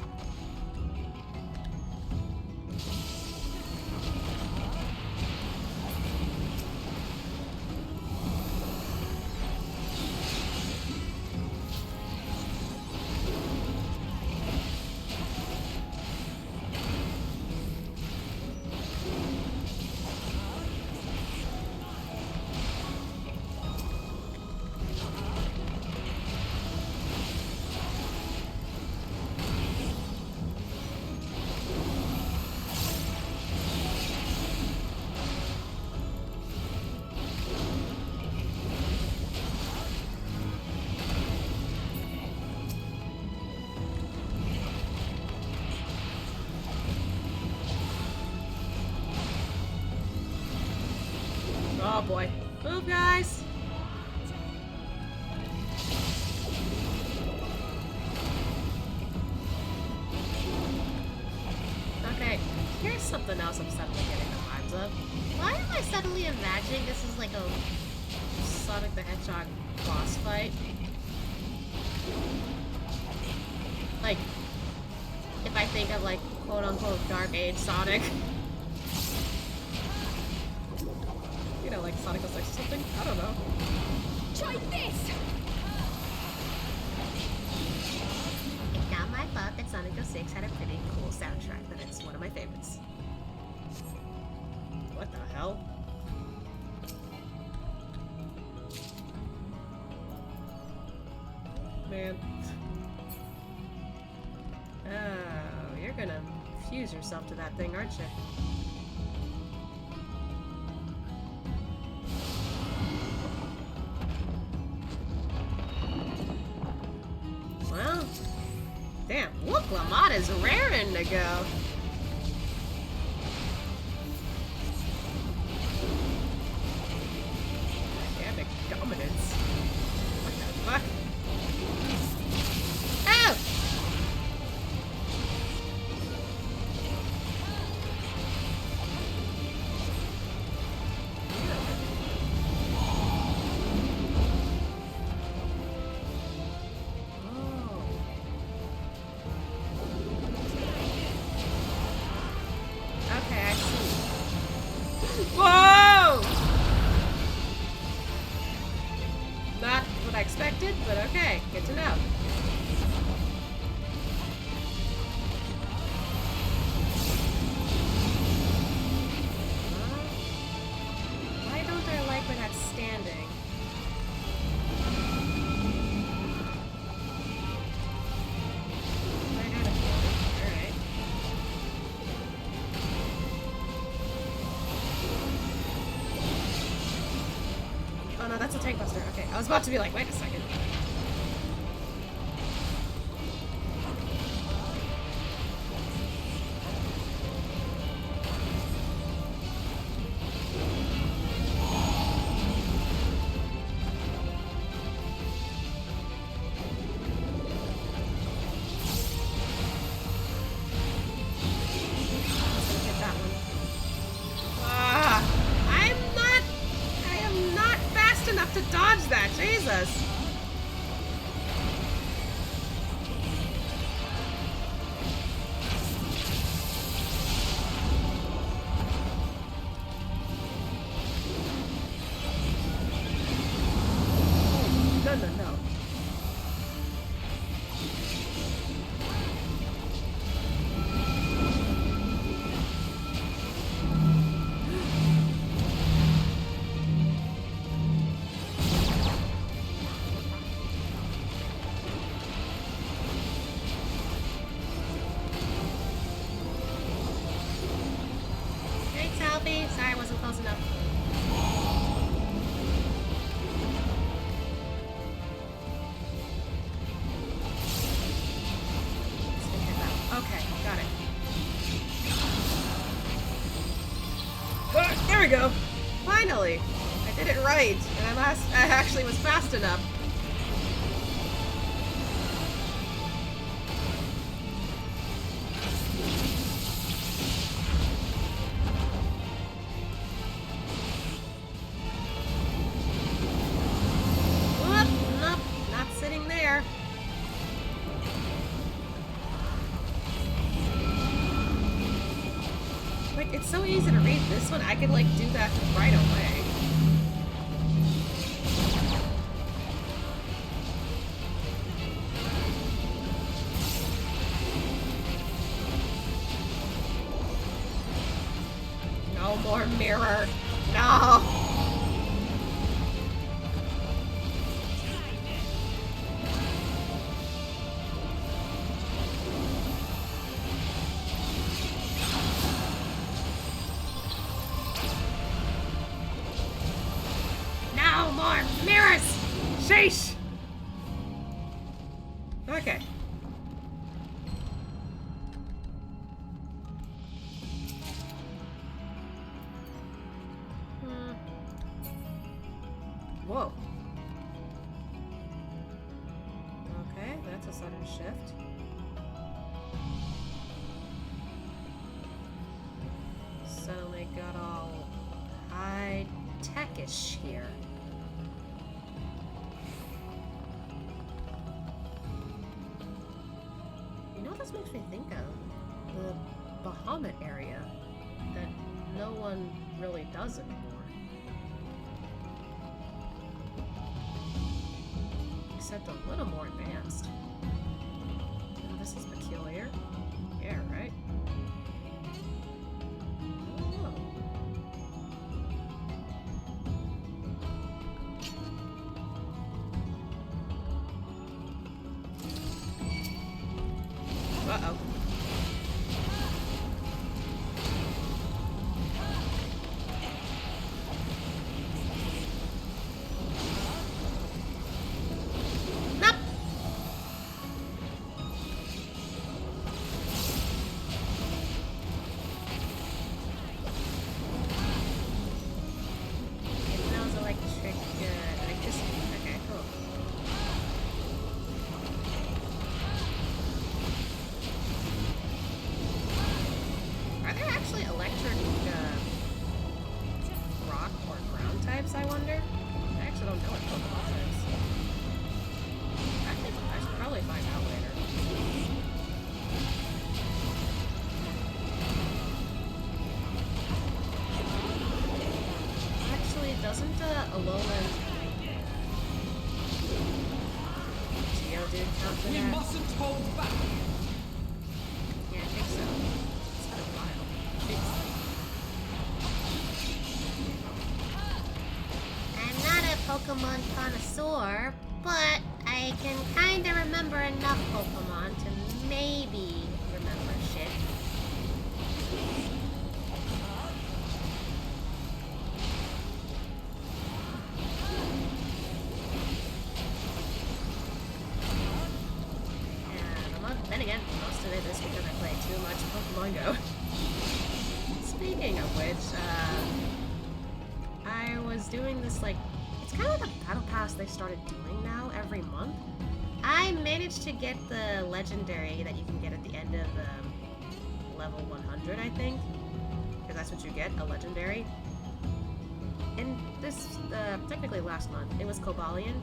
Oh boy. Move, guys! Okay, here's something else I'm suddenly getting the vibes of. Why am I suddenly imagining this is like a Sonic the Hedgehog boss fight? Like, if I think of like quote-unquote Dark Age Sonic. You know, like Sonic 06 or something? I don't know. Try this! I got my thought that Sonic 06 had a pretty cool soundtrack, that it's one of my favorites. What the hell? Man. Oh, you're gonna fuse yourself to that thing, aren't you? Well, damn, look, Lamada's raring to go. Dynamic dominance. What the fuck? Oh! that's a tank buster. Okay, I was about to be like, wait a second. To dodge that, Jesus! No, no, no. Sorry, I wasn't close enough. Okay, got it. There we go. Finally, I did it right, and I actually was fast enough. It's so easy to read this one, I could like do that right away. No more mirror. No. Mirrors! Sheesh! Okay. Whoa. Okay, that's a sudden shift. Suddenly got all high-techish here. This makes me think of the Bahamut area that no one really does anymore. Except a little more advanced. Oh, this is peculiar. Yeah, right? Oh. Uh-oh. Nope. It smells electric, electricity. Okay, cool. Are there actually electric rock or ground types, I wonder? I actually don't know what Pokemon is. I should probably find out later. Actually, doesn't Alolan Geodude count for that? We mustn't hold back! Yeah, I think so. It's been a while. I'm not a Pokemon connoisseur, but I can kinda remember enough Pokemon to maybe remember shit. Then again, most of it is because I play too much Pokemon Go. Speaking of which, I was doing this, like, it's kind of like a battle pass they started doing now every month. I managed to get the legendary that you can get at the end of level 100, I think. Because that's what you get, a legendary. And this, technically last month, it was Cobalion.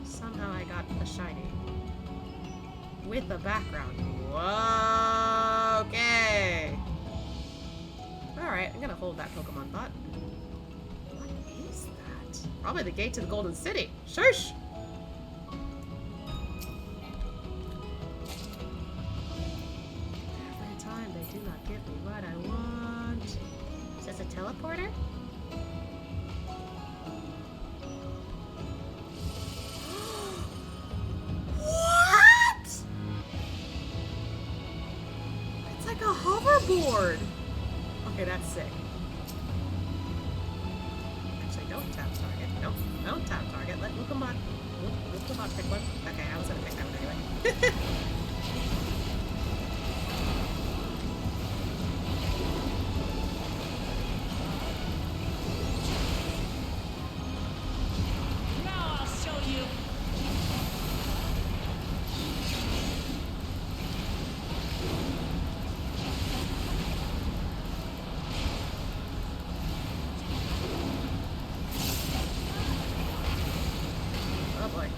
Somehow I got a shiny. With a background. Whoa, okay. Alright, I'm gonna hold that Pokemon thought. What is that? Probably the gate to the Golden City. Shush! Every time they do not give me what I want. Is this a teleporter? What? It's like a hoverboard. Okay, that's sick. Actually, don't tap target. Nope, don't tap target. Let Wukamot pick one. Okay, I was gonna pick that one anyway. Now I'll show you. Oh boy.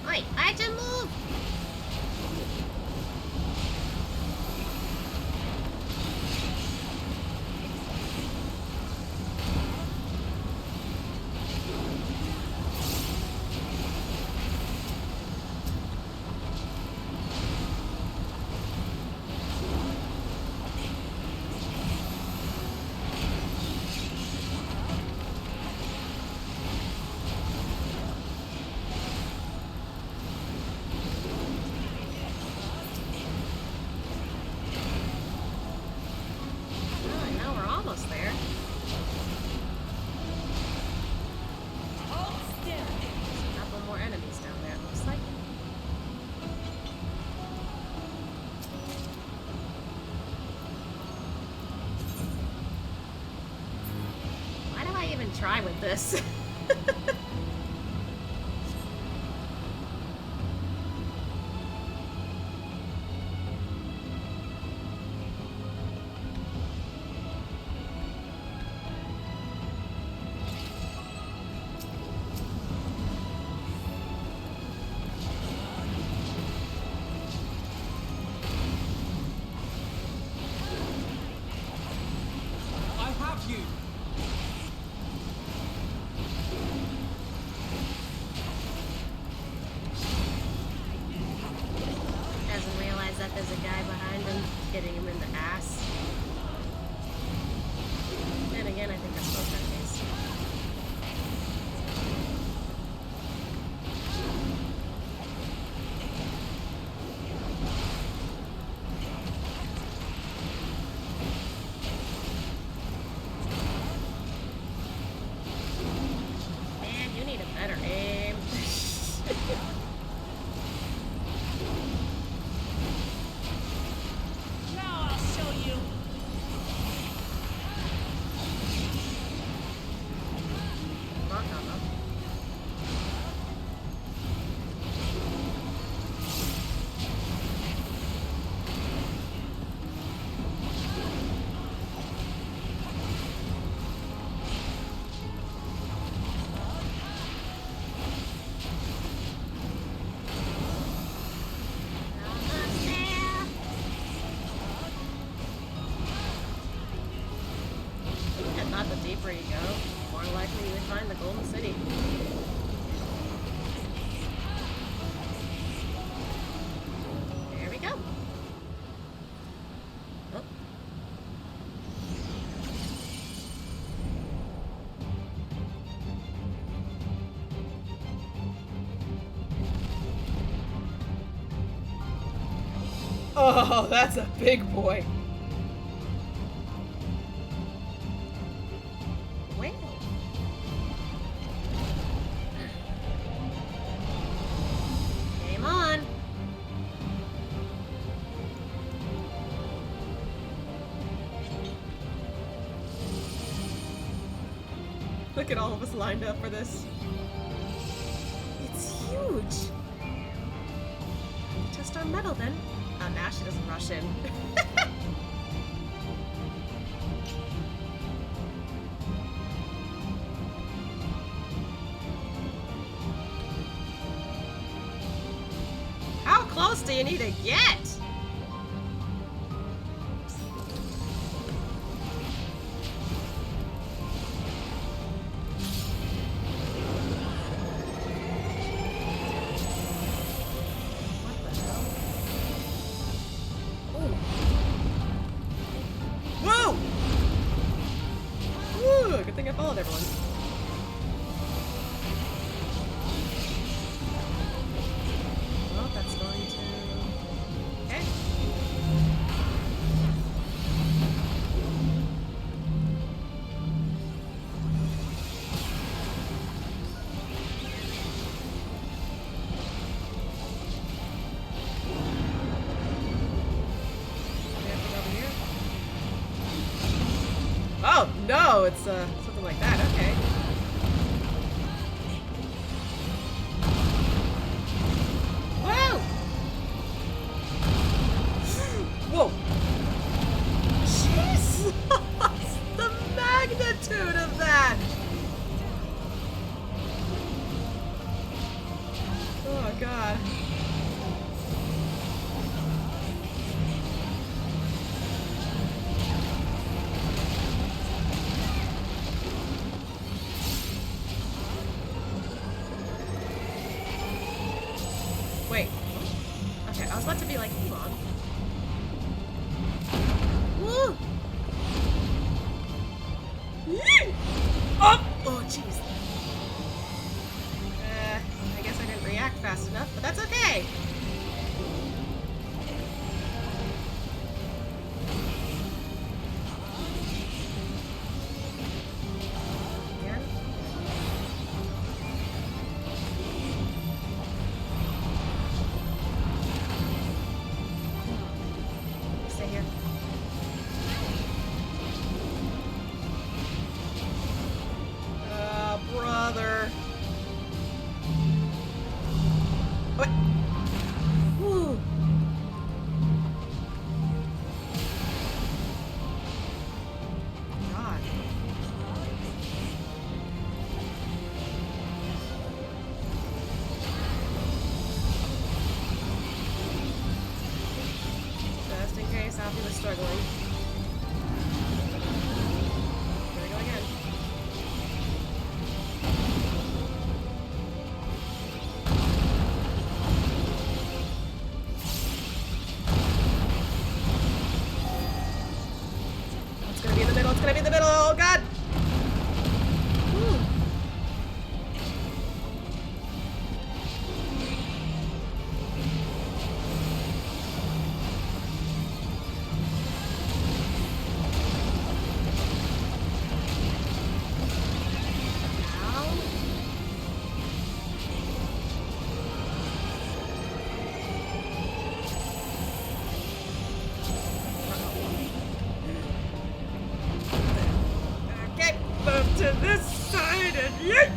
Oi, I had to move! Oh, now we're almost there. Hold still. A couple more enemies down there, it looks like. Why do I even try with this? I have you! Doesn't realize that there's a guy behind him hitting him in the ass. Then again, I think that's both enemies. Man, you need a better aim. Now I'll show you. Rock on them. Almost there. And not the deeper you go, more likely you find the Golden City. There we go. Oh. Oh, that's a big boy. Well. Game on. Look at all of us lined up for this. It's huge. Test our metal then. Oh, now she doesn't rush in. How close do you need to get? Whoa! Ooh, good thing I followed everyone. Well, that's going to... Okay. Anything over here? Oh, no, it's something like that, okay. Whoa! Whoa! Jesus! The magnitude of that! Oh, God. Wait. Okay, I was about to be like, hold on. Woo! Yee! Oh! Oh, jeez. I guess I didn't react fast enough, but that's okay. Again? Stay here. Brother. What? Woo. God. Just in case Alfie was struggling. Here we go again. It's gonna be in the middle, it's gonna be in the middle, oh God! Woo. Ow. Okay, move to this side and yeet!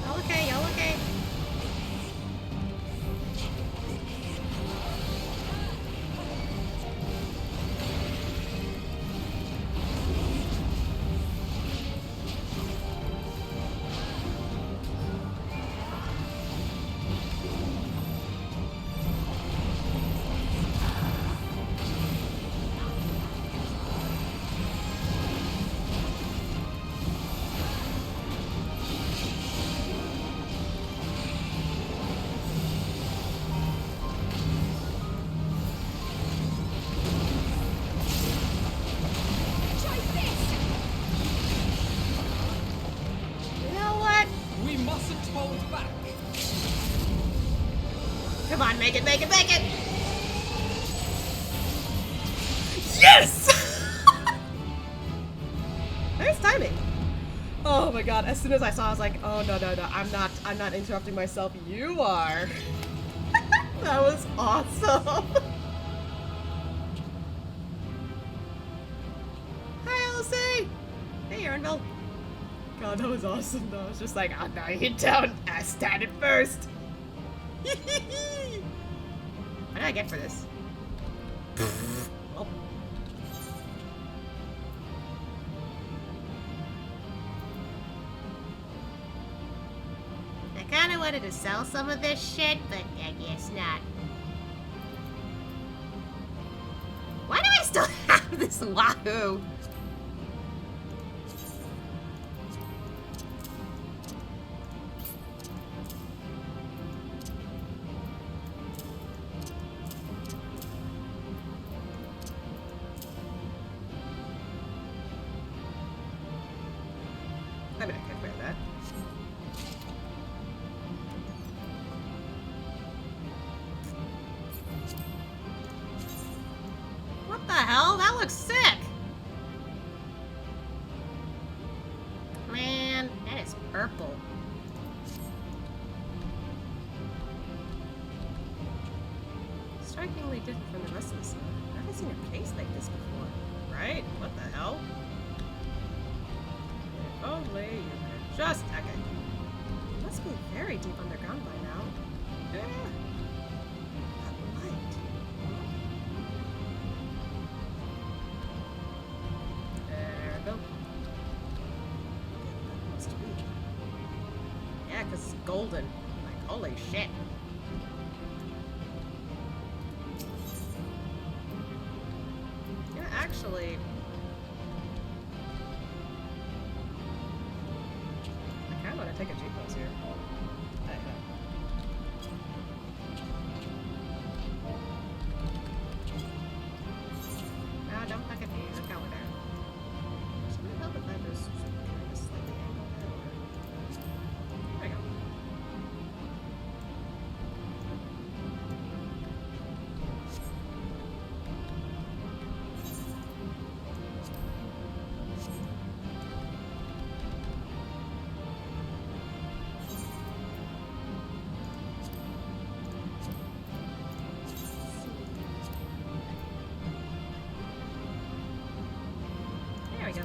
Y'all okay, y'all okay? hold back. Come on, make it, make it, make it! Yes! Nice timing. Oh my god, as soon as I saw, I was like, oh no, no, no, I'm not interrupting myself, you are. That was awesome. Hi, Elsie! Hey, Aaronville. God, that was awesome though. I was just like, oh no, you don't. I started first. What did I get for this? Oh. I kinda wanted to sell some of this shit, but I guess not. Why do I still have this Wahoo? I mean, I can't wear that. What the hell? That looks sick! Man, that is purple. Strikingly different from the rest of the set. I haven't seen a case like this before. Right? What the hell? If only you could just... Okay. It must be very deep underground by now. Yeah. That light. There we go. That must be. Yeah, because it's golden. Like, holy shit. Yeah, actually... I kind of want to take a G-pose here. No, don't look at me. Look over there. Should it help if I just kind of slightly angle that over? There we go. There we go.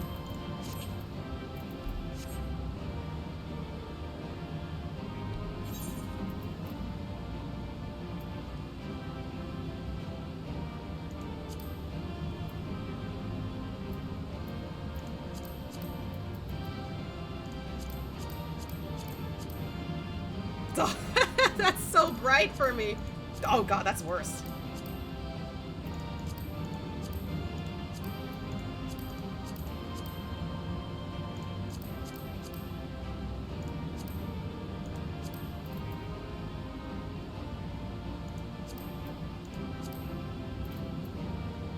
That's so bright for me. Oh god, that's worse.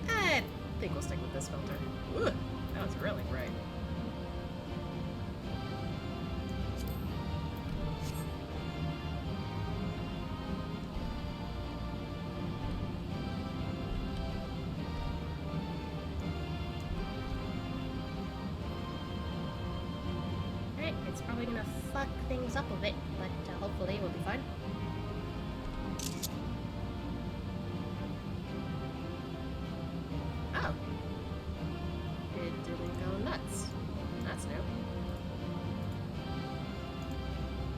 I think we'll stick with this filter. Ooh, that was really bright. Alright, it's probably gonna fuck things up a bit, but hopefully we'll be fine. Oh. It didn't go nuts. That's new.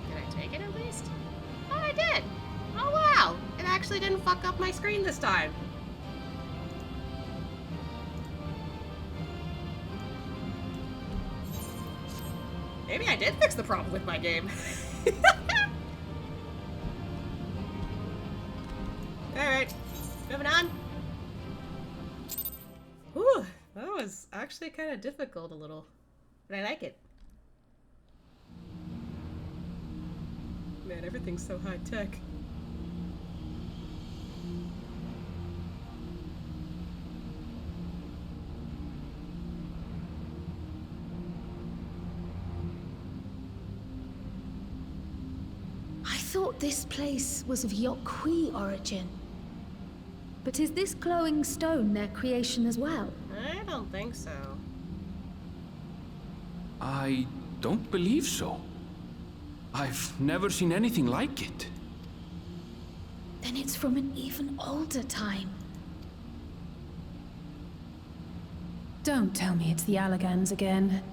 Did I take it at least? Oh, I did! Oh wow! It actually didn't fuck up my screen this time. Maybe I did fix the problem with my game. Alright, moving on. Whew, that was actually kind of difficult a little, but I like it. Man, everything's so high tech. thought this place was of Yokwi origin. But is this glowing stone their creation as well? I don't think so. I don't believe so. I've never seen anything like it. Then it's from an even older time. Don't tell me it's the Allagans again.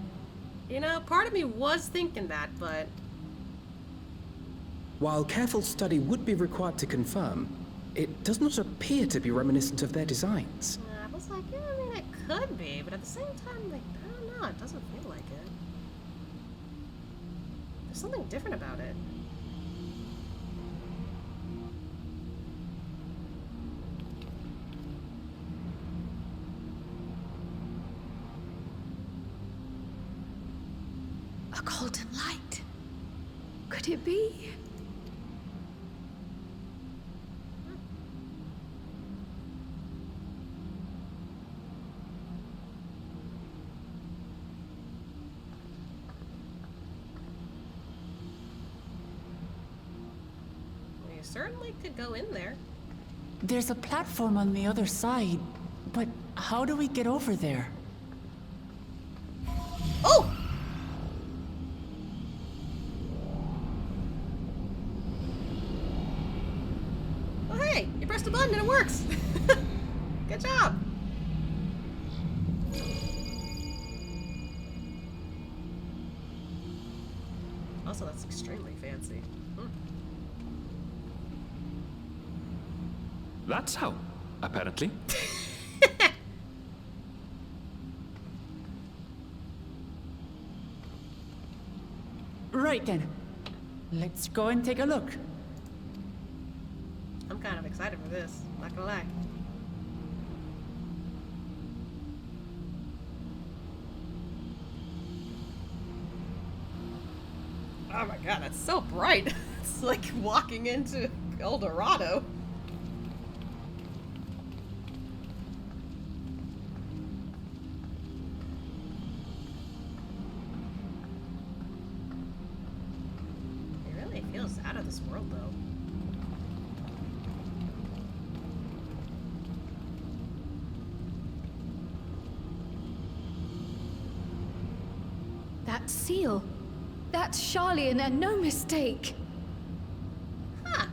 You know, part of me was thinking that, but... While careful study would be required to confirm, it does not appear to be reminiscent of their designs. I was like, yeah, I mean, it could be, but at the same time, like, I don't know, it doesn't feel like it. There's something different about it. A golden light. Could it be? You certainly could go in there. There's a platform on the other side, but how do we get over there? Oh! Oh, hey! You pressed a button and it works! Good job! Also, that's extremely fancy. That's how, apparently. Right then. Let's go and take a look. I'm kind of excited for this, not gonna lie. Oh my god, that's so bright. It's like walking into El Dorado. It really feels out of this world, though. That seal. That's Charlian and no mistake. Huh.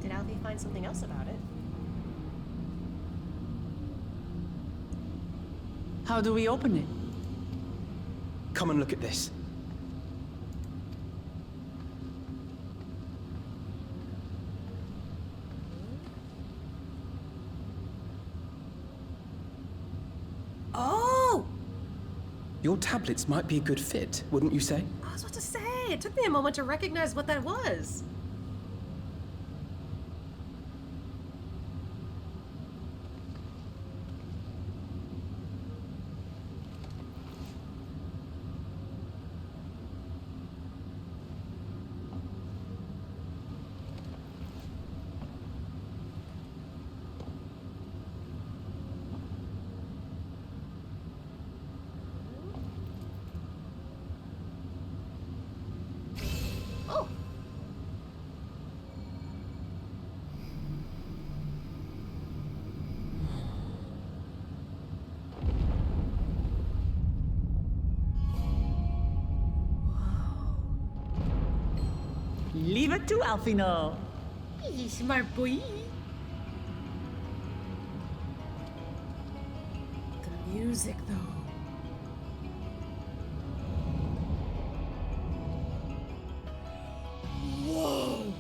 Did Alfie find something else about it? How do we open it? Come and look at this. Oh! Your tablets might be a good fit, wouldn't you say? I was about to say, it took me a moment to recognize what that was. Oh! Leave it to Alfino. He's smart boy. The music, though. Whoa!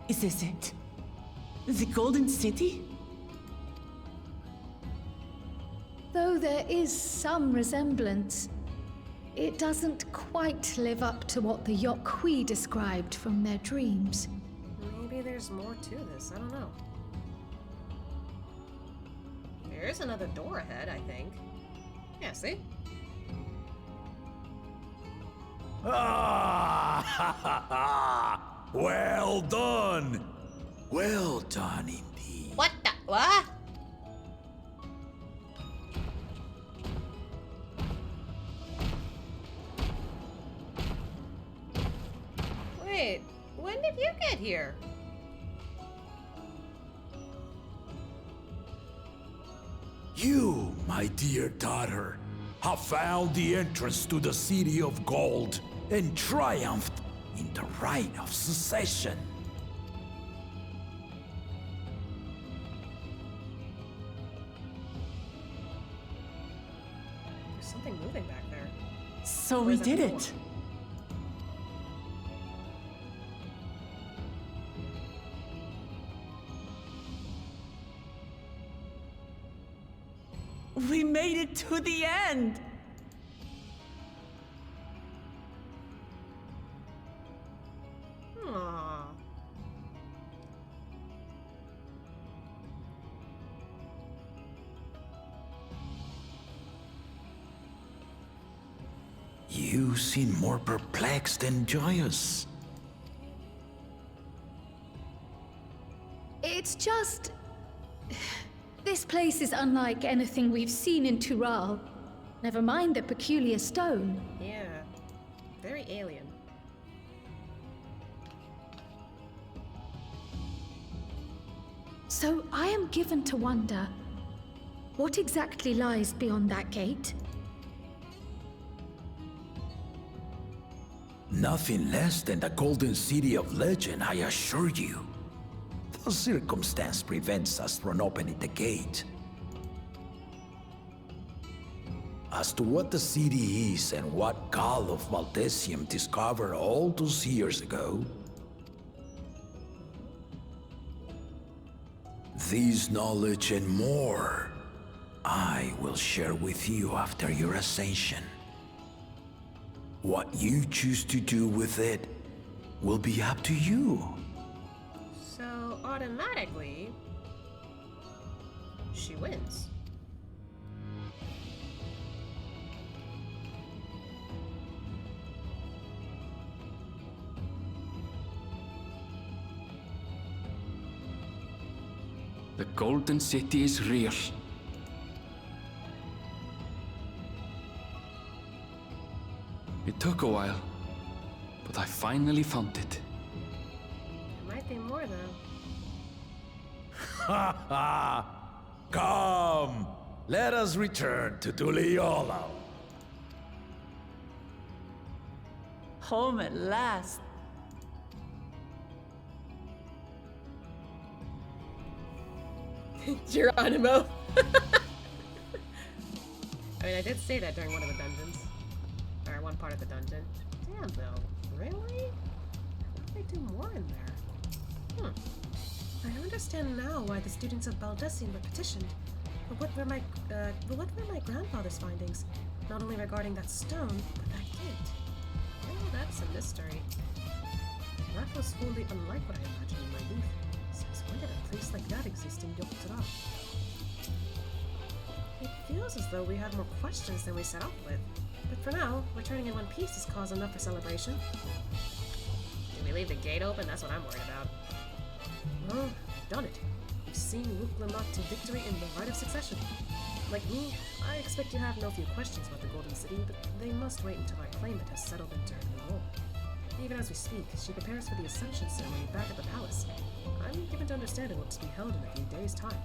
Is this it? The Golden City? Though there is some resemblance, It doesn't quite live up to what the Yokhui described from their dreams. Maybe there's more to this, I don't know. There is another door ahead, I think. Yeah, see? Ah! Well done! Well done indeed. What the? What? Wait, when did you get here? You, my dear daughter, have found the entrance to the City of Gold and triumphed in the right of succession. There's something moving back there. So we did it. We made it to the end! Aww. You seem more perplexed than joyous. It's just... This place is unlike anything we've seen in Tural. Never mind the peculiar stone. Yeah. Very alien. So I am given to wonder, what exactly lies beyond that gate? Nothing less than the Golden City of Legend, I assure you. The circumstance prevents us from opening the gate. As to what the city is and what Gall of Valdesium discovered all those years ago, this knowledge and more I will share with you after your ascension. What you choose to do with it will be up to you. So, automatically, she wins. The Golden City is real. It took a while, but I finally found it. There might be more, though. Ha ha! Come! Let us return to Duliolo. Home at last. Geronimo. I mean, I did say that during one of the dungeons. Or one part of the dungeon. Damn, though. Really? I thought they'd do more in there. I understand now why the students of Baldessian were petitioned. But what were my grandfather's findings? Not only regarding that stone, but that gate. Oh, that's a mystery. That was wholly unlike what I imagined in my youth. Since when did a place like that exist in Yokotara? It feels as though we have more questions than we set out with. But for now, returning in one piece is cause enough for celebration. Did we leave the gate open? That's what I'm worried about. Well, we've done it. We've seen Wuklamot to victory in the right of succession. Like me, I expect you have no few questions about the Golden City, but they must wait until our claimant has settled into her new role. Even as we speak, she prepares for the Ascension ceremony back at the palace. I'm given to understand it will be held in a few days' time.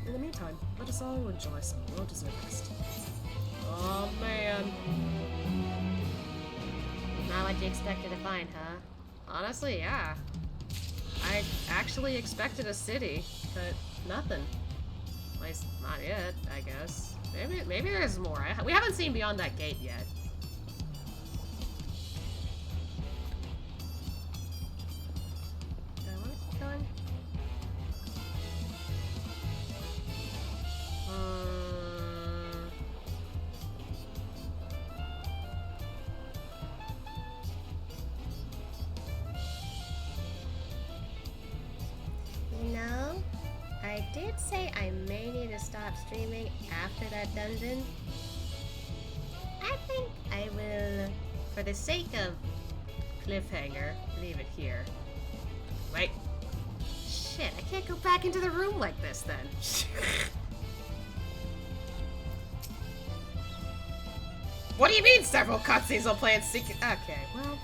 In the meantime, let us all enjoy some well-deserved rest. Oh man. Not what you expected to find, huh? Honestly, yeah. I actually expected a city, but nothing. At least not yet, I guess. Maybe there's more. We haven't seen beyond that gate yet. Do I want to keep going? did say I may need to stop streaming after that dungeon. I think I will, for the sake of cliffhanger, leave it here. Wait. Shit, I can't go back into the room like this then. What do you mean several cutscenes will play in secret? Okay, well.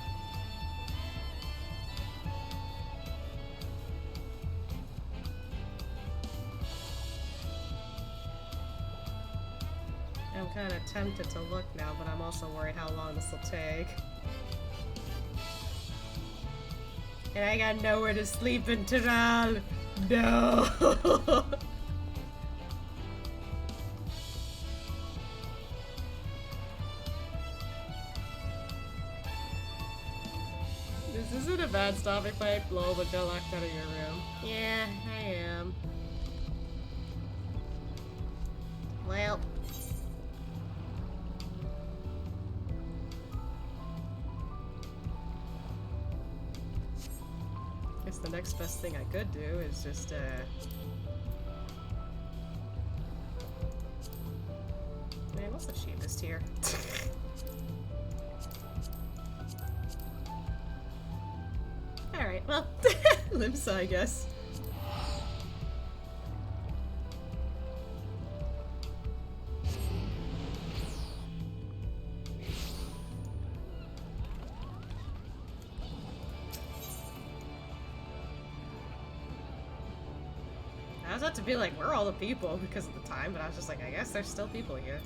I'm kind of tempted to look now, but I'm also worried how long this will take. And I got nowhere to sleep in Tyrell. No. This isn't a bad stopping fight. Lol, but got locked out of your room. Yeah, I am. Well. Guess the next best thing I could do is just, Man, what's the cheapest here? Alright, well, Limsa, I guess. I was about to be like, where are all the people because of the time, but I was just like, I guess there's still people here.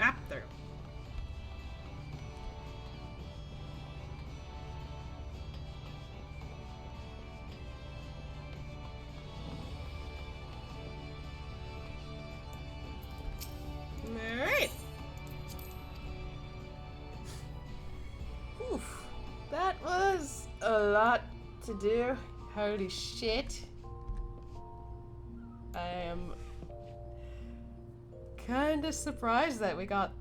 Ah, there. Alright. Oof. That was a lot to do. Holy shit. I am kind of surprised that we got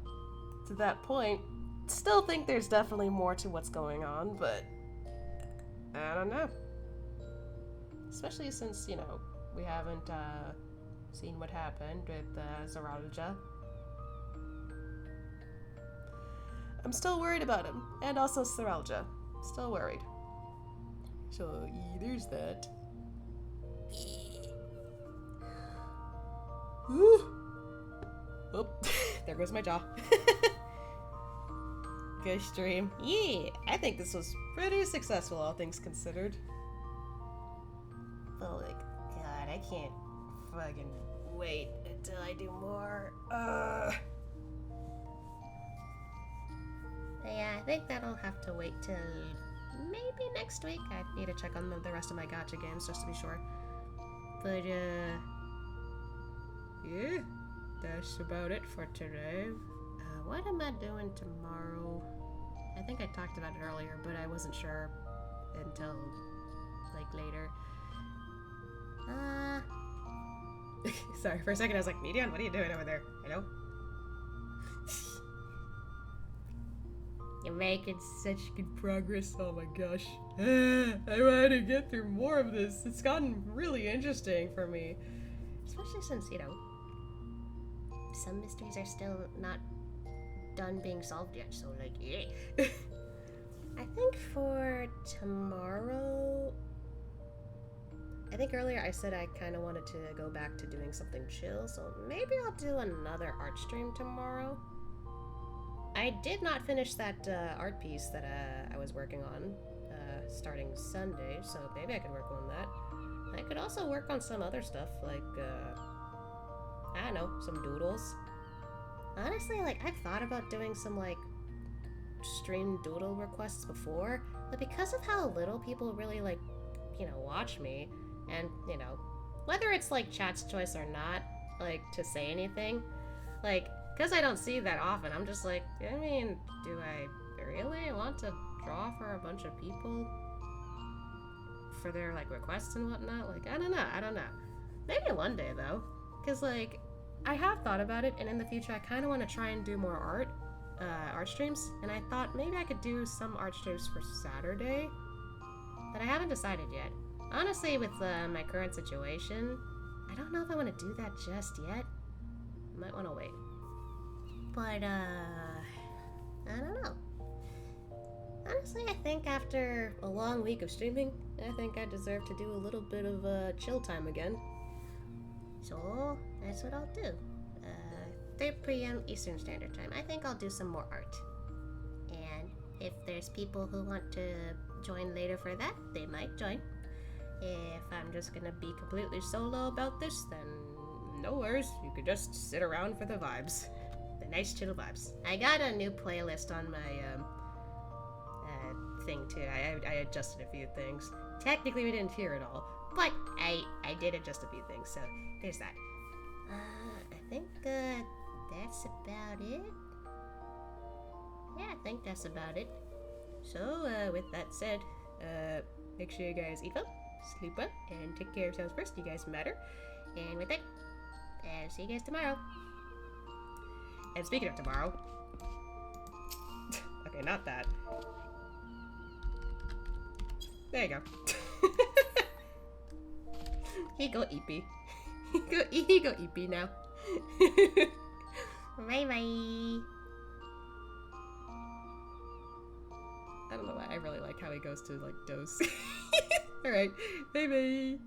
to that point. Still think there's definitely more to what's going on, but I don't know. Especially since, you know, we haven't seen what happened with Zaralja. I'm still worried about him, and also Zaralja. Still worried. So, there's that. Whew. Oh, there goes my jaw. Good stream. Yeah, I think this was pretty successful, all things considered. But like, God, I can't fucking wait until I do more. Yeah, I think that'll have to wait till maybe next week. I need to check on the rest of my gacha games just to be sure. But, yeah, that's about it for today. What am I doing tomorrow? I think I talked about it earlier, but I wasn't sure until, like, later. Sorry, for a second I was like, Median, what are you doing over there? Hello? You're making such good progress. Oh my gosh. I want to get through more of this. It's gotten really interesting for me. Especially since, you know, some mysteries are still not done being solved yet, so like, yeah. I think for tomorrow, I think earlier I said I kind of wanted to go back to doing something chill, so maybe I'll do another art stream tomorrow. I did not finish that art piece that I was working on starting Sunday, so maybe I could work on that. I could also work on some other stuff, like, I don't know, some doodles. Honestly, like, I've thought about doing some, like, stream doodle requests before, but because of how little people really, like, you know, watch me, and, you know, whether it's, like, chat's choice or not, like, to say anything, like, because I don't see that often, I'm just like, I mean, do I really want to draw for a bunch of people for their, like, requests and whatnot? Like, I don't know. Maybe one day, though. Because, like, I have thought about it, and in the future, I kind of want to try and do more art. art streams, and I thought maybe I could do some art streams for Saturday, but I haven't decided yet. Honestly, with my current situation, I don't know if I want to do that just yet. I might want to wait. But, I don't know. Honestly, I think after a long week of streaming, I think I deserve to do a little bit of chill time again. So, that's what I'll do. 3 p.m. Eastern Standard Time. I think I'll do some more art. And if there's people who want to join later for that, they might join. If I'm just gonna be completely solo about this, then no worries. You could just sit around for the vibes. The nice chill vibes. I got a new playlist on my thing too. I adjusted a few things. Technically we didn't hear it all, but I did adjust a few things, so there's that. I think that's about it. Yeah, I think that's about it. So with that said, make sure you guys eat well, sleep well, and take care of yourselves first. You guys matter. And with that, I'll see you guys tomorrow. And speaking of tomorrow, okay, not that. There you go. He go EP. He go EP now. Bye bye. I don't know why, I really like how he goes to like dose. Alright, bye bye.